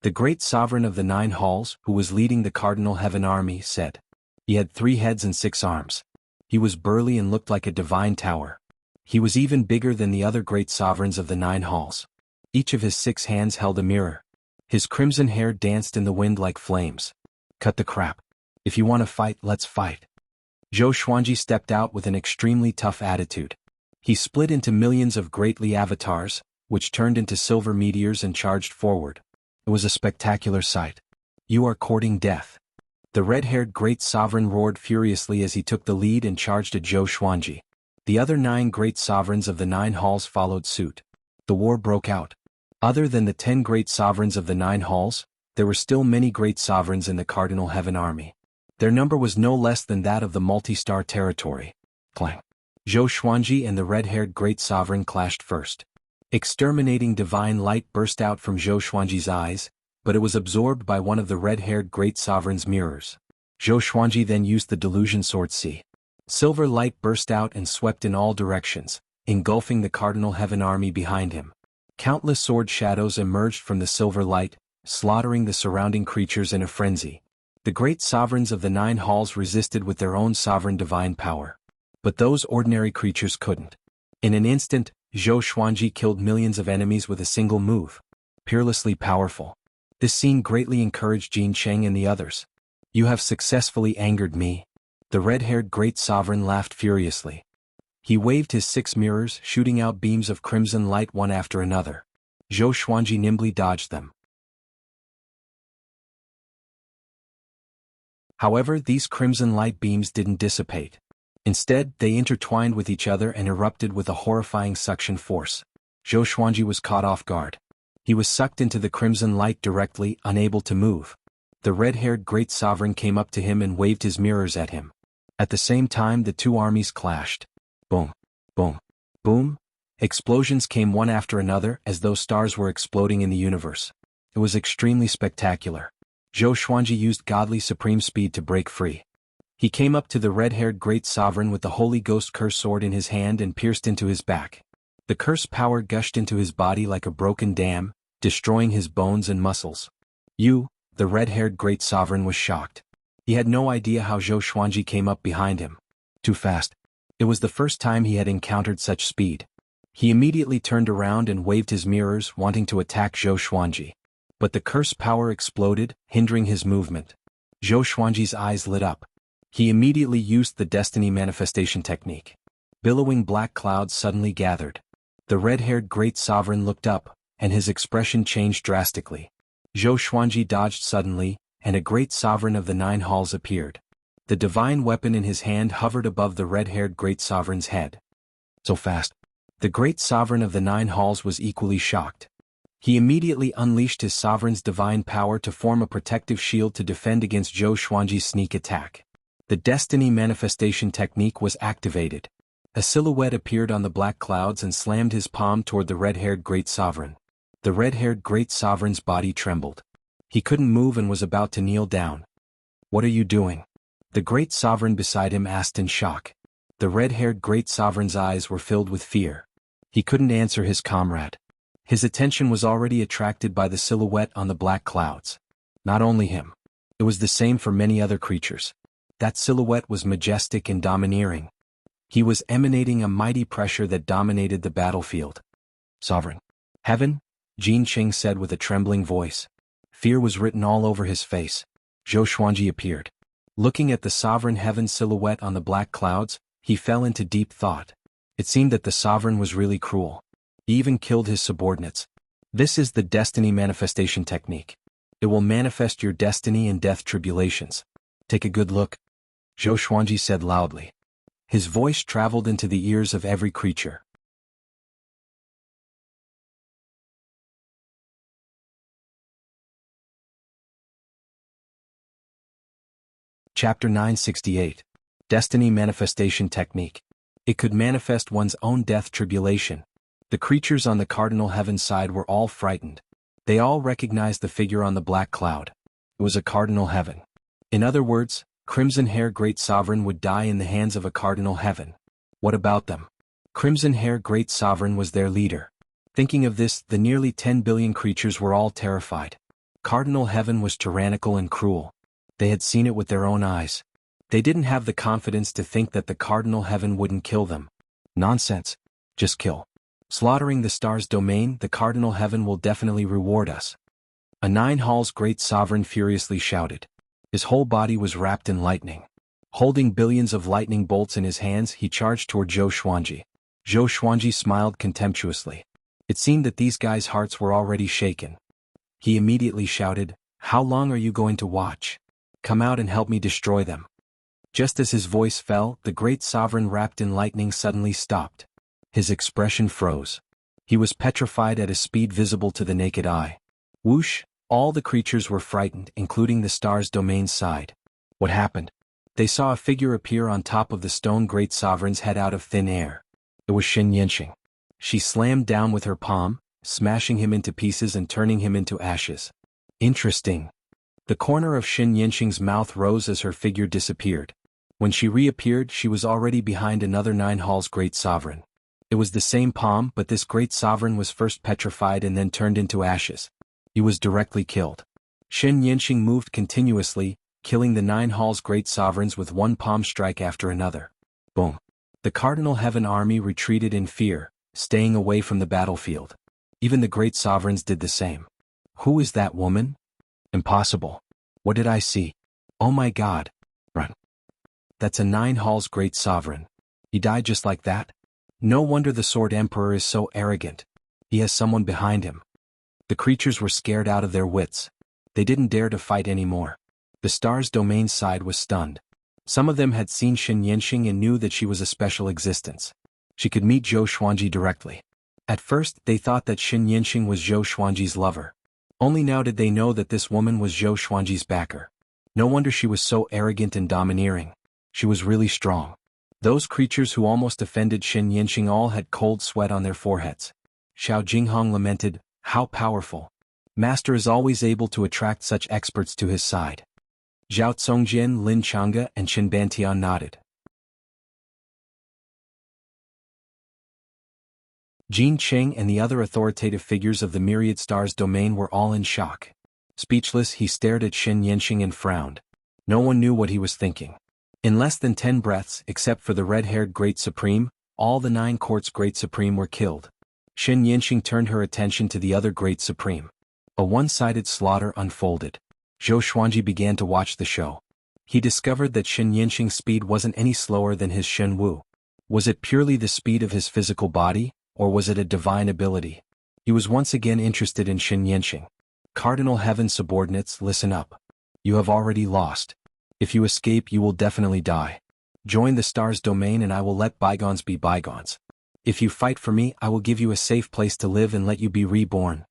The great sovereign of the 9 halls, who was leading the Cardinal Heaven army, said. He had 3 heads and 6 arms. He was burly and looked like a divine tower. He was even bigger than the other great sovereigns of the 9 halls. Each of his 6 hands held a mirror. His crimson hair danced in the wind like flames. Cut the crap. If you want to fight, let's fight. Zhou Xuanji stepped out with an extremely tough attitude. He split into millions of greatly avatars, which turned into silver meteors and charged forward. It was a spectacular sight. You are courting death. The red-haired great sovereign roared furiously as he took the lead and charged at Zhou Xuanji. The other 9 great sovereigns of the 9 halls followed suit. The war broke out. Other than the 10 great sovereigns of the 9 halls, there were still many great sovereigns in the Cardinal Heaven army. Their number was no less than that of the multi-star territory. Clang. Zhou Xuanji and the red-haired great sovereign clashed first. Exterminating divine light burst out from Zhou Xuanji's eyes, but it was absorbed by one of the red-haired great sovereign's mirrors. Zhou Xuanji then used the delusion sword C. Silver light burst out and swept in all directions, engulfing the Cardinal Heaven army behind him. Countless sword shadows emerged from the silver light, slaughtering the surrounding creatures in a frenzy. The great sovereigns of the 9 halls resisted with their own sovereign divine power. But those ordinary creatures couldn't. In an instant, Zhou Xuanji killed millions of enemies with a single move. Peerlessly powerful. This scene greatly encouraged Jin Cheng and the others. You have successfully angered me. The red-haired great sovereign laughed furiously. He waved his 6 mirrors, shooting out beams of crimson light one after another. Zhou Xuanji nimbly dodged them. However, these crimson light beams didn't dissipate. Instead, they intertwined with each other and erupted with a horrifying suction force. Zhou Xuanji was caught off guard. He was sucked into the crimson light directly, unable to move. The red-haired great sovereign came up to him and waved his mirrors at him. At the same time, the 2 armies clashed. Boom, boom, boom. Explosions came one after another as though stars were exploding in the universe. It was extremely spectacular. Zhou Xuanji used godly supreme speed to break free. He came up to the red-haired great sovereign with the Holy Ghost curse sword in his hand and pierced into his back. The curse power gushed into his body like a broken dam, destroying his bones and muscles. The red-haired great sovereign was shocked. He had no idea how Zhou Xuanji came up behind him. Too fast. It was the first time he had encountered such speed. He immediately turned around and waved his mirrors, wanting to attack Zhou Xuanji. But the curse power exploded, hindering his movement. Zhou Xuanji's eyes lit up. He immediately used the destiny manifestation technique. Billowing black clouds suddenly gathered. The red-haired great sovereign looked up, and his expression changed drastically. Zhou Xuanji dodged suddenly, and a great sovereign of the 9 halls appeared. The divine weapon in his hand hovered above the red-haired great sovereign's head. So fast. The great sovereign of the 9 halls was equally shocked. He immediately unleashed his sovereign's divine power to form a protective shield to defend against Zhou Xuanji's sneak attack. The destiny manifestation technique was activated. A silhouette appeared on the black clouds and slammed his palm toward the red-haired great sovereign. The red-haired great sovereign's body trembled. He couldn't move and was about to kneel down. What are you doing? The great sovereign beside him asked in shock. The red-haired great sovereign's eyes were filled with fear. He couldn't answer his comrade. His attention was already attracted by the silhouette on the black clouds. Not only him. It was the same for many other creatures. That silhouette was majestic and domineering. He was emanating a mighty pressure that dominated the battlefield. Sovereign. Heaven? Jin Cheng said with a trembling voice. Fear was written all over his face. Zhou Xuanji appeared. Looking at the sovereign heaven silhouette on the black clouds, he fell into deep thought. It seemed that the sovereign was really cruel. He even killed his subordinates. This is the destiny manifestation technique. It will manifest your destiny in death tribulations. Take a good look, Zhou Xuanji said loudly. His voice traveled into the ears of every creature. Chapter 968. Destiny Manifestation Technique. It could manifest one's own death tribulation. The creatures on the cardinal heaven side were all frightened. They all recognized the figure on the black cloud. It was a cardinal heaven. In other words, Crimson Hair Great Sovereign would die in the hands of a cardinal heaven. What about them? Crimson Hair Great Sovereign was their leader. Thinking of this, the nearly 10 billion creatures were all terrified. Cardinal heaven was tyrannical and cruel. They had seen it with their own eyes. They didn't have the confidence to think that the cardinal heaven wouldn't kill them. Nonsense. Just kill. Slaughtering the star's domain, the cardinal heaven will definitely reward us. A Nine Halls Great Sovereign furiously shouted. His whole body was wrapped in lightning. Holding billions of lightning bolts in his hands, he charged toward Zhou Xuanji. Zhou Xuanji smiled contemptuously. It seemed that these guys' hearts were already shaken. He immediately shouted, "How long are you going to watch? Come out and help me destroy them." Just as his voice fell, the great sovereign wrapped in lightning suddenly stopped. His expression froze. He was petrified at a speed visible to the naked eye. Whoosh! All the creatures were frightened, including the star's domain side. What happened? They saw a figure appear on top of the stone great sovereign's head out of thin air. It was Xin Yanqing. She slammed down with her palm, smashing him into pieces and turning him into ashes. Interesting. The corner of Xin Yanqing's mouth rose as her figure disappeared. When she reappeared, she was already behind another Nine Halls Great Sovereign. It was the same palm, but this great sovereign was first petrified and then turned into ashes. He was directly killed. Xin Yanqing moved continuously, killing the Nine Halls Great Sovereigns with one palm strike after another. Boom. The Cardinal Heaven army retreated in fear, staying away from the battlefield. Even the Great Sovereigns did the same. Who is that woman? Impossible. What did I see? Oh my God. Run. That's a Nine Halls Great Sovereign. He died just like that? No wonder the Sword Emperor is so arrogant. He has someone behind him. The creatures were scared out of their wits. They didn't dare to fight anymore. The star's domain side was stunned. Some of them had seen Xin Yanqing and knew that she was a special existence. She could meet Zhou Xuanji directly. At first, they thought that Xin Yanqing was Zhou Xuanji's lover. Only now did they know that this woman was Zhou Xuanji's backer. No wonder she was so arrogant and domineering. She was really strong. Those creatures who almost offended Xin Yanqing all had cold sweat on their foreheads. Xiao Jinghong lamented, "How powerful. Master is always able to attract such experts to his side." Zhao Congjian, Lin Changge, and Qin Bantian nodded. Jin Qing and the other authoritative figures of the myriad stars domain were all in shock. Speechless, he stared at Xin Yanqing and frowned. No one knew what he was thinking. In less than 10 breaths, except for the red-haired Great Supreme, all the 9 courts Great Supreme were killed. Xin Yanqing turned her attention to the other Great Supreme. A one-sided slaughter unfolded. Zhou Xuanji began to watch the show. He discovered that Xin Yanqing's speed wasn't any slower than his Shen Wu. Was it purely the speed of his physical body, or was it a divine ability? He was once again interested in Xin Yanqing. Cardinal Heaven subordinates, listen up. You have already lost. If you escape, you will definitely die. Join the star's domain and I will let bygones be bygones. If you fight for me, I will give you a safe place to live and let you be reborn.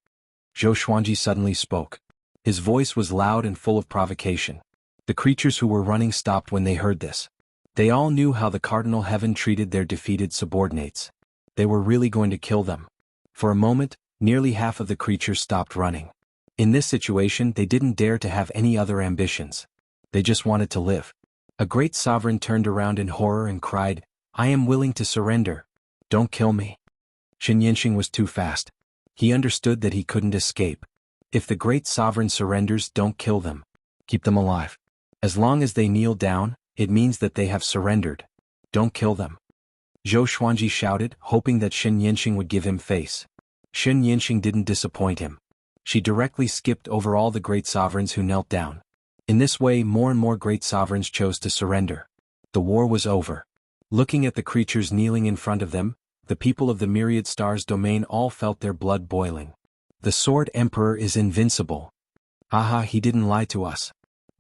Zhou Xuanji suddenly spoke. His voice was loud and full of provocation. The creatures who were running stopped when they heard this. They all knew how the Cardinal Heaven treated their defeated subordinates. They were really going to kill them. For a moment, nearly half of the creatures stopped running. In this situation, they didn't dare to have any other ambitions. They just wanted to live. A great sovereign turned around in horror and cried, "I am willing to surrender. Don't kill me." Xin Yanqing was too fast. He understood that he couldn't escape. If the great sovereign surrenders, don't kill them. Keep them alive. As long as they kneel down, it means that they have surrendered. Don't kill them. Zhou Xuanji shouted, hoping that Xin Yanqing would give him face. Xin Yanqing didn't disappoint him. She directly skipped over all the great sovereigns who knelt down. In this way, more and more great sovereigns chose to surrender. The war was over. Looking at the creatures kneeling in front of them, the people of the myriad stars domain all felt their blood boiling. The Sword Emperor is invincible. Aha, he didn't lie to us.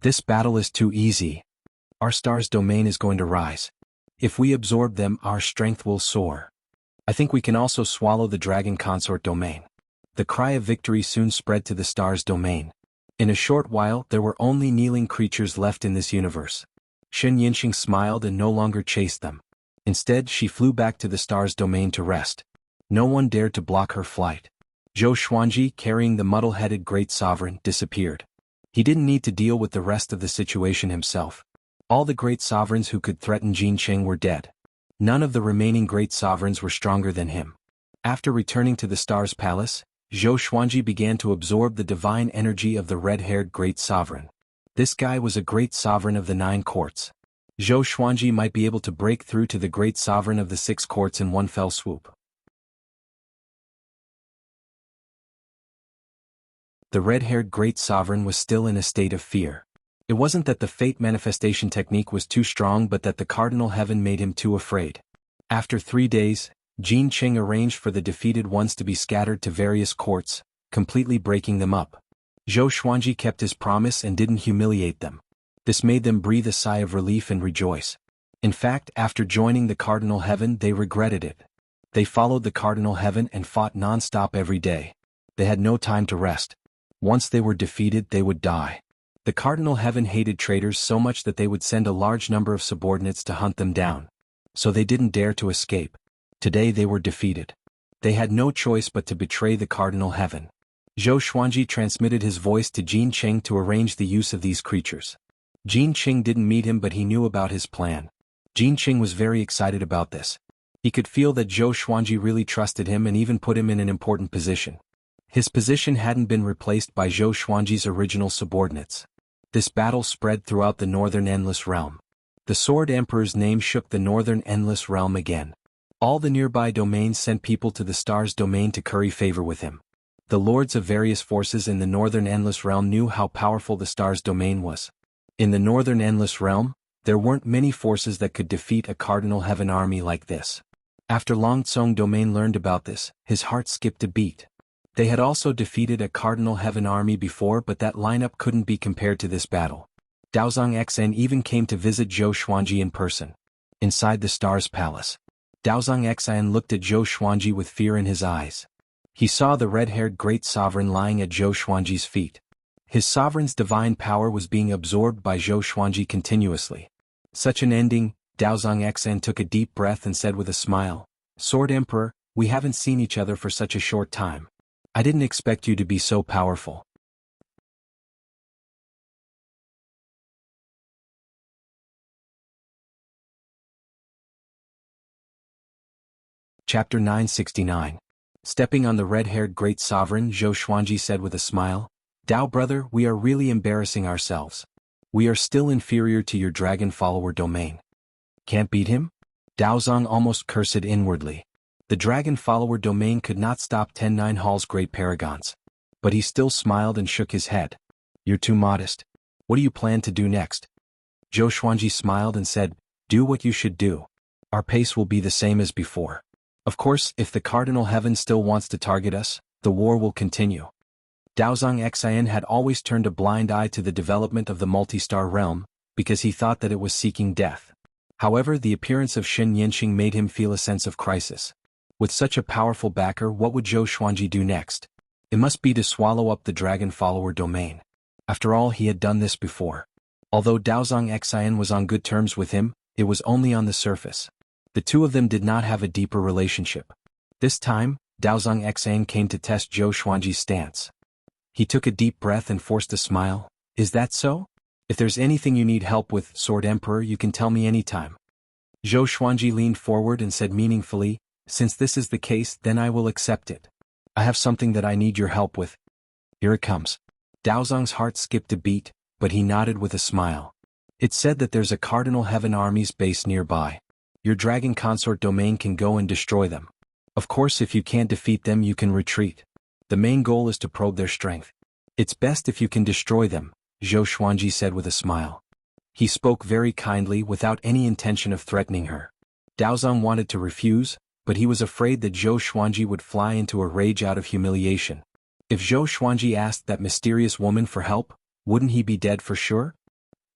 This battle is too easy. Our stars domain is going to rise. If we absorb them, our strength will soar. I think we can also swallow the dragon consort domain. The cry of victory soon spread to the stars domain. In a short while, there were only kneeling creatures left in this universe. Shen Yinxing smiled and no longer chased them. Instead, she flew back to the stars domain to rest. No one dared to block her flight. Zhou Xuanji, carrying the muddle-headed great sovereign, disappeared. He didn't need to deal with the rest of the situation himself. All the great sovereigns who could threaten Jincheng were dead. None of the remaining great sovereigns were stronger than him. After returning to the Stars Palace, Zhou Xuanji began to absorb the divine energy of the red-haired great sovereign. This guy was a great sovereign of the 9 courts. Zhou Xuanji might be able to break through to the great sovereign of the 6 courts in one fell swoop. The red-haired great sovereign was still in a state of fear. It wasn't that the fate manifestation technique was too strong, but that the cardinal heaven made him too afraid. After 3 days, Jin Qing arranged for the defeated ones to be scattered to various courts, completely breaking them up. Zhou Xuanji kept his promise and didn't humiliate them. This made them breathe a sigh of relief and rejoice. In fact, after joining the cardinal heaven, they regretted it. They followed the cardinal heaven and fought non-stop every day. They had no time to rest. Once they were defeated, they would die. The cardinal heaven hated traitors so much that they would send a large number of subordinates to hunt them down. So they didn't dare to escape. Today they were defeated. They had no choice but to betray the cardinal heaven. Zhou Xuanji transmitted his voice to Jin Qing to arrange the use of these creatures. Jin Qing didn't meet him, but he knew about his plan. Jin Qing was very excited about this. He could feel that Zhou Xuanji really trusted him and even put him in an important position. His position hadn't been replaced by Zhou Xuanji's original subordinates. This battle spread throughout the Northern Endless Realm. The Sword Emperor's name shook the Northern Endless Realm again. All the nearby domains sent people to the Stars domain to curry favor with him. The lords of various forces in the Northern Endless Realm knew how powerful the Stars domain was. In the Northern Endless Realm, there weren't many forces that could defeat a Cardinal Heaven army like this. After Long Tsong domain learned about this, his heart skipped a beat. They had also defeated a Cardinal Heaven army before, but that lineup couldn't be compared to this battle. Daozong Xn even came to visit Zhou Xuanji in person. Inside the Stars Palace, Daozong Xn looked at Zhou Xuanji with fear in his eyes. He saw the red-haired great sovereign lying at Zhou Xuanji's feet. His sovereign's divine power was being absorbed by Zhou Xuanji continuously. Such an ending, Daozong Xn took a deep breath and said with a smile, "Sword Emperor, we haven't seen each other for such a short time. I didn't expect you to be so powerful." Chapter 969. Stepping on the red-haired great sovereign, Zhou Xuanji said with a smile, "Dao brother, we are really embarrassing ourselves. We are still inferior to your dragon follower domain." "Can't beat him?" Daozong almost cursed inwardly. The dragon follower domain could not stop 10-9 Hall's great paragons. But he still smiled and shook his head. "You're too modest. What do you plan to do next?" Zhou Xuanji smiled and said, "Do what you should do. Our pace will be the same as before. Of course, if the Cardinal Heaven still wants to target us, the war will continue." Daozong Xian had always turned a blind eye to the development of the multi-star realm, because he thought that it was seeking death. However, the appearance of Shen Yinxing made him feel a sense of crisis. With such a powerful backer, what would Zhou Xuanji do next? It must be to swallow up the dragon follower domain. After all, he had done this before. Although Daozong Xian was on good terms with him, it was only on the surface. The two of them did not have a deeper relationship. This time, Daozong Xian came to test Zhou Xuanji's stance. He took a deep breath and forced a smile. "Is that so? If there's anything you need help with, Sword Emperor, you can tell me anytime." Zhou Xuanji leaned forward and said meaningfully, "Since this is the case, then I will accept it. I have something that I need your help with. Here it comes." Daozong's heart skipped a beat, but he nodded with a smile. "It's said that there's a Cardinal Heaven army's base nearby. Your dragon consort domain can go and destroy them. Of course, if you can't defeat them, you can retreat. The main goal is to probe their strength. It's best if you can destroy them, Zhou Xuanji said with a smile. He spoke very kindly without any intention of threatening her. Daozong wanted to refuse, but he was afraid that Zhou Xuanji would fly into a rage out of humiliation. If Zhou Xuanji asked that mysterious woman for help, wouldn't he be dead for sure?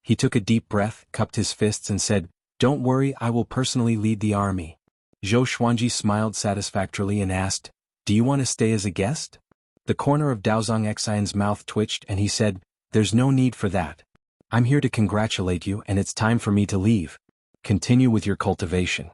He took a deep breath, cupped his fists and said, "Don't worry, I will personally lead the army." Zhou Xuanji smiled satisfactorily and asked, "Do you want to stay as a guest?" The corner of Daozong Xian's mouth twitched and he said, "There's no need for that. I'm here to congratulate you and it's time for me to leave. Continue with your cultivation."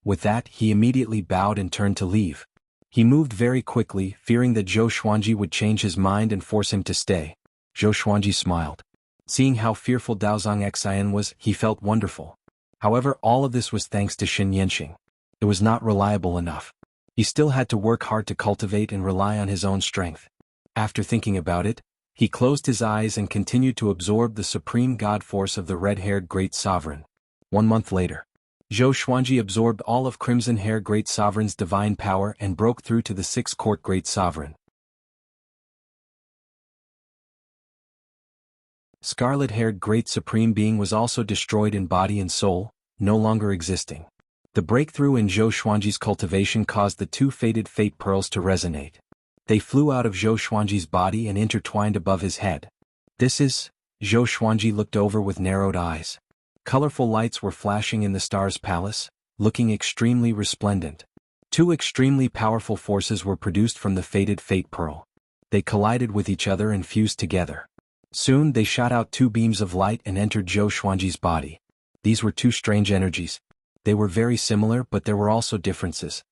With that, he immediately bowed and turned to leave. He moved very quickly, fearing that Zhou Xuanji would change his mind and force him to stay. Zhou Xuanji smiled. Seeing how fearful Daozong Xian was, he felt wonderful. However, all of this was thanks to Xin Yanqing. It was not reliable enough. He still had to work hard to cultivate and rely on his own strength. After thinking about it, he closed his eyes and continued to absorb the supreme god force of the red-haired great sovereign. 1 month later, Zhou Xuanji absorbed all of Crimson Hair Great Sovereign's divine power and broke through to the 6th Court Great Sovereign. Scarlet-haired Great Supreme Being was also destroyed in body and soul, no longer existing. The breakthrough in Zhou Xuanji's cultivation caused the 2 faded fate pearls to resonate. They flew out of Zhou Xuanji's body and intertwined above his head. "This is..." Zhou Xuanji looked over with narrowed eyes. Colorful lights were flashing in the star's palace, looking extremely resplendent. 2 extremely powerful forces were produced from the faded fate pearl. They collided with each other and fused together. Soon they shot out 2 beams of light and entered Zhou Xuanji's body. These were 2 strange energies. They were very similar, but there were also differences.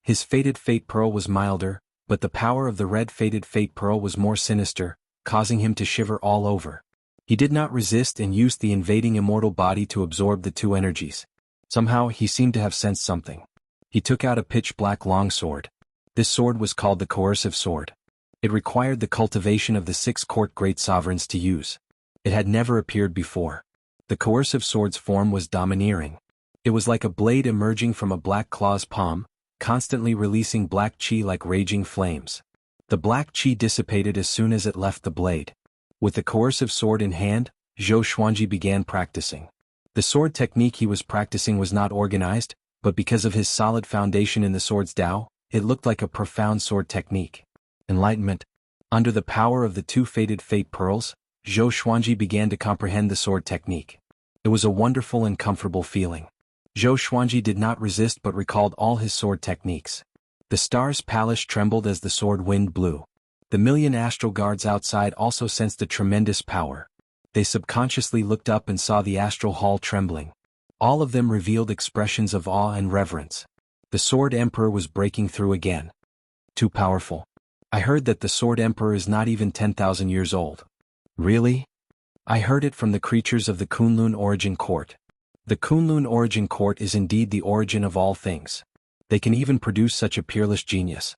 His faded fate pearl was milder, but the power of the red faded fate pearl was more sinister, causing him to shiver all over. He did not resist and used the invading immortal body to absorb the 2 energies. Somehow he seemed to have sensed something. He took out a pitch-black longsword. This sword was called the Coercive Sword. It required the cultivation of the 6 court great sovereigns to use. It had never appeared before. The Coercive Sword's form was domineering. It was like a blade emerging from a black claw's palm, constantly releasing black qi like raging flames. The black qi dissipated as soon as it left the blade. With the Coercive Sword in hand, Zhou Xuanji began practicing. The sword technique he was practicing was not organized, but because of his solid foundation in the sword's Tao, it looked like a profound sword technique. Enlightenment. Under the power of the 2 faded fate pearls, Zhou Xuanji began to comprehend the sword technique. It was a wonderful and comfortable feeling. Zhou Xuanji did not resist but recalled all his sword techniques. The star's palace trembled as the sword wind blew. The million astral guards outside also sensed the tremendous power. They subconsciously looked up and saw the astral hall trembling. All of them revealed expressions of awe and reverence. The Sword Emperor was breaking through again. Too powerful. I heard that the Sword Emperor is not even 10,000 years old. Really? I heard it from the creatures of the Kunlun Origin Court. The Kunlun Origin Court is indeed the origin of all things. They can even produce such a peerless genius.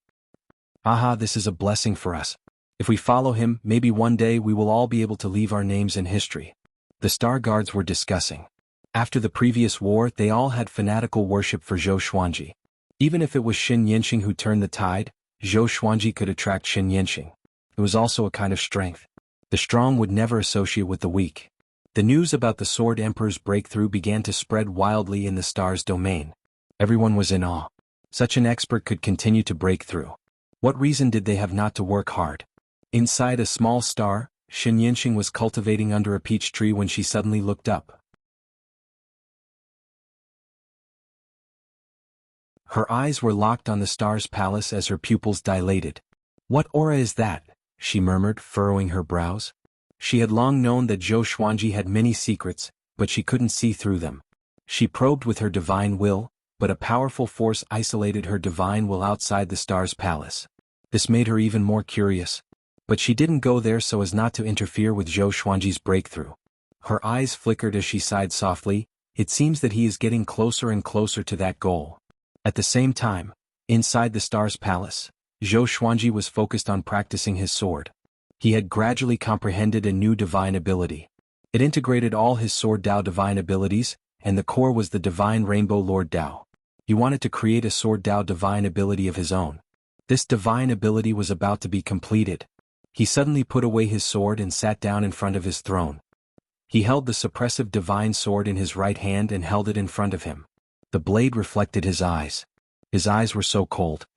Aha, this is a blessing for us. If we follow him, maybe one day we will all be able to leave our names in history. The Star Guards were discussing. After the previous war, they all had fanatical worship for Zhou Xuanji. Even if it was Xin Yanqing who turned the tide, Zhou Xuanji could attract Xin Yanqing. It was also a kind of strength. The strong would never associate with the weak. The news about the Sword Emperor's breakthrough began to spread wildly in the star's domain. Everyone was in awe. Such an expert could continue to break through. What reason did they have not to work hard? Inside a small star, Xin Yanqing was cultivating under a peach tree when she suddenly looked up. Her eyes were locked on the star's palace as her pupils dilated. "What aura is that?" she murmured, furrowing her brows. She had long known that Zhou Xuanji had many secrets, but she couldn't see through them. She probed with her divine will, but a powerful force isolated her divine will outside the star's palace. This made her even more curious. But she didn't go there so as not to interfere with Zhou Xuanji's breakthrough. Her eyes flickered as she sighed softly. It seems that he is getting closer and closer to that goal. At the same time, inside the star's palace, Zhou Xuanji was focused on practicing his sword. He had gradually comprehended a new divine ability. It integrated all his Sword Tao divine abilities, and the core was the divine Rainbow Lord Tao. He wanted to create a Sword Tao divine ability of his own. This divine ability was about to be completed. He suddenly put away his sword and sat down in front of his throne. He held the suppressive divine sword in his right hand and held it in front of him. The blade reflected his eyes. His eyes were so cold.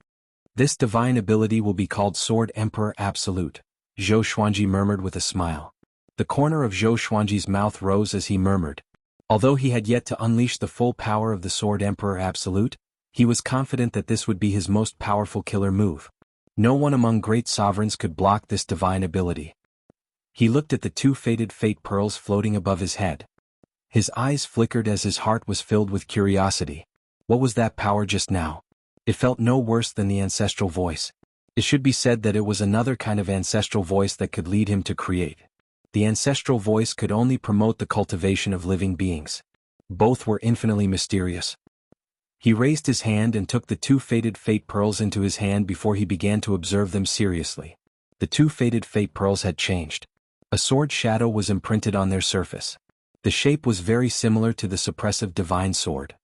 This divine ability will be called Sword Emperor Absolute, Zhou Xuanji murmured with a smile. The corner of Zhou Xuanji's mouth rose as he murmured. Although he had yet to unleash the full power of the Sword Emperor Absolute, he was confident that this would be his most powerful killer move. No one among great sovereigns could block this divine ability. He looked at the two faded fate pearls floating above his head. His eyes flickered as his heart was filled with curiosity. What was that power just now? It felt no worse than the ancestral voice. It should be said that it was another kind of ancestral voice that could lead him to create. The ancestral voice could only promote the cultivation of living beings. Both were infinitely mysterious. He raised his hand and took the two faded fate pearls into his hand before he began to observe them seriously. The two faded fate pearls had changed. A sword shadow was imprinted on their surface. The shape was very similar to the suppressive divine sword.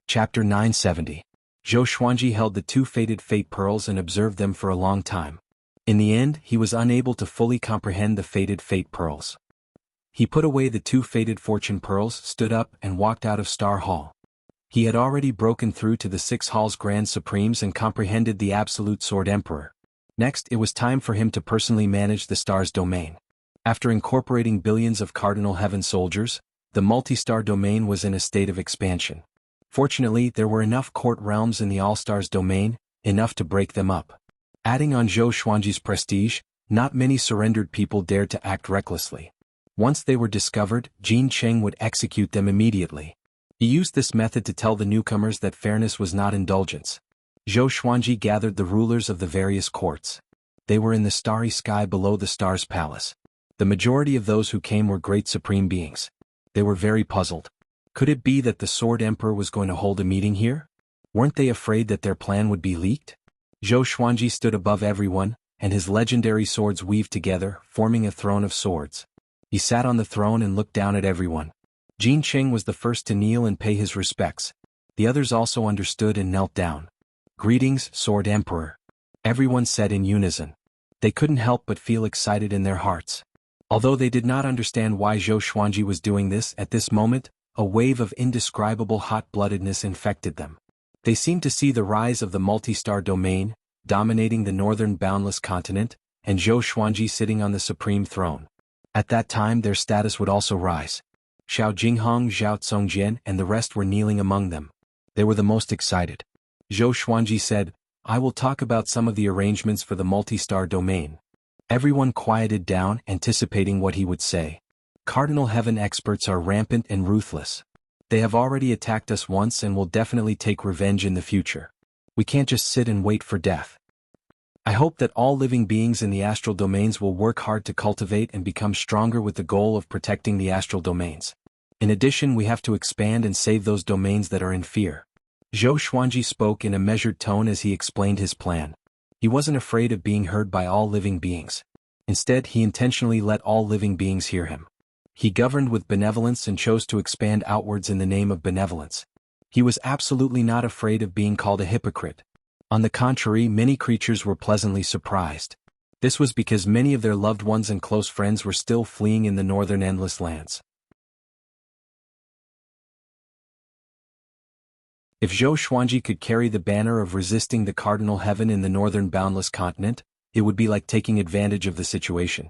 Chapter 970. Zhou Xuanji held the two faded fate pearls and observed them for a long time. In the end, he was unable to fully comprehend the faded fate pearls. He put away the two faded fortune pearls, stood up, and walked out of Star Hall. He had already broken through to the 6 Hall's Grand Supremes and comprehended the Absolute Sword Emperor. Next, it was time for him to personally manage the star's domain. After incorporating billions of Cardinal Heaven soldiers, the multi-star domain was in a state of expansion. Fortunately, there were enough court realms in the All-Stars domain, enough to break them up. Adding on Zhou Xuanji's prestige, not many surrendered people dared to act recklessly. Once they were discovered, Jin Cheng would execute them immediately. He used this method to tell the newcomers that fairness was not indulgence. Zhou Xuanji gathered the rulers of the various courts. They were in the starry sky below the star's palace. The majority of those who came were great supreme beings. They were very puzzled. Could it be that the Sword Emperor was going to hold a meeting here? Weren't they afraid that their plan would be leaked? Zhou Xuanji stood above everyone, and his legendary swords weaved together, forming a throne of swords. He sat on the throne and looked down at everyone. Jin Cheng was the first to kneel and pay his respects. The others also understood and knelt down. "Greetings, Sword Emperor." Everyone said in unison. They couldn't help but feel excited in their hearts. Although they did not understand why Zhou Xuanji was doing this at this moment, a wave of indescribable hot-bloodedness infected them. They seemed to see the rise of the multi-star domain, dominating the northern boundless continent, and Zhou Xuanji sitting on the supreme throne. At that time their status would also rise. Xiao Jinghong, Zhao Congjian, and the rest were kneeling among them. They were the most excited. Zhou Xuanji said, "I will talk about some of the arrangements for the multi-star domain." Everyone quieted down, anticipating what he would say. Cardinal Heaven experts are rampant and ruthless. They have already attacked us once and will definitely take revenge in the future. We can't just sit and wait for death. I hope that all living beings in the astral domains will work hard to cultivate and become stronger with the goal of protecting the astral domains. In addition, we have to expand and save those domains that are in fear. Zhou Xuanji spoke in a measured tone as he explained his plan. He wasn't afraid of being heard by all living beings. Instead, he intentionally let all living beings hear him. He governed with benevolence and chose to expand outwards in the name of benevolence. He was absolutely not afraid of being called a hypocrite. On the contrary, many creatures were pleasantly surprised. This was because many of their loved ones and close friends were still fleeing in the northern endless lands. If Zhou Xuanji could carry the banner of resisting the Cardinal Heaven in the northern boundless continent, it would be like taking advantage of the situation.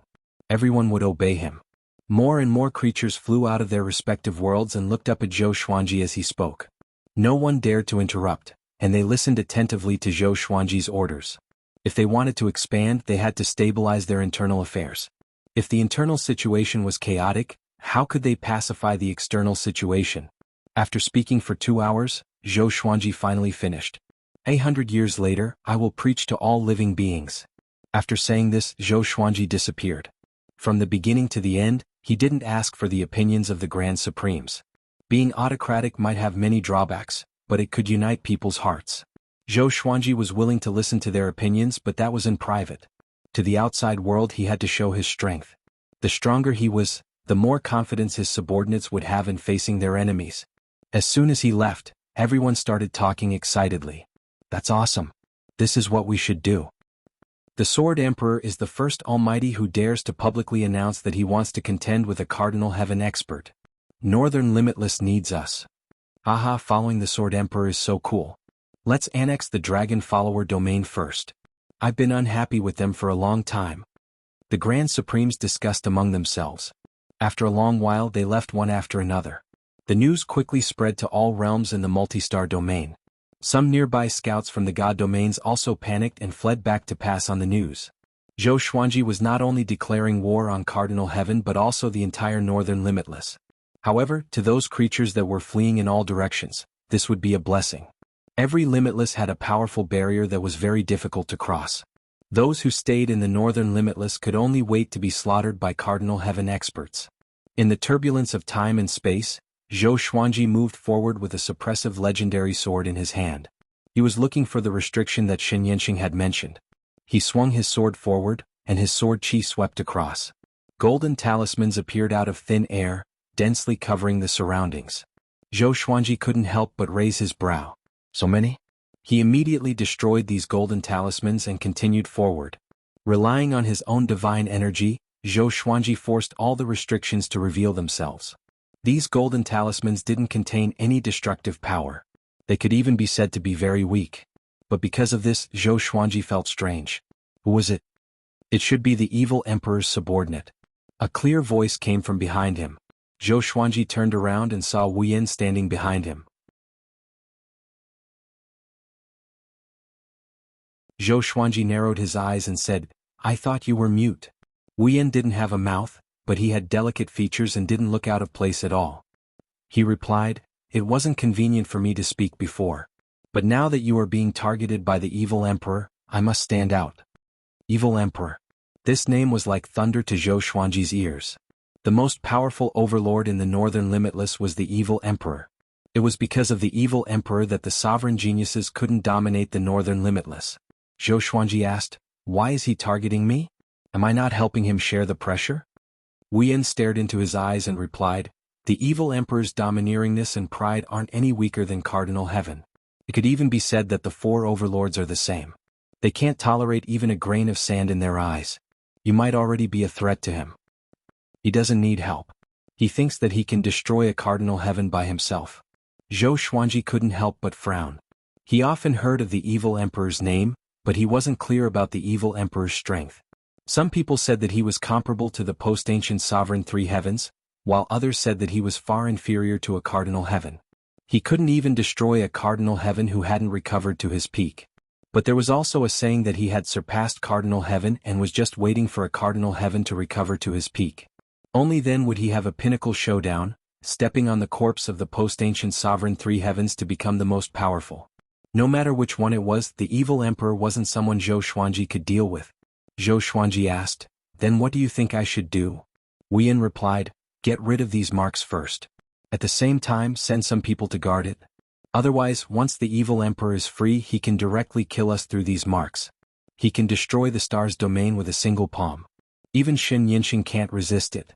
Everyone would obey him. More and more creatures flew out of their respective worlds and looked up at Zhou Xuanji as he spoke. No one dared to interrupt, and they listened attentively to Zhou Xuanji's orders. If they wanted to expand, they had to stabilize their internal affairs. If the internal situation was chaotic, how could they pacify the external situation? After speaking for 2 hours, Zhou Xuanji finally finished. 800 years later, I will preach to all living beings. After saying this, Zhou Xuanji disappeared. From the beginning to the end, he didn't ask for the opinions of the Grand Supremes. Being autocratic might have many drawbacks, but it could unite people's hearts. Zhou Xuanji was willing to listen to their opinions, but that was in private. To the outside world he had to show his strength. The stronger he was, the more confidence his subordinates would have in facing their enemies. As soon as he left, everyone started talking excitedly. That's awesome. This is what we should do. The Sword Emperor is the first Almighty who dares to publicly announce that he wants to contend with a Cardinal Heaven expert. Northern Limitless needs us. Haha, following the Sword Emperor is so cool. Let's annex the Dragon Follower domain first. I've been unhappy with them for a long time. The Grand Supremes discussed among themselves. After a long while they left one after another. The news quickly spread to all realms in the multi-star domain. Some nearby scouts from the god domains also panicked and fled back to pass on the news. Zhou Xuanji was not only declaring war on Cardinal Heaven but also the entire Northern Limitless. However, to those creatures that were fleeing in all directions, this would be a blessing. Every Limitless had a powerful barrier that was very difficult to cross. Those who stayed in the Northern Limitless could only wait to be slaughtered by Cardinal Heaven experts. In the turbulence of time and space, Zhou Xuanji moved forward with a suppressive legendary sword in his hand. He was looking for the restriction that Shen Yanqing had mentioned. He swung his sword forward, and his sword chi swept across. Golden talismans appeared out of thin air, densely covering the surroundings. Zhou Xuanji couldn't help but raise his brow. So many? He immediately destroyed these golden talismans and continued forward. Relying on his own divine energy, Zhou Xuanji forced all the restrictions to reveal themselves. These golden talismans didn't contain any destructive power. They could even be said to be very weak. But because of this, Zhou Xuanji felt strange. Who was it? It should be the evil emperor's subordinate. A clear voice came from behind him. Zhou Xuanji turned around and saw Wu Yin standing behind him. Zhou Xuanji narrowed his eyes and said, "I thought you were mute." Wu Yin didn't have a mouth, but he had delicate features and didn't look out of place at all. He replied, "It wasn't convenient for me to speak before. But now that you are being targeted by the evil emperor, I must stand out." Evil Emperor. This name was like thunder to Zhou Xuanji's ears. The most powerful overlord in the Northern Limitless was the evil emperor. It was because of the evil emperor that the sovereign geniuses couldn't dominate the Northern Limitless. Zhou Xuanji asked, "Why is he targeting me? Am I not helping him share the pressure?" Wu Yin stared into his eyes and replied, "The evil emperor's domineeringness and pride aren't any weaker than Cardinal Heaven. It could even be said that the four overlords are the same. They can't tolerate even a grain of sand in their eyes. You might already be a threat to him. He doesn't need help. He thinks that he can destroy a Cardinal Heaven by himself." Zhou Xuanji couldn't help but frown. He often heard of the evil emperor's name, but he wasn't clear about the evil emperor's strength. Some people said that he was comparable to the post-ancient sovereign three heavens, while others said that he was far inferior to a Cardinal Heaven. He couldn't even destroy a Cardinal Heaven who hadn't recovered to his peak. But there was also a saying that he had surpassed Cardinal Heaven and was just waiting for a Cardinal Heaven to recover to his peak. Only then would he have a pinnacle showdown, stepping on the corpse of the post-ancient sovereign three heavens to become the most powerful. No matter which one it was, the evil emperor wasn't someone Zhou Xuanji could deal with. Zhou Xuanji asked, "Then what do you think I should do?" Wu Yin replied, "Get rid of these marks first. At the same time, send some people to guard it. Otherwise, once the evil emperor is free, he can directly kill us through these marks. He can destroy the star's domain with a single palm. Even Shen Yanqing can't resist it."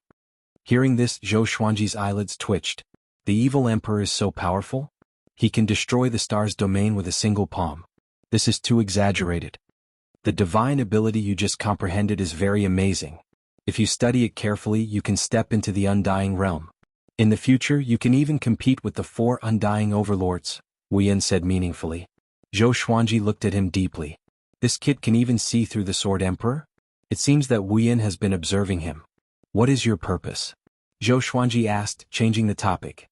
Hearing this, Zhou Xuanji's eyelids twitched. The evil emperor is so powerful? He can destroy the star's domain with a single palm. This is too exaggerated. The divine ability you just comprehended is very amazing. If you study it carefully, you can step into the undying realm. In the future, you can even compete with the four undying overlords, Wu Yin said meaningfully. Zhou Xuanji looked at him deeply. This kid can even see through the Sword Emperor? It seems that Wu Yin has been observing him. What is your purpose? Zhou Xuanji asked, changing the topic.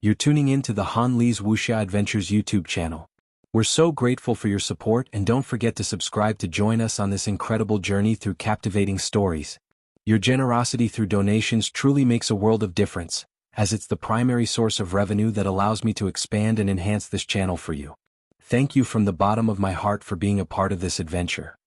You're tuning in to the Han Li's Wuxia Adventures YouTube channel. We're so grateful for your support, and don't forget to subscribe to join us on this incredible journey through captivating stories. Your generosity through donations truly makes a world of difference, as it's the primary source of revenue that allows me to expand and enhance this channel for you. Thank you from the bottom of my heart for being a part of this adventure.